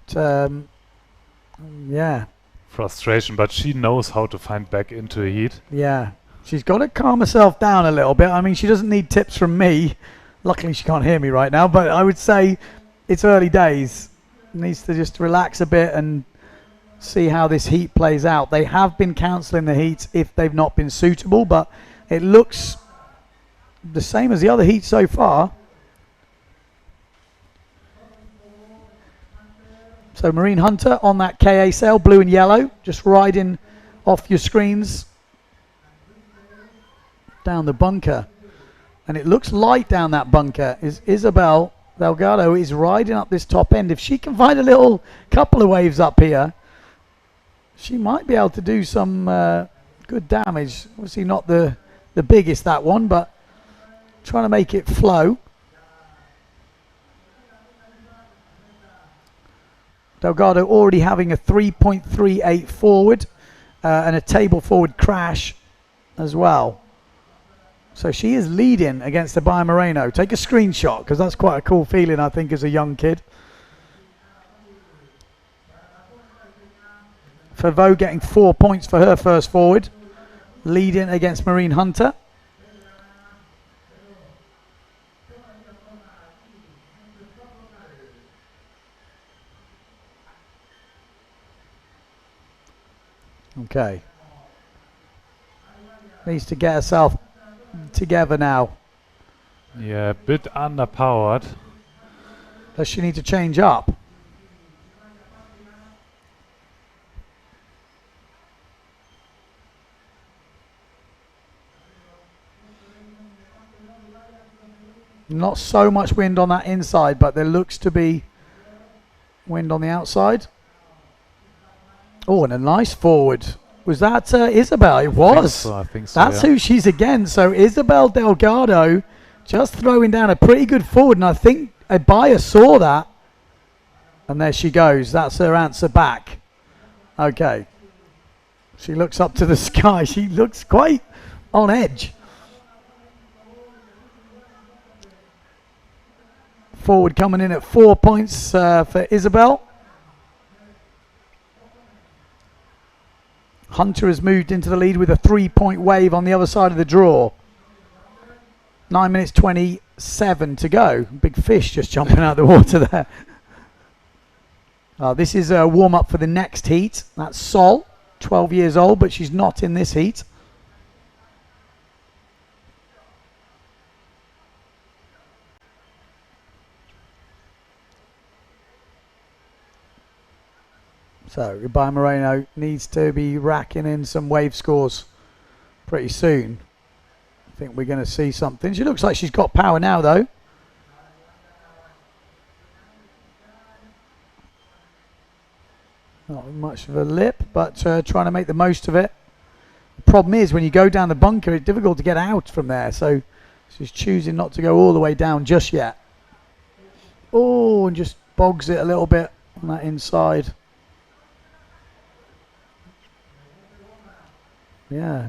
yeah. Frustration, but she knows how to find back into a heat. Yeah. She's got to calm herself down a little bit. I mean, she doesn't need tips from me. Luckily, she can't hear me right now. But I would say it's early days. Needs to just relax a bit and see how this heat plays out. They have been cancelling the heats if they've not been suitable. But it looks the same as the other heats so far. So Marine Hunter on that KA sail, blue and yellow. Just riding off your screens down the bunker, and it looks light down that bunker. Is Isabel Delgado is riding up this top end. If she can find a little couple of waves up here, she might be able to do some good damage. Obviously not the biggest, that one, but trying to make it flow. Delgado already having a 3.38 forward and a table forward crash as well. So she is leading against Ibaya Moreno. Take a screenshot, because that's quite a cool feeling, I think, as a young kid. Favreau getting 4 points for her first forward. Leading against Marine Hunter. Okay. Needs to get herself together now. Yeah, a bit underpowered. Does she need to change up? Not so much wind on that inside, but there looks to be wind on the outside. Oh, and a nice forward. Was that Isabel? It was. I think so, That's yeah. who she's against. So Isabel Delgado just throwing down a pretty good forward. And I think Ibaya saw that. And there she goes. That's her answer back. Okay. She looks up to the sky. She looks quite on edge. Forward coming in at 4 points for Isabel. Hunter has moved into the lead with a 3-point wave on the other side of the draw. 9 minutes 27 to go. Big fish just jumping out of the water there. This is a warm-up for the next heat. That's Sol, 12 years old, but she's not in this heat. So Ibaya Moreno needs to be racking in some wave scores pretty soon. I think we're going to see something. She looks like she's got power now, though. Not much of a lip, but trying to make the most of it. The problem is when you go down the bunker, it's difficult to get out from there. So she's choosing not to go all the way down just yet. Oh, and just bogs it a little bit on that inside. Yeah.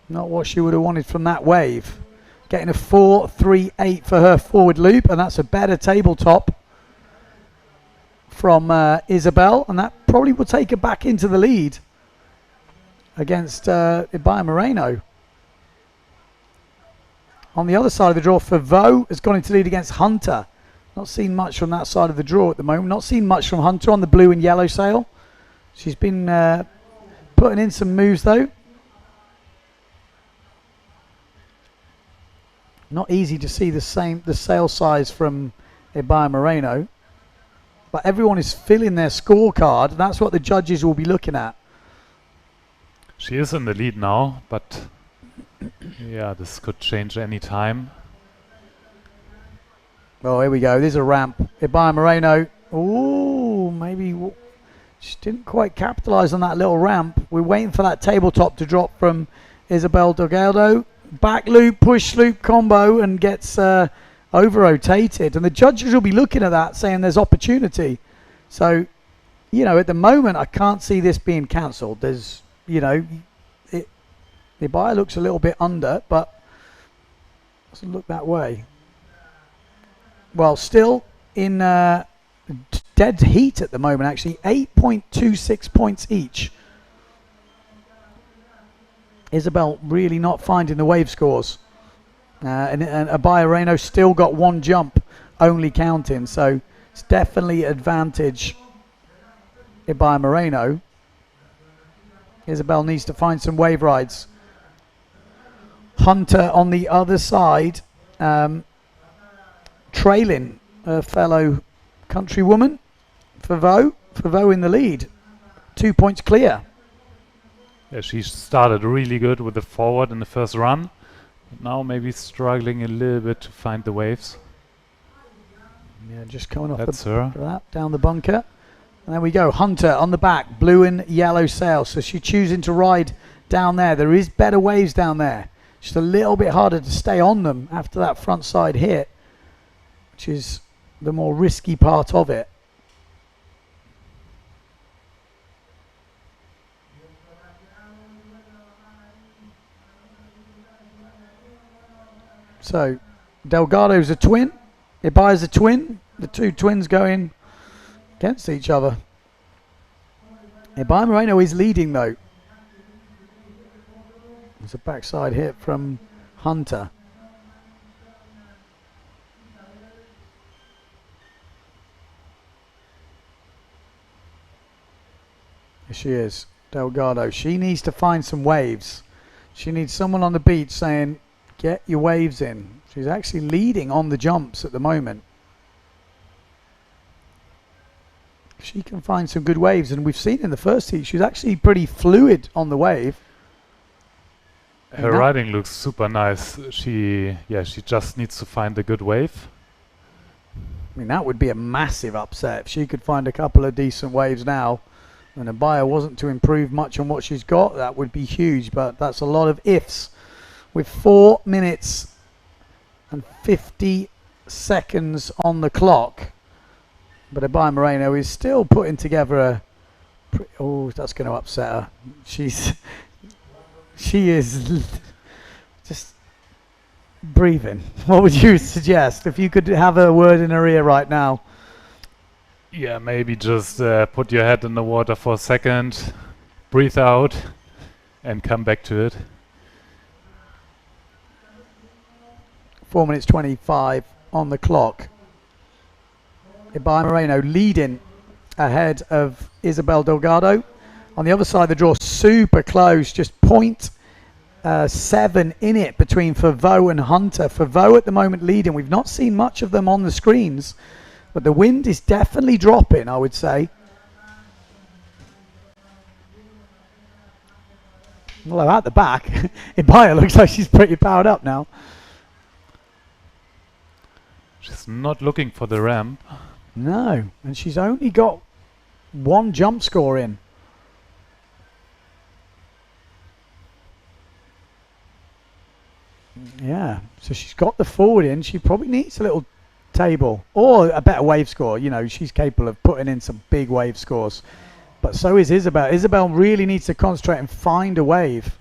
Not what she would have wanted from that wave. Getting a 4.38 for her forward loop, and that's a better tabletop from Isabel, and that probably will take her back into the lead against Ibaya Moreno. On the other side of the draw, Favreau has gone into lead against Hunter. Not seen much from that side of the draw at the moment. Not seen much from Hunter on the blue and yellow sail. She's been putting in some moves though. Not easy to see the sail size from Ibaya Moreno, but everyone is filling their scorecard. That's what the judges will be looking at. She is in the lead now, but yeah, this could change any time. Oh, here we go. There's a ramp. Ibaya Moreno. Oh, maybe just didn't quite capitalize on that little ramp. We're waiting for that tabletop to drop from Isabel Delgado. Back loop, push loop combo, and gets over-rotated. And the judges will be looking at that saying there's opportunity. So, you know, at the moment, I can't see this being cancelled. There's, you know, Ibaya looks a little bit under, but doesn't look that way. Well, still in dead heat at the moment, actually. 8.26 points each. Isabel really not finding the wave scores. And Ibaya Moreno still got one jump only counting. So it's definitely advantage Ibaya Moreno. Isabel needs to find some wave rides. Hunter on the other side. Trailing a fellow countrywoman, Favreau in the lead, 2 points clear. Yeah, she started really good with the forward in the first run. Now maybe struggling a little bit to find the waves. Yeah, just coming off That's her. That down the bunker. And there we go, Hunter on the back, blue and yellow sail. So she's choosing to ride down there. There is better waves down there. Just a little bit harder to stay on them after that front side hit, which is the more risky part of it. So Delgado's a twin, Ibaya's a twin, the two twins going against each other. Ibaya Moreno is leading though. It's a backside hit from Hunter. Here she is, Delgado. She needs to find some waves. She needs someone on the beach saying, get your waves in. She's actually leading on the jumps at the moment. She can find some good waves, and we've seen in the first heat, she's actually pretty fluid on the wave. Her riding looks super nice. She just needs to find a good wave. I mean, that would be a massive upset if she could find a couple of decent waves now. And Ibaya wasn't to improve much on what she's got. That would be huge, but that's a lot of ifs. With 4 minutes and 50 seconds on the clock. But Ibaya Moreno is still putting together a... Oh, that's going to upset her. She is just breathing. What would you suggest if you could have a word in her ear right now? Yeah, maybe just put your head in the water for a second, breathe out, and come back to it. 4 minutes 25 on the clock. Ibaya Moreno leading ahead of Isabel Delgado. On the other side of the draw, super close, just 0.7 in it between Favreau and Hunter. Favreau at the moment leading. We've not seen much of them on the screens, but the wind is definitely dropping, I would say. Although at the back, Ibaya looks like she's pretty powered up now. She's not looking for the ramp. No, and she's only got one jump score in. Yeah, so she's got the forward in. She probably needs a little table or a better wave score. You know, she's capable of putting in some big wave scores. But so is Isabel. Isabel really needs to concentrate and find a wave.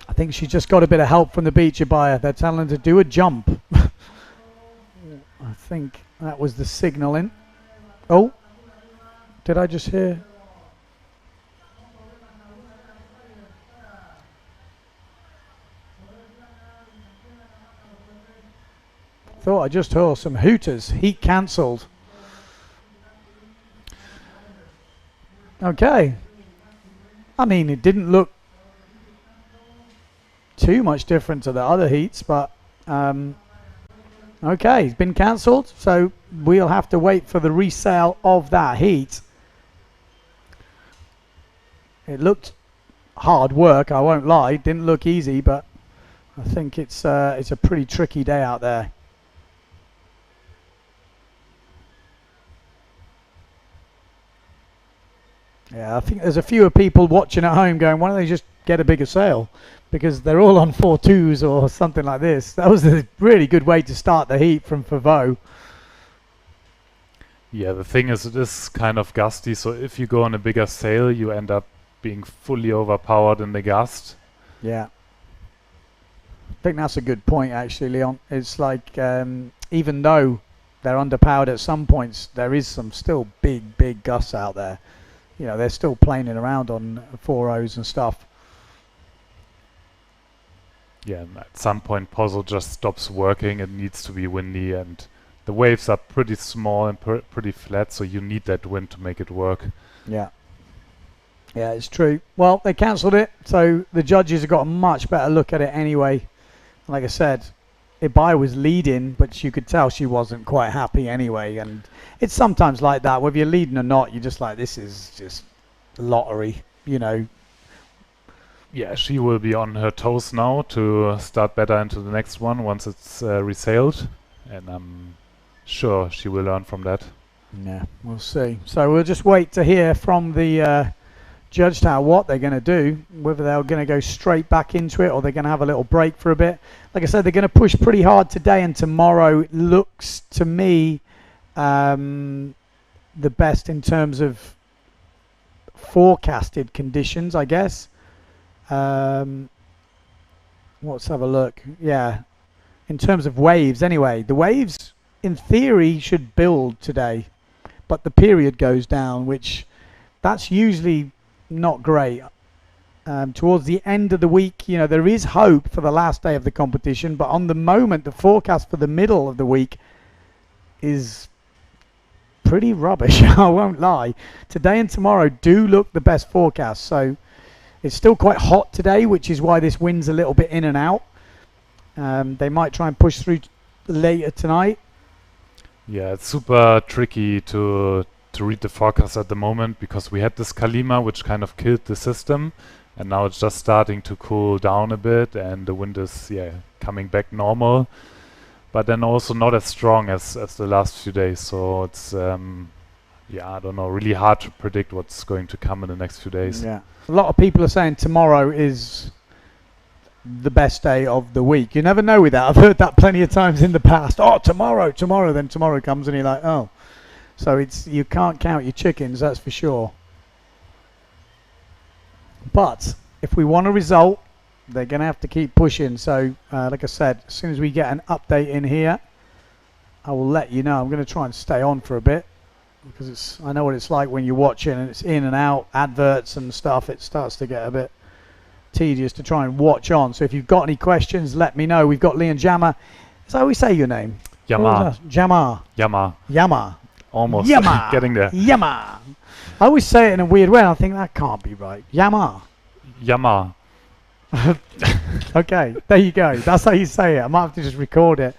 I think she just got a bit of help from the beach, Ibaya. They're telling her to do a jump. I think that was the signaling. Oh, did I just hear? Thought I just heard some hooters. Heat cancelled. Okay. I mean, it didn't look too much different to the other heats, but okay, it's been cancelled, so we'll have to wait for the resale of that heat. It looked hard work, I won't lie. It didn't look easy, but I think it's a pretty tricky day out there. Yeah, I think there's a few people watching at home going, why don't they just get a bigger sail? Because they're all on 4.2s or something like this. That was a really good way to start the heat from Favreau. Yeah, the thing is, it is kind of gusty, so if you go on a bigger sail, you end up being fully overpowered in the gust. Yeah. I think that's a good point, actually, Leon. It's like, even though they're underpowered at some points, there is some still big gusts out there. You know, they're still planing around on 4.0s and stuff. Yeah, and at some point Puzzle just stops working. It needs to be windy, and the waves are pretty small and pretty flat, so you need that wind to make it work. Yeah. Yeah, it's true. Well, they cancelled it, so the judges have got a much better look at it anyway. Like I said, Ibai was leading, but you could tell she wasn't quite happy anyway. And it's sometimes like that, whether you're leading or not, you're just like, this is just lottery, you know. Yeah, she will be on her toes now to start better into the next one once it's resailed, and I'm sure she will learn from that. Yeah, we'll see. So we'll just wait to hear from the judge tower what they're going to do, whether they're going to go straight back into it or they're going to have a little break for a bit. Like I said, they're going to push pretty hard today and tomorrow. It looks to me the best in terms of forecasted conditions, I guess. Let's have a look. Yeah, in terms of waves anyway, the waves in theory should build today, but the period goes down, which that's usually not great. Towards the end of the week, you know, there is hope for the last day of the competition, but on the moment, the forecast for the middle of the week is pretty rubbish. I won't lie. Today and tomorrow do look the best forecast, so it's still quite hot today, which is why this wind's a little bit in and out. They might try and push through later tonight. Yeah, it's super tricky to read the forecast at the moment, because we had this Kalima which kind of killed the system, and now it's just starting to cool down a bit, and the wind is coming back normal, but then also not as strong as the last few days. So it's I don't know, really hard to predict what's going to come in the next few days. Yeah, a lot of people are saying tomorrow is the best day of the week. You never know with that. I've heard that plenty of times in the past. Oh, tomorrow, then tomorrow comes and you're like, oh. So it's, you can't count your chickens, that's for sure. But if we want a result, they're going to have to keep pushing. So like I said, as soon as we get an update in here, I will let you know. I'm going to try and stay on for a bit, because I know what it's like when you're watching and it's in and out, adverts and stuff. It starts to get a bit tedious to try and watch on. So if you've got any questions, let me know. We've got Leon Jammer. Is that how we say your name? Jammer. Jammer. Almost. Yama. Getting there. Yama. I always say it in a weird way. I think that can't be right. Yama. Yama. Okay, there you go. That's how you say it. I might have to just record it.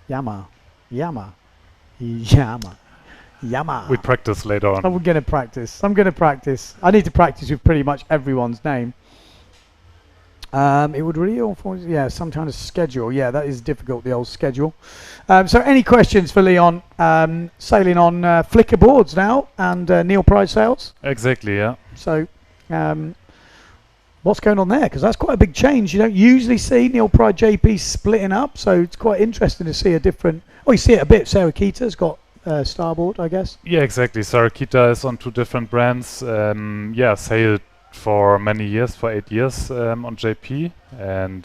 Yama. Yama. Yama. Yama. We practice later on. I'm going to practice. I need to practice with pretty much everyone's name. It would really, some kind of schedule. Yeah, that is difficult, the old schedule. So any questions for Leon? Sailing on Flickr boards now, and Neil Pride sails. Exactly, yeah. So what's going on there? Because that's quite a big change. You don't usually see Neil Pride JP splitting up, so it's quite interesting to see a different... Oh, you see it a bit. Sarah Keita's got Starboard, I guess. Yeah, exactly. Sarah Keita is on 2 different brands. Sailed for many years, for 8 years on JP, and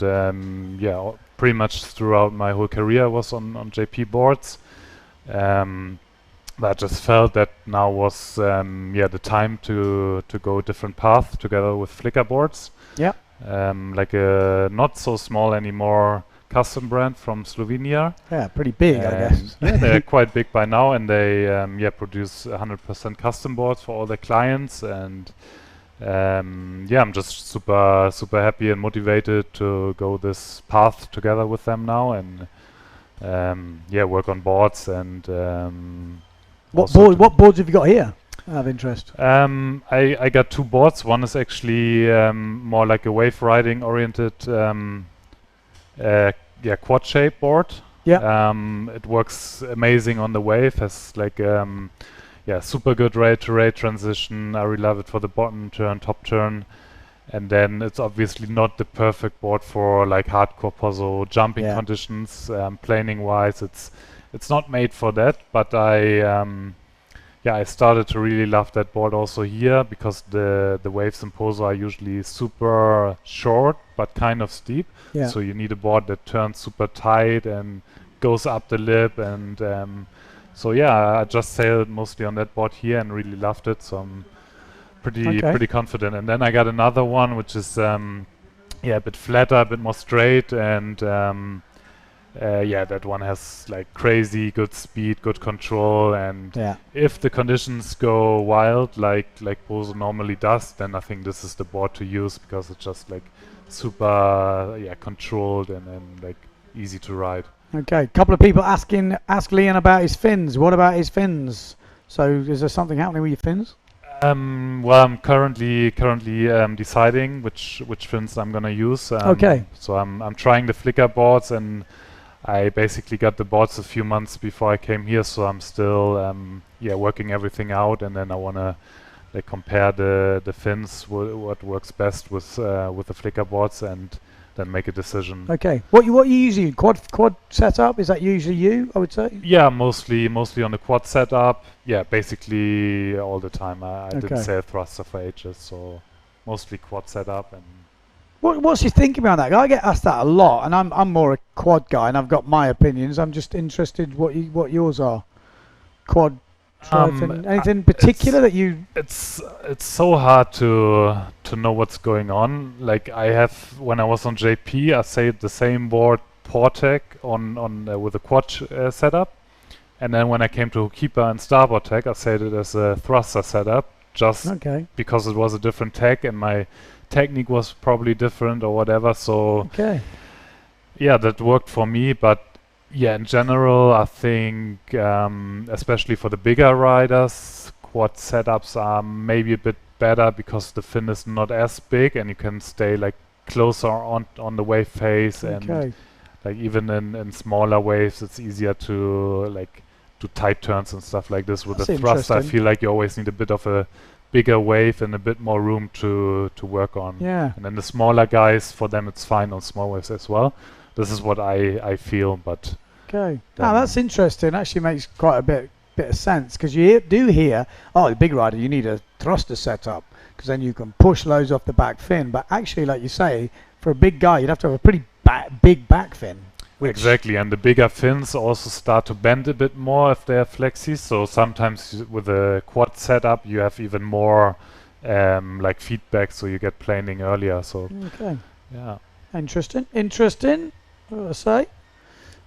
pretty much throughout my whole career was on JP boards. But I just felt that now was the time to go a different path together with Flickr boards. Yeah. Like a not so small anymore custom brand from Slovenia. Yeah, pretty big, I guess. Yeah, they're quite big by now, and they produce 100% custom boards for all their clients, and I'm just super happy and motivated to go this path together with them now, and work on boards and what boards have you got here? I have interest. I got 2 boards. One is actually more like a wave riding oriented yeah, quad shape board. Yeah. It works amazing on the wave. Has like yeah, super good rate to rate transition. I really love it for the bottom turn, top turn. And then it's obviously not the perfect board for like hardcore pozzo jumping conditions. Planing wise, it's not made for that. But I started to really love that board also here, because the waves in pozo are usually super short but kind of steep. Yeah. So you need a board that turns super tight and goes up the lip, and so yeah, I just sailed mostly on that board here and really loved it. So I'm pretty confident. And then I got another one which is yeah, a bit flatter, a bit more straight, and yeah, that one has like crazy good speed, good control, and if the conditions go wild like Pozo normally does, then I think this is the board to use, because it's just like super controlled and like easy to ride. Okay, a couple of people ask Leon about his fins. What about his fins? So is there something happening with your fins? Well, I'm currently deciding which fins I'm gonna use. Okay. So I'm trying the flicker boards, and I basically got the boards a few months before I came here, so I'm still working everything out, and then I wanna like compare the fins, what works best with the flicker boards, and then make a decision. Okay. What you usually quad setup? Is that usually you? I would say. Yeah, mostly on the quad setup. Yeah, basically all the time. I didn't sail thruster for ages, so mostly quad setup. And what's your thinking behind that? I get asked that a lot, and I'm more a quad guy, and I've got my opinions. I'm just interested what yours are. Quad. Anything particular that you? It's so hard to know what's going on. Like I have, when I was on JP, I sailed the same board Portec on with a quad setup, and then when I came to Hookkeeper and Starboard Tech, I sailed it as a thruster setup, just because it was a different tech and my technique was probably different or whatever. So yeah, that worked for me, but. Yeah, in general, I think, especially for the bigger riders, quad setups are maybe a bit better, because the fin is not as big and you can stay like closer on the wave face, and like even in smaller waves, it's easier to like do tight turns and stuff like this. With the thruster, I feel like you always need a bit of a bigger wave and a bit more room to work on. Yeah. And then the smaller guys, for them, it's fine on small waves as well. This is what I feel, but. Okay. Now that's interesting. Actually makes quite a bit of sense, because you do hear, oh, the big rider, you need a thruster setup, because then you can push loads off the back fin. But actually, like you say, for a big guy, you'd have to have a pretty big back fin. Exactly, and the bigger fins also start to bend a bit more if they're flexi. So sometimes with a quad setup, you have even more like feedback, so you get planing earlier. So yeah, interesting. What I say.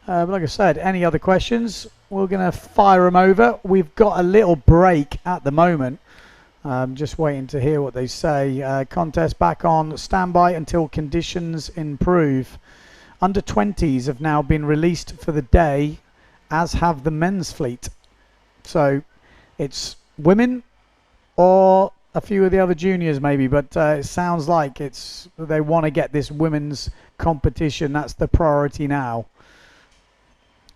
But like I said, any other questions, we're going to fire them over. We've got a little break at the moment. Just waiting to hear what they say. Contest back on standby until conditions improve. Under 20s have now been released for the day, as have the men's fleet. So it's women or a few of the other juniors maybe, but it sounds like they want to get this women's competition. That's the priority now.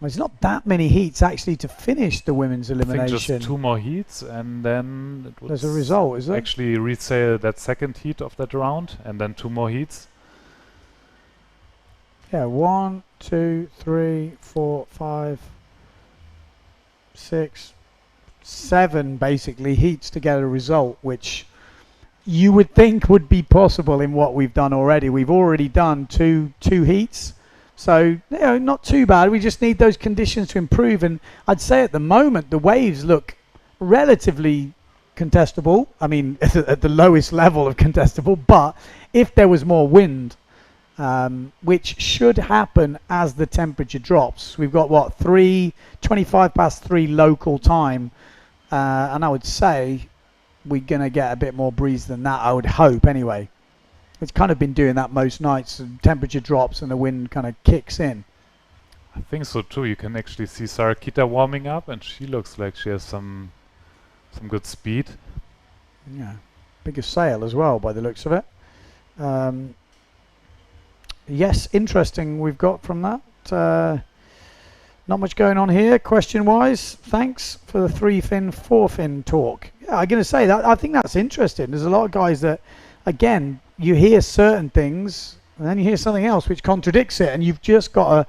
There's not that many heats actually to finish the women's elimination. I think just 2 more heats, and then there's a result, is there? Actually resale that second heat of that round, and then 2 more heats. Yeah, 1, 2, 3, 4, 5, 6, 7 basically heats to get a result, which you would think would be possible in what we've done already. We've already done two heats. So, not too bad. We just need those conditions to improve. And I'd say at the moment, the waves look relatively contestable. I mean, at the lowest level of contestable. But if there was more wind, which should happen as the temperature drops. We've got, 25 past 3 local time. And I would say we're going to get a bit more breeze than that, I would hope, anyway. It's kind of been doing that most nights, and temperature drops and the wind kind of kicks in. I think so too. You can actually see Sarakita warming up, and she looks like she has some good speed. Yeah, bigger sail as well by the looks of it. yes, interesting we've got from that. Not much going on here question-wise. Thanks for the 3-fin, 4-fin talk. Yeah, I'm going to say that. I think that's interesting. There's a lot of guys that, again, you hear certain things and then you hear something else which contradicts it, and you've just got to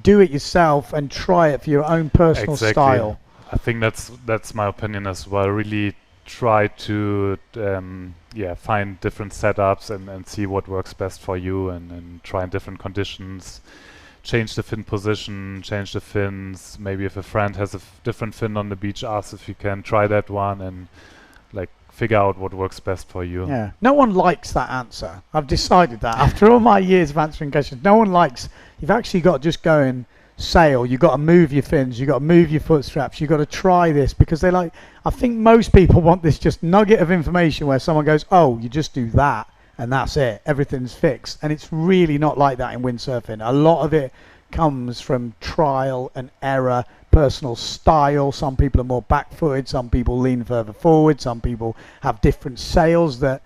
do it yourself and try it for your own personal style. I think that's my opinion as well. Really try to find different setups and see what works best for you, and try in different conditions. Change the fin position, change the fins. Maybe if a friend has a different fin on the beach, ask if you can try that one, and like figure out what works best for you. Yeah, no one likes that answer. I've decided that after all my years of answering questions. No one likes. You've actually got to just go and sail. You've got to move your fins. You've got to move your foot straps. You've got to try this, because they like. I think most people want this just nugget of information where someone goes, "Oh, you just do that." And that's it. Everything's fixed. And it's really not like that in windsurfing. A lot of it comes from trial and error, personal style. Some people are more back-footed. Some people lean further forward. Some people have different sails that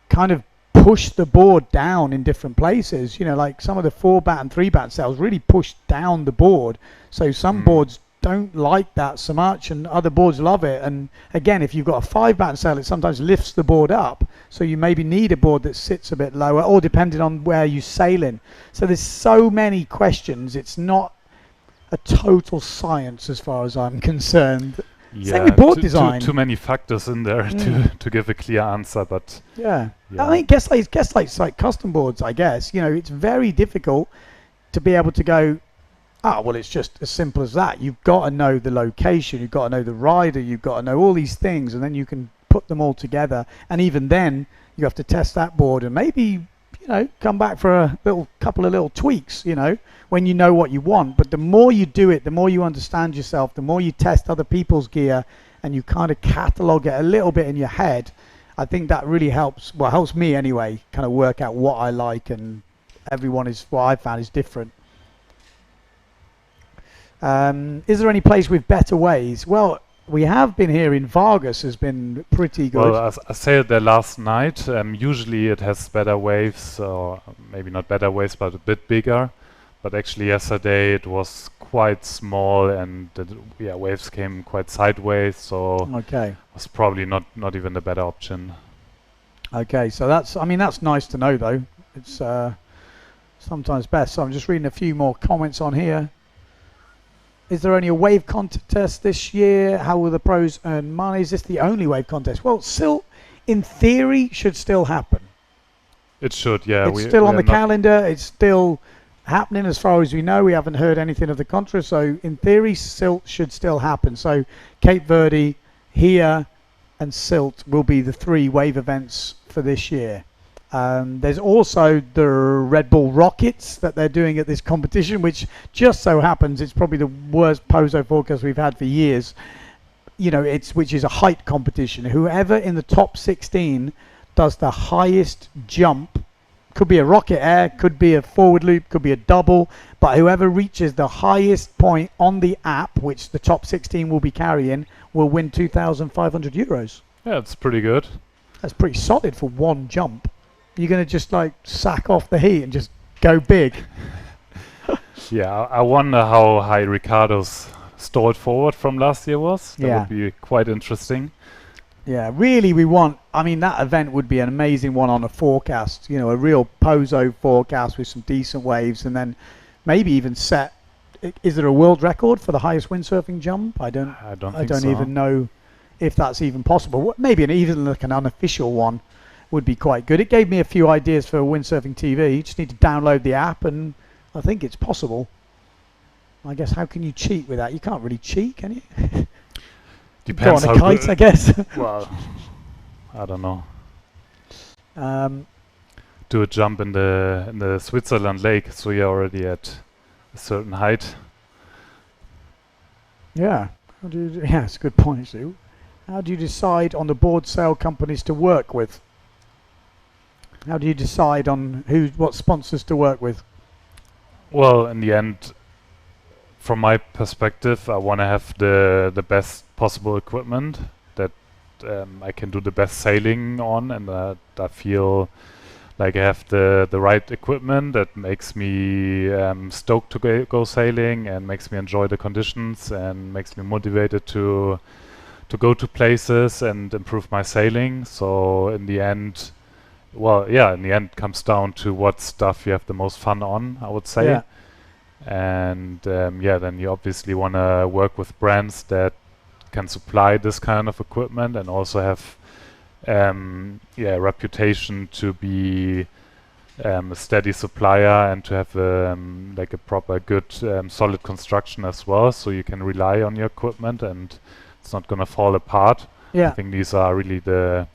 kind of push the board down in different places. You know, like some of the 4-bat and 3-bat sails really push down the board. So some boards don't like that so much, and other boards love it. And again, if you've got a 5-bat sail, it sometimes lifts the board up, so you maybe need a board that sits a bit lower, or depending on where you're sailing. So there's so many questions. It's not a total science as far as I'm concerned. Yeah, same with board design. Too many factors in there to give a clear answer, but yeah. I think guess like custom boards, I guess, you know, it's very difficult to be able to go, well, it's just as simple as that. You've got to know the location, you've got to know the rider, you've got to know all these things, and then you can put them all together. And even then, you have to test that board and maybe, you know, come back for a couple of little tweaks, you know, when you know what you want. But the more you do it, the more you understand yourself, the more you test other people's gear, and you kind of catalog it a little bit in your head. I think that really helps. Well, helps me anyway, kind of work out what I like, and everyone is, what I've found is different. Is there any place with better waves? Well, we have been here in Vargas, has been pretty good. Well, I sailed there last night. Usually it has better waves, or maybe not better waves, but a bit bigger. But actually yesterday it was quite small, and the waves came quite sideways, so it was probably not even the better option. Okay, so that's nice to know though. It's sometimes best. So I'm just reading a few more comments on here. Is there only a wave contest this year? How will the pros earn money? Is this the only wave contest? Well, still, in theory, should still happen. It should, yeah. It's still on the calendar. It's still happening as far as we know. We haven't heard anything of the contrary. So, in theory, Silt should still happen. So, Cape Verde, here, and Silt will be the 3 wave events for this year. There's also the Red Bull Rockets that they're doing at this competition, which just so happens it's probably the worst Pozo forecast we've had for years. You know, which is a height competition. Whoever in the top 16 does the highest jump, could be a rocket air, could be a forward loop, could be a double, but whoever reaches the highest point on the app, which the top 16 will be carrying, will win €2,500. Yeah, it's pretty good. That's pretty solid for one jump. You're going to just like sack off the heat and just go big. Yeah, I wonder how high Ricardo's stalled forward from last year was. That would be quite interesting. Yeah, really that event would be an amazing one on a forecast, you know, a real Pozo forecast with some decent waves, and then maybe even set, is there a world record for the highest windsurfing jump? I don't even know if that's even possible. Maybe even like an unofficial one would be quite good. It gave me a few ideas for windsurfing TV. You just need to download the app, and I think it's possible. I guess how can you cheat with that? You can't really cheat, can you? Depends go on a kite, I guess. Well, I don't know. Do a jump in the Switzerland lake, so you're already at a certain height. Yeah. Yeah, it's a good point, Sue. How do you decide on the board sale companies to work with? How do you decide on what sponsors to work with? Well, in the end, from my perspective, I want to have the best possible equipment that I can do the best sailing on, and that I feel like I have the right equipment that makes me stoked to go sailing and makes me enjoy the conditions and makes me motivated to go to places and improve my sailing. So in the end, in the end comes down to what stuff you have the most fun on, I would say. Yeah. And then you obviously want to work with brands that can supply this kind of equipment and also have reputation to be a steady supplier and to have like a proper good solid construction as well, so you can rely on your equipment and it's not gonna fall apart. Yeah. I think these are really the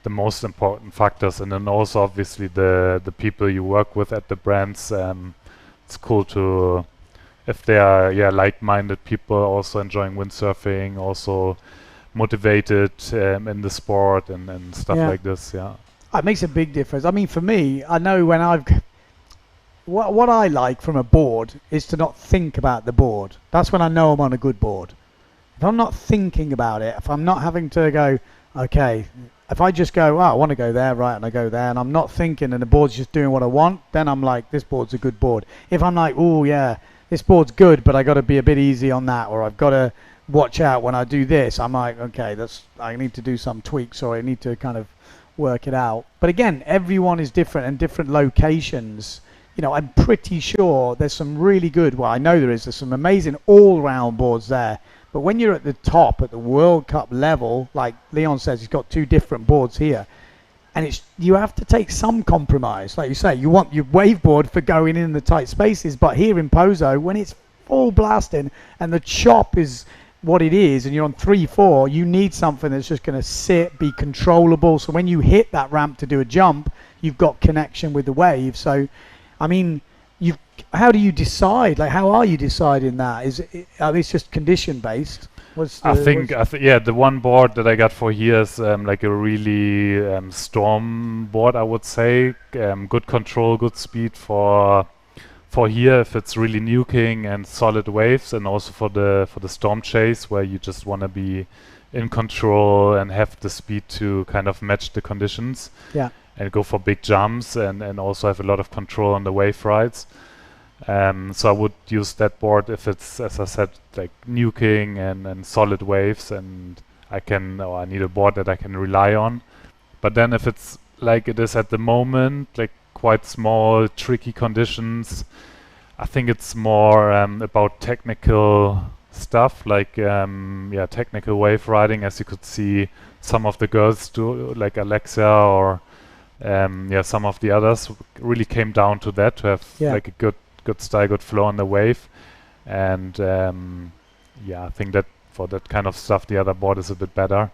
most important factors, and then also obviously the people you work with at the brands. It's cool to, if they are like-minded people also enjoying windsurfing, also motivated in the sport and stuff like this. Yeah, it makes a big difference. I mean, for me, I know when what I like from a board is to not think about the board. That's when I know I'm on a good board. If I'm not thinking about it, if I'm not having to go, okay, if I just go, I want to go there, right, and I go there, and I'm not thinking and the board's just doing what I want, then I'm like, this board's a good board. If I'm like, oh yeah, this board's good, but I got to be a bit easy on that, or I've got to watch out when I do this, I'm like, okay, I need to do some tweaks, or I need to kind of work it out. But again, everyone is different and different locations. You know, I'm pretty sure there's some really good, I know there's some amazing all-round boards there. But when you're at the top, at the World Cup level, like Leon says, he's got 2 different boards here. And you have to take some compromise. Like you say, you want your wave board for going in the tight spaces. But here in Pozo, when it's full blasting and the chop is what it is, and you're on 3-4, you need something that's just going to sit, be controllable. So when you hit that ramp to do a jump, you've got connection with the wave. So, I mean, how do you decide? Like, how are you deciding that? Are these just condition based? I think the one board that I got for here is like a really storm board, I would say. Good control, good speed for here if it's really nuking and solid waves, and also for the storm chase where you just want to be in control and have the speed to kind of match the conditions. Yeah. And go for big jumps and also have a lot of control on the wave rides. So I would use that board if it's, as I said, like nuking and solid waves, and I need a board that I can rely on. But then if it's like it is at the moment, like quite small, tricky conditions, I think it's more about technical stuff, like technical wave riding, as you could see some of the girls do, like Alexia or some of the others really came down to that, to have like a good style, good flow on the wave. And I think that for that kind of stuff the other board is a bit better.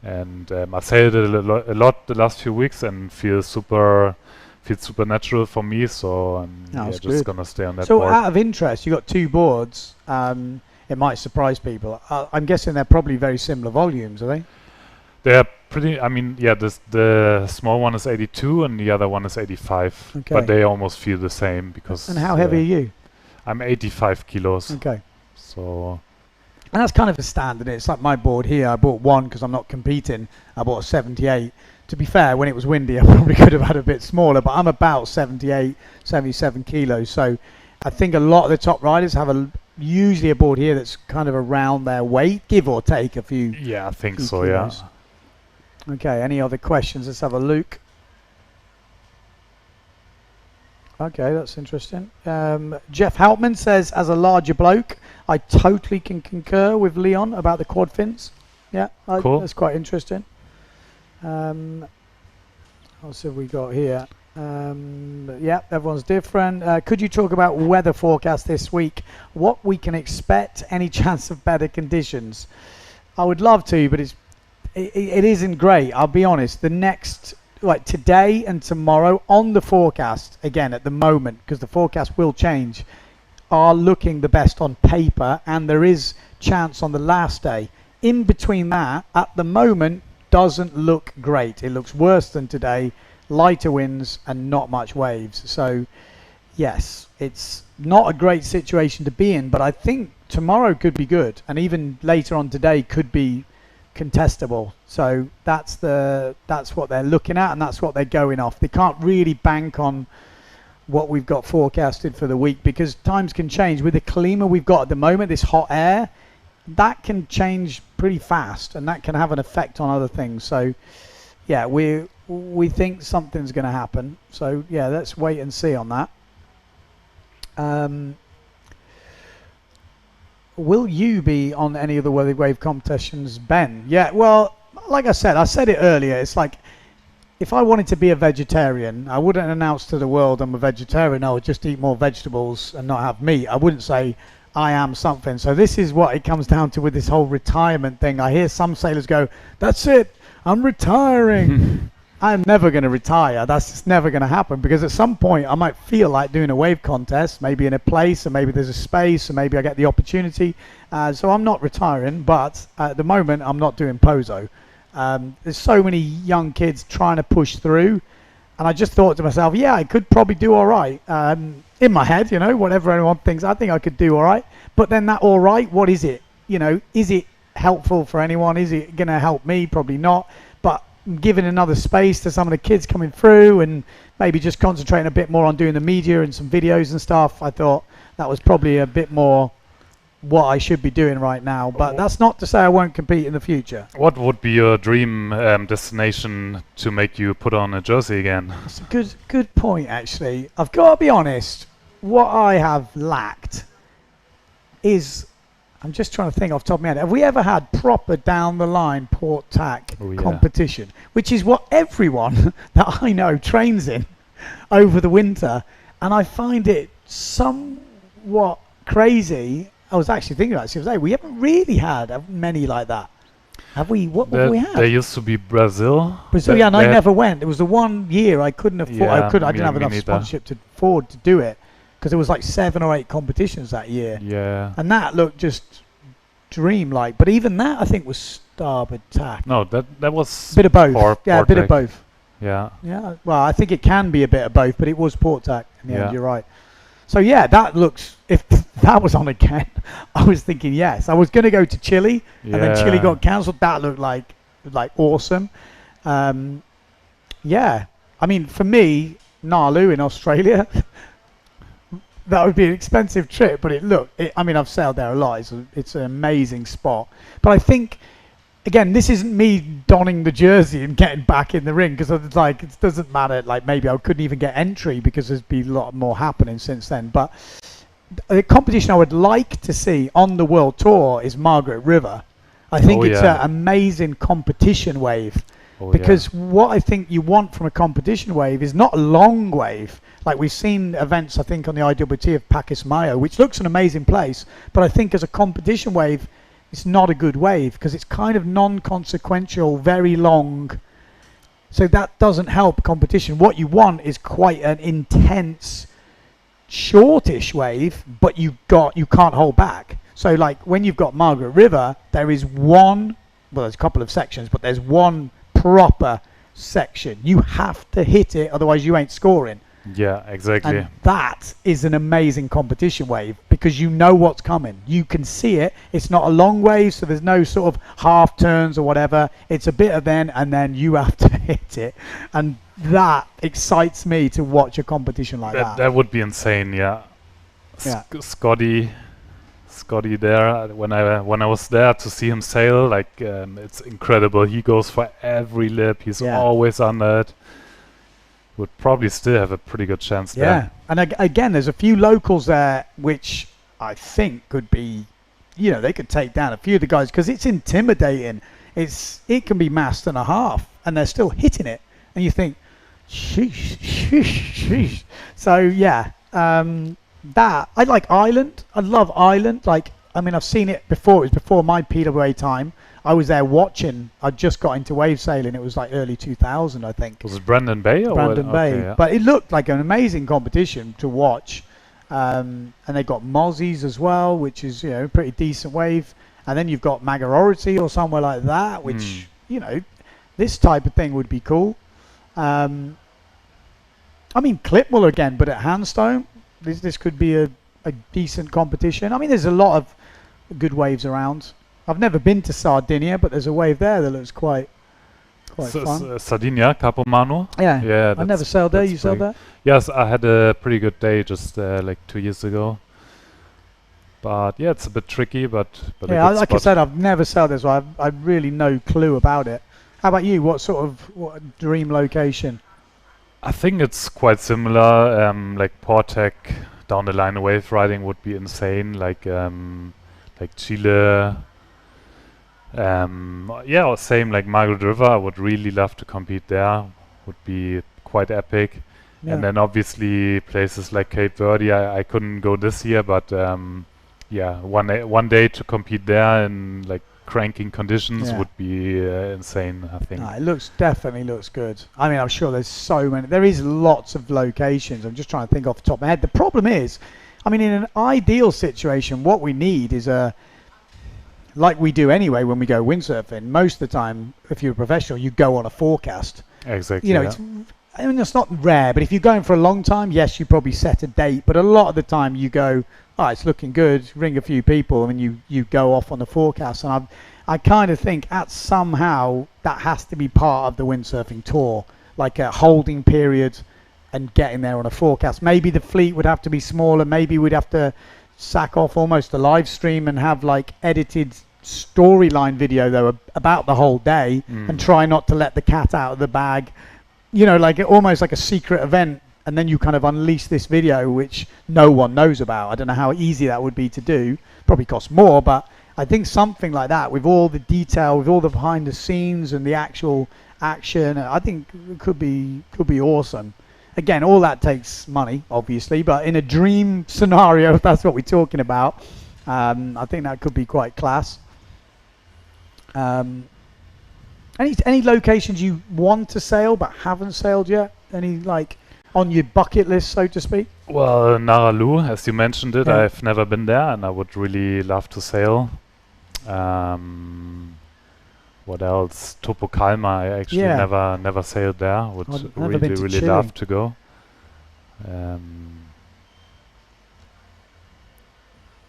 And I sailed it a lot the last few weeks and feels super natural for me, so I'm just gonna stay on that board. So out of interest, you got 2 boards. It might surprise people. I'm guessing they're probably very similar volumes, are they? They're pretty, I mean, the small one is 82 and the other one is 85. Okay. But they almost feel the same because... And how heavy are you? I'm 85 kilos. Okay. So... And that's kind of a standard. It's like my board here. I bought one because I'm not competing. I bought a 78. To be fair, when it was windy, I probably could have had a bit smaller, but I'm about 78, 77 kilos. So I think a lot of the top riders have usually a board here that's kind of around their weight, give or take a few. Yeah, I think so, kilos. yeah. Okay, any other questions? Let's have a look. Okay, that's interesting. Jeff Houtman says, as a larger bloke, I totally can concur with Leon about the quad fins. Yeah, cool. That's quite interesting. What else have we got here? Yeah, everyone's different. Could you talk about weather forecast this week? What we can expect? Any chance of better conditions? I would love to, but it isn't great. I'll be honest. The next, like today and tomorrow on the forecast, again at the moment, because the forecast will change, are looking the best on paper, and there is chance on the last day. In between that, at the moment, doesn't look great. It looks worse than today. Lighter winds and not much waves. So yes, it's not a great situation to be in, but I think tomorrow could be good, and even later on today could be contestable. So that's what they're looking at, and that's what they're going off. They can't really bank on what we've got forecasted for the week, because times can change. With the klima we've got at the moment, this hot air, that can change pretty fast, and that can have an effect on other things. So yeah, we think something's going to happen. So yeah, let's wait and see on that. Will you be on any of the wave competitions, Ben? Yeah, well, like I said it earlier, it's like, if I wanted to be a vegetarian, I wouldn't announce to the world I'm a vegetarian. I would just eat more vegetables and not have meat. I wouldn't say I am something. So this is what it comes down to with this whole retirement thing. I hear some sailors go, that's it, I'm retiring. I'm never going to retire. That's just never going to happen, because at some point I might feel like doing a wave contest, maybe in a place, or maybe there's a space, or maybe I get the opportunity. So I'm not retiring, but at the moment I'm not doing Pozo. There's so many young kids trying to push through, and I just thought to myself, yeah, I could probably do all right. In my head, whatever anyone thinks, I think I could do all right. But then that all right, what is it? Is it helpful for anyone? Is it going to help me? Probably not. But giving another space to some of the kids coming through, and maybe just concentrating a bit more on doing the media and some videos and stuff, I thought that was probably a bit more what I should be doing right now. But that's not to say I won't compete in the future. What would be your dream destination to make you put on a jersey again? That's a good point, actually. I've got to be honest, what I have lacked is, I'm just trying to think off the top of my head, have we ever had proper down the line port tack competition, which is what everyone that I know trains in over the winter, and I find it somewhat crazy. I was actually thinking about it the other day. We haven't really had many like that. Have we? What have we had? There used to be Brazil. Yeah, and I never went. It was the one year I couldn't afford. I didn't have enough sponsorship to afford to do it, because there was like 7 or 8 competitions that year. Yeah. And that looked just dream-like. But even that, I think, was starboard tack. No, that was bit of both. Yeah, a bit of both. Yeah. Yeah. Well, I think it can be a bit of both, but it was port tack in the end. You're right. So yeah, that looks. If that was on again, I was thinking yes. I was going to go to Chile, and then Chile got cancelled. That looked like awesome. Yeah. I mean, for me, Nalu in Australia, that would be an expensive trip, but I mean, I've sailed there a lot. It's an amazing spot. But I think, again, this isn't me donning the jersey and getting back in the ring, because it's like, it doesn't matter. Like, maybe I couldn't even get entry because there's been a lot more happening since then. But the competition I would like to see on the World Tour is Margaret River. I think it's an amazing competition wave. Because what I think you want from a competition wave is not a long wave. Like, we've seen events, I think, on the IWT of Pakis Mayo, which looks an amazing place. But I think as a competition wave, it's not a good wave, because it's kind of non-consequential, very long. So that doesn't help competition. What you want is quite an intense, shortish wave, but you can't hold back. So like when you've got Margaret River, there's a couple of sections, but there's one proper section. You have to hit it, otherwise you ain't scoring. Yeah, exactly. And that is an amazing competition wave, because you know what's coming. You can see it. It's not a long wave, so there's no sort of half turns or whatever. It's a bit of then, and then you have to hit it. And that excites me to watch a competition like that. That would be insane, yeah. Scotty there, when I was there to see him sail, like, it's incredible. He goes for every lip. He's always under it. Would probably still have a pretty good chance there. Yeah, and again, there's a few locals there which I think could be, they could take down a few of the guys, because it's intimidating. It can be mast and a half, and they're still hitting it, and you think, sheesh. So yeah, that I like Ireland. I love Ireland. Like, I mean, I've seen it before. It was before my PWA time. I was there watching. I just got into wave sailing. It was like early 2000, I think. Was it Brandon Bay? Brandon Bay. Okay, yeah. But it looked like an amazing competition to watch. And they got Mozzies as well, which is, a pretty decent wave. And then you've got Magorority or somewhere like that, which, this type of thing would be cool. I mean, Clipwell again, but at Handstone, this could be a decent competition. I mean, there's a lot of good waves around. I've never been to Sardinia, but there's a wave there that looks quite fun. Sardinia, Capo Mano. Yeah, Yeah. I never sailed there. You sailed pretty- there? Yes, I had a pretty good day just like 2 years ago. But yeah, it's a bit tricky, but a Yeah, good like I spot. said, I've never sailed there, so I've really no clue about it. How about you? What dream location? I think it's quite similar. Like Portec down the line wave riding would be insane. Like Chile. Yeah, or same like Margaret River. I would really love to compete there. Would be quite epic. Yeah. And then obviously places like Cape Verde. I couldn't go this year, but yeah, one day to compete there in like cranking conditions Yeah. would be insane. I think. It definitely looks good. I mean, I'm sure there's so many. There is lots of locations. I'm just trying to think off the top of my head. The problem is, I mean, in an ideal situation, what we need is like we do anyway when we go windsurfing. Most of the time, if you're a professional, you go on a forecast. Exactly. You know, yeah. I mean, it's not rare, but if you're going for a long time, yes, you probably set a date. But a lot of the time, you go, oh, it's looking good, ring a few people, and you go off on the forecast. And I kind of think somehow that has to be part of the windsurfing tour, like a holding period and getting there on a forecast. Maybe the fleet would have to be smaller. Maybe we'd have to sack off almost a live stream and have like edited storyline video though about the whole day and try not to let the cat out of the bag. You know, like almost like a secret event, and then you kind of unleash this video which no one knows about. I don't know how easy that would be to do. Probably cost more, but I think something like that with all the detail, with all the behind the scenes and the actual action, I think it could be awesome. Again, all that takes money, obviously, but in a dream scenario, if that's what we're talking about, I think that could be quite class. Any locations you want to sail but haven't sailed yet? Any like on your bucket list, so to speak? Well, Naralu, as you mentioned it, Yeah. I've never been there, and I would really love to sail. What else? Topocalma, I actually Yeah. never sailed there. Would I've never been to really Chile. love to go.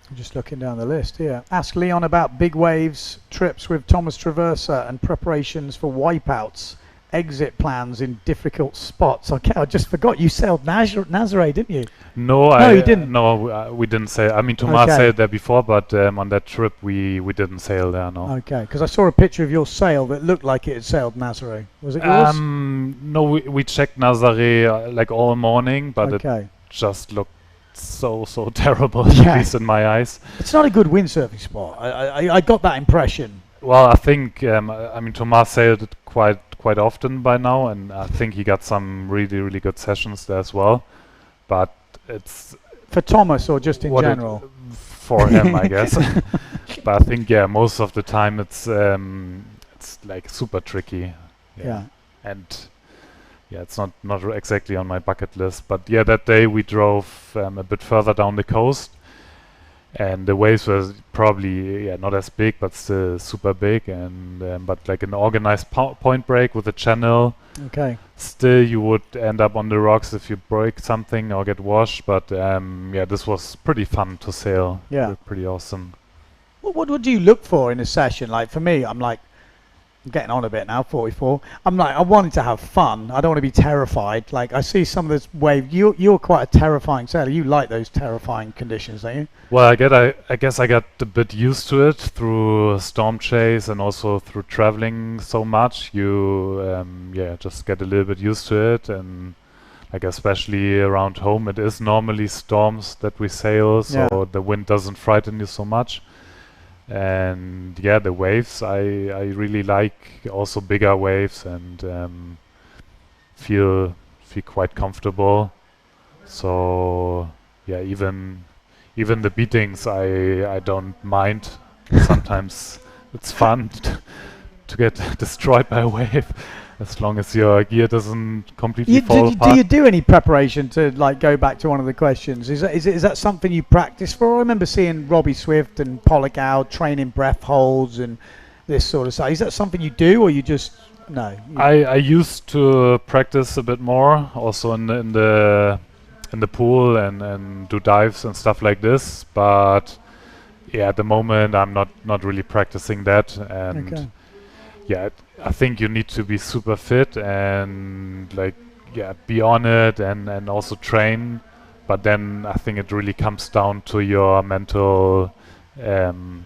I'm just looking down the list here. Ask Leon about big waves, trips with Thomas Traversa, and preparations for wipeouts, exit plans in difficult spots. Okay, I just forgot you sailed Nazare, didn't you? No, you didn't. No, we didn't sail. I mean, Tomas Okay. sailed there before, but on that trip we didn't sail there. No. Okay, because I saw a picture of your sail that looked like it had sailed Nazare. Was it yours? No, we checked Nazare like all morning, but it Okay. just looked so terrible, Yeah. at least in my eyes. It's not a good windsurfing spot. I got that impression. Well, I think I mean Tomas sailed it quite often by now, and I think he got some really good sessions there as well. But it's For Thomas or just in what it- general? for him, I guess. But I think most of the time it's like super tricky. Yeah. And it's not exactly on my bucket list. But yeah, that day we drove a bit further down the coast, and the waves were probably not as big, but still super big, and but like an organized point break with a channel. Okay. Still, you would end up on the rocks if you break something or get washed. But this was pretty fun to sail. Yeah. Pretty awesome. What do you look for in a session? Like for me, I'm getting on a bit now, 44. I'm like, I wanted to have fun. I don't want to be terrified. Like I see some of this wave. You're quite a terrifying sailor. You like those terrifying conditions, don't you? Well, I guess I got a bit used to it through storm chase and also through traveling so much. You just get a little bit used to it, and like especially around home, it is normally storms that we sail, so Yeah. the wind doesn't frighten you so much. And yeah, the waves I really like, also bigger waves, and feel quite comfortable. So yeah, even the beatings I don't mind. Sometimes it's fun to get destroyed by a wave, as long as your gear doesn't completely fall apart. Do you do any preparation to like go back to one of the questions? Is that something you practice for? I remember seeing Robbie Swift and Pollock out training breath holds and this sort of stuff. Is that something you do, or you just no? I used to practice a bit more, also in the pool and do dives and stuff like this. But yeah, at the moment I'm not really practicing that, and Okay. yeah, I think you need to be super fit and like be on it and also train. But then I think it really comes down to your mental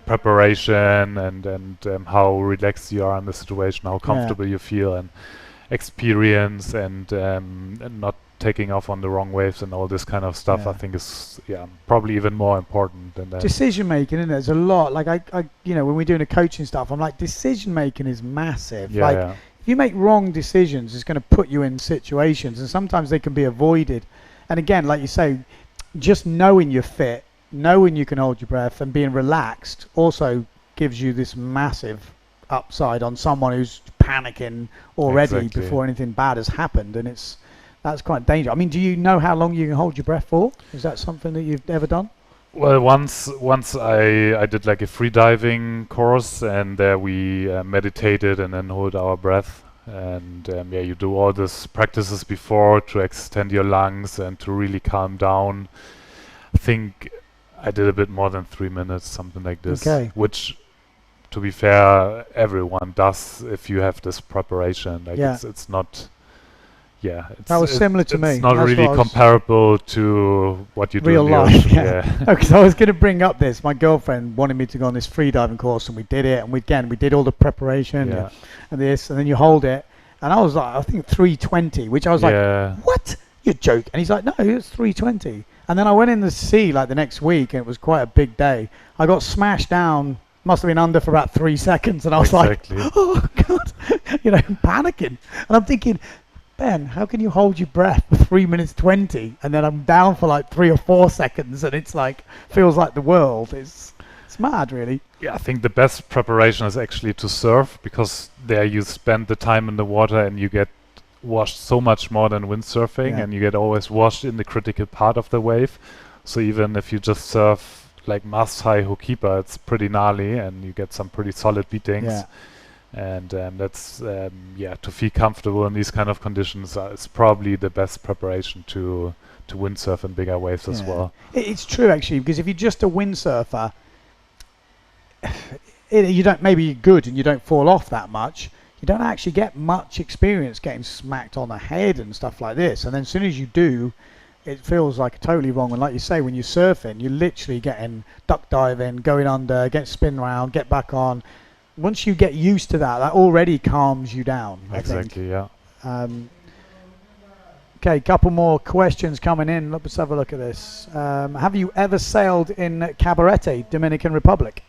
preparation and how relaxed you are in the situation, how comfortable you feel, and experience, and not taking off on the wrong waves and all this kind of stuff. I think is probably even more important than that. Decision making, isn't it? There's a lot. Like I when we're doing the coaching stuff, I'm like, decision making is massive. If you make wrong decisions, it's going to put you in situations, and sometimes they can be avoided. And again, like you say, just knowing you're fit, knowing you can hold your breath, and being relaxed also gives you this massive upside on someone who's panicking already before anything bad has happened, and that's quite dangerous. I mean, do you know how long you can hold your breath for? Is that something that you've ever done? Well, once I did like a free diving course, and there we meditated and then hold our breath, and you do all these practices before to extend your lungs and to really calm down. I think I did a bit more than 3 minutes, something like this. Okay. Which, to be fair, everyone does if you have this preparation. Like it's not. Yeah, that was similar to me. It's not really comparable to what you do real in the life. ocean. Because I was going to bring up this. My girlfriend wanted me to go on this free diving course, and we did it. And we did all the preparation and this, and then you hold it. And I was like, I think 320, which I was like, what? You're joking? And he's like, no, it's 320. And then I went in the sea like the next week, and it was quite a big day. I got smashed down. Must have been under for about 3 seconds, and I was like, oh god, panicking. And I'm thinking, Ben, how can you hold your breath for 3 minutes 20 and then I'm down for like 3 or 4 seconds and it's like feels like the world? It's mad, really. Yeah, I think the best preparation is actually to surf, because there you spend the time in the water and you get washed so much more than windsurfing, and you get always washed in the critical part of the wave. So even if you just surf like mast high hook keeper, it's pretty gnarly and you get some pretty solid beatings. Yeah. And that's to feel comfortable in these kind of conditions is probably the best preparation to windsurf in bigger waves as well. It's true, actually, because if you're just a windsurfer, you don't, maybe you're good and you don't fall off that much. You don't actually get much experience getting smacked on the head and stuff like this. And then as soon as you do, it feels like totally wrong. And like you say, when you're surfing, you're literally getting duck diving, going under, get spin round, get back on. Once you get used to that, that already calms you down. Exactly, yeah. Okay, couple more questions coming in. Let's have a look at this. Have you ever sailed in Cabarete, Dominican Republic?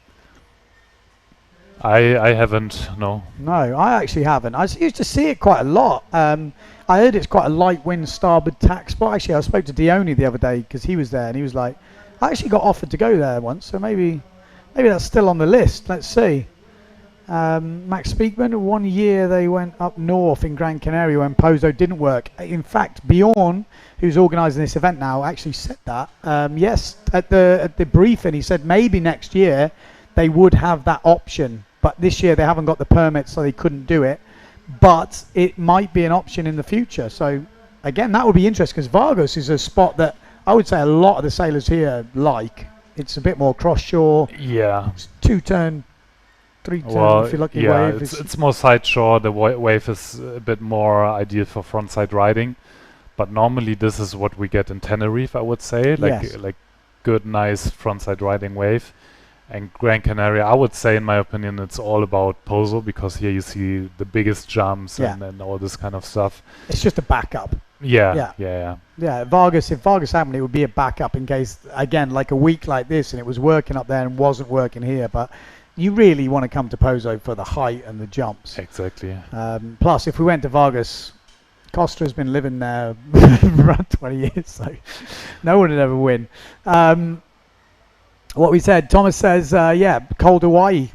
I haven't, no. No, I actually haven't. I used to see it quite a lot. I heard it's quite a light wind starboard tack spot. Actually, I spoke to Dione the other day because he was there, and he was like, I actually got offered to go there once, so maybe that's still on the list. Let's see. Max Speakman, 1 year they went up north in Gran Canaria when Pozo didn't work. In fact, Bjorn, who's organising this event now, actually said that. Yes, at the briefing, he said maybe next year they would have that option, but this year they haven't got the permit, so they couldn't do it. But it might be an option in the future. So again, that would be interesting, because Vargas is a spot that I would say a lot of the sailors here like. It's a bit more cross shore. Yeah. It's 2-turn. 3-turn, if you're lucky, wave. It's more side shore. The wave is a bit more ideal for frontside riding, but normally this is what we get in Tenerife, I would say, like good, nice frontside riding wave. And Gran Canaria, I would say, in my opinion, it's all about Pozo, because here you see the biggest jumps and all this kind of stuff. It's just a backup. Yeah. Vargas, if Vargas happened, it would be a backup in case, again, like a week like this, and it was working up there and wasn't working here. But you really want to come to Pozo for the height and the jumps. Exactly. Plus, if we went to Vargas, Costa's been living there for around 20 years, so no one would ever win. What we said, Thomas says, cold Hawaii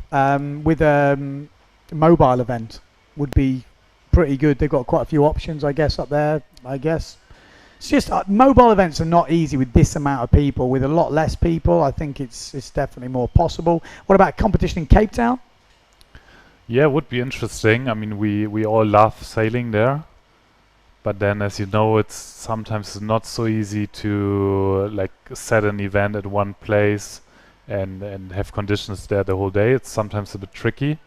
with a mobile event would be pretty good. They've got quite a few options, I guess, up there, I guess. It's just mobile events are not easy with this amount of people. With a lot less people, I think it's definitely more possible. What about competition in Cape Town? Yeah, it would be interesting. I mean, we all love sailing there, but then, as you know, it's sometimes not so easy to like set an event at one place and have conditions there the whole day. It's sometimes a bit tricky.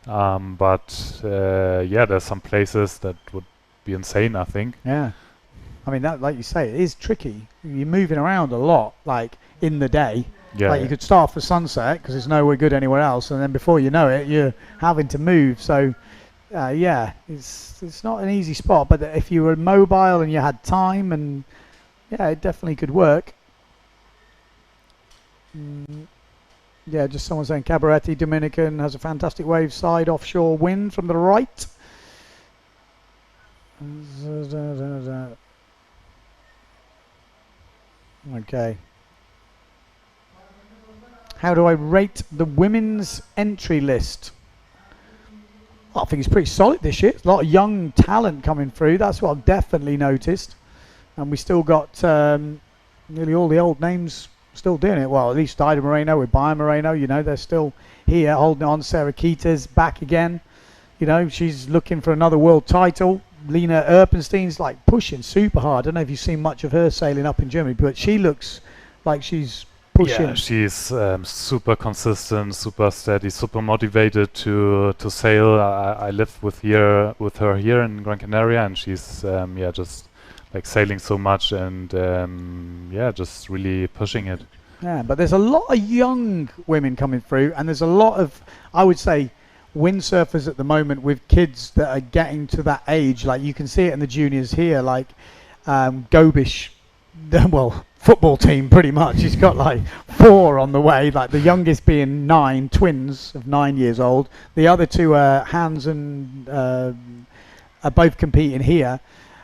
But yeah, there's some places that would be insane, I think. Yeah. I mean, that, like you say, it is tricky. You're moving around a lot, like in the day. Yeah. Like you could start for sunset because it's nowhere good anywhere else, and then before you know it, you're having to move. So, yeah, it's not an easy spot. But if you were mobile and you had time, and yeah, it definitely could work. Yeah, just someone saying Cabaretti Dominican has a fantastic wave side offshore wind from the right. Okay. How do I rate the women's entry list? I think it's pretty solid this year. A lot of young talent coming through. That's what I've definitely noticed. And we still got nearly all the old names still doing it. Well, at least Ida Moreno with Bayer Moreno, you know, they're still here holding on. Sarah Keita's back again. You know, she's looking for another world title. Lena Erpenstein's like pushing super hard. I don't know if you've seen much of her sailing up in Germany, but she looks like she's pushing. Yeah, she's super consistent, super steady, super motivated to sail. I live with her here in Gran Canaria, and she's yeah, just like sailing so much and yeah, just really pushing it. Yeah, but there's a lot of young women coming through, and there's a lot of, I would say, windsurfers at the moment with kids that are getting to that age. Like you can see it in the juniors here, like Gobish, well, football team pretty much. He's got like 4 on the way, like the youngest being 9, twins of 9 years old. The other 2 are Hans and are both competing here.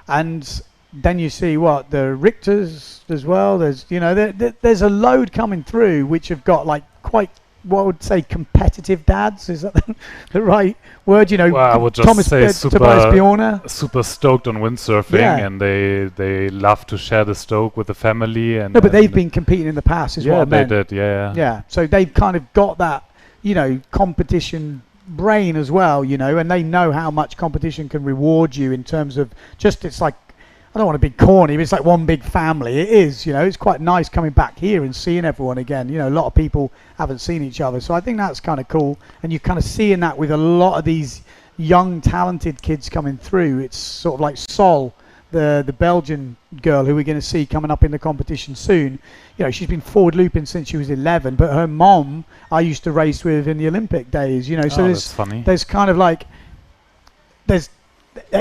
And then you see what the Richters as well. There's, you know, there's a load coming through which have got like quite, what I would say, competitive dads. Is that the right word? You know, well, I would just Thomas say Tobias Bjorner. super stoked on windsurfing, Yeah. and they love to share the stoke with the family. And No, but they've been competing in the past, is yeah, what I meant. they did. Yeah. Yeah, so they've kind of got that, you know, competition brain as well, you know, and they know how much competition can reward you in terms of just, it's like, I don't want to be corny, but it's like one big family. It is, you know, it's quite nice coming back here and seeing everyone again. You know, a lot of people haven't seen each other, so I think that's kind of cool. And you're kind of seeing that with a lot of these young, talented kids coming through. It's sort of like Sol, the Belgian girl who we're going to see coming up in the competition soon. You know, she's been forward looping since she was 11, but her mom I used to race with in the Olympic days. You know, so that's funny. There's kind of like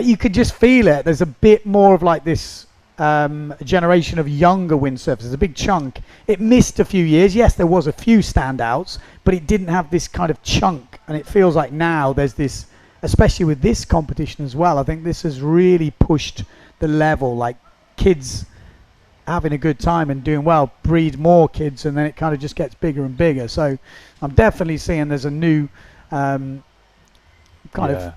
you could just feel it. There's a bit more of like this generation of younger windsurfers. There's a big chunk. It missed a few years. Yes, there was a few standouts, but it didn't have this kind of chunk. And it feels like now there's this, especially with this competition as well, I think this has really pushed the level. Like kids having a good time and doing well breed more kids, and then it kind of just gets bigger and bigger. So I'm definitely seeing there's a new kind of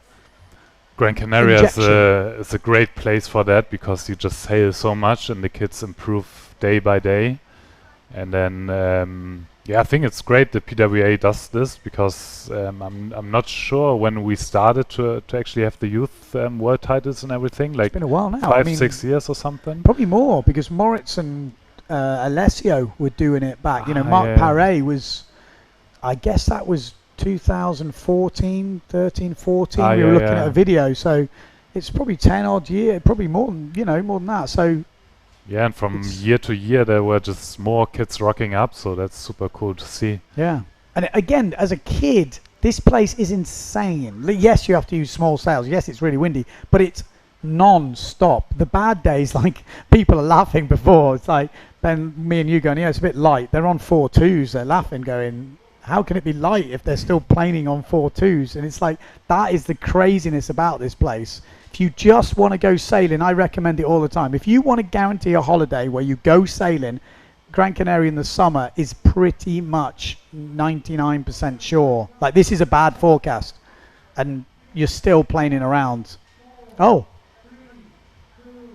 Gran Canaria is a great place for that, because you just sail so much and the kids improve day by day. And then yeah, I think it's great that PWA does this, because I'm not sure when we started to actually have the youth world titles and everything. Like, it's been a while now. 5-6 years or something. Probably more, because Moritz and Alessio were doing it back. You know, Marc Paré was, I guess that was 2014, 13, 14. We were looking at a video, so it's probably 10 odd year, probably more than, you know, more than that. So yeah, and from year to year there were just more kids rocking up, so that's super cool to see. Yeah, and again, as a kid, this place is insane. Yes, you have to use small sails. Yes, it's really windy, but it's non-stop. The bad days, like, people are laughing before. It's like, then me and you going, yeah, it's a bit light. They're on 4.2s. They're laughing, going, how can it be light if they're still planing on 4.2s? And it's like, that is the craziness about this place. If you just want to go sailing, I recommend it all the time. If you want to guarantee a holiday where you go sailing, Gran Canaria in the summer is pretty much 99% sure. Like, this is a bad forecast, and you're still planing around. Oh,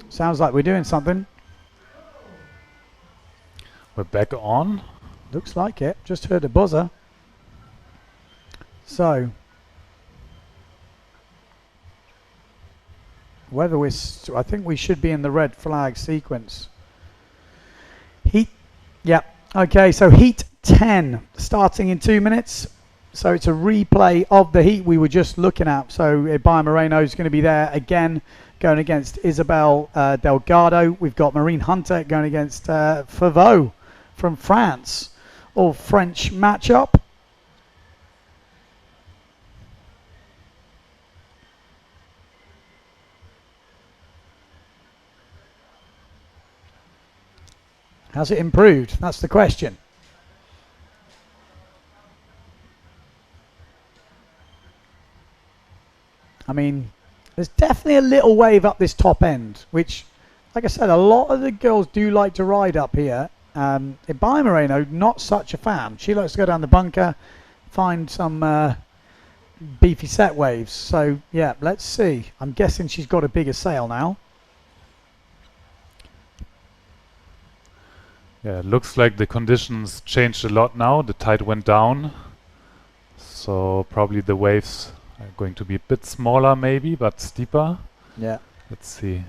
sounds like we're doing something. We're back on. Looks like it. Just heard a buzzer. So, whether we're, I think we should be in the red flag sequence. Heat, yeah. Okay, so heat 10 starting in 2 minutes. So it's a replay of the heat we were just looking at. So Bayer Moreno is going to be there again, going against Isabel Delgado. We've got Marine Hunter going against Favreau from France. All French matchup. Has it improved? That's the question. I mean, there's definitely a little wave up this top end, which, like I said, a lot of the girls do like to ride up here. Bayer Moreno, not such a fan. She likes to go down the bunker, find some beefy set waves. So, yeah, let's see. I'm guessing she's got a bigger sail now. Yeah, it looks like the conditions changed a lot now. The tide went down. So probably the waves are going to be a bit smaller maybe, but steeper. Yeah. Let's see.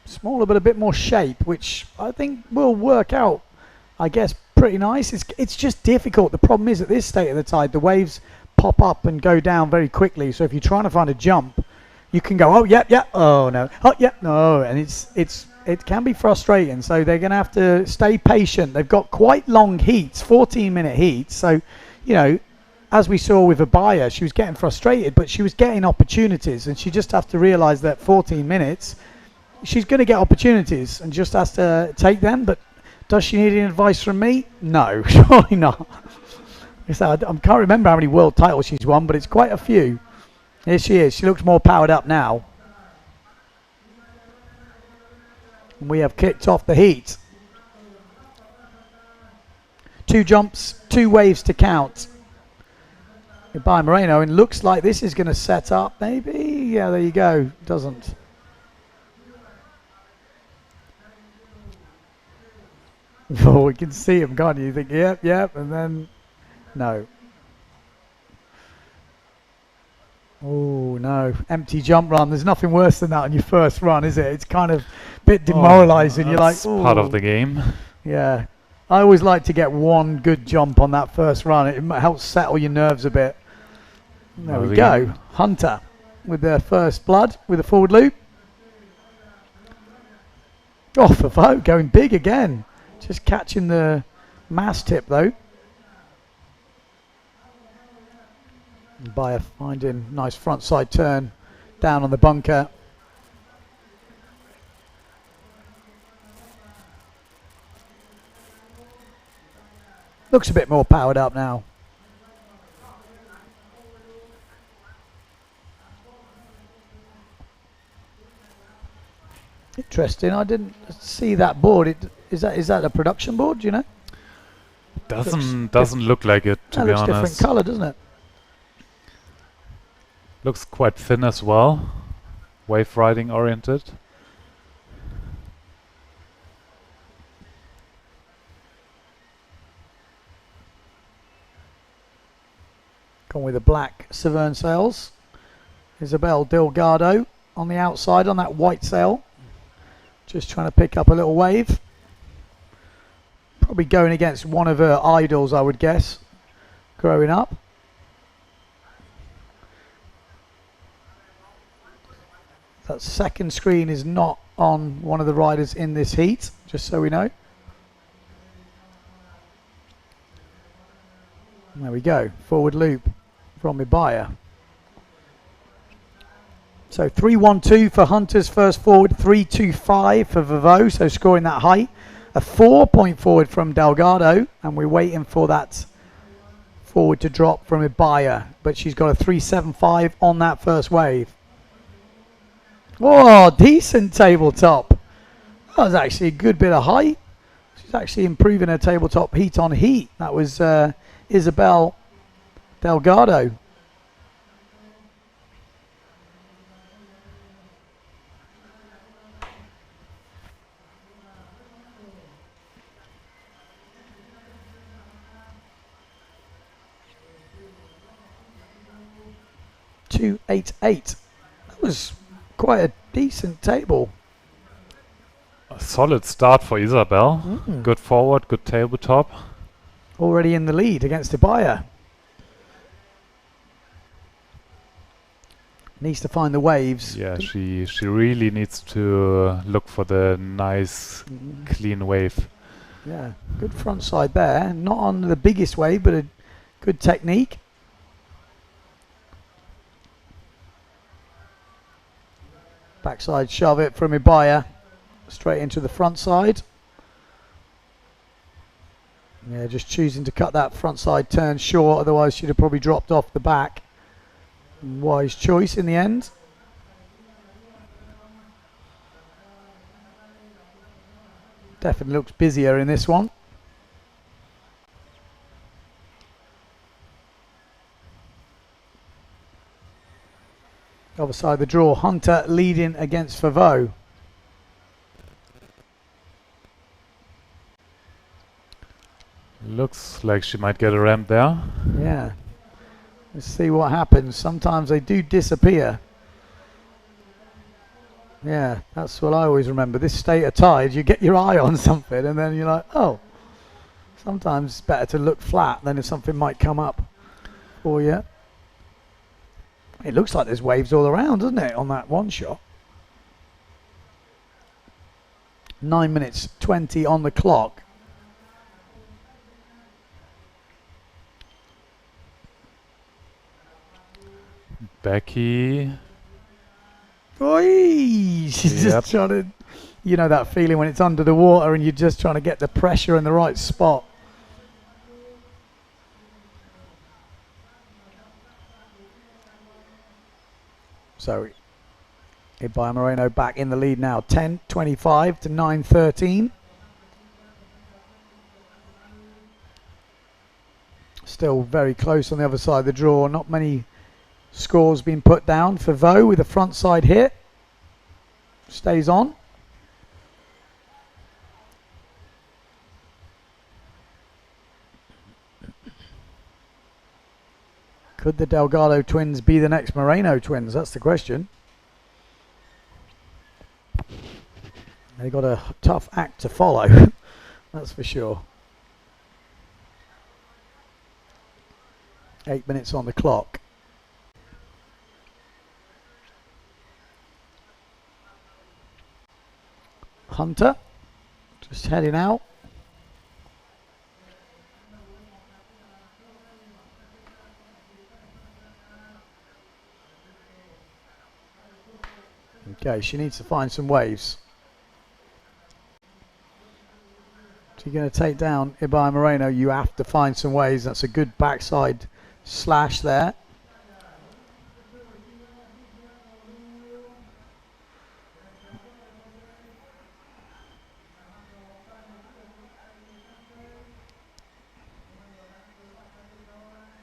Smaller but a bit more shape, which I think will work out, I guess, pretty nice. It's just difficult. The problem is at this state of the tide, the waves pop up and go down very quickly. So if you're trying to find a jump, you can go, oh, yep, yep, oh, no, oh, yep, no. And it can be frustrating. So they're going to have to stay patient. They've got quite long heats, 14-minute heats. So, you know, as we saw with Abaya, she was getting frustrated, but she was getting opportunities. And she just has to realize that 14 minutes, she's going to get opportunities and just has to take them. But does she need any advice from me? No, surely not. I can't remember how many world titles she's won, but it's quite a few. Here she is. She looks more powered up now. And we have kicked off the heat. 2 jumps, 2 waves to count. Bayer Moreno, and looks like this is going to set up maybe. Yeah, there you go. Doesn't. Oh, we can see him, can't you? You think, yep, yep, and then no. Oh no, empty jump run. There's nothing worse than that on your first run, is it? It's kind of a bit demoralizing. You're like, oh, part of the game. Yeah, I always like to get one good jump on that first run. It helps settle your nerves a bit. There we go. Hunter with their first blood with a forward loop. Oh, Favreau going big again. Just catching the mast tip though. Bayer finding nice front side turn down on the bunker. Looks a bit more powered up now. Interesting. I didn't see that board. Is that a production board? Do you know? Doesn't look like it, to be honest. Looks different colour, doesn't it? Looks quite thin as well. Wave riding oriented. Gone with the black Severn sails. Isabel Delgado on the outside on that white sail. Just trying to pick up a little wave. Probably going against one of her idols, I would guess, growing up. That second screen is not on one of the riders in this heat, just so we know. And there we go, forward loop from Bayer. So 3-1-2 for Hunter's first forward, 3-2-5 for Vavo, so scoring that height. A 4-point forward from Delgado, and we're waiting for that forward to drop from Bayer, but she's got a 3-7-5 on that first wave. Oh, decent tabletop. That was actually a good bit of height. She's actually improving her tabletop heat on heat. That was Isabel Delgado. .288. That was quite a decent table. A solid start for Isabel. Good forward, good tabletop. already in the lead against Ibaya. Needs to find the waves. Yeah, she really needs to look for the nice, clean wave. Yeah, good front side there. Not on the biggest wave, but a good technique. Backside shove it from Ibaya. Straight into the front side. Yeah, just choosing to cut that front side turn short, otherwise she'd have probably dropped off the back. Wise choice in the end. Definitely looks busier in this one. Other side of the draw, Hunter leading against Favreau. Looks like she might get a ramp there. Yeah. Let's see what happens. Sometimes they do disappear. Yeah, that's what I always remember. This state of tide, you get your eye on something and then you're like, oh. Sometimes it's better to look flat than if something might come up for you. It looks like there's waves all around, doesn't it, on that one shot? 9 minutes 20 on the clock. Becky. Oi! She's just trying to, you know that feeling when it's under the water and you're just trying to get the pressure in the right spot. So, Ibaya Moreno back in the lead now, 10:25 to 9:13. Still very close on the other side of the draw. Not many scores being put down for Vo with a front side hit. Stays on. Could the Delgado twins be the next Moreno twins? That's the question. They got a tough act to follow. That's for sure. 8 minutes on the clock. Hunter just heading out. Okay, she needs to find some waves. So you're going to take down Ibaya Moreno, you have to find some waves. That's a good backside slash there.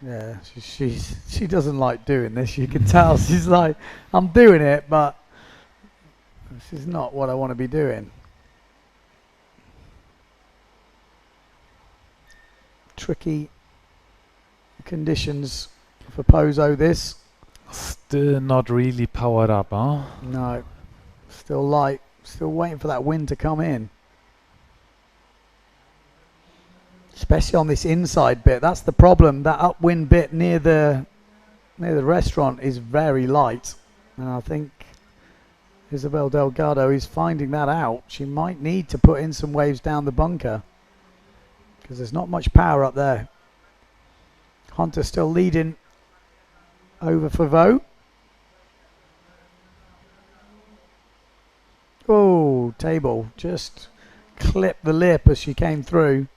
Yeah, she doesn't like doing this. You can tell she's like, I'm doing it, but this is not what I want to be doing. Tricky conditions for Pozo this. Still not really powered up, huh? No, still light. Still waiting for that wind to come in. Especially on this inside bit, that's the problem. That upwind bit near the restaurant is very light, and I think Isabel Delgado is finding that out. She might need to put in some waves down the bunker because there's not much power up there. Hunter still leading over for Vo. Oh, table just clipped the lip as she came through.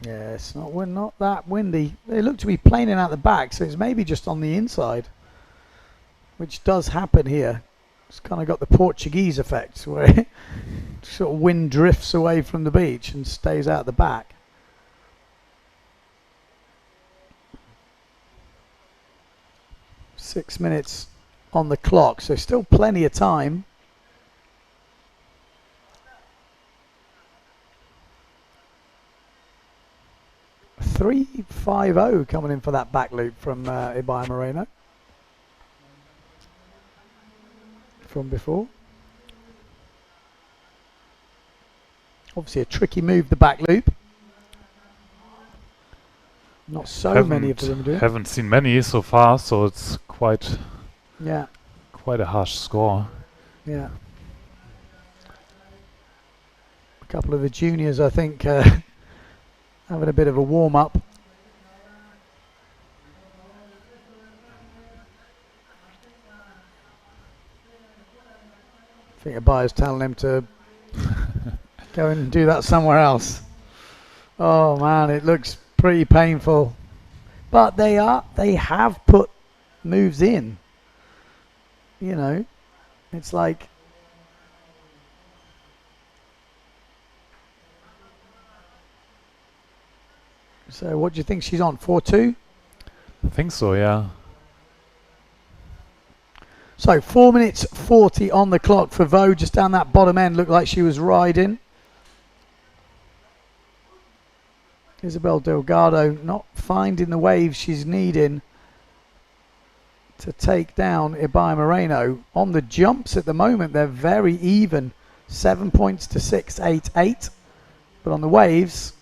Yeah, it's not that windy. They look to be planing out the back, so it's maybe just on the inside, which does happen here. It's kind of got the Portuguese effect where sort of wind drifts away from the beach and stays out the back. Six minutes on the clock, so still plenty of time. 3.50 coming in for that back loop from Ibaya Moreno from before. Obviously a tricky move, the back loop. Not so many of them do. Haven't seen many so far, so it's quite a harsh score. Yeah. A couple of the juniors, I think, having a bit of a warm up. I think a buyer's telling them to go and do that somewhere else. Oh man, it looks pretty painful. But they have put moves in. You know, it's like so what do you think she's on? 4-2? I think so, yeah. So 4 minutes 40 on the clock for Vo, just down that bottom end, looked like she was riding. Isabel Delgado not finding the waves she's needing to take down Ibaya Moreno. On the jumps at the moment, they're very even. 7 points to 6-8-8. But on the waves,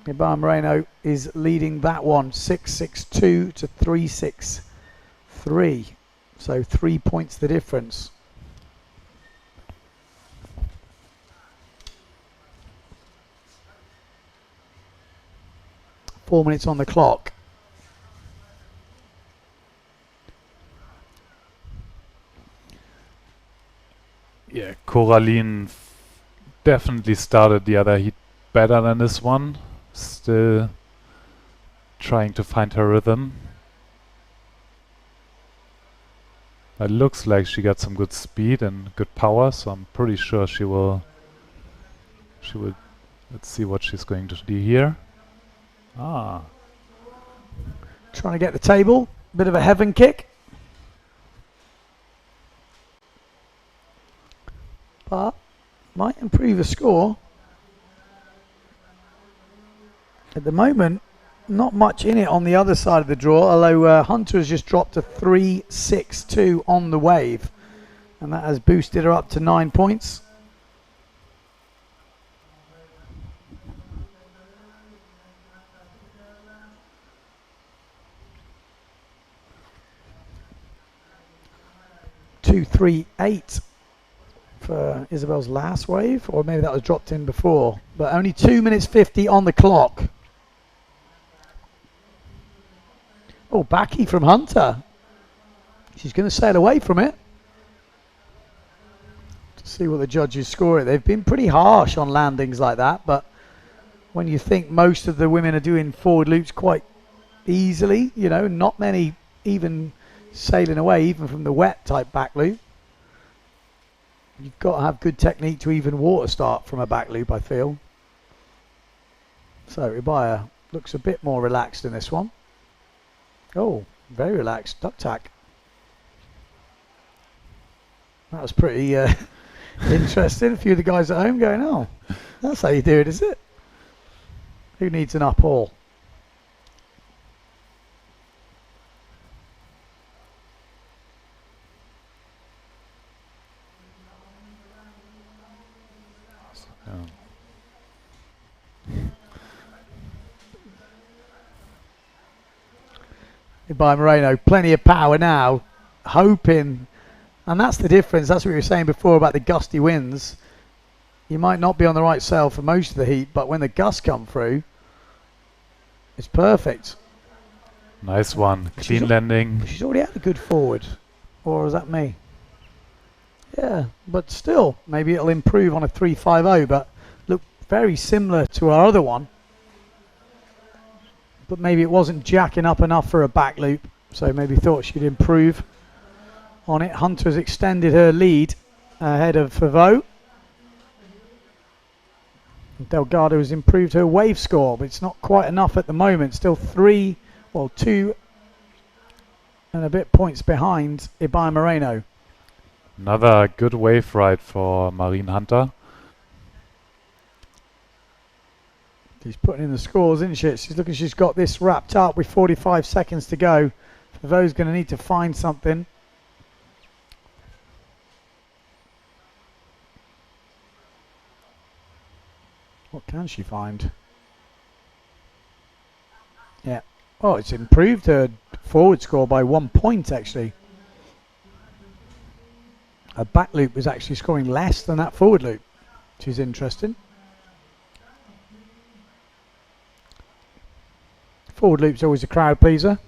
Ibaya Moreno is leading that one 6-6-2 to 3-6-3. So 3 points the difference. Four minutes on the clock. Yeah, Coraline definitely started the other heat better than this one. Still trying to find her rhythm. It looks like she got some good speed and good power, so I'm pretty sure she will. Let's see what she's going to do here. Trying to get the table. Bit of a heaven kick. But might improve the score. At the moment, not much in it on the other side of the draw, although Hunter has just dropped to 3-6-2 on the wave. And that has boosted her up to 9 points. Two, 3-8 for Isabel's last wave, or maybe that was dropped in before. But only 2 minutes 50 on the clock. Oh, backy from Hunter. She's going to sail away from it. To see what the judges score it. They've been pretty harsh on landings like that, but when you think most of the women are doing forward loops quite easily, you know, not many even sailing away, even from the wet type back loop. You've got to have good technique to even water start from a back loop, I feel. So Ibaya looks a bit more relaxed in this one. Oh, very relaxed. Duck tack. That was pretty interesting. A few of the guys at home going, oh, that's how you do it, is it? Who needs an up-haul? By Moreno, plenty of power now, hoping, and that's the difference. That's what we were saying before about the gusty winds. You might not be on the right sail for most of the heat, but when the gusts come through, it's perfect. Nice one, clean landing. She's already had a good forward, or is that me? Yeah, but still, maybe it'll improve on a 3.50, but look very similar to our other one. But maybe it wasn't jacking up enough for a back loop, so maybe thought she'd improve on it. Hunter's extended her lead ahead of Favo. Delgado has improved her wave score, but it's not quite enough at the moment. Still 2 and a bit points behind Ibaya Moreno. Another good wave ride for Marine Hunter. She's putting in the scores, isn't she? She's looking. She's got this wrapped up with 45 seconds to go. Pavo's going to need to find something. What can she find? Yeah. Oh, it's improved her forward score by 1 point, actually. Her back loop was actually scoring less than that forward loop, which is interesting. Forward loop's always a crowd pleaser.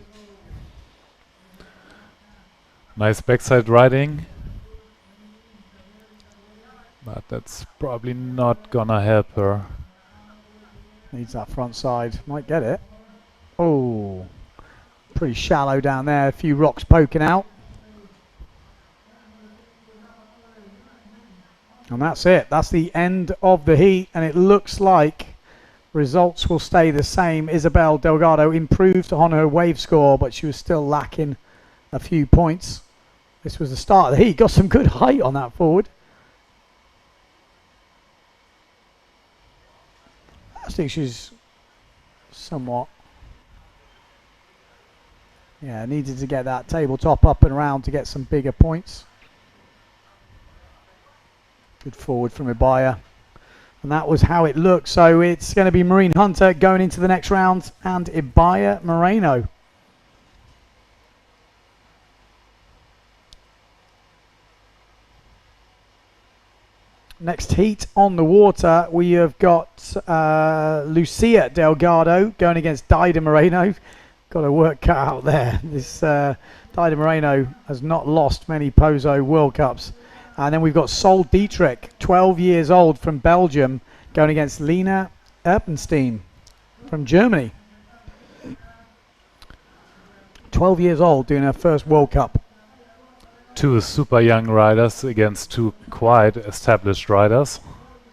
Nice backside riding. But that's probably not gonna help her. Needs that front side. Might get it. Oh, pretty shallow down there. A few rocks poking out. And that's it. That's the end of the heat. And it looks like results will stay the same. Isabel Delgado improved on her wave score, but she was still lacking a few points. This was the start of the heat. Got some good height on that forward. I think she's somewhat... Yeah, needed to get that tabletop up and around to get some bigger points. Good forward from Ibaya. And that was how it looked. So it's going to be Marine Hunter going into the next round and Ibaya Moreno. Next heat on the water, we have got Lucia Delgado going against Dida Moreno. Got a work cut out there. This Dida Moreno has not lost many Pozo World Cups. And then we've got Sol Dietrich, 12 years old from Belgium, going against Lena Erpenstein from Germany. 12 years old, doing her first World Cup. Two super young riders against two quite established riders.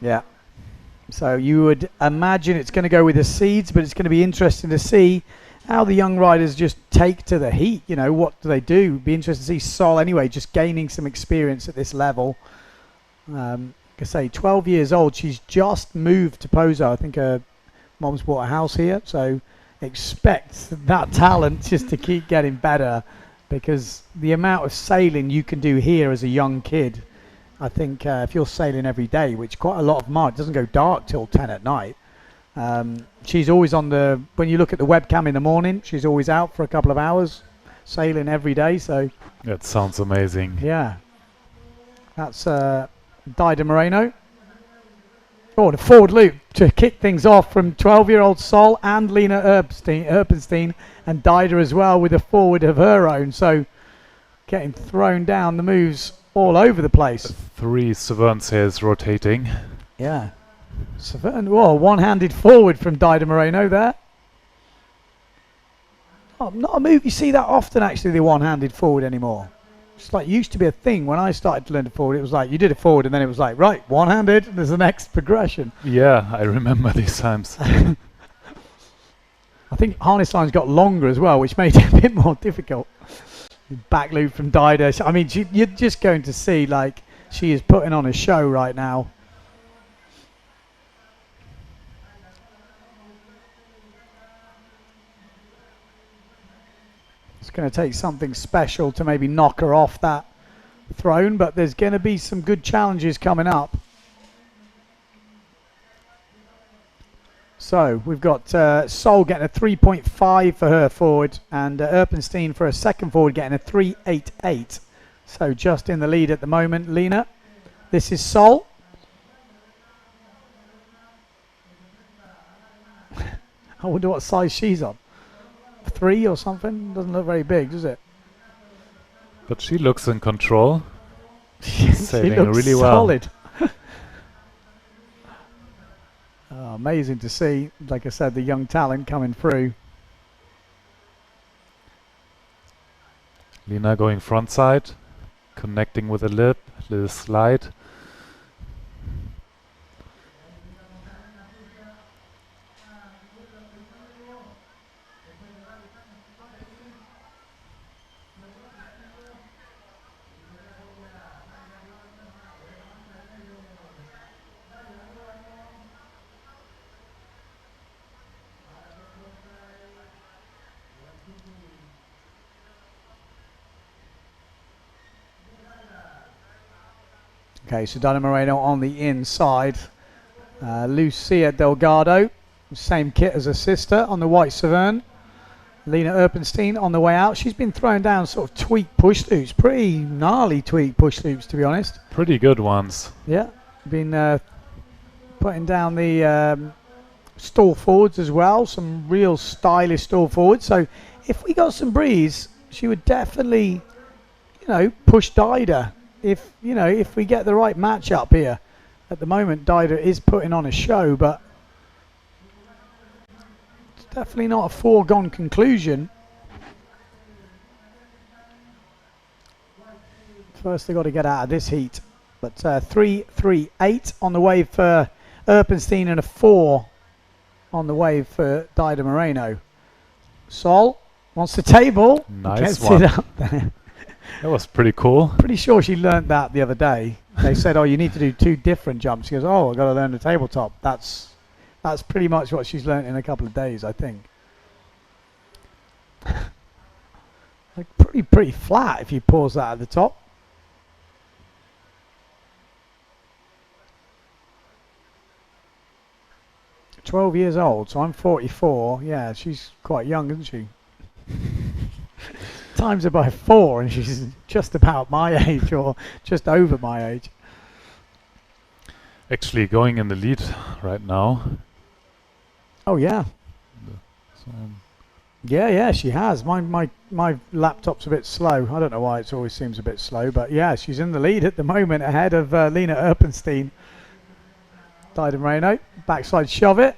Yeah. So you would imagine it's going to go with the seeds, but it's going to be interesting to see how the young riders just take to the heat. You know, what do they do? Be interesting to see Sol anyway, just gaining some experience at this level. Like I say, 12 years old. She's just moved to Pozo. I think her mom's bought a house here, so expect that talent just to keep getting better, because the amount of sailing you can do here as a young kid, I think if you're sailing every day, which quite a lot of them are, it doesn't go dark till 10 at night. She's always on the, when you look at the webcam in the morning, she's always out for a couple of hours, sailing every day. So that sounds amazing. Yeah. That's Dida Moreno. Oh, the forward loop to kick things off from 12-year-old Sol and Lena Erpenstein, and Dida as well with a forward of her own. So getting thrown down the moves all over the place. Three Severn sails rotating. Yeah. Severn, whoa, one-handed forward from Dida Moreno there. Oh, not a move you see that often, actually, the one-handed forward anymore. It's like used to be a thing when I started to learn to forward. It was like you did a forward and then it was like, right, one-handed, there's the next progression. Yeah, I remember these times. I think harness lines got longer as well, which made it a bit more difficult. Back loop from Dida. I mean, you're just going to see, like, she is putting on a show right now. It's going to take something special to maybe knock her off that throne, but there's going to be some good challenges coming up. So we've got Sol getting a 3.5 for her forward, and Erpenstein for a second forward getting a 3.88. So just in the lead at the moment. Lena, this is Sol. I wonder what size she's on. 3 or something? Doesn't look very big, does it? But she looks in control. She Sailing looks really solid. Amazing to see, like I said, the young talent coming through. Lena going front side, connecting with a lip, little slide. Okay, so Donna Moreno on the inside. Lucia Delgado, same kit as her sister on the white Severn. Lena Erpenstein on the way out. She's been throwing down sort of tweak push loops, pretty gnarly tweak push loops, to be honest. Pretty good ones. Yeah, been putting down the stall forwards as well, some real stylish stall forwards. So if we got some breeze, she would definitely, you know, push Dida. If we get the right match up here. At the moment, Dida is putting on a show, but it's definitely not a foregone conclusion. First, they've got to get out of this heat. But 3-3-8 on the wave for Erpenstein and a 4 on the wave for Dida Moreno. Sol wants the table. Nice gets one. it up there. That was pretty cool. Pretty sure she learnt that the other day. They said, "Oh, you need to do 2 different jumps." She goes, "Oh, I've got to learn the tabletop." That's pretty much what she's learnt in a couple of days, I think. Like pretty flat if you pause that at the top. "12 years old, so I'm 44. Yeah, she's quite young, isn't she? Times her by 4 and she's just about my age or just over my age. Actually going in the lead right now. Oh yeah. Yeah, she has. My laptop's a bit slow. I don't know why it always seems a bit slow, but yeah, she's in the lead at the moment ahead of Lena Erpenstein. Dida Moreno, backside shove it.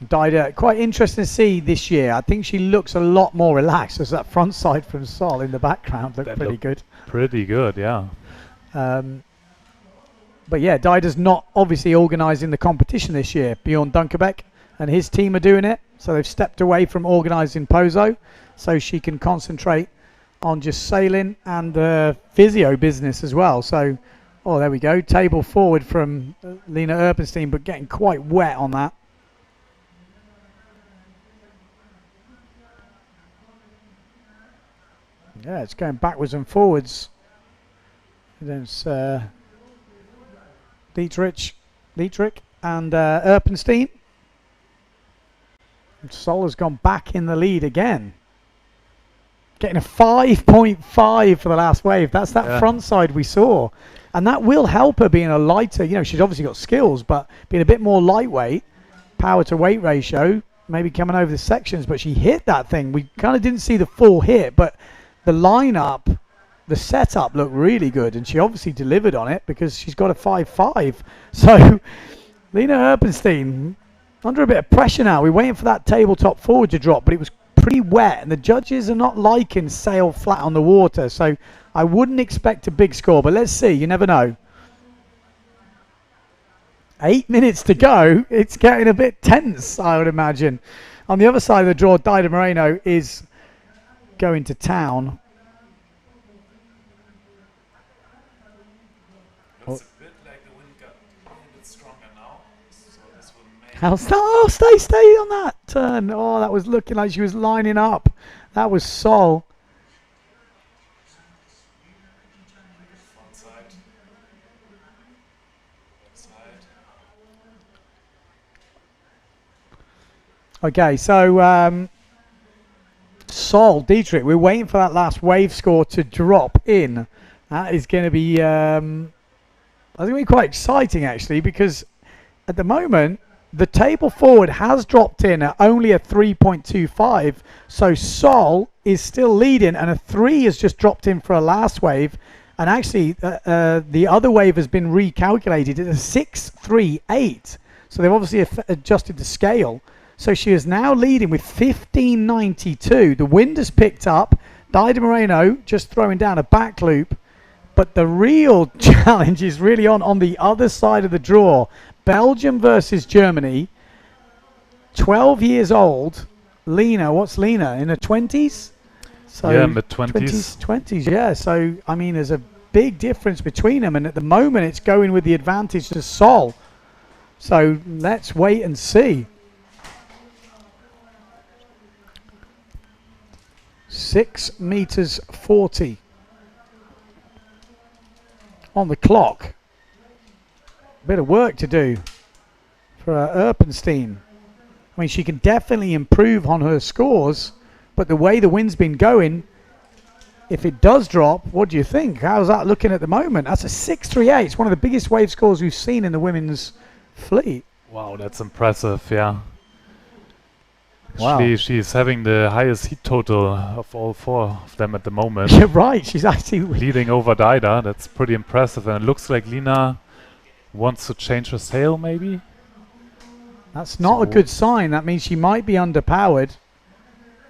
Dida, quite interesting to see this year. I think she looks a lot more relaxed as that front side from Sol in the background looked pretty good. Pretty good, yeah. But yeah, Dida's not obviously organising the competition this year. Bjorn Dunkerbeck and his team are doing it. So they've stepped away from organising Pozo so she can concentrate on just sailing and physio business as well. So, oh, there we go. Table forward from Lena Erpenstein, but getting quite wet on that. Yeah, it's going backwards and forwards. There's Dietrich and Erpenstein. Sol has gone back in the lead again. Getting a 5.5 for the last wave. That's that front side we saw. And that will help her being a lighter. You know, she's obviously got skills, but being a bit more lightweight, power to weight ratio, maybe coming over the sections, but she hit that thing. We kind of didn't see the full hit, but the lineup, the setup looked really good, and she obviously delivered on it because she's got a 5.5. So Lena Erpenstein under a bit of pressure now. We're waiting for that tabletop forward to drop, but it was pretty wet, and the judges are not liking sail flat on the water, so I wouldn't expect a big score, but let's see. You never know. 8 minutes to go. It's getting a bit tense, I would imagine. On the other side of the draw, Dida Moreno is going to town. Looks a bit like the wind got a little bit stronger now, so this will make... Stay on that turn. Oh, that was looking like she was lining up. That was Sol. Front side. Back side. Okay, so Sol, Dietrich, we're waiting for that last wave score to drop in. That is going to be that's going to be quite exciting actually, because at the moment the table forward has dropped in at only a 3.25, so Sol is still leading, and a 3 has just dropped in for a last wave, and actually the other wave has been recalculated at a 6.38, so they've obviously adjusted the scale. So she is now leading with 15.92. The wind has picked up. Dida Moreno just throwing down a back loop. But the real challenge is really on the other side of the draw. Belgium versus Germany. 12 years old. Lena, what's Lena? In her 20s? So yeah, mid-20s. 20s, yeah. So, I mean, there's a big difference between them. And at the moment, it's going with the advantage to Sol. So let's wait and see. 6 meters 40 on the clock. Bit of work to do for Erpenstein. I mean, she can definitely improve on her scores, but the way the wind's been going, if it does drop, what do you think? How's that looking at the moment? That's a 6.38. It's one of the biggest wave scores we've seen in the women's fleet. Wow, that's impressive, yeah. Wow. She's having the highest heat total of all 4 of them at the moment. You're right, she's actually leading over Daida. That's pretty impressive, and it looks like Lina wants to change her sail, maybe? That's not a good sign. That means she might be underpowered.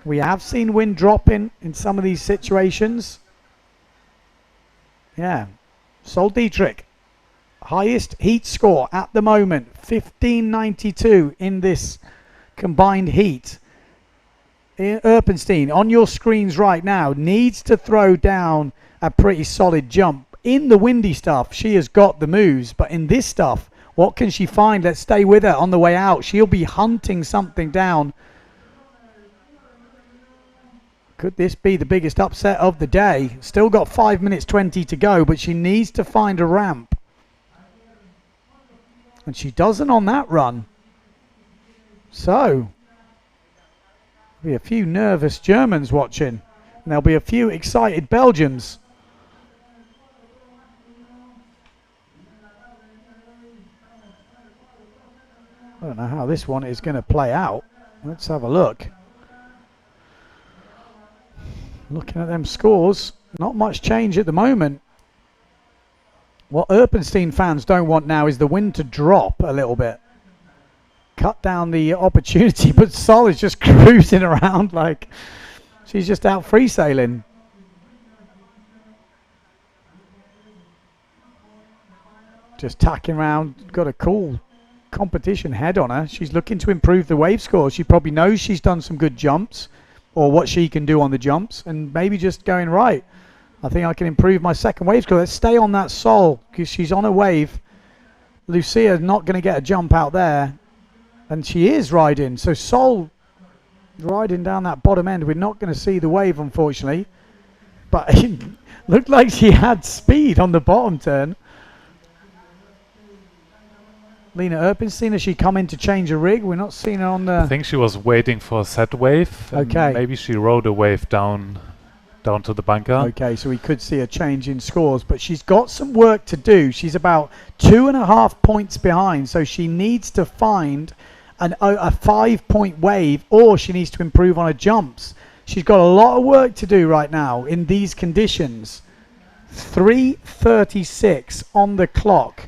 We have seen wind dropping in some of these situations. Yeah. Sol Dietrich, highest heat score at the moment, 1592 in this combined heat. Erpenstein, on your screens right now, needs to throw down a pretty solid jump. In the windy stuff, she has got the moves, but in this stuff, what can she find? Let's stay with her on the way out. She'll be hunting something down. Could this be the biggest upset of the day? Still got 5 minutes 20 to go, but she needs to find a ramp. And she doesn't on that run. So, there'll be a few nervous Germans watching. And there'll be a few excited Belgians. I don't know how this one is going to play out. Let's have a look. Looking at them scores, not much change at the moment. What Erpenstein fans don't want now is the wind to drop a little bit. Cut down the opportunity, but Sol is just cruising around like she's just out free sailing. Just tacking around, got a cool competition head on her. She's looking to improve the wave score. She probably knows she's done some good jumps, or what she can do on the jumps, and maybe just going, right, I think I can improve my second wave score. Let's stay on that Sol, because she's on a wave. Lucia's not going to get a jump out there, and she is riding. So Sol riding down that bottom end. We're not going to see the wave, unfortunately, but it looked like she had speed on the bottom turn. Lina Erpenstein, has she come in to change a rig? We're not seeing her on the... I think she was waiting for a set wave. Okay. Maybe she rode a wave down to the bunker. Okay, so we could see a change in scores, but she's got some work to do. She's about 2.5 points behind, so she needs to find a 5-point wave, or she needs to improve on her jumps. She's got a lot of work to do right now in these conditions. 3:36 on the clock.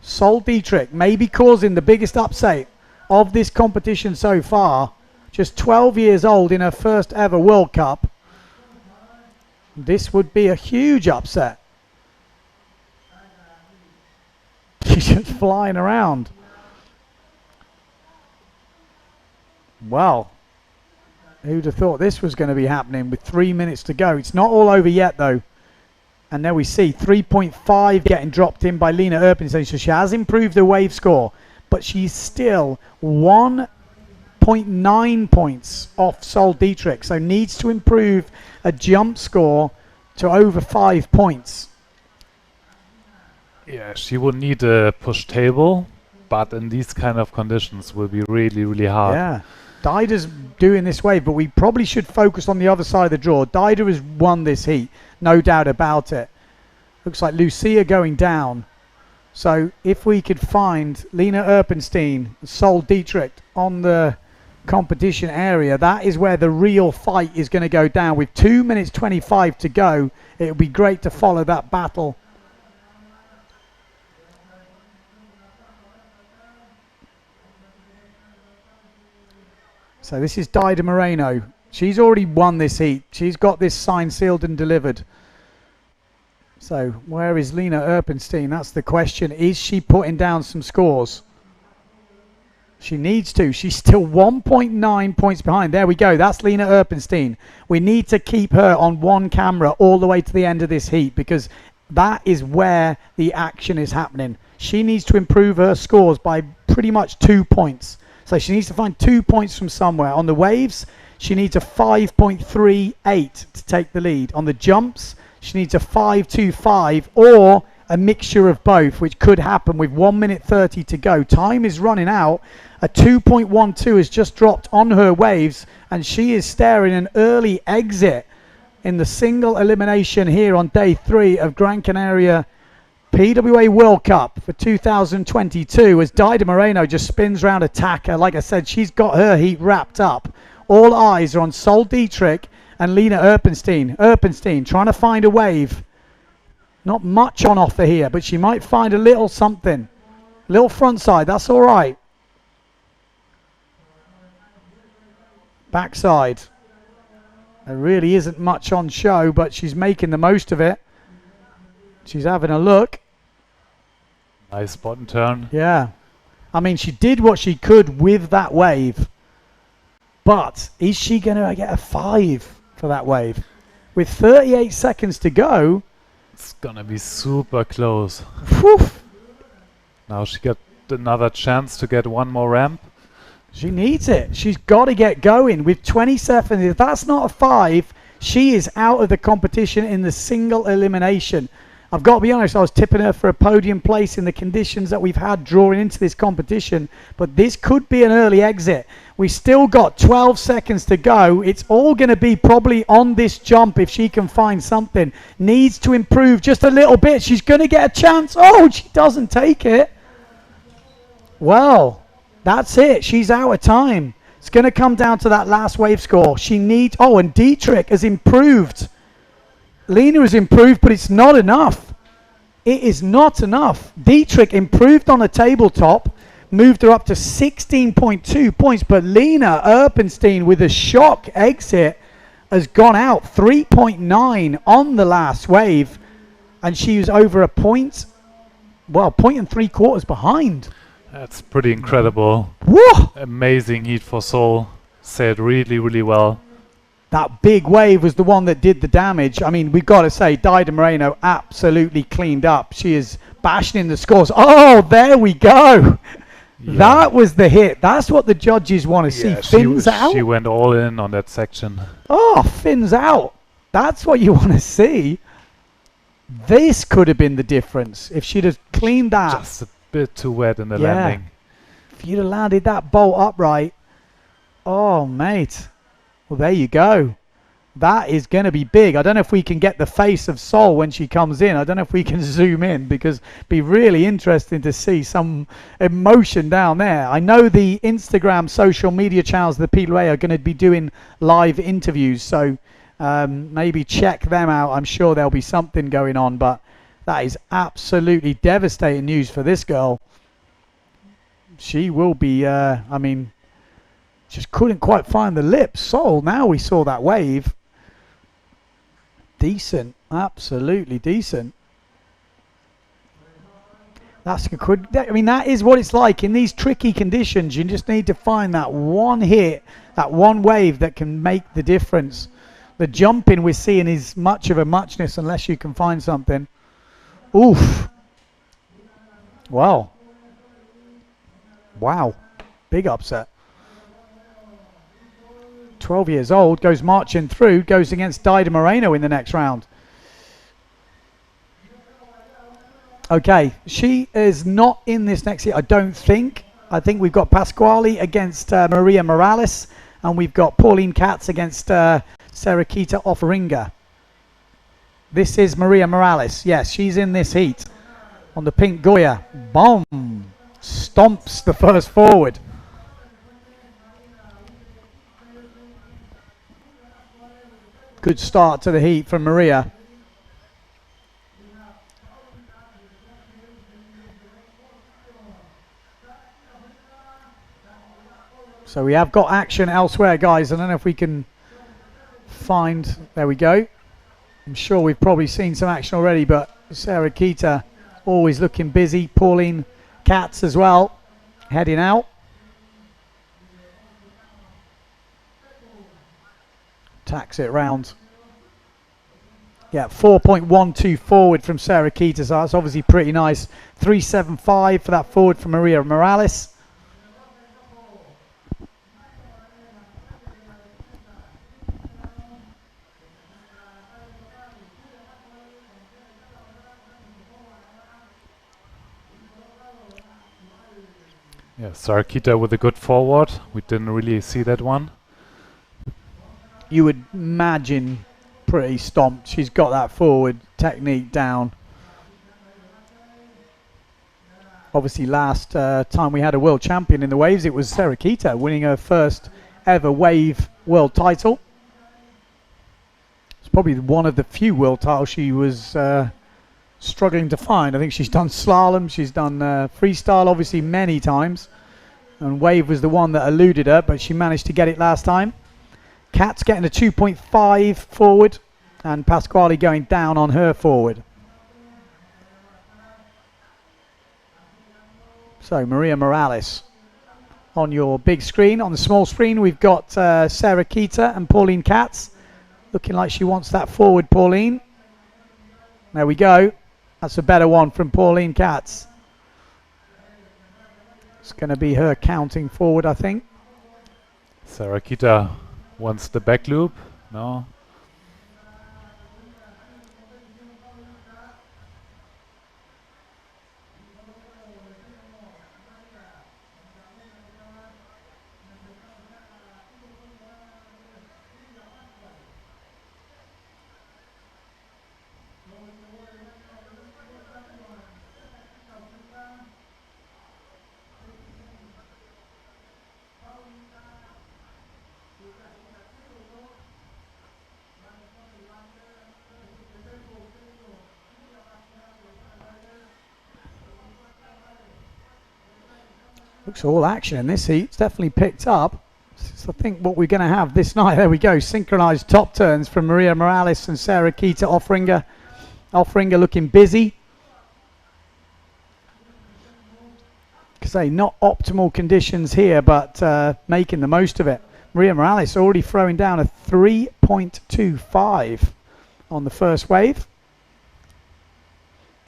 Sol Dietrich may be causing the biggest upset of this competition so far. Just 12 years old in her first ever World Cup. This would be a huge upset. She's just flying around. Well, who'd have thought this was going to be happening with 3 minutes to go? It's not all over yet, though. And there we see 3.5 getting dropped in by Lina Erpenstein. So she has improved her wave score, but she's still 1.9 points off Sol Dietrich. So needs to improve a jump score to over 5 points. Yeah, she would need a push table, but in these kind of conditions will be really, really hard. Yeah. Daida's doing this wave, but we probably should focus on the other side of the draw. Daida has won this heat, no doubt about it. Looks like Lucia going down. So if we could find Lina Erpenstein, Sol Dietrich on the competition area, that is where the real fight is going to go down. With 2 minutes 25 to go, it would be great to follow that battle. So this is Daida Moreno. She's already won this heat. She's got this signed, sealed and delivered. So where is Lina Erpenstein? That's the question. Is she putting down some scores? She needs to. She's still 1.9 points behind. There we go. That's Lina Erpenstein. We need to keep her on one camera all the way to the end of this heat, because that is where the action is happening. She needs to improve her scores by pretty much 2 points. So she needs to find 2 points from somewhere. On the waves, She needs a 5.38 to take the lead. On the jumps, she needs a 5.25 or a mixture of both, which could happen with 1 minute 30 to go. Time is running out. A 2.12 has just dropped on her waves, and she is staring an early exit in the single elimination here on day 3 of Gran Canaria PWA World Cup for 2022 as Dido Moreno just spins round attacker. Like I said, she's got her heat wrapped up. All eyes are on Sol Dietrich and Lena Erpenstein. Erpenstein trying to find a wave. Not much on offer here, but she might find a little something. Little front side, that's all right. Backside. There really isn't much on show, but she's making the most of it. She's having a look. Nice bottom turn. Yeah. I mean, she did what she could with that wave. But is she going to get a 5 for that wave? With 38 seconds to go. It's going to be super close. Whew. Now she got another chance to get one more ramp. She needs it. She's got to get going with 20 seconds. If that's not a 5, she is out of the competition in the single elimination. I've got to be honest, I was tipping her for a podium place in the conditions that we've had drawing into this competition, but this could be an early exit. We still got 12 seconds to go. It's all going to be probably on this jump if she can find something. Needs to improve just a little bit. She's going to get a chance. Oh, she doesn't take it. Well, that's it. She's out of time. It's going to come down to that last wave score. She needs... Oh, and Dietrich has improved. Lena has improved, but it's not enough. It is not enough. Dietrich improved on a tabletop, moved her up to 16.2 points, but Lena Erpenstein with a shock exit has gone out 3.9 on the last wave, and she was over a point, well, point and 3/4 behind. That's pretty incredible. Whoa! Amazing heat for Sol. Sailed really, really well. That big wave was the one that did the damage. I mean, we've got to say, Dido Moreno absolutely cleaned up. She is bashing in the scores. Oh, there we go. Yeah. That was the hit. That's what the judges want to see. Fins out. She went all in on that section. Oh, fins out. That's what you want to see. This could have been the difference if she'd have cleaned that. Just a bit too wet in the landing. If you'd have landed that bolt upright. Oh, mate. Well, there you go. That is going to be big. I don't know if we can get the face of Sol when she comes in. I don't know if we can zoom in because it'd be really interesting to see some emotion down there. I know the Instagram social media channels of the PWA are going to be doing live interviews, so maybe check them out. I'm sure there'll be something going on, but that is absolutely devastating news for this girl. She will be, I mean... Just couldn't quite find the lips. Sol, now we saw that wave. Decent. Absolutely decent. I mean, that is what it's like. In these tricky conditions, you just need to find that one hit, that one wave that can make the difference. The jumping we're seeing is much of a muchness unless you can find something. Oof. Wow. Wow. Big upset. 12 years old, goes marching through, goes against Dido Moreno in the next round. Okay, she is not in this next year, I don't think. I think we've got Pasquale against Maria Morales, and we've got Pauline Katz against Sarakita Offeringa. This is Maria Morales. Yes, she's in this heat. On the pink Goya. Boom! Stomps the first forward. Good start to the heat from Maria. So we have got action elsewhere, guys. I don't know if we can find... There we go. I'm sure we've probably seen some action already, but Sarah Keita always looking busy. Pauline Katz as well, heading out. Tacks it round. Yeah, 4.12 forward from Sarah Keita, so that's obviously pretty nice. 3.75 for that forward from Maria Morales. Yeah, Sarakita with a good forward. We didn't really see that one. You would imagine pretty stomped. She's got that forward technique down. Obviously, last time we had a world champion in the waves, it was Sarakita winning her first ever wave world title. It's probably one of the few world titles she was struggling to find. I think she's done slalom, she's done freestyle obviously many times, and wave was the one that eluded her, but she managed to get it last time. Kat's getting a 2.5 forward, and Pasquale going down on her forward. So Maria Morales on your big screen. On the small screen we've got Sarakita and Pauline Katz. Looking like she wants that forward, Pauline. There we go. That's a better one from Pauline Katz. It's going to be her counting forward, I think. Sarakita wants the back loop. No. Looks all action in this heat. It's definitely picked up. It's, I think, what we're going to have this night. There we go. Synchronized top turns from Maria Morales and Sarakita Offringer looking busy. Say not optimal conditions here, but making the most of it. Maria Morales already throwing down a 3.25 on the first wave.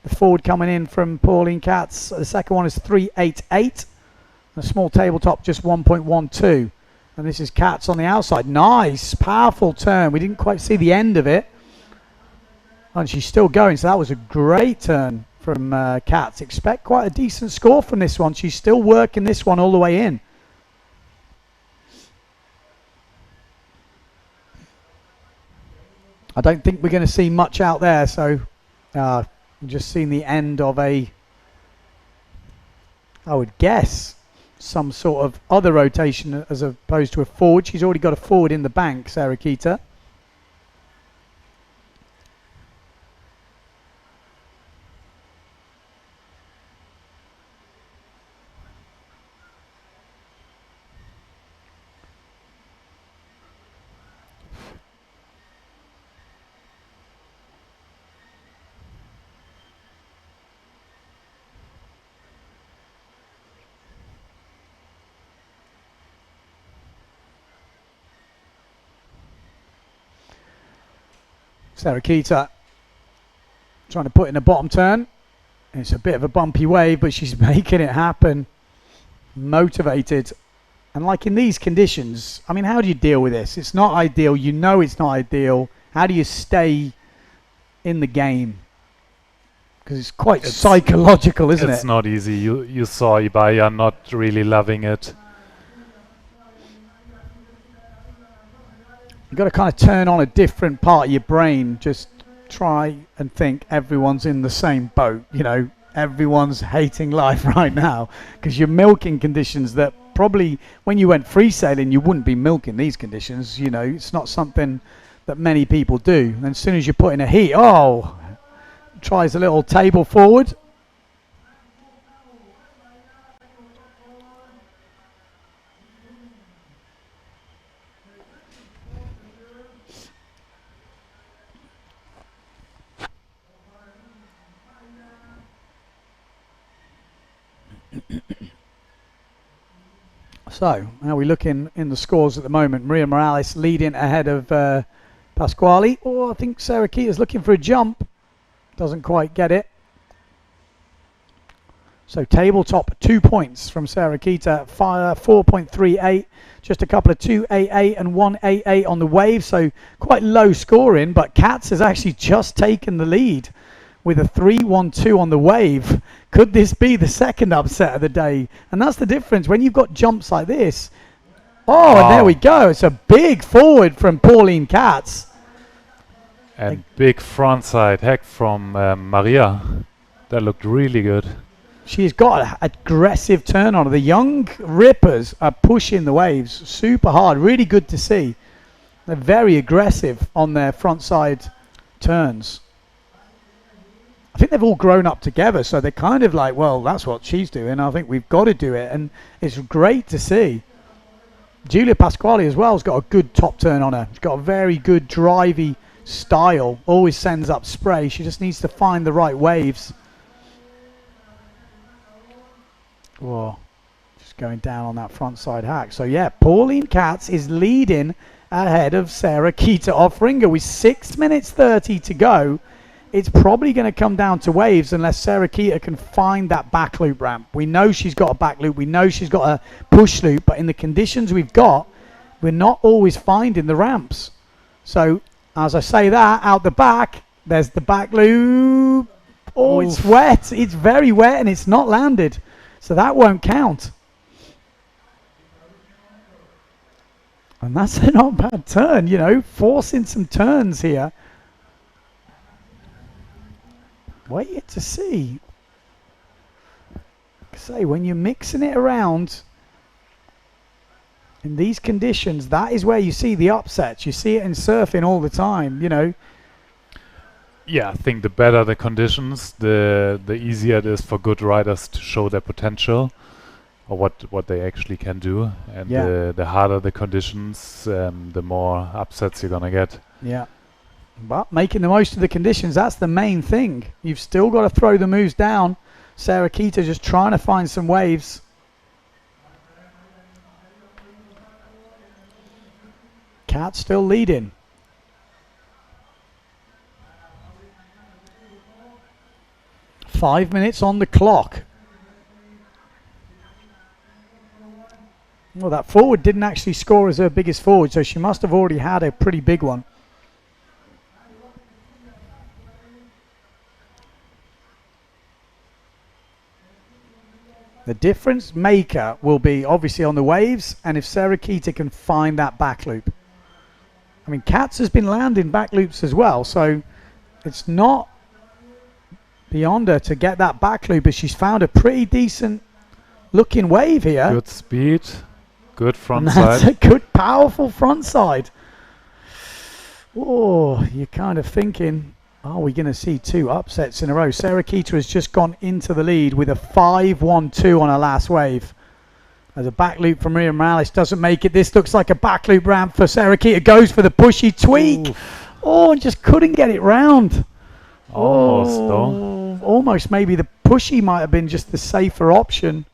The forward coming in from Pauline Katz. The second one is 3.88. A small tabletop just 1.12. And this is Katz on the outside. Nice, powerful turn. We didn't quite see the end of it. And she's still going, so that was a great turn from Katz. Expect quite a decent score from this one. She's still working this one all the way in. I don't think we're going to see much out there, so we've just seen the end of a, I would guess, some sort of other rotation as opposed to a forward. She's already got a forward in the bank, Sarakita. Sarakita trying to put in a bottom turn. It's a bit of a bumpy wave, but she's making it happen. Motivated. And like in these conditions, I mean, how do you deal with this? It's not ideal. You know it's not ideal. How do you stay in the game? Because it's quite psychological, isn't it? It's not easy. You saw Ibaya not really loving it. You've got to kind of turn on a different part of your brain. Just try and think everyone's in the same boat. You know, everyone's hating life right now because you're milking conditions that probably when you went free sailing, you wouldn't be milking these conditions. You know, it's not something that many people do. And as soon as you put in a heat, tries a little table forward. So, how are we looking in the scores at the moment? Maria Morales leading ahead of Pasquale. Oh, I think Sarakita's looking for a jump. Doesn't quite get it. So, tabletop 2 points from Sarakita. 4.38. Just a couple of 2.88 and 1.88 on the wave. So, quite low scoring. But Katz has actually just taken the lead with a 3-1-2 on the wave. Could this be the second upset of the day? And that's the difference when you've got jumps like this. Oh, and there we go. It's a big forward from Pauline Katz. And big frontside hack from Maria. That looked really good. She's got an aggressive turn on her. The young rippers are pushing the waves super hard. Really good to see. They're very aggressive on their frontside turns. I think they've all grown up together, so they're kind of like, well, that's what she's doing. I think we've got to do it, and it's great to see. Giulia Pasquale as well has got a good top turn on her. She's got a very good drivey style. Always sends up spray. She just needs to find the right waves. Whoa, just going down on that front side hack. So yeah, Pauline Katz is leading ahead of Sarah Kita Offringer with 6 minutes 30 to go. It's probably going to come down to waves unless Sarah Kita can find that back loop ramp. We know she's got a back loop. We know she's got a push loop. But in the conditions we've got, we're not always finding the ramps. So as I say that, out the back, there's the back loop. Oh, it's wet. It's very wet and it's not landed. So that won't count. And that's a not bad turn, you know, forcing some turns here. Wait to see. Say, when you're mixing it around in these conditions, that is where you see the upsets. You see it in surfing all the time, you know. Yeah, I think the better the conditions, the easier it is for good riders to show their potential or what they actually can do. And the harder the conditions, the more upsets you're gonna get. Yeah. But making the most of the conditions, that's the main thing. You've still got to throw the moves down. Sarah Kita just trying to find some waves. Kat still leading. Five minutes on the clock. Well, that forward didn't actually score as her biggest forward, so she must have already had a pretty big one. The difference maker will be obviously on the waves and if Sarah Kita can find that back loop. I mean, Katz has been landing back loops as well, so it's not beyond her to get that back loop, as she's found a pretty decent looking wave here. Good speed, good front and side. That's a good, powerful front side. Oh, you're kind of thinking, are we going to see two upsets in a row? Sarah Kita has just gone into the lead with a 5-1-2 on her last wave. As a back loop from Maria Morales doesn't make it. This looks like a back loop ramp for Sarah Kita. Goes for the pushy tweak. Ooh. Oh, and just couldn't get it round. Almost, though. Almost maybe the pushy might have been just the safer option.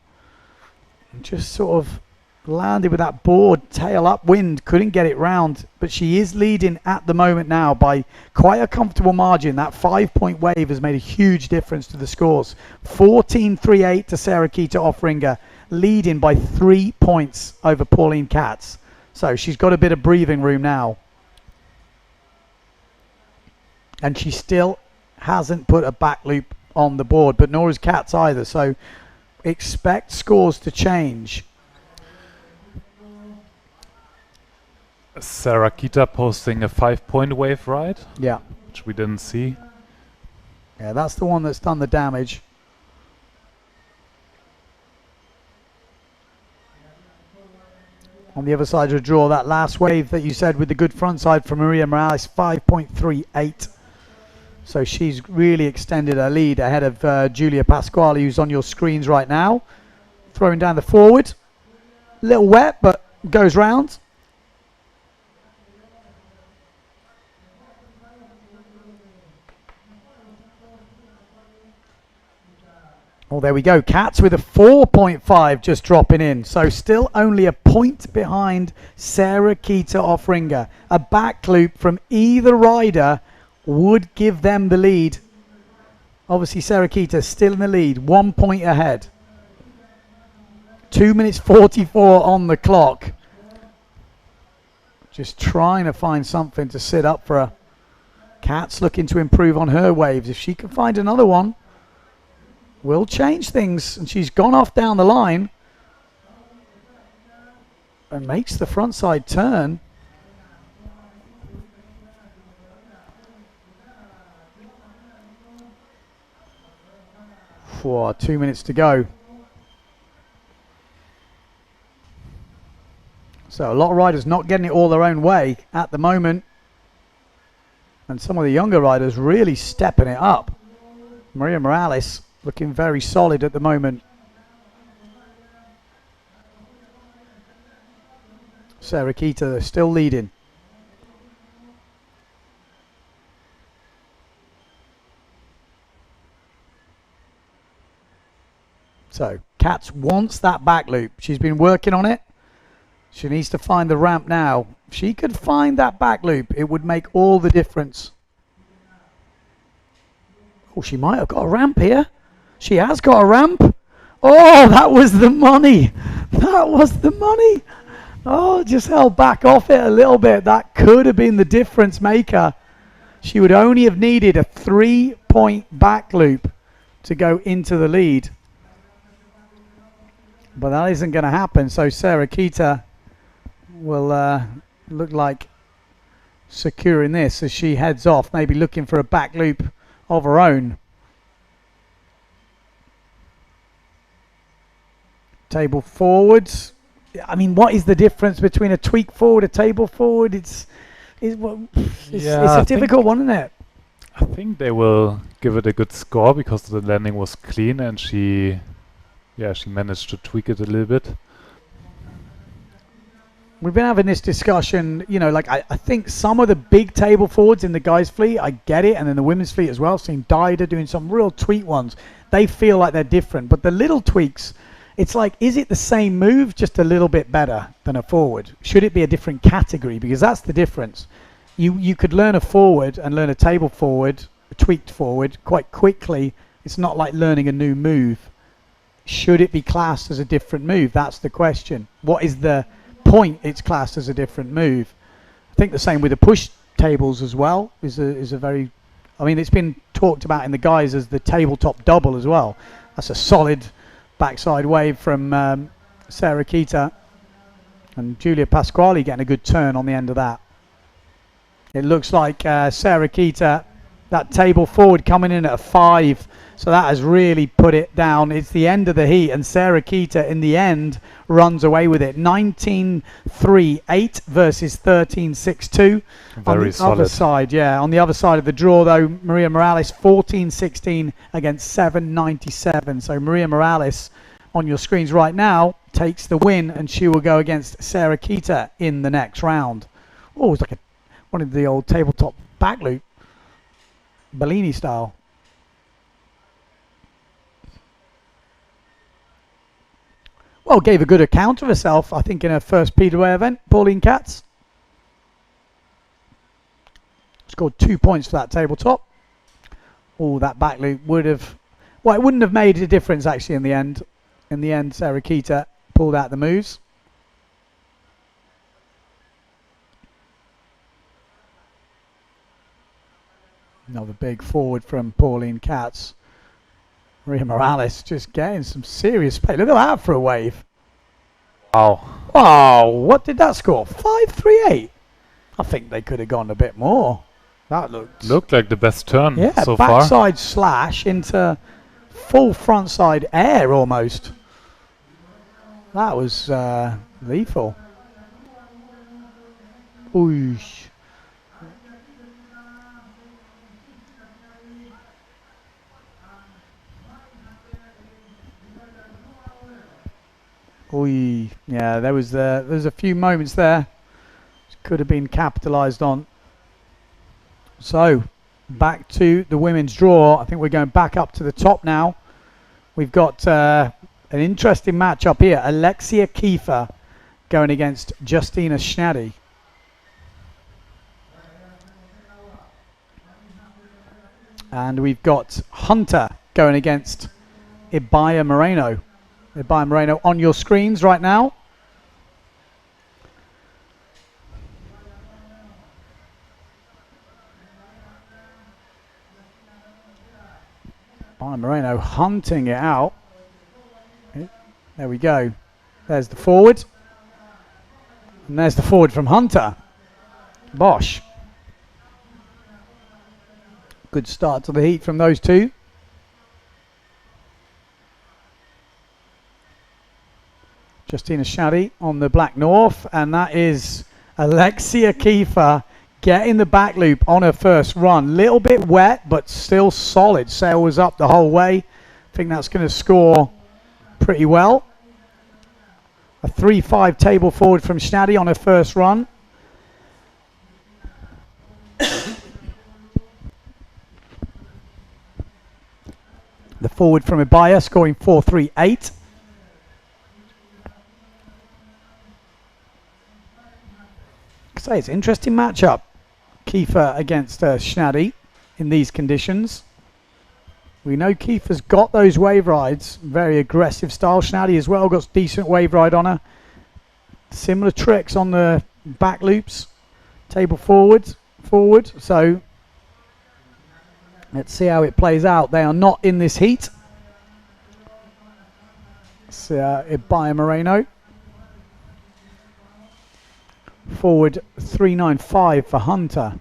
Just sort of landed with that board, tail upwind, couldn't get it round. But she is leading at the moment now by quite a comfortable margin. That 5-point wave has made a huge difference to the scores. 14-3-8 to Sarah Kita Offringer, leading by 3 points over Pauline Katz. So she's got a bit of breathing room now. And she still hasn't put a back loop on the board, but nor is Katz either. So expect scores to change. Sarah Kita posting a 5-point wave ride. Yeah. Which we didn't see. Yeah, that's the one that's done the damage. On the other side of the draw, that last wave that you said with the good front side from Maria Morales, 5.38. So she's really extended her lead ahead of Giulia Pasquale, who's on your screens right now. Throwing down the forward. A little wet, but goes round. Oh, there we go. Katz with a 4.5 just dropping in. So still only a point behind Sarah Kita Offringer. A back loop from either rider would give them the lead. Obviously, Sarah Kita still in the lead. 1 point ahead. 2 minutes 44 on the clock. Just trying to find something to sit up for her. Kat's looking to improve on her waves. If she can find another one, will change things. And she's gone off down the line and makes the frontside turn. For 2 minutes to go. So a lot of riders not getting it all their own way at the moment. And some of the younger riders really stepping it up. Maria Morales looking very solid at the moment. Sarah Keita still leading. So Katz wants that back loop. She's been working on it. She needs to find the ramp now. If she could find that back loop, it would make all the difference. Oh, she might have got a ramp here. She has got a ramp. Oh, that was the money. That was the money. Oh, just held back off it a little bit. That could have been the difference maker. She would only have needed a 3-point back loop to go into the lead. But that isn't going to happen. So Sarah Keita will look like securing this as she heads off, maybe looking for a back loop of her own. Table forwards. I mean, what is the difference between a tweak forward, a table forward? It's a difficult one, isn't it? I think they will give it a good score because the landing was clean and she managed to tweak it a little bit. We've been having this discussion, you know, like I think some of the big table forwards in the guys' fleet, I get it, and then the women's fleet as well. I've seen Dida doing some real tweak ones. They feel like they're different, but the little tweaks, it's like, is it the same move, just a little bit better than a forward? Should it be a different category? Because that's the difference. You could learn a forward and learn a table forward, a tweaked forward, quite quickly. It's not like learning a new move. Should it be classed as a different move? That's the question. What is the point it's classed as a different move? I think the same with the push tables as well is a very, I mean, it's been talked about in the guys as the tabletop double as well. That's a solid backside wave from Sarah Keita, and Julia Pasquale getting a good turn on the end of that. It looks like Sarah Keita, that table forward coming in at a 5, so that has really put it down. It's the end of the heat, and Sarah Keita in the end runs away with it. 19-3-8 versus 13-6-2. Very solid. Other side, yeah. On the other side of the draw, though, Maria Morales 14-16 against 7-97. So Maria Morales on your screens right now takes the win, and she will go against Sarah Keita in the next round. Oh, it's like one of the old tabletop back loop, Bellini style. Well, gave a good account of herself, I think, in her first PWA event, Pauline Katz. Scored 2 points for that tabletop. Oh, that back loop would have, well, it wouldn't have made a difference actually in the end. In the end, Sarah Keita pulled out the moves. Another big forward from Pauline Katz. Maria Morales just getting some serious play. Look at that for a wave. Wow. Oh, what did that score? 5-3-8. I think they could have gone a bit more. That looked like the best turn so far. Yeah, backside slash into full frontside air almost. That was lethal. Oosh. Oy, yeah, there was a few moments there could have been capitalised on. So back to the women's draw. I think we're going back up to the top now. We've got an interesting match up here. Alexia Kiefer going against Justina Schnaddy. And we've got Hunter going against Ibaya Moreno. Ibaya Moreno on your screens right now. By Moreno hunting it out. There we go. There's the forward. And there's the forward from Hunter. Bosh. Good start to the heat from those two. Justina Shaddy on the Black North, and that is Alexia Kiefer getting the back loop on her first run. Little bit wet, but still solid. Sail was up the whole way. I think that's going to score pretty well. A 3.5 table forward from Shaddy on her first run. The forward from Ibaya scoring 4.38. So it's an interesting matchup. Kiefer against Shaddy in these conditions. We know Kiefer's got those wave rides, very aggressive style. Shaddy as well got decent wave ride on her. Similar tricks on the back loops, table forward. So let's see how it plays out. They are not in this heat. It's Ibaya Moreno. Forward 3.95 for Hunter.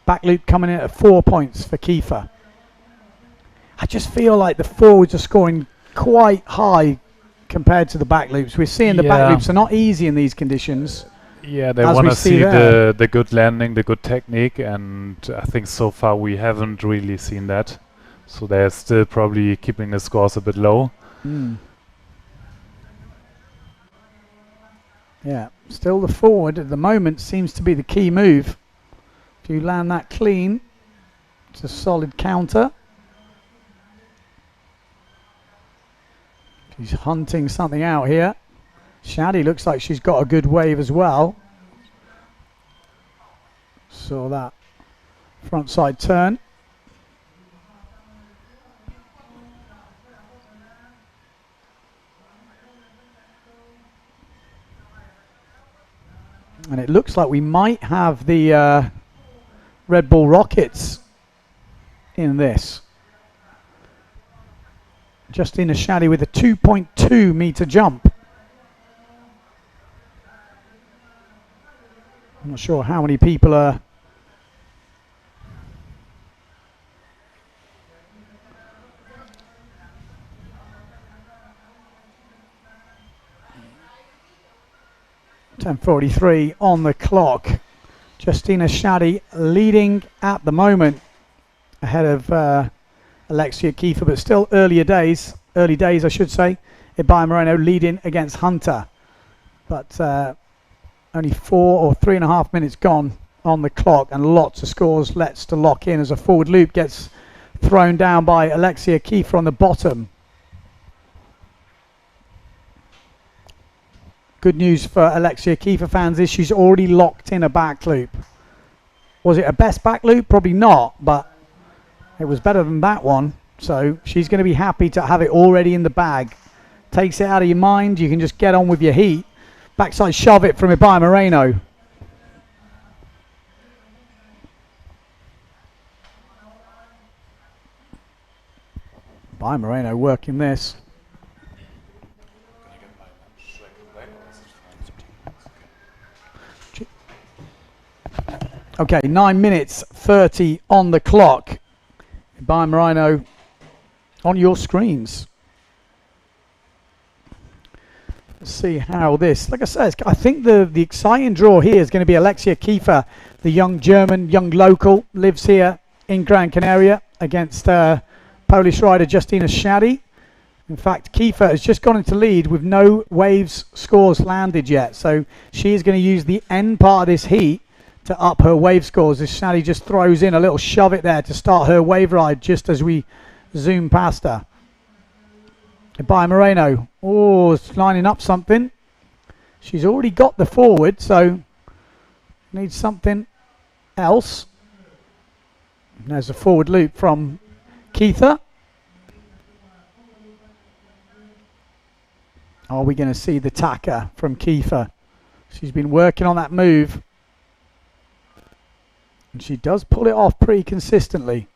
Back loop coming in at 4 points for Kiefer. I just feel like the forwards are scoring quite high compared to the back loops. We're seeing the back loops are not easy in these conditions. Yeah, they want to see the good landing, the good technique, and I think so far we haven't really seen that. So they're still probably keeping the scores a bit low. Yeah, still the forward at the moment seems to be the key move. If you land that clean, it's a solid counter. She's hunting something out here. Shaddy looks like she's got a good wave as well. Saw that front side turn. And it looks like we might have the Red Bull Rockets in this. Justina Shaddy with a 2.2 meter jump. I'm not sure how many people are .10:43 on the clock. Justina Shaddy leading at the moment ahead of Alexia Kiefer, but still early days I should say. Ibaya Moreno leading against Hunter, but only 4 or 3.5 minutes gone on the clock, and lots of scores lets to lock in as a forward loop gets thrown down by Alexia Kiefer on the bottom. Good news for Alexia Kiefer fans is she's already locked in a back loop. Was it a best back loop? Probably not, but it was better than that one. So she's going to be happy to have it already in the bag. Takes it out of your mind. You can just get on with your heat. Backside shove it from Ibaya Moreno. Ibaya Moreno working this. Okay, 9 minutes 30 on the clock. Ibaya Moreno on your screens. Let's see how this, like I said, I think the exciting draw here is going to be Alexia Kiefer, the young German, young local, lives here in Gran Canaria, against Polish rider Justina Shaddy. In fact, Kiefer has just gone into lead with no waves scores landed yet, so she is going to use the end part of this heat to up her wave scores as Shaddy just throws in a little shove it there to start her wave ride just as we zoom past her. Ibaya Moreno, it's lining up something. She's already got the forward, so needs something else. And there's a forward loop from Kiefer. Are we going to see the tacker from Kiefer? She's been working on that move. And she does pull it off pretty consistently.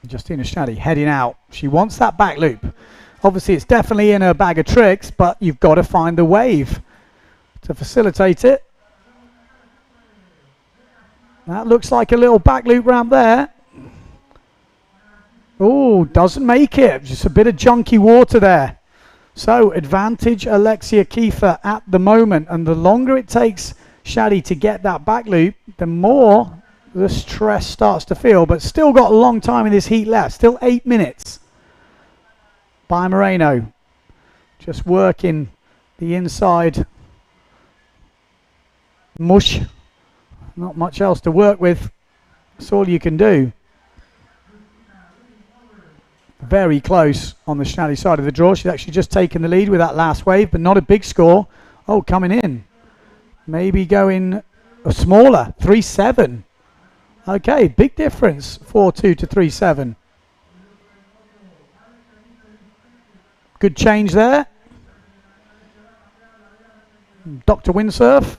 Justina Shaddy heading out. She wants that back loop. Obviously, it's definitely in her bag of tricks, but you've got to find the wave to facilitate it. That looks like a little back loop ramp there. Oh, doesn't make it. Just a bit of junky water there. So, advantage Alexia Kiefer at the moment. And the longer it takes Shaddy to get that back loop, the more the stress starts to feel. But still got a long time in this heat left. Still 8 minutes. By Moreno. Just working the inside mush. Not much else to work with. That's all you can do. Very close on the Shaddy side of the draw. She's actually just taken the lead with that last wave, but not a big score. Oh, coming in. Maybe going smaller. 3-7. Okay, big difference. 4-2 to 3-7. Good change there. Dr. Windsurf.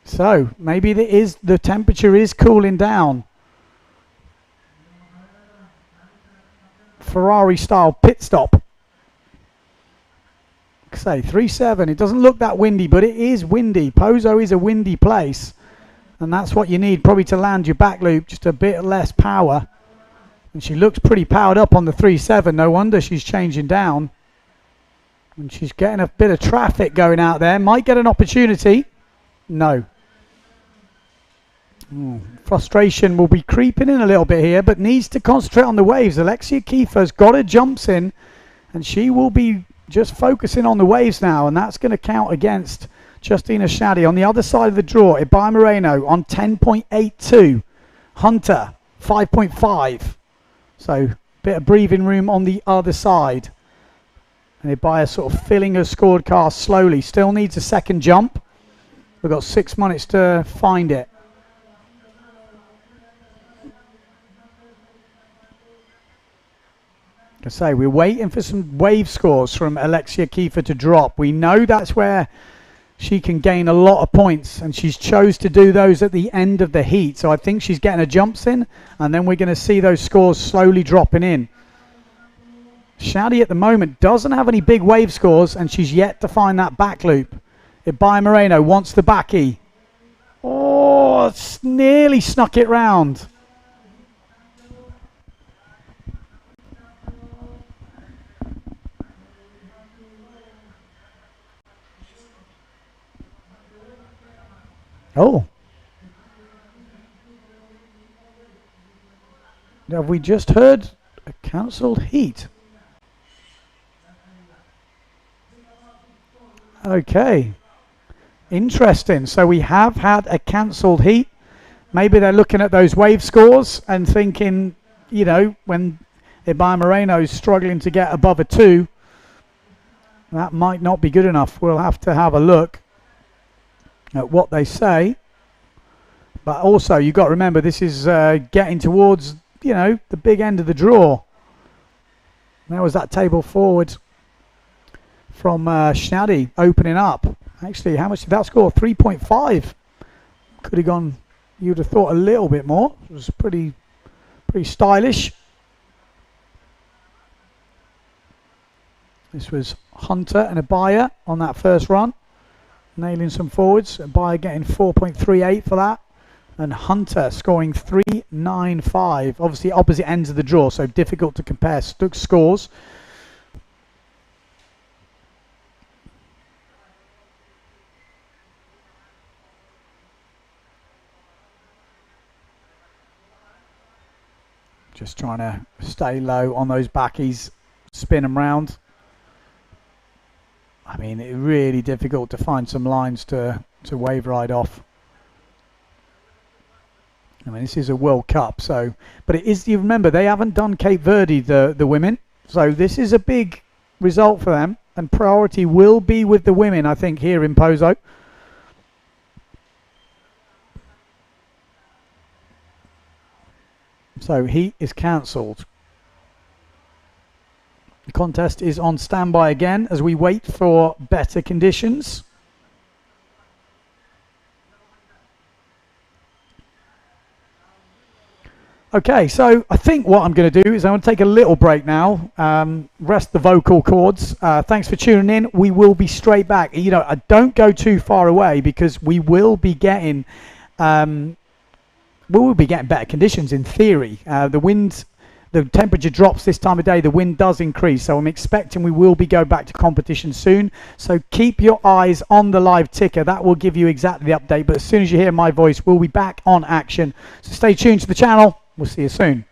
So maybe the temperature is cooling down. Ferrari style pit stop. Say 3-7. It doesn't look that windy, but it is windy. Pozo is a windy place, and that's what you need probably to land your back loop. Just a bit less power. And she looks pretty powered up on the 3-7. No wonder she's changing down. And she's getting a bit of traffic going out there. Might get an opportunity. No. Frustration will be creeping in a little bit here, but needs to concentrate on the waves. Alexia Kiefer's got her jumps in, and she will be just focusing on the waves now, and that's going to count against Justina Shaddy. On the other side of the draw, Ibaya Moreno on 10.82. Hunter, 5.5. So, bit of breathing room on the other side. And Ibaya sort of filling her scored car slowly. Still needs a second jump. We've got 6 minutes to find it. I say we're waiting for some wave scores from Alexia Kiefer to drop. We know that's where she can gain a lot of points, and she's chose to do those at the end of the heat. So I think she's getting her jumps in, and then we're going to see those scores slowly dropping in. Shaddy at the moment doesn't have any big wave scores, and she's yet to find that back loop. Ibaya Moreno wants the backy. Oh, it's nearly snuck it round. Oh. Have we just heard a cancelled heat? Okay. Interesting. So we have had a cancelled heat. Maybe they're looking at those wave scores and thinking, you know, when Ibaya Moreno is struggling to get above a 2, that might not be good enough. We'll have to have a look at what they say. But also, you've got to remember, this is getting towards, you know, the big end of the draw. There was that table forward from Shaddy opening up. Actually, how much did that score? 3.5. Could have gone, you'd have thought, a little bit more. It was pretty stylish. This was Hunter and Ibaya on that first run. Nailing some forwards. Ibaya getting 4.38 for that. And Hunter scoring 3.95. Obviously opposite ends of the draw, so difficult to compare scores. Just trying to stay low on those backies, spin them round. I mean, it's really difficult to find some lines to wave ride off. I mean, this is a World Cup, so, but it is, you remember, they haven't done Cape Verde, the women, so this is a big result for them, and priority will be with the women, I think, here in Pozo. So heat is cancelled. The contest is on standby again as we wait for better conditions. Okay, so I think what I'm going to do is I'm going to take a little break now, rest the vocal cords. Thanks for tuning in. We will be straight back. You know, don't go too far away because we will be getting better conditions in theory. The temperature drops this time of day, the wind does increase, so I'm expecting we will be going back to competition soon. So keep your eyes on the live ticker, that will give you exactly the update, but as soon as you hear my voice, we'll be back on action. So stay tuned to the channel, we'll see you soon.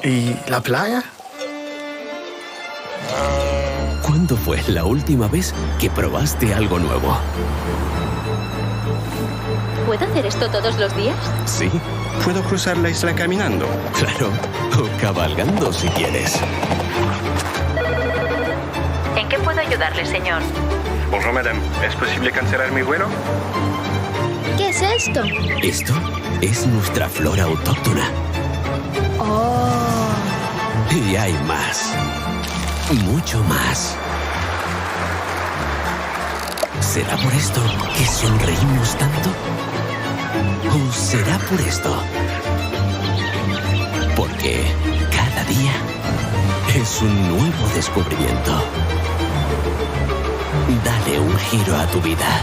¿Y la playa? ¿Cuándo fue la última vez que probaste algo nuevo? ¿Puedo hacer esto todos los días? Sí, ¿Puedo cruzar la isla caminando? claro. O cabalgando si quieres. ¿En qué puedo ayudarle, señor? Bonjour madame, ¿es posible cancelar mi vuelo? ¿Qué es esto? Esto es nuestra flora autóctona. Oh. Y hay más. Mucho más. ¿Será por esto que sonreímos tanto? ¿O será por esto? Porque cada día es un nuevo descubrimiento. Dale un giro a tu vida.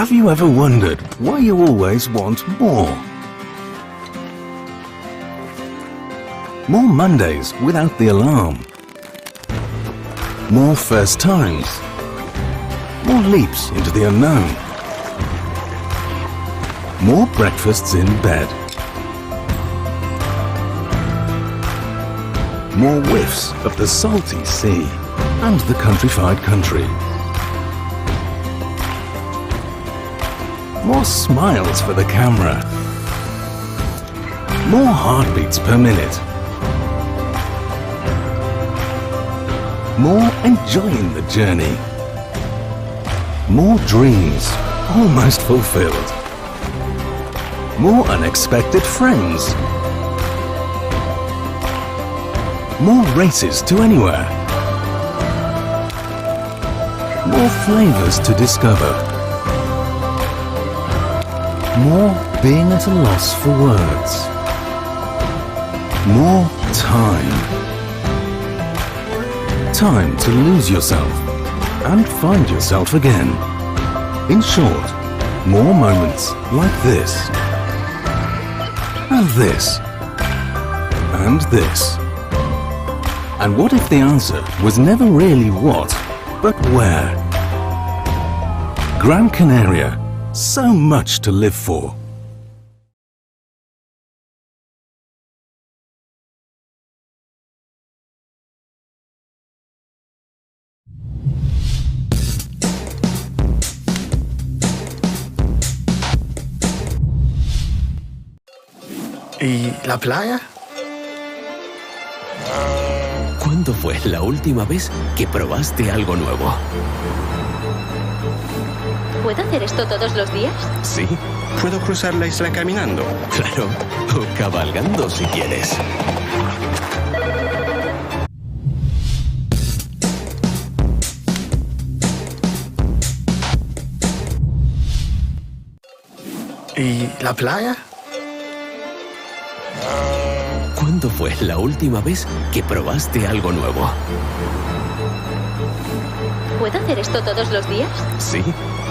Have you ever wondered why you always want more? More Mondays without the alarm. More first times. More leaps into the unknown. More breakfasts in bed. More whiffs of the salty sea and the countrified country. More smiles for the camera. More heartbeats per minute. More enjoying the journey. More dreams almost fulfilled. More unexpected friends. More races to anywhere. More flavors to discover. More being at a loss for words. More time. Time to lose yourself and find yourself again. In short, more moments like this. And this. And this. And what if the answer was never really what, but where? Gran Canaria. So much to live for. ¿Y la playa? ¿Cuándo fue la última vez que probaste algo nuevo? ¿Puedo hacer esto todos los días? Sí, ¿Puedo cruzar la isla caminando? claro. O cabalgando si quieres. ¿Y la playa? ¿Cuándo fue la última vez que probaste algo nuevo? ¿Puedo hacer esto todos los días? Sí,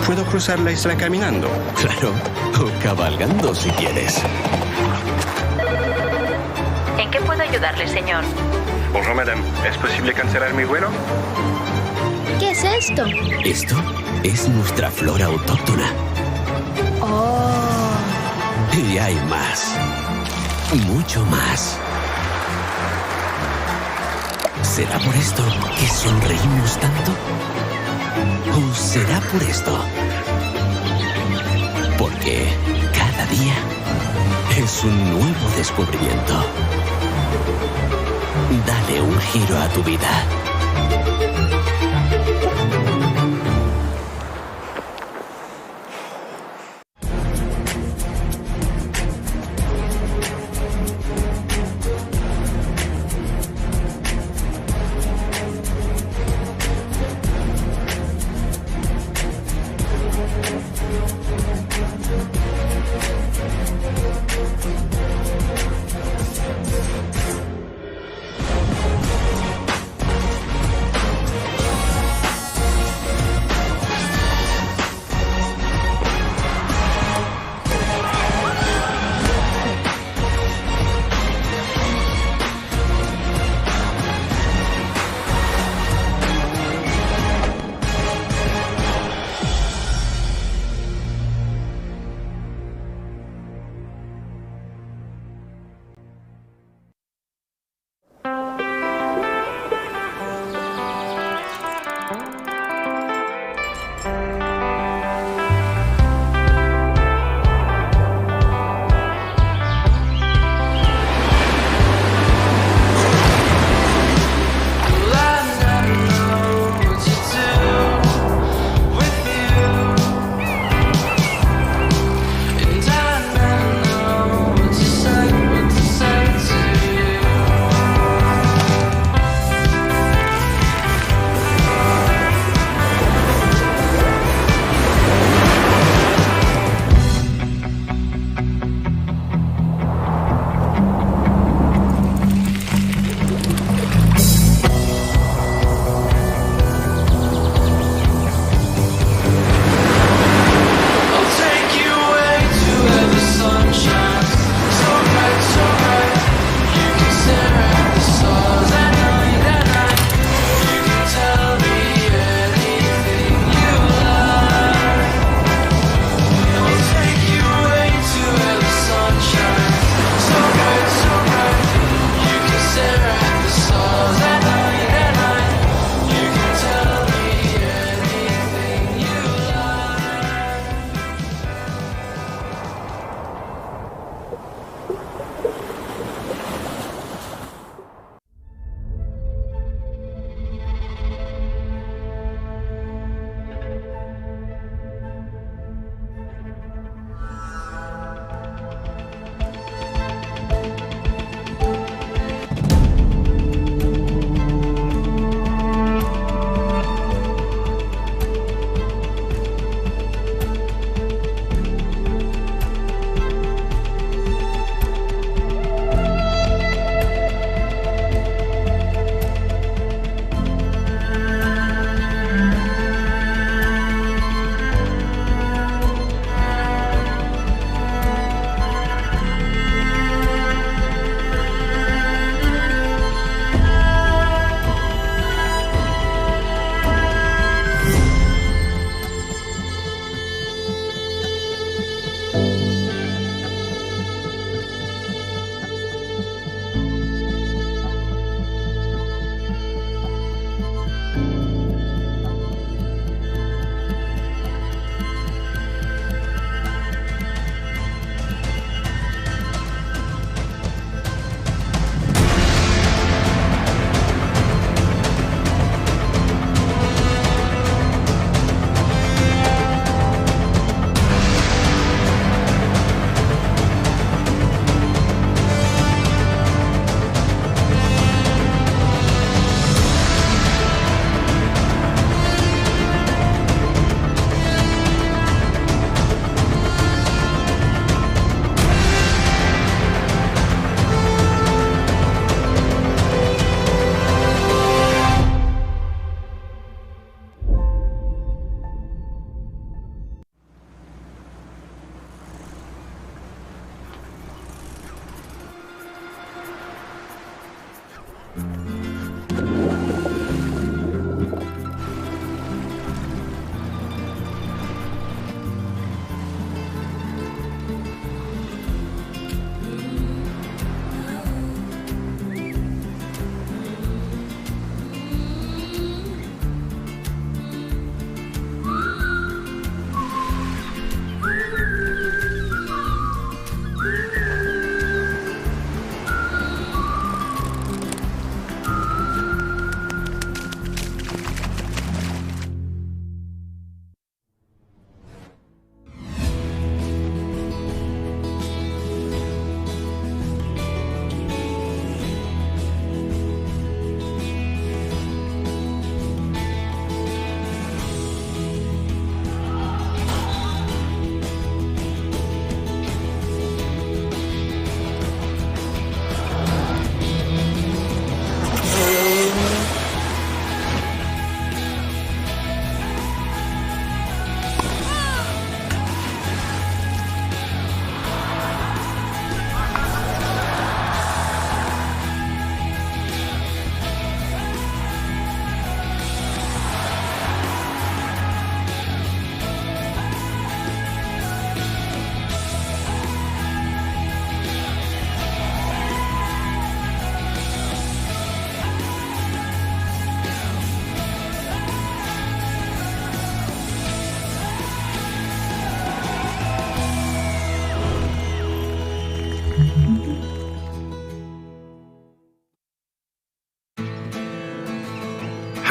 ¿Puedo cruzar la isla caminando? claro. O cabalgando si quieres. ¿En qué puedo ayudarle, señor? Bonjour madame, ¿es posible cancelar mi vuelo? ¿Qué es esto? Esto es nuestra flora autóctona. Oh. Y hay más. Mucho más. ¿Será por esto que sonreímos tanto? ¿O será por esto? Porque cada día es un nuevo descubrimiento. Dale un giro a tu vida.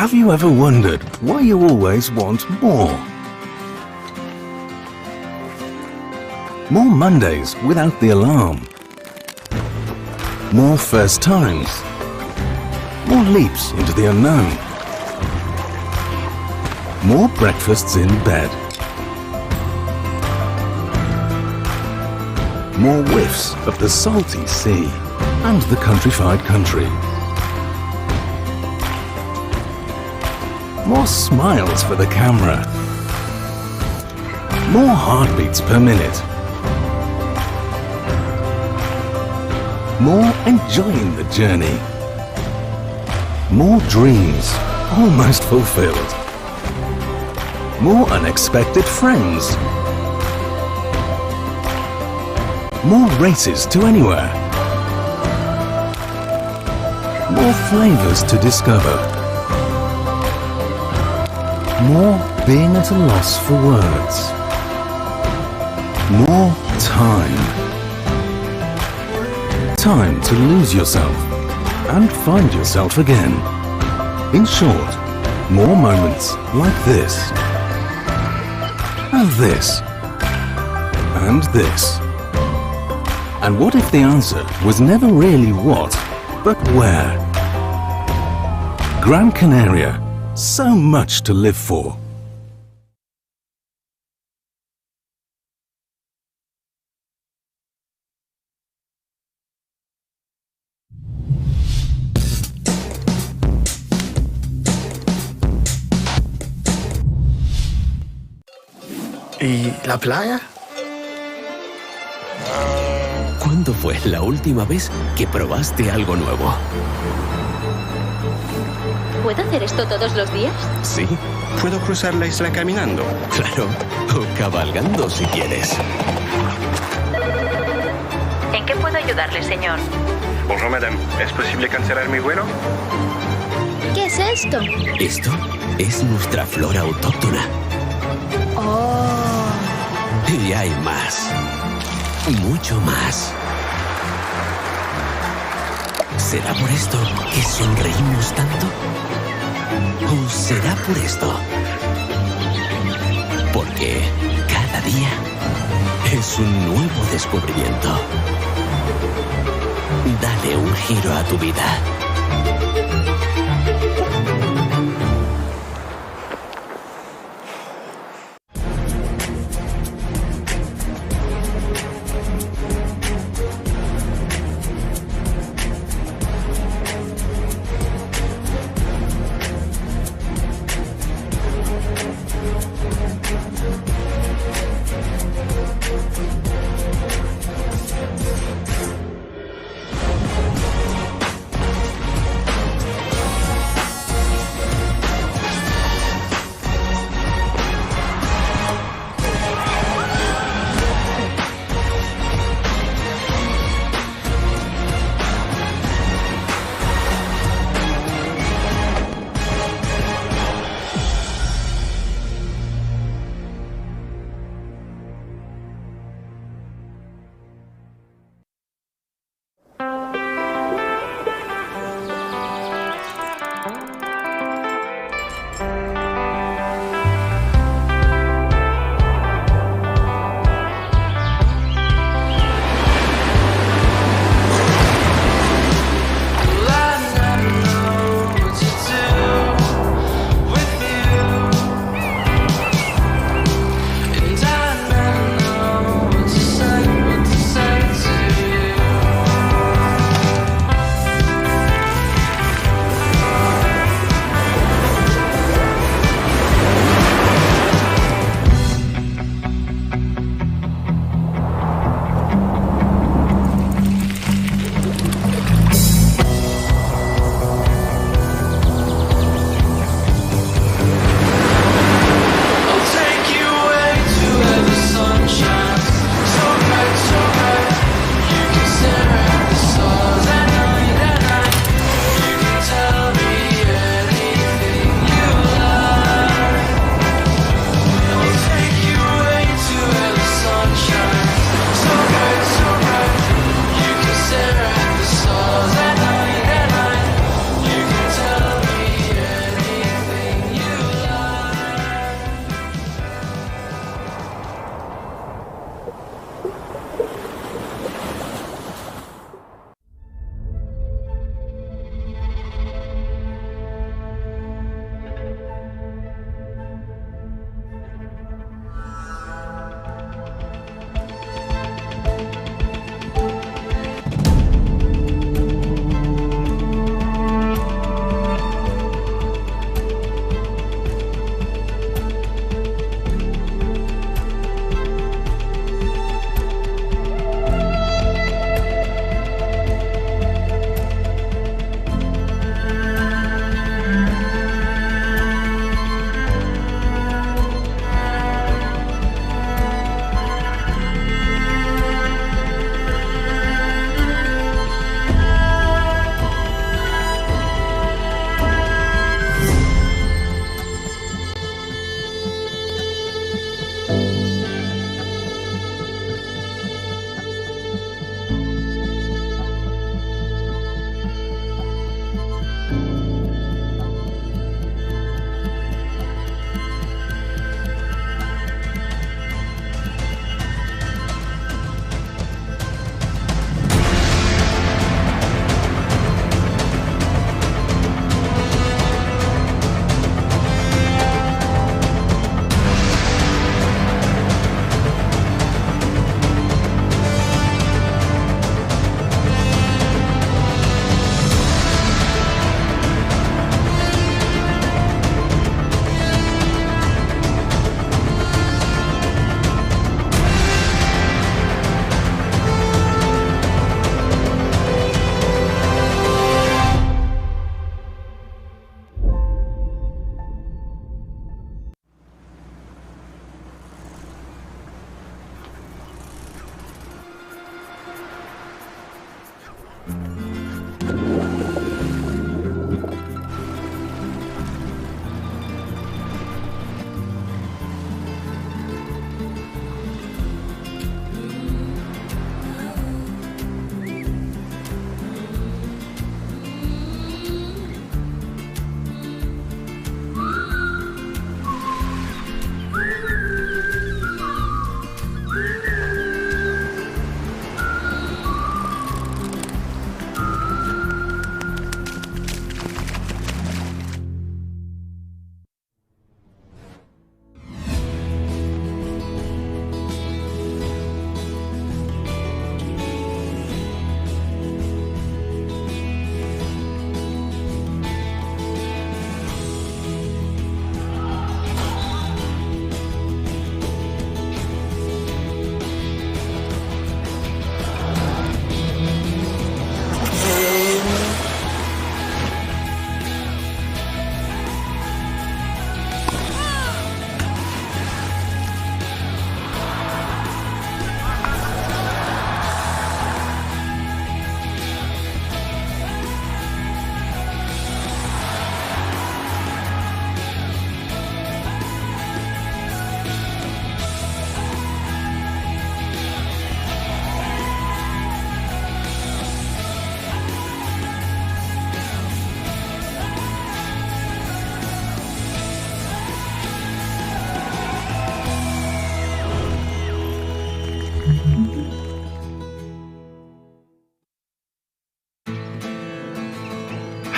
Have you ever wondered why you always want more? More Mondays without the alarm. More first times. More leaps into the unknown. More breakfasts in bed. More whiffs of the salty sea and the countrified country. More smiles for the camera. More heartbeats per minute. More enjoying the journey. More dreams almost fulfilled. More unexpected friends. More races to anywhere. More flavors to discover. More being at a loss for words. More time. time to lose yourself and find yourself again. In short, more moments like this, and this, and this. And what if the answer was never really what, but where? Gran Canaria, so much to live for. ¿Y la playa? ¿Cuándo fue la última vez que probaste algo nuevo? ¿Puedo hacer esto todos los días? Sí, ¿Puedo cruzar la isla caminando? claro. O cabalgando si quieres. ¿En qué puedo ayudarle, señor? Bonjour madame, ¿es posible cancelar mi vuelo? ¿Qué es esto? Esto es nuestra flora autóctona. Oh. Y hay más. Mucho más. ¿Será por esto que sonreímos tanto? ¿O será por esto? Porque cada día es un nuevo descubrimiento. Dale un giro a tu vida.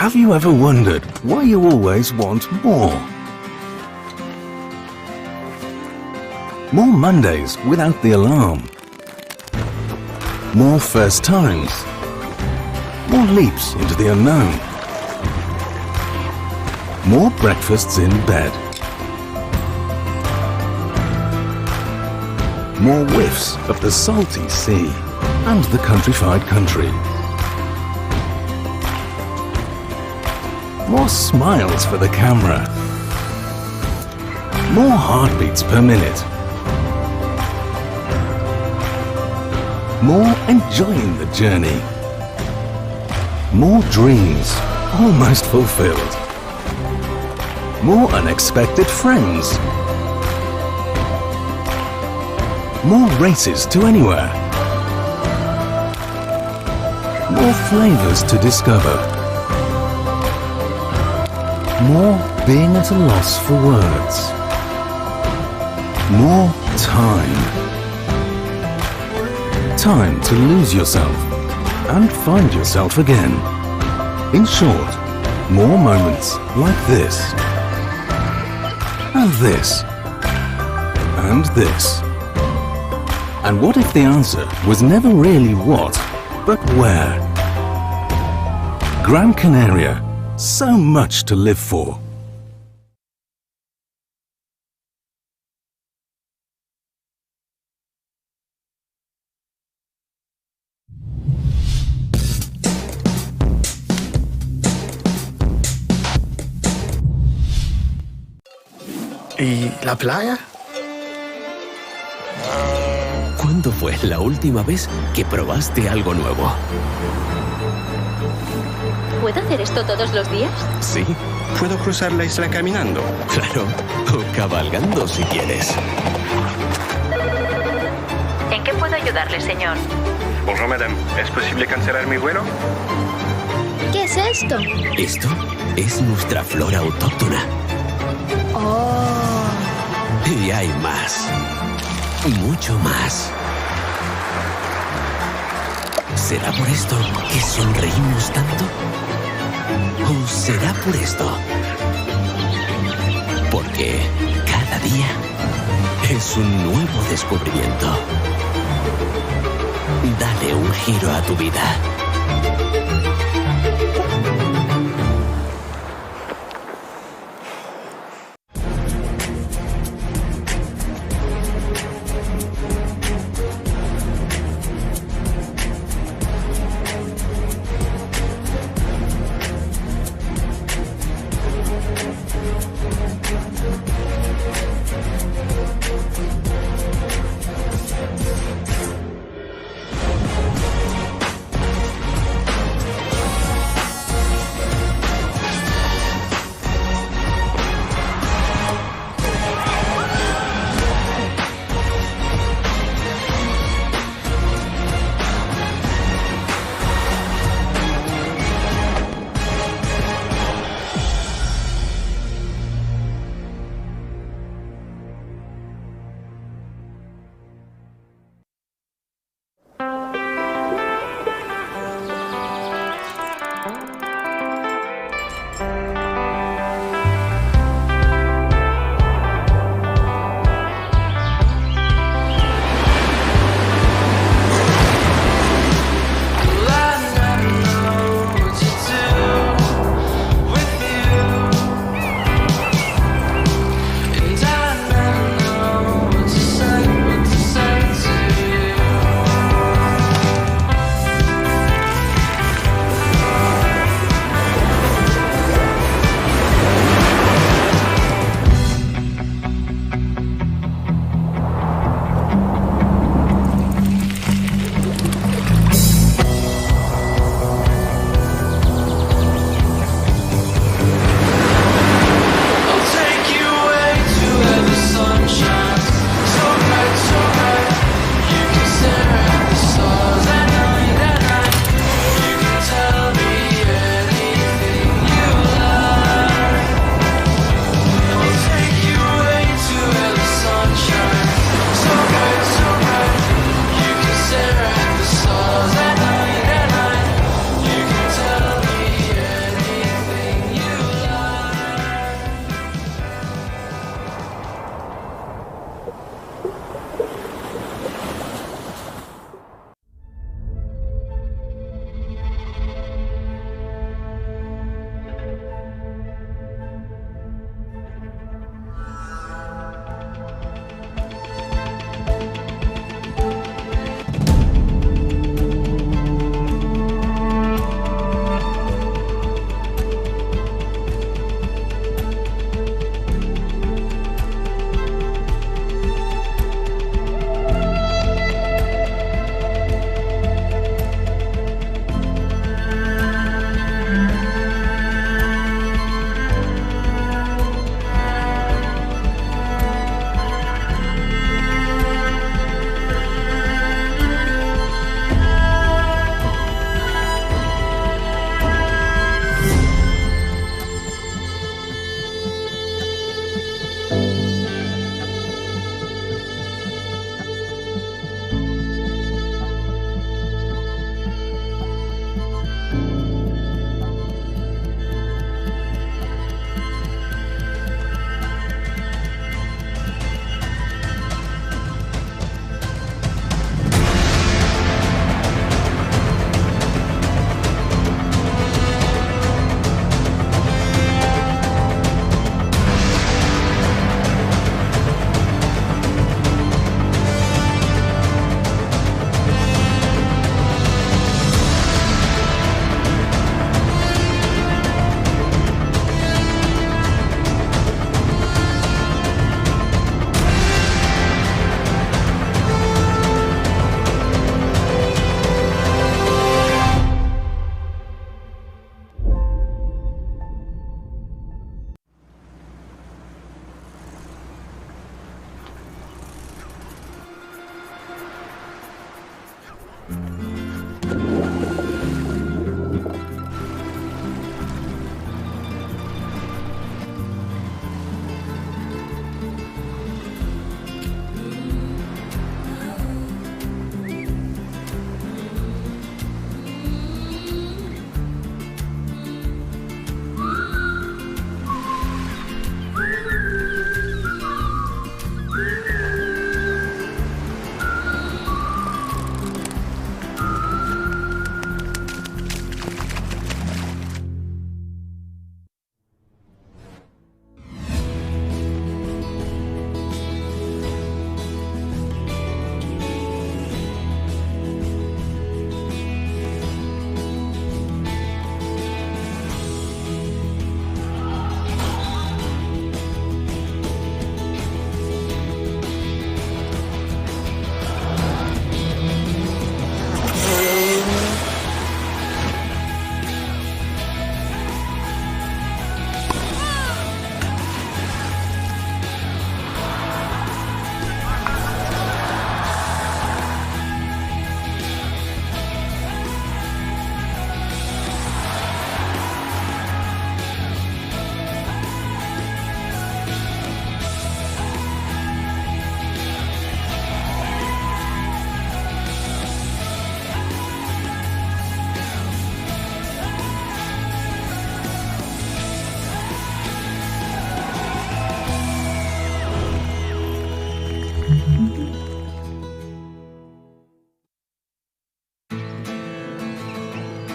Have you ever wondered why you always want more? More Mondays without the alarm. More first times. More leaps into the unknown. More breakfasts in bed. More whiffs of the salty sea and the countrified country. More smiles for the camera. More heartbeats per minute. More enjoying the journey. More dreams almost fulfilled. More unexpected friends. More races to anywhere. More flavors to discover. More being at a loss for words. More time. Time to lose yourself and find yourself again. In short, more moments like this. And this. And this. And what if the answer was never really what, but where? Gran Canaria. So much to live for. ¿Y la playa? ¿Cuándo fue la última vez que probaste algo nuevo? ¿Puedo hacer esto todos los días? Sí, ¿Puedo cruzar la isla caminando? claro. O cabalgando si quieres. ¿En qué puedo ayudarle, señor? Bonjour madame, ¿es posible cancelar mi vuelo? ¿Qué es esto? Esto es nuestra flora autóctona. Oh. Y hay más. Mucho más. ¿Será por esto que sonreímos tanto? ¿O será por esto? Porque cada día es un nuevo descubrimiento. Dale un giro a tu vida.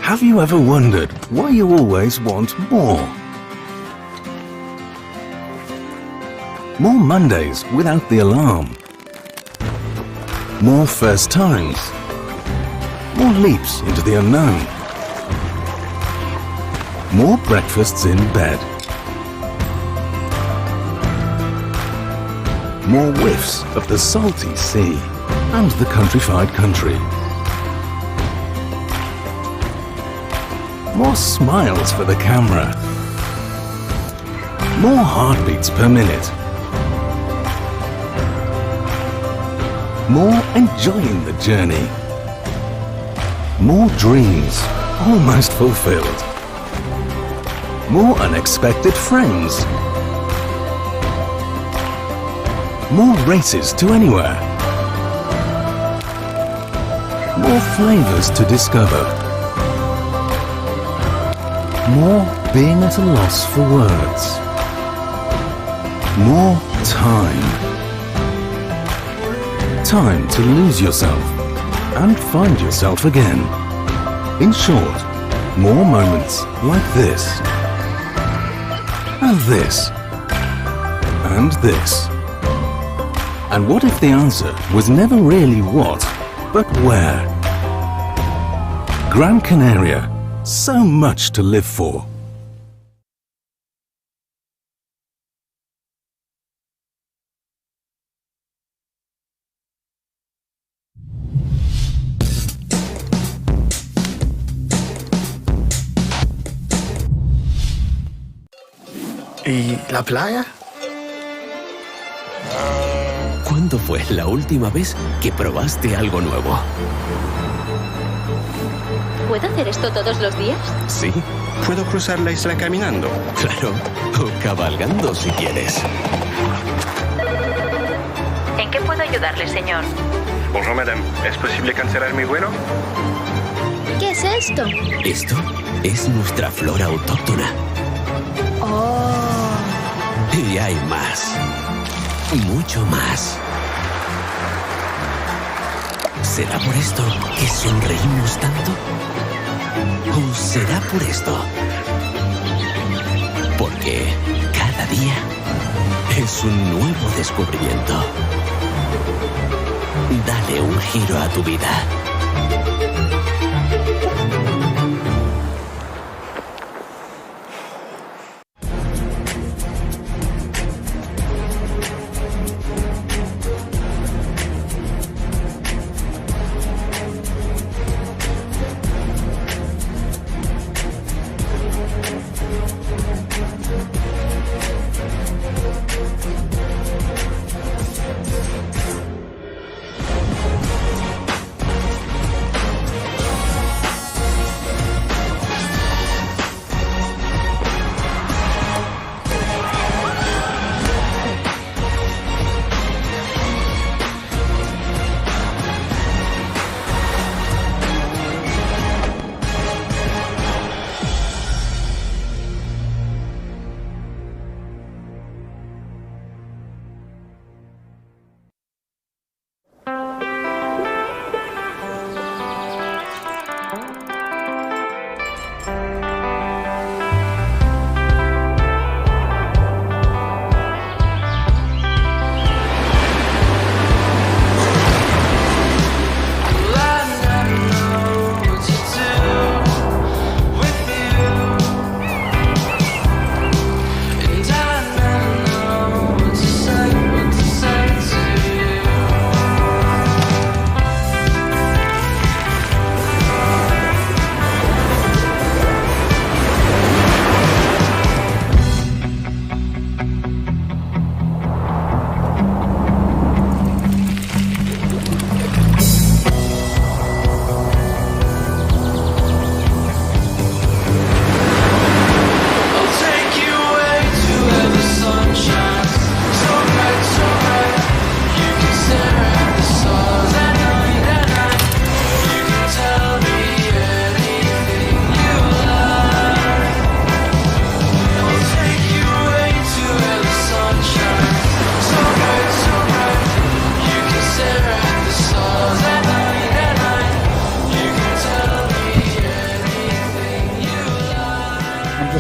Have you ever wondered why you always want more? More Mondays without the alarm. More first times. More leaps into the unknown. More breakfasts in bed. More whiffs of the salty sea and the countrified country. More smiles for the camera. More heartbeats per minute. More enjoying the journey. More dreams almost fulfilled. More unexpected friends. More races to anywhere. More flavors to discover. More being at a loss for words. More time. Time to lose yourself and find yourself again. In short, more moments like this. And this. And this. And what if the answer was never really what, but where? Gran Canaria. So much to live for. ¿Y la playa? ¿Cuándo fue la última vez que probaste algo nuevo? ¿Puedo hacer esto todos los días? Sí, ¿Puedo cruzar la isla caminando? claro. O cabalgando si quieres. ¿En qué puedo ayudarle, señor? Bonjour madame, ¿es posible cancelar mi vuelo? ¿Qué es esto? Esto es nuestra flora autóctona. Oh. Y hay más. Mucho más. ¿Será por esto que sonreímos tanto? ¿O será por esto? Porque cada día es un nuevo descubrimiento. Dale un giro a tu vida.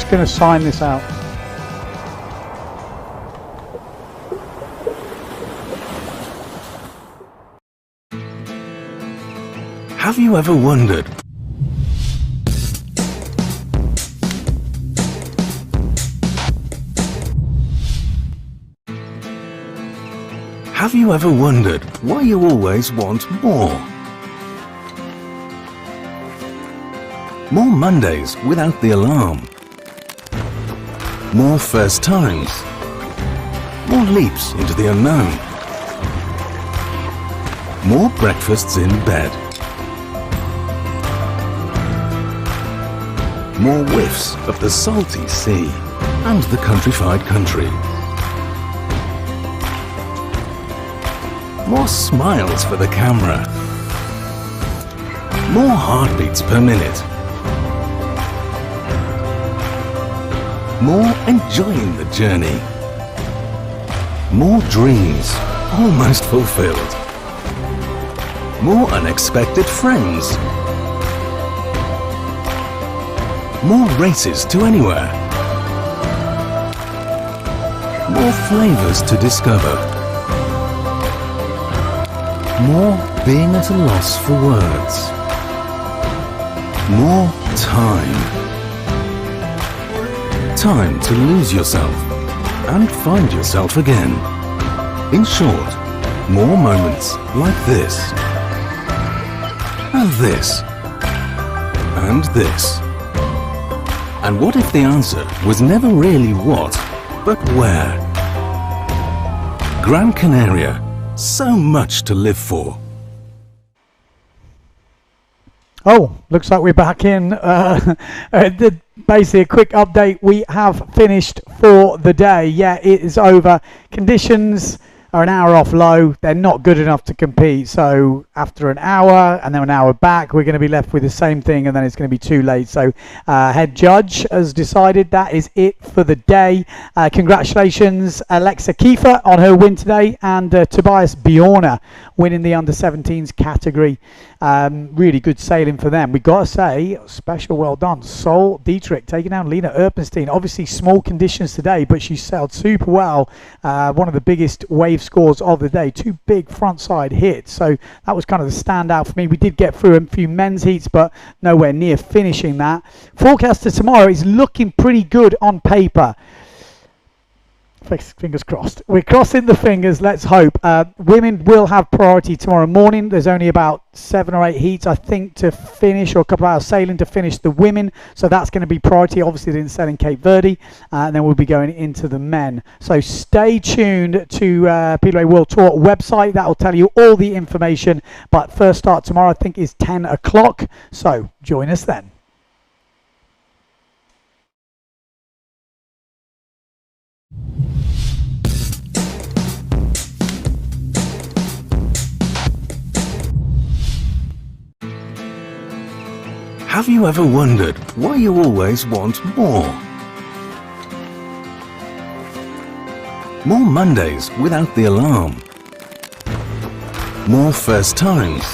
just going to sign this out. Have you ever wondered? Have you ever wondered why you always want more? More Mondays without the alarm. More first times. More leaps into the unknown. More breakfasts in bed. More whiffs of the salty sea and the countrified country. More smiles for the camera. More heartbeats per minute. More enjoying the journey. More dreams almost fulfilled. More unexpected friends. More races to anywhere. More flavors to discover. More being at a loss for words. More time. Time to lose yourself and find yourself again. In short, more moments like this. And this. And this. And what if the answer was never really what, but where? Gran Canaria. So much to live for. Oh, looks like we're back in. Basically, a quick update. We have finished for the day. Yeah, it is over. Conditions are an hour off low. They're not good enough to compete. So after an hour and then an hour back, we're going to be left with the same thing, and then it's going to be too late. So head judge has decided that is it for the day. Congratulations, Alexa Kiefer on her win today, and Tobias Bjorna winning the under-17s category. Really good sailing for them. We got to say, special well done. Sol Dietrich taking down Lena Erpenstein. Obviously small conditions today, but she sailed super well. One of the biggest wave scores of the day. 2 big front side hits. So that was kind of the standout for me. We did get through a few men's heats, but nowhere near finishing that. Forecast for tomorrow is looking pretty good on paper. Fingers crossed. We're crossing the fingers, let's hope. Women will have priority tomorrow morning. There's only about 7 or 8 heats, I think, to finish, or a couple of hours sailing to finish the women. So that's going to be priority. Obviously, they didn't sail in Cape Verde. And then we'll be going into the men. So stay tuned to PWA World Tour website. That will tell you all the information. But first start tomorrow, I think, is 10 o'clock. So join us then. Have you ever wondered why you always want more? More Mondays without the alarm. More first times.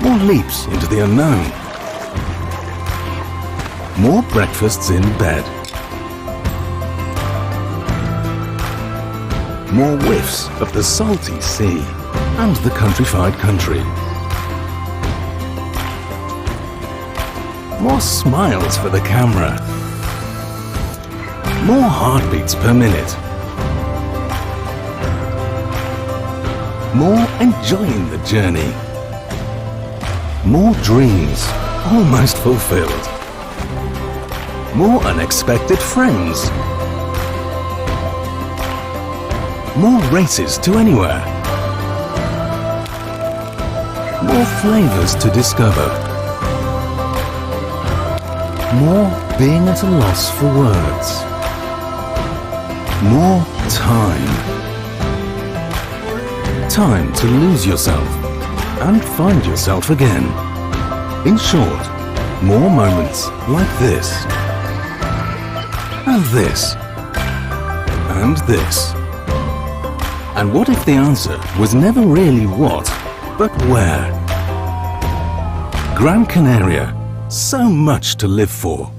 More leaps into the unknown. More breakfasts in bed. More whiffs of the salty sea and the countrified country. More smiles for the camera. More heartbeats per minute. More enjoying the journey. More dreams almost fulfilled. More unexpected friends. More races to anywhere. More flavors to discover. More being at a loss for words. More time. Time to lose yourself and find yourself again. In short, more moments like this. And this. And this. And what if the answer was never really what, but where? Gran Canaria. So much to live for.